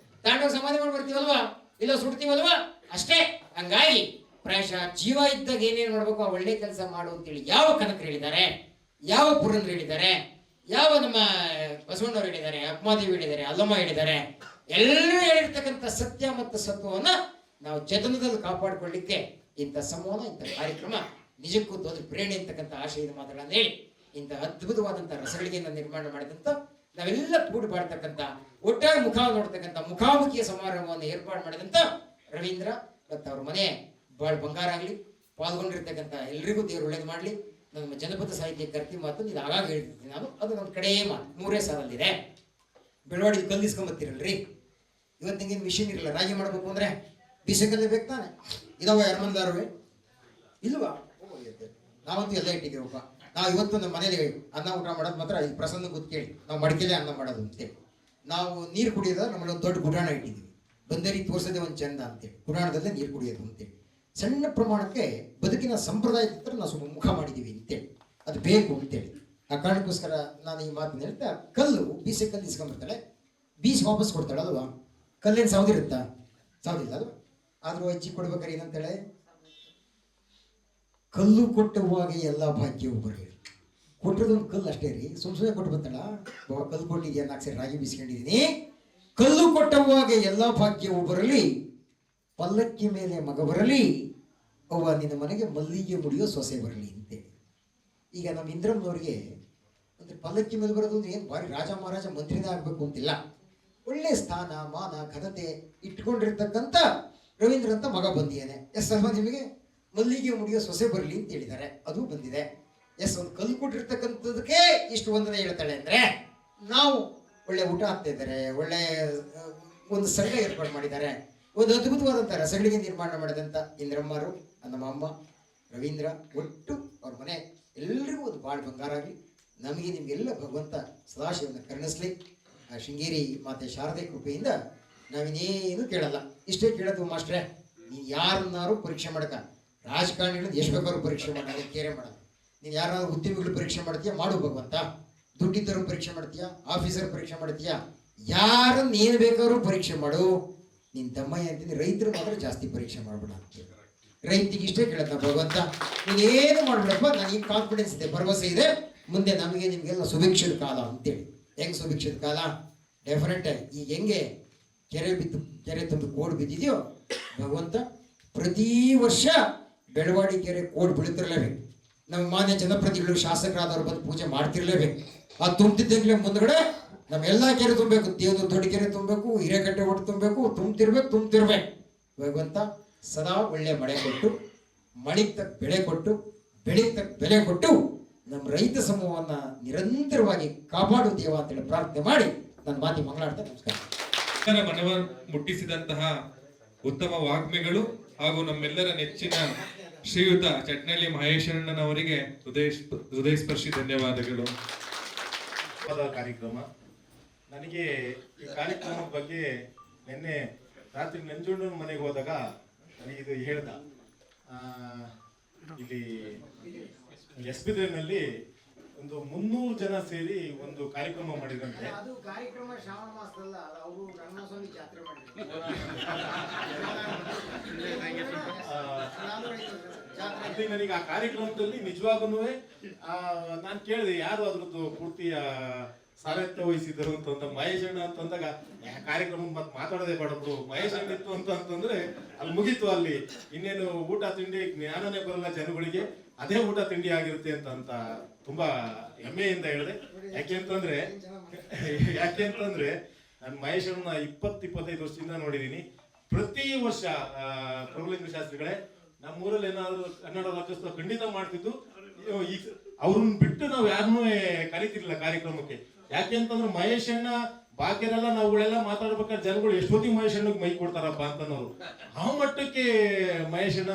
ತಾಂಡವ ಸಮಾಧಿ ಮಾಡಿ ಬರ್ತೀವಲ್ವಾ, ಇಲ್ಲ ಸುಡ್ತೀವಲ್ವಾ ಅಷ್ಟೇ. ಹಂಗಾಗಿ ಪ್ರಾಯಶಃ ಜೀವ ಇದ್ದಾಗ ಏನೇನು ಮಾಡ್ಬೇಕು ಆ ಒಳ್ಳೆ ಕೆಲಸ ಮಾಡು ಅಂತೇಳಿ ಯಾವ ಕನಕರು ಹೇಳಿದ್ದಾರೆ, ಯಾವ ಪುರಂದ್ರು ಹೇಳಿದ್ದಾರೆ, ಯಾವ ನಮ್ಮ ಬಸವಣ್ಣವ್ರು ಹೇಳಿದ್ದಾರೆ, ಅಪ್ಮಾದೇವಿ ಹೇಳಿದ್ದಾರೆ, ಅಲ್ಲಮ್ಮ ಹೇಳಿದ್ದಾರೆ. ಎಲ್ಲರೂ ಹೇಳಿರ್ತಕ್ಕಂಥ ಸತ್ಯ ಮತ್ತು ಸತ್ವವನ್ನ ನಾವು ಜತನದಲ್ಲಿ ಕಾಪಾಡಿಕೊಳ್ಳಿಕ್ಕೆ ಇಂಥ ಸಂವಹನ, ಇಂಥ ಕಾರ್ಯಕ್ರಮ ನಿಜಕ್ಕೂ ದೊಡ್ಡ ಪ್ರೇರಣೆ ಅಂತಕ್ಕಂಥ ಆಶಯದ ಮಾತುಗಳನ್ನು ಹೇಳಿ ಇಂಥ ಅದ್ಭುತವಾದಂಥ ರಸಗಳಿಗೆಯನ್ನು ನಿರ್ಮಾಣ ಮಾಡಿದಂಥ ನಾವೆಲ್ಲ ಕೂಡಿ ಬಾಳ್ತಕ್ಕಂಥ ಒಟ್ಟಾಗಿ ಮುಖ ನೋಡ್ತಕ್ಕಂಥ ಮುಖಾಮುಖಿಯ ಸಮಾರಂಭವನ್ನು ಏರ್ಪಾಡು ಮಾಡಿದಂಥ ರವೀಂದ್ರ ಮತ್ತು ಅವ್ರ ಮನೆ ಬಾಳ್ ಬಂಗಾರ ಆಗಲಿ. ಪಾಲ್ಗೊಂಡಿರ್ತಕ್ಕಂಥ ಎಲ್ರಿಗೂ ದೇವರು ಒಳ್ಳೇದು ಮಾಡಲಿ. ನಮ್ಮ ಜನಪದ ಸಾಹಿತ್ಯ ಕರ್ತಿ ಮಾತು ಇದು ಆಗಾಗ ಹೇಳ್ತಿದ್ದೀನಿ ನಾನು, ಅದು ನನ್ನ ಕಡೆ ಮಾತು 3 ಸಾಲಲ್ಲಿದೆ. ಬೆಳವಾಡಿ ಕಲ್ಲಿಸ್ಕೊಂಬತ್ತೀರಲ್ರಿ, ಇವತ್ತಿನ ಮಿಷಿನ್ ಇರಲ್ಲ, ರಾಗಿ ಮಾಡಬೇಕು ಅಂದರೆ ಬೀಸಕಲ್ಲೇ ಬೇಕು ತಾನೆ. ಇದಾವ ಯಾರಮಂದಾರುವೆ ಇಲ್ವಾ? ನಾವಂತೂ ಎಲ್ಲ ಇಟ್ಟಿದ್ದೀವಪ್ಪ. ನಾವು ಇವತ್ತು ನಮ್ಮ ಮನೇಲಿ ಅನ್ನ ಊಟ ಮಾಡೋದು ಮಾತ್ರ ಈ ಪ್ರಸನ್ನ ಕೂತ್ ಕೇಳಿ ನಾವು ಮಡಿಕೆಲೆ ಅನ್ನ ಮಾಡೋದು ಅಂತೇಳಿ. ನಾವು ನೀರು ಕುಡಿಯೋದ ನಮ್ಮಲ್ಲಿ ಒಂದು ದೊಡ್ಡ ಗುಡಾಣ ಇಟ್ಟಿದ್ದೀವಿ, ಬಂದರಿ ತೋರಿಸೋದೇ ಒಂದು ಚಂದ ಅಂತೇಳಿ, ಗುಡಾಣದಲ್ಲೇ ನೀರು ಕುಡಿಯೋದು ಅಂತೇಳಿ. ಸಣ್ಣ ಪ್ರಮಾಣಕ್ಕೆ ಬದುಕಿನ ಸಂಪ್ರದಾಯದ ಹತ್ರ ನಾವು ಸ್ವಲ್ಪ ಮುಖ ಮಾಡಿದ್ದೀವಿ ಅಂತೇಳಿ, ಅದು ಬೇಕು ಅಂತೇಳಿ. ಆ ಕಾರಣಕ್ಕೋಸ್ಕರ ನಾನು ಈ ಮಾತನ್ನ ಹೇಳ್ತಾ, ಕಲ್ಲು ಬೀಸೆ ಕಲ್ಲು ಇಸ್ಕೊಂಡ್ಬಿಡ್ತಾಳೆ, ಬೀಸಿ ವಾಪಸ್ ಕೊಡ್ತಾಳೆ ಅಲ್ವಾ. ಕಲ್ಲೇನು ಸೌದಿರುತ್ತಾ? ಸೌದಿಲ್ಲ ಅಲ್ವಾ. ಆದರೂ ಅಜ್ಜಿ ಕೊಡ್ಬೇಕಾರೆ ಏನಂತೇಳೆ, ಕಲ್ಲು ಕೊಟ್ಟುವಾಗ ಎಲ್ಲ ಭಾಗ್ಯವು ಬರಲಿ. ಕೊಟ್ಟಿರೋದೊಂದು ಕಲ್ಲು ಅಷ್ಟೇ ರೀ, ಸುಮ್ಮನೆ ಕೊಟ್ಟು ಬರ್ತಾಳ. ಕಲ್ಲು ಕೊಟ್ಟಿದ್ಯಾ, 4 ಸೇರಿ ರಾಗಿ ಬೀಸ್ಕೊಂಡಿದ್ದೀನಿ. ಕಲ್ಲು ಕೊಟ್ಟುವಾಗ ಎಲ್ಲ ಭಾಗ್ಯವು ಬರಲಿ, ಪಲ್ಲಕ್ಕಿ ಮೇಲೆ ಮಗ ಬರಲಿ, ಅವ್ವ ನಿನ್ನ ಮನೆಗೆ ಮಲ್ಲಿಗೆ ಮುಡಿಯೋ ಸೊಸೆ ಬರಲಿ ಅಂತೇಳಿ. ಈಗ ನಮ್ಮ ಇಂದ್ರಮ್ಮನವ್ರಿಗೆ ಅಂದರೆ ಪಲ್ಲಕ್ಕಿ ಮೇಲೆ ಬರೋದು ಅಂದ್ರೆ ಏನು ಭಾರಿ ರಾಜ ಮಹಾರಾಜ ಮಂತ್ರಿನೇ ಆಗಬೇಕು ಅಂತಿಲ್ಲ. ಒಳ್ಳೆ ಸ್ಥಾನ ಮಾನ ಘನತೆ ಇಟ್ಕೊಂಡಿರ್ತಕ್ಕಂಥ ರವೀಂದ್ರ ಅಂತ ಮಗ ಬಂದಿದ್ದಾನೆ. ಎಸ್ ಅಲ್ವಾ ನಿಮಗೆ? ಮಲ್ಲಿಗೆ ಮುಡಿಯೋ ಸೊಸೆ ಬರಲಿ ಅಂತ ಹೇಳಿದ್ದಾರೆ, ಅದು ಬಂದಿದೆ. ಎಸ್, ಒಂದು ಕಲ್ಲು ಕೊಟ್ಟಿರ್ತಕ್ಕಂಥದಕ್ಕೆ ಇಷ್ಟು ವಂದನೆ ಹೇಳ್ತಾಳೆ ಅಂದರೆ ನಾವು ಒಳ್ಳೆ ಊಟ ಆಗ್ತಾ ಇದ್ದಾರೆ, ಒಳ್ಳೆ ಒಂದು ಸಂಘ ಏರ್ಪಾಡು ಮಾಡಿದ್ದಾರೆ, ಒಂದು ಅದ್ಭುತವಾದಂಥ ರಸಗಳಿಗೆ ನಿರ್ಮಾಣ ಮಾಡಿದಂಥ ಇಂದ್ರಮ್ಮರು, ನಮ್ಮ ಅಮ್ಮ ರವೀಂದ್ರ, ಒಟ್ಟು ಅವ್ರ ಮನೆ ಎಲ್ಲರಿಗೂ ಒಂದು ಬಾಳ್ ಬಂಗಾರ ಆಗಲಿ. ನಮಗೆ ನಿಮಗೆಲ್ಲ ಭಗವಂತ ಸದಾಶಿವನ ಕರುಣಿಸ್ಲಿ. ಆ ಶೃಂಗೇರಿ ಮಾತೆ ಶಾರದೆ ಕೃಪೆಯಿಂದ ನಾವಿನ್ನೇನು ಕೇಳಲ್ಲ, ಇಷ್ಟೇ ಕೇಳೋದು ಮಾಸ್ಟ್ರೆ, ನೀನು ಯಾರನ್ನಾರು ಪರೀಕ್ಷೆ ಮಾಡಕ, ರಾಜಕಾರಣಿಗಳು ಎಷ್ಟು ಬೇಕಾದ್ರೂ ಪರೀಕ್ಷೆ ಮಾಡಿ ಕೇರೆ ಮಾಡಲ್ಲ. ನೀನು ಯಾರಾದ್ರೂ ಉದ್ಯಮಿಗಳು ಪರೀಕ್ಷೆ ಮಾಡ್ತೀಯಾ, ಮಾಡು ಭಗವಂತ. ದುಡ್ಡಿದ್ದವರು ಪರೀಕ್ಷೆ ಮಾಡ್ತೀಯಾ, ಆಫೀಸರ್ ಪರೀಕ್ಷೆ ಮಾಡ್ತೀಯಾ, ಯಾರನ್ನ ಏನು ಬೇಕಾದ್ರೂ ಪರೀಕ್ಷೆ ಮಾಡು. ನಿನ್ನ ತಮ್ಮಯ್ಯ ಅಂತೀನಿ, ರೈತರು ಮಾತ್ರ ಜಾಸ್ತಿ ಪರೀಕ್ಷೆ ಮಾಡ್ಬೇಡ ಅಂತ. ರೈತಿಗೆ ಇಷ್ಟೇ ಕೇಳತ್ತ ಭಗವಂತ, ನೀನೇನು ಮಾಡ್ಬಿಡಪ್ಪ, ನನಗೆ ಕಾನ್ಫಿಡೆನ್ಸ್ ಇದೆ, ಭರವಸೆ ಇದೆ, ಮುಂದೆ ನಮಗೆ ನಿಮಗೆಲ್ಲ ಸುಭಿಕ್ಷದ ಕಾಲ ಅಂತೇಳಿ. ಹೆಂಗೆ ಸುಭಿಕ್ಷದ ಕಾಲ? ಡೆಫಿನೆಟ್ ಆಗಿ ಈಗ ಹೆಂಗೆ ಕೆರೆ ತುಂಬ ಕೋಡ್ ಬಿದ್ದಿದೆಯೋ, ಭಗವಂತ ಪ್ರತಿ ವರ್ಷ ಬೆಳವಾಡಿ ಕೆರೆ ಕೋಡ್ ಬೀಳ್ತಿರ್ಲೇಬೇಕು. ನಮ್ಮ ಮಾನ್ಯ ಜನಪ್ರತಿನಿಧಿಗಳು ಶಾಸಕರಾದವ್ರು ಬಂದು ಪೂಜೆ ಮಾಡ್ತಿರ್ಲೇಬೇಕು. ಅದು ತುಂಬ್ತಿದ್ದಂಗ್ಲೇ ಮುಂದ್ಗಡೆ ನಮ್ಮೆಲ್ಲ ಕೆರೆ ತುಂಬಬೇಕು, ದೇವ್ರ ದೊಡ್ಡ ಕೆರೆ ತುಂಬಬೇಕು, ಹಿರೇಕಟ್ಟೆ ಒಟ್ಟು ತುಂಬಬೇಕು, ತುಂಬ್ತಿರ್ಬೇಕು. ಭಗವಂತ ಸದಾ ಒಳ್ಳೆ ಮಳೆ ಕೊಟ್ಟು, ಮಳೆಗೆ ತಕ್ಕ ಬೆಳೆ ಕೊಟ್ಟು, ಬೆಳೆಗೆ ತಕ್ಕ ಬೆಲೆ ಕೊಟ್ಟು ನಮ್ಮ ರೈತ ಸಮೂಹವನ್ನು ನಿರಂತರವಾಗಿ ಕಾಪಾಡು ದೇವ ಅಂತೇಳಿ ಪ್ರಾರ್ಥನೆ ಮಾಡಿ ನನ್ನ ಮಾತಿ ಮಂಗಳಾಡ್ತಾ ನಮಸ್ಕಾರ. ಮನವ ಮುಟ್ಟಿಸಿದಂತಹ ಉತ್ತಮ ವಾಗ್ಮಿಗಳು ಹಾಗೂ ನಮ್ಮೆಲ್ಲರ ನೆಚ್ಚಿನ ಶ್ರೀಯುತ ಚಟ್ನಳ್ಳಿ ಮಹೇಶಣ್ಣನವರಿಗೆ ಹೃದಯ ಸ್ಪರ್ಶಿ ಧನ್ಯವಾದಗಳು. ಕಾರ್ಯಕ್ರಮ ನನಗೆ ಈ ಕಾರ್ಯಕ್ರಮದ ಬಗ್ಗೆ ನಿನ್ನೆ ರಾತ್ರಿ ನಂಜುಂಡನ ಮನೆಗೆ ಹೋದಾಗ ನನಗಿದು ಹೇಳ್ದ, ಇಲ್ಲಿ ಎಸ್ಬಿದ್ರಿನಲ್ಲಿ ಒಂದು 300 ಜನ ಸೇರಿ ಒಂದು ಕಾರ್ಯಕ್ರಮ ಮಾಡಿದಂತೆ. ಅದು ಕಾರ್ಯಕ್ರಮ ಶ್ರಾವಣ ಮಾಸದಲ್ಲ, ಅವರು ರಂಗನಾಥಸ್ವಾಮಿ ಜಾತ್ರೆ ಮಾಡಿದ್ರು. ಅಲ್ಲಿ ನನಗೆ ಆ ಕಾರ್ಯಕ್ರಮದಲ್ಲಿ ನಿಜವಾಗೂ ನಾನು ಕೇಳಿದೆ ಯಾರು ಅದ್ರದ್ದು ಪೂರ್ತಿ ಸಾರಥ್ಯ ವಹಿಸಿದ್ರು ಅಂತ. ಮಹೇಶ್ ಅಣ್ಣ ಅಂತಂದಾಗ ಕಾರ್ಯಕ್ರಮ ಮತ್ತೆ ಮಾತಾಡೋದೇ ಬೇಡಬ್ರು, ಮಹೇಶ್ ಅಣ್ಣ ಇತ್ತು ಅಂತಂದ್ರೆ ಅಲ್ಲಿ ಮುಗೀತು. ಅಲ್ಲಿ ಇನ್ನೇನು ಊಟ ತಿಂಡಿ ಜ್ಞಾನನೇ ಬರಲ್ಲ ಜನಗಳಿಗೆ, ಅದೇ ಊಟ ತಿಂಡಿ ಆಗಿರುತ್ತೆ ಅಂತ ತುಂಬಾ ಹೆಮ್ಮೆಯಿಂದ ಹೇಳಿದೆ. ಯಾಕೆಂತಂದ್ರೆ ನಾನು ಮಹೇಶ್ ಅಣ್ಣ 20-25 ವರ್ಷದಿಂದ ನೋಡಿದೀನಿ. ಪ್ರತಿ ವರ್ಷ ಪ್ರಭುಲಿಂಗ ಶಾಸ್ತ್ರಿಗಳೇ ನಮ್ಮೂರಲ್ಲಿ ಏನಾದ್ರು ಕನ್ನಡ ರಾಜ್ಯೋತ್ಸವ ಖಂಡಿತ ಮಾಡ್ತಿದ್ದು. ಈಗ ಅವ್ರನ್ನ ಬಿಟ್ಟು ನಾವು ಯಾರನ್ನೂ ಕರಿತಿರ್ಲಿಲ್ಲ ಕಾರ್ಯಕ್ರಮಕ್ಕೆ. ಯಾಕೆಂತಂದ್ರೆ ಮಹೇಶ್ ಅಣ್ಣ ಬಾಕಿರೆಲ್ಲ ನಾವುಗಳೆಲ್ಲ ಮಾತಾಡ್ಬೇಕಾದ್ರೆ ಜನಗಳು ಎಷ್ಟೊತ್ತಿಗೆ ಮಹೇಶ್ ಅಣ್ಣಗೆ ಮೈ ಕೊಡ್ತಾರಪ್ಪ ಅಂತನೋರು. ಆ ಮಟ್ಟಕ್ಕೆ ಮಹೇಶ್ ಅಣ್ಣ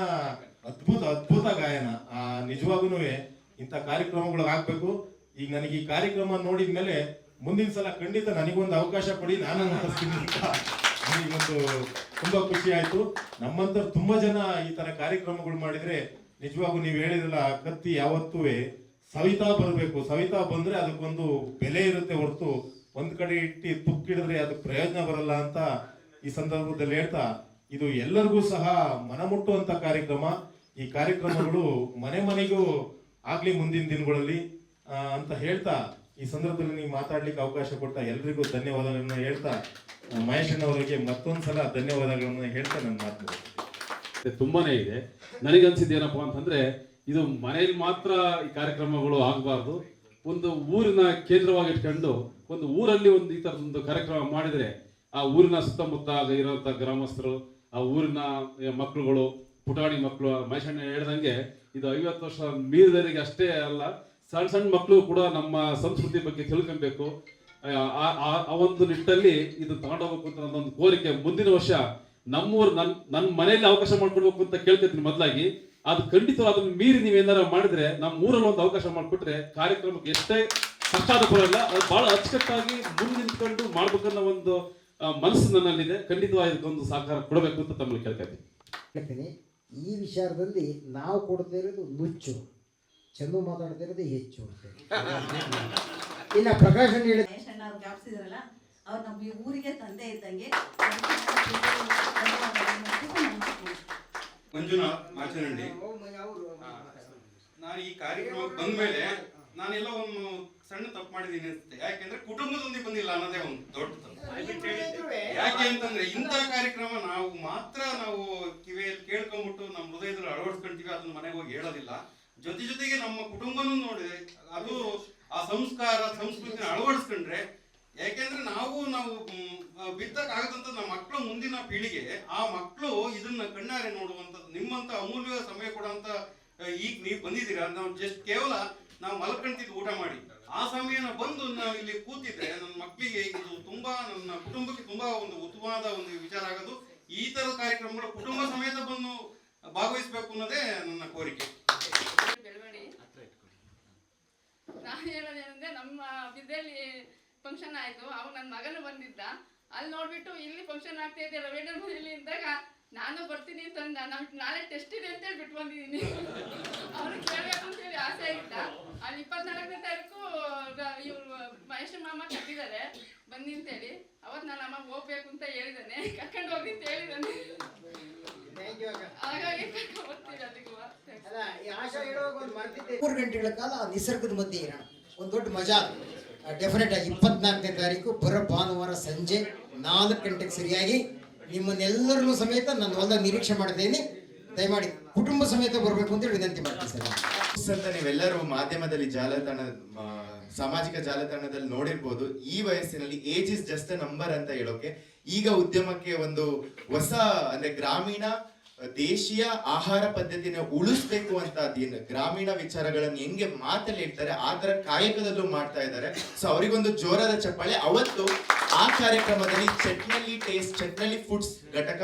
ಅದ್ಭುತ ಗಾಯನ. ನಿಜವಾಗೂ ಇಂಥ ಕಾರ್ಯಕ್ರಮಗಳು ಆಗ್ಬೇಕು. ಈಗ ನನಗೆ ಈ ಕಾರ್ಯಕ್ರಮ ನೋಡಿದ್ಮೇಲೆ ಮುಂದಿನ ಸಲ ಖಂಡಿತ ನನಗೊಂದು ಅವಕಾಶ ಕೊಡಿ, ನಾನು ಮಾತಾಡ್ತೀನಿ ಅಂತ ನನಗೊಂದು ತುಂಬಾ ಖುಷಿ ಆಯ್ತು. ನಮ್ಮಂತರ ತುಂಬಾ ಜನ ಈ ತರ ಕಾರ್ಯಕ್ರಮಗಳು ಮಾಡಿದ್ರೆ ನಿಜವಾಗೂ ನೀವು ಹೇಳಿದ್ರಲ್ಲ, ಕತ್ತಿ ಯಾವತ್ತೂ ಸವಿತಾ ಬರಬೇಕು. ಸವಿತಾ ಬಂದ್ರೆ ಅದಕ್ಕೊಂದು ಬೆಲೆ ಇರುತ್ತೆ ಹೊರತು ಒಂದ್ ಕಡೆ ಇಟ್ಟು ತುಕ್ಕಿಡಿದ್ರೆ ಅದಕ್ಕೆ ಪ್ರಯೋಜನ ಬರಲ್ಲ ಅಂತ ಈ ಸಂದರ್ಭದಲ್ಲಿ ಹೇಳ್ತಾ, ಇದು ಎಲ್ಲರಿಗೂ ಸಹ ಮನಮುಟ್ಟುವಂತ ಕಾರ್ಯಕ್ರಮ. ಈ ಕಾರ್ಯಕ್ರಮಗಳು ಮನೆ ಮನೆಗೂ ಆಗ್ಲಿ ಮುಂದಿನ ದಿನಗಳಲ್ಲಿ ಅಂತ ಹೇಳ್ತಾ, ಈ ಸಂದರ್ಭದಲ್ಲಿ ನೀವು ಮಾತಾಡ್ಲಿಕ್ಕೆ ಅವಕಾಶ ಕೊಟ್ಟ ಎಲ್ರಿಗೂ ಧನ್ಯವಾದಗಳನ್ನ ಹೇಳ್ತಾ, ಮಹೇಶ್ ಅಣ್ಣವರಿಗೆ ಮತ್ತೊಂದ್ಸಲ ಧನ್ಯವಾದಗಳನ್ನ ಹೇಳ್ತಾ ನನ್ನ ಮಾತು ತುಂಬಾನೇ ಇದೆ. ನನಗನ್ಸಿದ್ದು ಏನಪ್ಪಾ ಅಂತಂದ್ರೆ, ಇದು ಮನೆಯಲ್ಲಿ ಮಾತ್ರ ಈ ಕಾರ್ಯಕ್ರಮಗಳು ಆಗಬಾರ್ದು. ಒಂದು ಊರಿನ ಕೇಂದ್ರವಾಗಿ ಇಟ್ಕೊಂಡು ಒಂದು ಊರಲ್ಲಿ ಒಂದು ಈ ತರದೊಂದು ಕಾರ್ಯಕ್ರಮ ಮಾಡಿದ್ರೆ ಆ ಊರಿನ ಸುತ್ತಮುತ್ತ ಇರುವಂತ ಗ್ರಾಮಸ್ಥರು, ಆ ಊರಿನ ಮಕ್ಕಳುಗಳು, ಪುಟಾಣಿ ಮಕ್ಕಳು, ಮಹೇಶಣ್ಣ ಹೇಳ್ದಂಗೆ ಇದು 50 ವರ್ಷ ಮೀರಿದವರಿಗೆ ಅಷ್ಟೇ ಅಲ್ಲ, ಸಣ್ಣ ಸಣ್ಣ ಮಕ್ಕಳು ಕೂಡ ನಮ್ಮ ಸಂಸ್ಕೃತಿ ಬಗ್ಗೆ ತಿಳ್ಕೊಬೇಕು. ಆ ಒಂದು ನಿಟ್ಟಲ್ಲಿ ಇದು ತಗೊಂಡೋಗ್ಬೇಕು ಅಂತ ನನ್ನೊಂದು ಕೋರಿಕೆ. ಮುಂದಿನ ವರ್ಷ ನಮ್ಮೂರು ನನ್ನ ಮನೆಯಲ್ಲಿ ಅವಕಾಶ ಮಾಡ್ಕೊಡ್ಬೇಕು ಅಂತ ಕೇಳ್ತಿದ್ದೀನಿ ಮೊದಲಾಗಿ. ಅದು ಖಂಡಿತ ಅದನ್ನ ಮೀರಿ ನೀವೇನಾರ ಮಾಡಿದ್ರೆ ನಮ್ಮ ಊರಲ್ಲಿ ಒಂದು ಅವಕಾಶ ಮಾಡಿಕೊಟ್ರೆ ಕಾರ್ಯಕ್ರಮಕ್ಕೆ ಎಷ್ಟೇ ಕಷ್ಟ ಆದ ಬರಲ್ಲ, ಅದು ಬಹಳ ಅಚ್ಚುಕಟ್ಟಾಗಿ ಮುಂದೆ ನಿಂತ್ಕೊಂಡು ಮಾಡ್ಬೇಕನ್ನೋ ಒಂದು ಮನಸ್ಸು ನನ್ನಲ್ಲಿದೆ. ಖಂಡಿತವಾಗಿ ಇದಕ್ಕೊಂದು ಸಹಕಾರ ಕೊಡಬೇಕು ಅಂತ ತಮ್ಮಲ್ಲಿ ಕೇಳ್ತಾ ಹೇಳ್ತೀನಿ. ಈ ವಿಚಾರದಲ್ಲಿ ನಾವು ಕೊಡ್ತಾ ಇರೋದು ನುಚ್ಚು, ಚಂದು ಮಾತಾಡ್ತಾ ಇರೋದು ಹೆಚ್ಚು. ಇನ್ನು ಪ್ರಕಾಶ್ ಹೇಳಿ ಜ್ಞಾಪಿಸಿದ್ರಲ್ಲ, ಅವ್ರು ನಮ್ಮ ಈ ಊರಿಗೆ ತಂದೆ ಇದ್ದಂಗೆ. ಮಂಜುನಾಥ್ ಮಾಚನಹಳ್ಳಿ. ನಾನು ಈ ಕಾರ್ಯಕ್ರಮಕ್ಕೆ ಬಂದ್ಮೇಲೆ ನಾನೆಲ್ಲ ಒಂದು ಸಣ್ಣ ತಪ್ಪು ಮಾಡಿದ್ದೀನಿ ಅನ್ಸುತ್ತೆ. ಯಾಕೆಂದ್ರೆ ಕುಟುಂಬದೊಂದಿಗೆ ಬಂದಿಲ್ಲ ಅನ್ನೋದೇ ಒಂದು ದೊಡ್ಡ ತಪ್ಪು. ಯಾಕೆ ಅಂತಂದ್ರೆ ಇಂಥ ಕಾರ್ಯಕ್ರಮ ನಾವು ಕಿವಿಯಲ್ಲಿ ಕೇಳ್ಕೊಂಡ್ಬಿಟ್ಟು ನಮ್ಮ ಹೃದಯದಲ್ಲಿ ಅಳವಡಿಸ್ಕೊಂತೀವಿ, ಅದನ್ನ ಮನೆಗೆ ಹೋಗಿ ಹೇಳೋದಿಲ್ಲ. ಜೊತೆಗೆ ನಮ್ಮ ಕುಟುಂಬನೂ ನೋಡಿದೆ, ಅದು ಆ ಸಂಸ್ಕಾರ ಸಂಸ್ಕೃತಿನ ಅಳವಡಿಸ್ಕೊಂಡ್ರೆ, ಯಾಕೆಂದ್ರೆ ನಾವು ಬಿತ್ತಕ್ಕಾಗದಂತ ನಮ್ಮ ಮಕ್ಕಳು ಮುಂದಿನ ಪೀಳಿಗೆ, ಆ ಮಕ್ಕಳು ಇದನ್ನ ಕಣ್ಣಾರೆ ನೋಡುವಂಥದ್ದು. ನಿಮ್ಮಂತ ಅಮೂಲ್ಯ ಸಮಯ ಕೊಡುವಂತ ಈಗ ನೀವು ಬಂದಿದ್ದೀರಾ. ನಾವು ಜಸ್ಟ್ ಕೇವಲ ನಾವು ಮಲ್ಕೊಂತಿದ್ದು ಊಟ ಮಾಡಿ ಆ ಸಮಯನ ಬಂದು ನಾವು ಇಲ್ಲಿ ಕೂತಿದ್ರೆ ನನ್ನ ಮಕ್ಕಳಿಗೆ ಇದು ತುಂಬಾ, ನನ್ನ ಕುಟುಂಬಕ್ಕೆ ತುಂಬಾ ಒಂದು ಉತ್ತಮವಾದ ಒಂದು ವಿಚಾರ ಆಗೋದು. ಈ ತರದ ಕಾರ್ಯಕ್ರಮಗಳು ಕುಟುಂಬ ಸಮೇತ ಬಂದು ಭಾಗವಹಿಸಬೇಕು ಅನ್ನೋದೇ ನನ್ನ ಕೋರಿಕೆ. ನಾನು ಹೇಳೋದೇನಂದ್ರೆ, ನಮ್ಮ ವಿದ್ಯೆಯಲ್ಲಿ ಫಂಕ್ಷನ್ ಆಯ್ತು, ಅವಾಗ ನನ್ನ ಮಗನು ಬಂದಿದ್ದ. ಅಲ್ಲಿ ನೋಡ್ಬಿಟ್ಟು ಇಲ್ಲಿ ಫಂಕ್ಷನ್ ಆಗ್ತಾ ಇದೆ ರವೀಂದ್ರ ಮನೆಯಲ್ಲಿ ಇದ್ದಾಗ ನಾನು ಬರ್ತೀನಿ ಅಂತಂದ. ನಾಳೆ ಟೆಸ್ಟ್ ಇದೆ ಅಂತೇಳಿ ಬಿಟ್ಟು ಬಂದಿದ್ದೀನಿ. ಅವ್ರಿಗೆ ಕೇಳಬೇಕು ಅಂತೇಳಿ ಆಸೆ ಆಗಿದ್ದ. ಅಲ್ಲಿ 24ನೇ ತಾರೀಕು ಇವ್ರು ಮಹೇಶ್ ಮಾಮ ಕಟ್ಟಿದ್ದಾರೆ ಬನ್ನಿ ಅಂತೇಳಿ. ಅವತ್ತು ನಾನು ಅಮ್ಮ ಹೋಗ್ಬೇಕು ಅಂತ ಹೇಳಿದ್ದಾನೆ, ಕರ್ಕೊಂಡು ಹೋಗಿ ಅಂತ ಹೇಳಿದ್ದಾನೆ. ಹಾಗಾಗಿ ಬರ್ತೀನಿ ಅಲ್ಲಿಗೂ. 3 ಗಂಟೆಗಳ ಕಾಲ ನಿಸರ್ಗದ ಮಧ್ಯೆ ಇರೋಣ, ಒಂದು ದೊಡ್ಡ ಮಜಾ. ಡೆಫಿನೆಟ್ ಆಗಿ 24ನೇ ತಾರೀಕು ಬರೋ ಭಾನುವಾರ ಸಂಜೆ 4 ಗಂಟೆಗೆ ಸರಿಯಾಗಿ ನಿಮ್ಮನ್ನೆಲ್ಲರನ್ನೂ ಸಮೇತ ನನ್ನ ಹೊಲದಾಗ ನಿರೀಕ್ಷೆ ಮಾಡ್ತೇನೆ. ದಯಮಾಡಿ ಕುಟುಂಬ ಸಮೇತ ಬರಬೇಕು ಅಂತ ವಿನಂತಿ ಮಾಡ್ತೀನಿ ಸರ್. ಅಂತ ನೀವೆಲ್ಲರೂ ಮಾಧ್ಯಮದಲ್ಲಿ ಸಾಮಾಜಿಕ ಜಾಲತಾಣದಲ್ಲಿ ನೋಡಿರ್ಬೋದು. ಈ ವಯಸ್ಸಿನಲ್ಲಿ age is just a number ಅಂತ ಹೇಳೋಕೆ ಈಗ ಉದ್ಯಮಕ್ಕೆ ಒಂದು ಹೊಸ, ಅಂದ್ರೆ ಗ್ರಾಮೀಣ ದೇಶೀಯ ಆಹಾರ ಪದ್ಧತಿನ ಉಳಿಸ್ಬೇಕು ಅಂತ ಗ್ರಾಮೀಣ ವಿಚಾರಗಳನ್ನು ಹೆಂಗೆ ಮಾತಲ್ಲಿ ಇಡ್ತಾರೆ ಆ ತರ ಕಾಯಕದಲ್ಲೂ ಮಾಡ್ತಾ ಇದ್ದಾರೆ. ಸೊ ಅವರಿಗೊಂದು ಜೋರಾದ ಚಪ್ಪಾಳೆ. ಅವತ್ತು ಆ ಕಾರ್ಯಕ್ರಮದಲ್ಲಿ ಚಟ್ನಳ್ಳಿ ಫುಡ್ಸ್ ಘಟಕ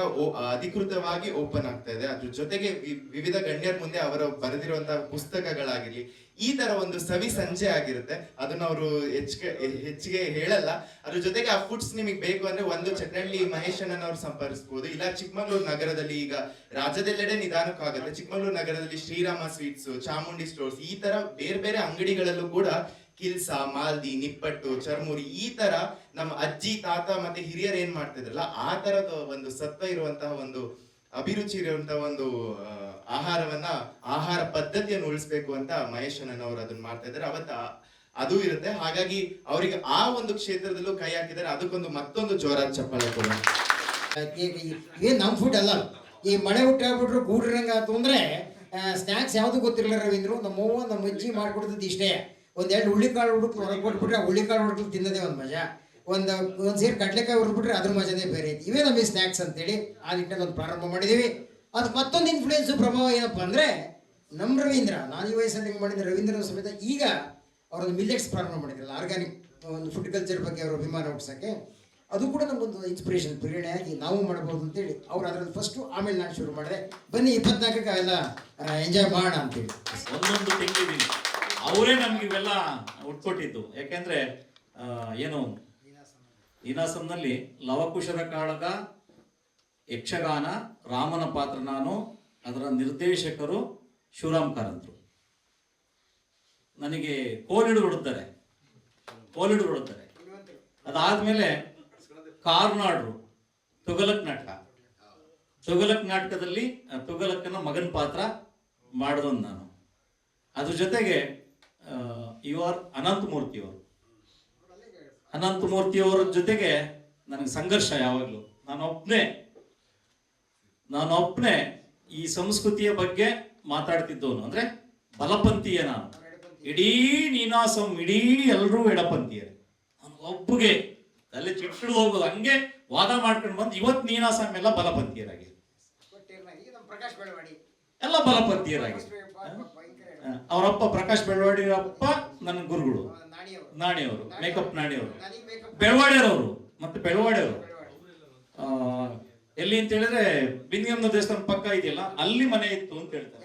ಅಧಿಕೃತವಾಗಿ ಓಪನ್ ಆಗ್ತಾ ಇದೆ. ಅದ್ರ ಜೊತೆಗೆ ವಿವಿಧ ಗಣ್ಯರ ಮುಂದೆ ಅವರು ಬರೆದಿರುವಂತಹ ಪುಸ್ತಕಗಳಾಗಿರ್ಲಿ, ಈ ತರ ಒಂದು ಸವಿ ಸಂಜೆ ಆಗಿರುತ್ತೆ. ಅದನ್ನ ಅವರು ಹೆಚ್ಚಿಗೆ ಹೇಳಲ್ಲ. ಅದ್ರ ಜೊತೆಗೆ ಆ ಫುಡ್ಸ್ ನಿಮಗೆ ಬೇಕು ಅಂದ್ರೆ ಒಂದು ಚಟ್ನಳ್ಳಿ ಮಹೇಶ್ ಅಣ್ಣನವ್ರು ಸಂಪರ್ಕಿಸಬಹುದು, ಇಲ್ಲ ಚಿಕ್ಕಮಗಳೂರು ನಗರದಲ್ಲಿ ಈಗ ರಾಜ್ಯದೆಲ್ಲೆಡೆ ನಿಧಾನಕ್ಕಾಗುತ್ತೆ, ಚಿಕ್ಕಮಗಳೂರು ನಗರದಲ್ಲಿ ಶ್ರೀರಾಮ ಸ್ವೀಟ್ಸ್, ಚಾಮುಂಡಿ ಸ್ಟೋರ್ಸ್, ಈ ತರ ಬೇರೆ ಬೇರೆ ಅಂಗಡಿಗಳಲ್ಲೂ ಕೂಡ ಕಿಲ್ಸ, ಮಾಲ್ದಿ, ನಿಪ್ಪಟ್ಟು, ಚರ್ಮುರಿ, ಈ ತರ ನಮ್ಮ ಅಜ್ಜಿ ತಾತ ಮತ್ತೆ ಹಿರಿಯರು ಏನ್ ಮಾಡ್ತಿದ್ರಲ್ಲ ಆ ತರದ ಒಂದು ಸತ್ವ ಇರುವಂತಹ ಒಂದು ಅಭಿರುಚಿ ಇರುವಂತಹ ಒಂದು ಆಹಾರ ಪದ್ಧತಿಯನ್ನು ಉಳಿಸ್ಬೇಕು ಅಂತ ಮಹೇಶ್ ಅಣ್ಣನವರು ಅದನ್ನ ಮಾಡ್ತಾ ಇದ್ದಾರೆ. ಅದು ಇರುತ್ತೆ. ಹಾಗಾಗಿ ಅವರಿಗೆ ಆ ಒಂದು ಕ್ಷೇತ್ರದಲ್ಲೂ ಕೈ ಹಾಕಿದ್ದಾರೆ. ಅದಕ್ಕೊಂದು ಮತ್ತೊಂದು ಜೋರಾದ ಚಪ್ಪಾಳೆ ಕೊಡೋಣ. ಏನ್ ನಮ್ ಫುಡ್ ಅಲ್ಲ, ಈ ಮಳೆ ಹುಟ್ಟಾಗ್ಬಿಟ್ರು ಗೂಡ್ರಂಗ ಆಯ್ತು ಅಂದ್ರೆ ಸ್ನಾಕ್ಸ್ ಯಾವ್ದು ಗೊತ್ತಿರಲಿಲ್ಲ ರವೀಂದ್ರು. ನಮ್ಮವ್ವ ನಮ್ಮ ಅಜ್ಜಿ ಮಾಡ್ಕೊಡ್ತಿದ್ದು ಇಷ್ಟೇ, ಒಂದೆರಡು ಹುಳ್ಳಿಕಾಳು ಹುಡುಕ್ ಹೊರಗೆ ಕೊಟ್ಬಿಟ್ರೆ ಆ ಹುಳ್ಳಿಕಾಳು ಹುಡುಕ್ ತಿನ್ನೋದೇ ಒಂದು ಮಜಾ, ಒಂದು ಸೇರಿ ಕಡ್ಲೆಕಾಯಿ ಹುರಿದ್ಬಿಟ್ರೆ ಅದ್ರ ಮಜಾನೇ ಬೇರೆ ಐತಿ. ಇವೇ ನಮಗೆ ಸ್ನ್ಯಾಕ್ಸ್ ಅಂತೇಳಿ ಆ ನಿಟ್ಟಿನಲ್ಲಿ ಒಂದು ಪ್ರಾರಂಭ ಮಾಡಿದ್ದೀವಿ. ಅದು ಮತ್ತೊಂದು ಇನ್ಫ್ಲೂಯೆನ್ಸು ಪ್ರಭಾವ ಏನಪ್ಪ ಅಂದರೆ ನಮ್ಮ ರವೀಂದ್ರ, ನಾನು ಈ ವಯಸ್ಸಲ್ಲಿ ಮಾಡಿದ ರವೀಂದ್ರ ಸಮೇತ ಈಗ ಅವರೊಂದು ಮಿಲ್ಲೆಟ್ಸ್ ಪ್ರಾರಂಭ ಮಾಡಿದ್ರಲ್ಲ, ಆರ್ಗ್ಯಾನಿಕ್ ಒಂದು ಫುಡ್ ಕಲ್ಚರ್ ಬಗ್ಗೆ ಅವರು ಅಭಿಮಾನ ಹುಟ್ಟಿಸೋಕ್ಕೆ, ಅದು ಕೂಡ ನಮಗೊಂದು ಇನ್ಸ್ಪಿರೇಷನ್, ಪ್ರೇರಣೆಯಾಗಿ ನಾವು ಮಾಡ್ಬೋದು ಅಂತೇಳಿ ಅವ್ರು ಅದರಲ್ಲಿ ಫಸ್ಟು, ಆಮೇಲೆ ನಾನು ಶುರು ಮಾಡಿದೆ. ಬನ್ನಿ 24ಕ್ಕೆ ಎಲ್ಲ ಎಂಜಾಯ್ ಮಾಡೋಣ ಅಂತೇಳಿ ಒಂದೊಂದು ತಿಂಗಳಿದ್ದೀನಿ ಅವರೇ ನಮ್ಗೆ ಇವೆಲ್ಲ ಉಟ್ಕೊಟ್ಟಿದ್ದು. ಯಾಕೆಂದ್ರೆ ಏನು ನೀನಾಸಂನಲ್ಲಿ ಲವಕುಶರ ಕಾಳಗ, ಯಕ್ಷಗಾನ, ರಾಮನ ಪಾತ್ರ ನಾನು, ಅದರ ನಿರ್ದೇಶಕರು ಶಿವರಾಮ್ ಕಾರಂತರು. ನನಗೆ ಕೋಲಿಡು ಕೊಡುತ್ತಾರೆ. ಅದಾದ್ಮೇಲೆ ಕಾರ್ನಾಡ್ರು, ತುಗಲಕ್ ನಾಟಕದಲ್ಲಿ ತುಗಲಕ್ಕನ ಮಗನ ಪಾತ್ರ ಮಾಡಿದವನು ನಾನು. ಅದ್ರ ಜೊತೆಗೆ ಅನಂತಮೂರ್ತಿಯವರ ಜೊತೆಗೆ ನನಗೆ ಸಂಘರ್ಷ ಯಾವಾಗಲೂ. ನಾನೊಬ್ಬನೇ ಈ ಸಂಸ್ಕೃತಿಯ ಬಗ್ಗೆ ಮಾತಾಡ್ತಿದ್ದವನು, ಅಂದ್ರೆ ಬಲಪಂಥೀಯ ನಾನು. ಇಡೀ ನೀನಾಸಂ, ಇಡೀ ಎಲ್ಲರೂ ಎಡಪಂಥೀಯರೇ, ನನಗೊಬ್ಬಗೆ ತಲೆ ಚಿಟ್ಟು ಹೋಗೋದು, ಹಂಗೆ ವಾದ ಮಾಡ್ಕೊಂಡು ಬಂದು ಇವತ್ತು ನೀನಾಸಂ ಎಲ್ಲ ಬಲಪಂಥೀಯರಾಗಿ, ಎಲ್ಲ ಬಲಪಂಥೀಯರಾಗಿ. ಅವರಪ್ಪ ಪ್ರಕಾಶ್ ಬೆಳವಾಡಿಯಪ್ಪ ನನ್ನ ಗುರುಗಳು, ನಾಣಿಯವರು, ಮೇಕಪ್ ನಾಣಿಯವರು, ಬೆಳವಾಡಿಯರವರು ಮತ್ತೆ ಬೆಳವಾಡಿಯವರು. ಎಲ್ಲಿ ಅಂತ ಹೇಳಿದ್ರೆ ಬಿಂದಿಗಮ್ಮನ ದೇವಸ್ಥಾನ ಪಕ್ಕ ಇದೆಯಲ್ಲ, ಅಲ್ಲಿ ಮನೆ ಇತ್ತು ಅಂತ ಹೇಳ್ತಾರೆ.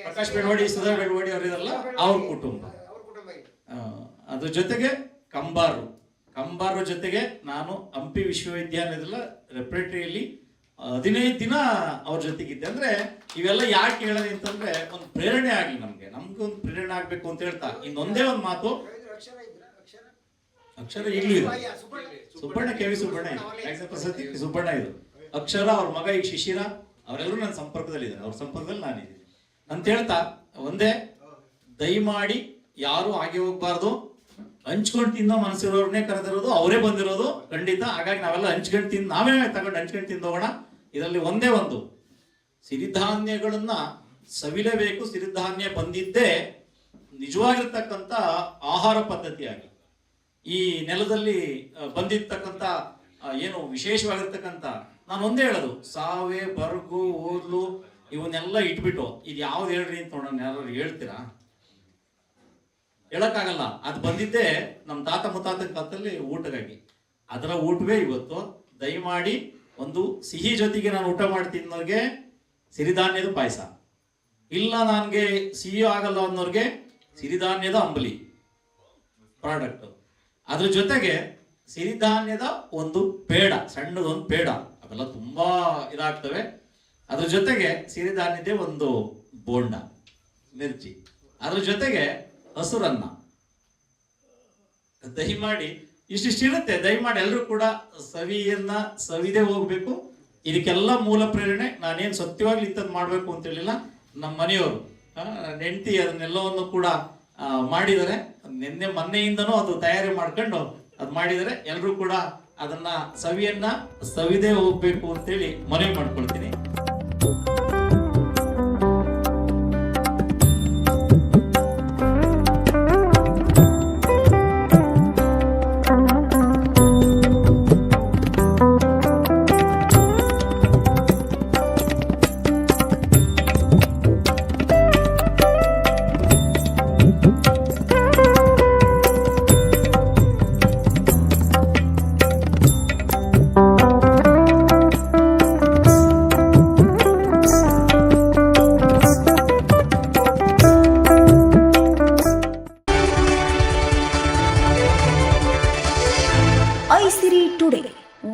ಪ್ರಕಾಶ್ ಬೆಳವಾಡಿ, ಸುಧಾ ಬೆಳವಾಡಿ ಅವರಿದಲ್ಲ, ಅವ್ರ ಕುಟುಂಬ. ಅದ್ರ ಜೊತೆಗೆ ಕಂಬಾರು ಜೊತೆಗೆ ನಾನು ಹಂಪಿ ವಿಶ್ವವಿದ್ಯಾಲಯದಲ್ಲ ರೆಪ್ರೇಟರಿಯಲ್ಲಿ 15 ದಿನ ಅವ್ರ ಜೊತೆಗಿದ್ದೆ. ಅಂದ್ರೆ ಇವೆಲ್ಲ ಯಾಕೆ ಹೇಳೋದು ಅಂತಂದ್ರೆ ಒಂದು ಪ್ರೇರಣೆ ಆಗ್ಲಿ, ನಮ್ಗೆ ಒಂದು ಪ್ರೇರಣೆ ಆಗ್ಬೇಕು ಅಂತ ಹೇಳ್ತಾ ಇನ್ನೊಂದೇ ಒಂದು ಮಾತು. ಅಕ್ಷರ ಈಗಲೂ ಇದೆ, ಸುಬ್ಬಣ್ಣ, ಕೆ ವಿ ಸುಬ್ಬಣ್ಣ ಇದೆ, ಪ್ರಸತಿ ಸುಬ್ಬಣ್ಣ ಇದು ಅಕ್ಷರ, ಅವ್ರ ಮಗ ಈಗ ಶಿಶಿರ, ಅವರೆಲ್ಲರೂ ನನ್ನ ಸಂಪರ್ಕದಲ್ಲಿದ್ದಾರೆ. ಅವ್ರ ಸಂಪರ್ಕದಲ್ಲಿ ನಾನಿದ್ದೀನಿ ಅಂತ ಹೇಳ್ತಾ ಒಂದೇ, ದಯಮಾಡಿ ಯಾರು ಹಾಗೆ ಹೋಗ್ಬಾರ್ದು. ಹಂಚ್ಕೊಂಡು ತಿನ್ನೋ ಮನಸ್ಸಿರೋರ್ನೇ ಕರೆದಿರೋದು, ಅವರೇ ಬಂದಿರೋದು ಖಂಡಿತ. ಹಾಗಾಗಿ ನಾವೆಲ್ಲ ನಾವೇ ತಗೊಂಡು ಹಂಚ್ಕೊಂಡು ತಿಂದೋಗೋಣ. ಇದರಲ್ಲಿ ಒಂದೇ ಒಂದು, ಸಿರಿಧಾನ್ಯಗಳನ್ನ ಸವಿಲೇಬೇಕು. ಸಿರಿಧಾನ್ಯ ಬಂದಿದ್ದೇ ನಿಜವಾಗಿರ್ತಕ್ಕಂಥ ಆಹಾರ ಪದ್ಧತಿಯಾಗಿ, ಈ ನೆಲದಲ್ಲಿ ಬಂದಿರ್ತಕ್ಕಂಥ ಏನು ವಿಶೇಷವಾಗಿರ್ತಕ್ಕಂಥ, ನಾನು ಒಂದೇ ಹೇಳೋದು, ಸಾವೆ, ಬರ್ಗು, ಓದ್ಲು ಇವನ್ನೆಲ್ಲ ಇಟ್ಬಿಟ್ಟು ಇದು ಯಾವ್ದು ಹೇಳ್ರಿ ಅಂತ ನೋಡೋಣ, ಯಾರು ಹೇಳ್ತೀರಾ? ಹೇಳಕ್ಕಾಗಲ್ಲ. ಅದು ಬಂದಿದ್ದೇ ನಮ್ಮ ತಾತ ಮುತ್ತಾತನ ಕಾಲದಲ್ಲಿ ಊಟಗಾಗಿ. ಅದರ ಊಟವೇ ಇವತ್ತು. ದಯಮಾಡಿ ಒಂದು ಸಿಹಿ ಜೊತೆಗೆ ನಾನು ಊಟ ಮಾಡಿ ತಿನ್ನೋರಿಗೆ ಸಿರಿಧಾನ್ಯದ ಪಾಯಸ, ಇಲ್ಲ ನನಗೆ ಸಿಹಿ ಆಗಲ್ಲ ಅನ್ನೋರಿಗೆ ಸಿರಿಧಾನ್ಯದ ಅಂಬಲಿ ಪ್ರಾಡಕ್ಟ್, ಅದ್ರ ಜೊತೆಗೆ ಸಿರಿಧಾನ್ಯದ ಒಂದು ಪೇಡ, ಸಣ್ಣದೊಂದು ಪೇಡ, ಅವೆಲ್ಲ ತುಂಬಾ ಇದಾಗ್ತವೆ. ಅದ್ರ ಜೊತೆಗೆ ಸಿರಿಧಾನ್ಯದ ಒಂದು ಬೋಂಡ, ಮಿರ್ಚಿ, ಅದ್ರ ಜೊತೆಗೆ ಹಸುರನ್ನ. ದಯಮಾಡಿ ಇಷ್ಟಿರುತ್ತೆ. ದಯಮಾಡಿ ಎಲ್ಲರೂ ಕೂಡ ಸವಿದೇ ಹೋಗ್ಬೇಕು. ಇದಕ್ಕೆಲ್ಲ ಮೂಲ ಪ್ರೇರಣೆ ನಾನೇನು ಸತ್ಯವಾಗ್ಲಿ ಇಂಥದ್ದು ಮಾಡ್ಬೇಕು ಅಂತ ಹೇಳಿಲ್ಲ, ನಮ್ಮ ಮನೆಯವರು ನೆಂಟಿ ಅದನ್ನೆಲ್ಲವನ್ನು ಕೂಡ ಮಾಡಿದ್ದಾರೆ. ಮೊನ್ನೆಯಿಂದನೂ ಅದು ತಯಾರಿ ಮಾಡ್ಕೊಂಡು ಅದು ಮಾಡಿದರೆ ಎಲ್ಲರೂ ಕೂಡ ಅದನ್ನ ಸವಿದೇ ಹೋಗ್ಬೇಕು ಅಂತೇಳಿ ಮನವಿ ಮಾಡ್ಕೊಳ್ತೀನಿ.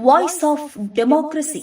Voice of democracy.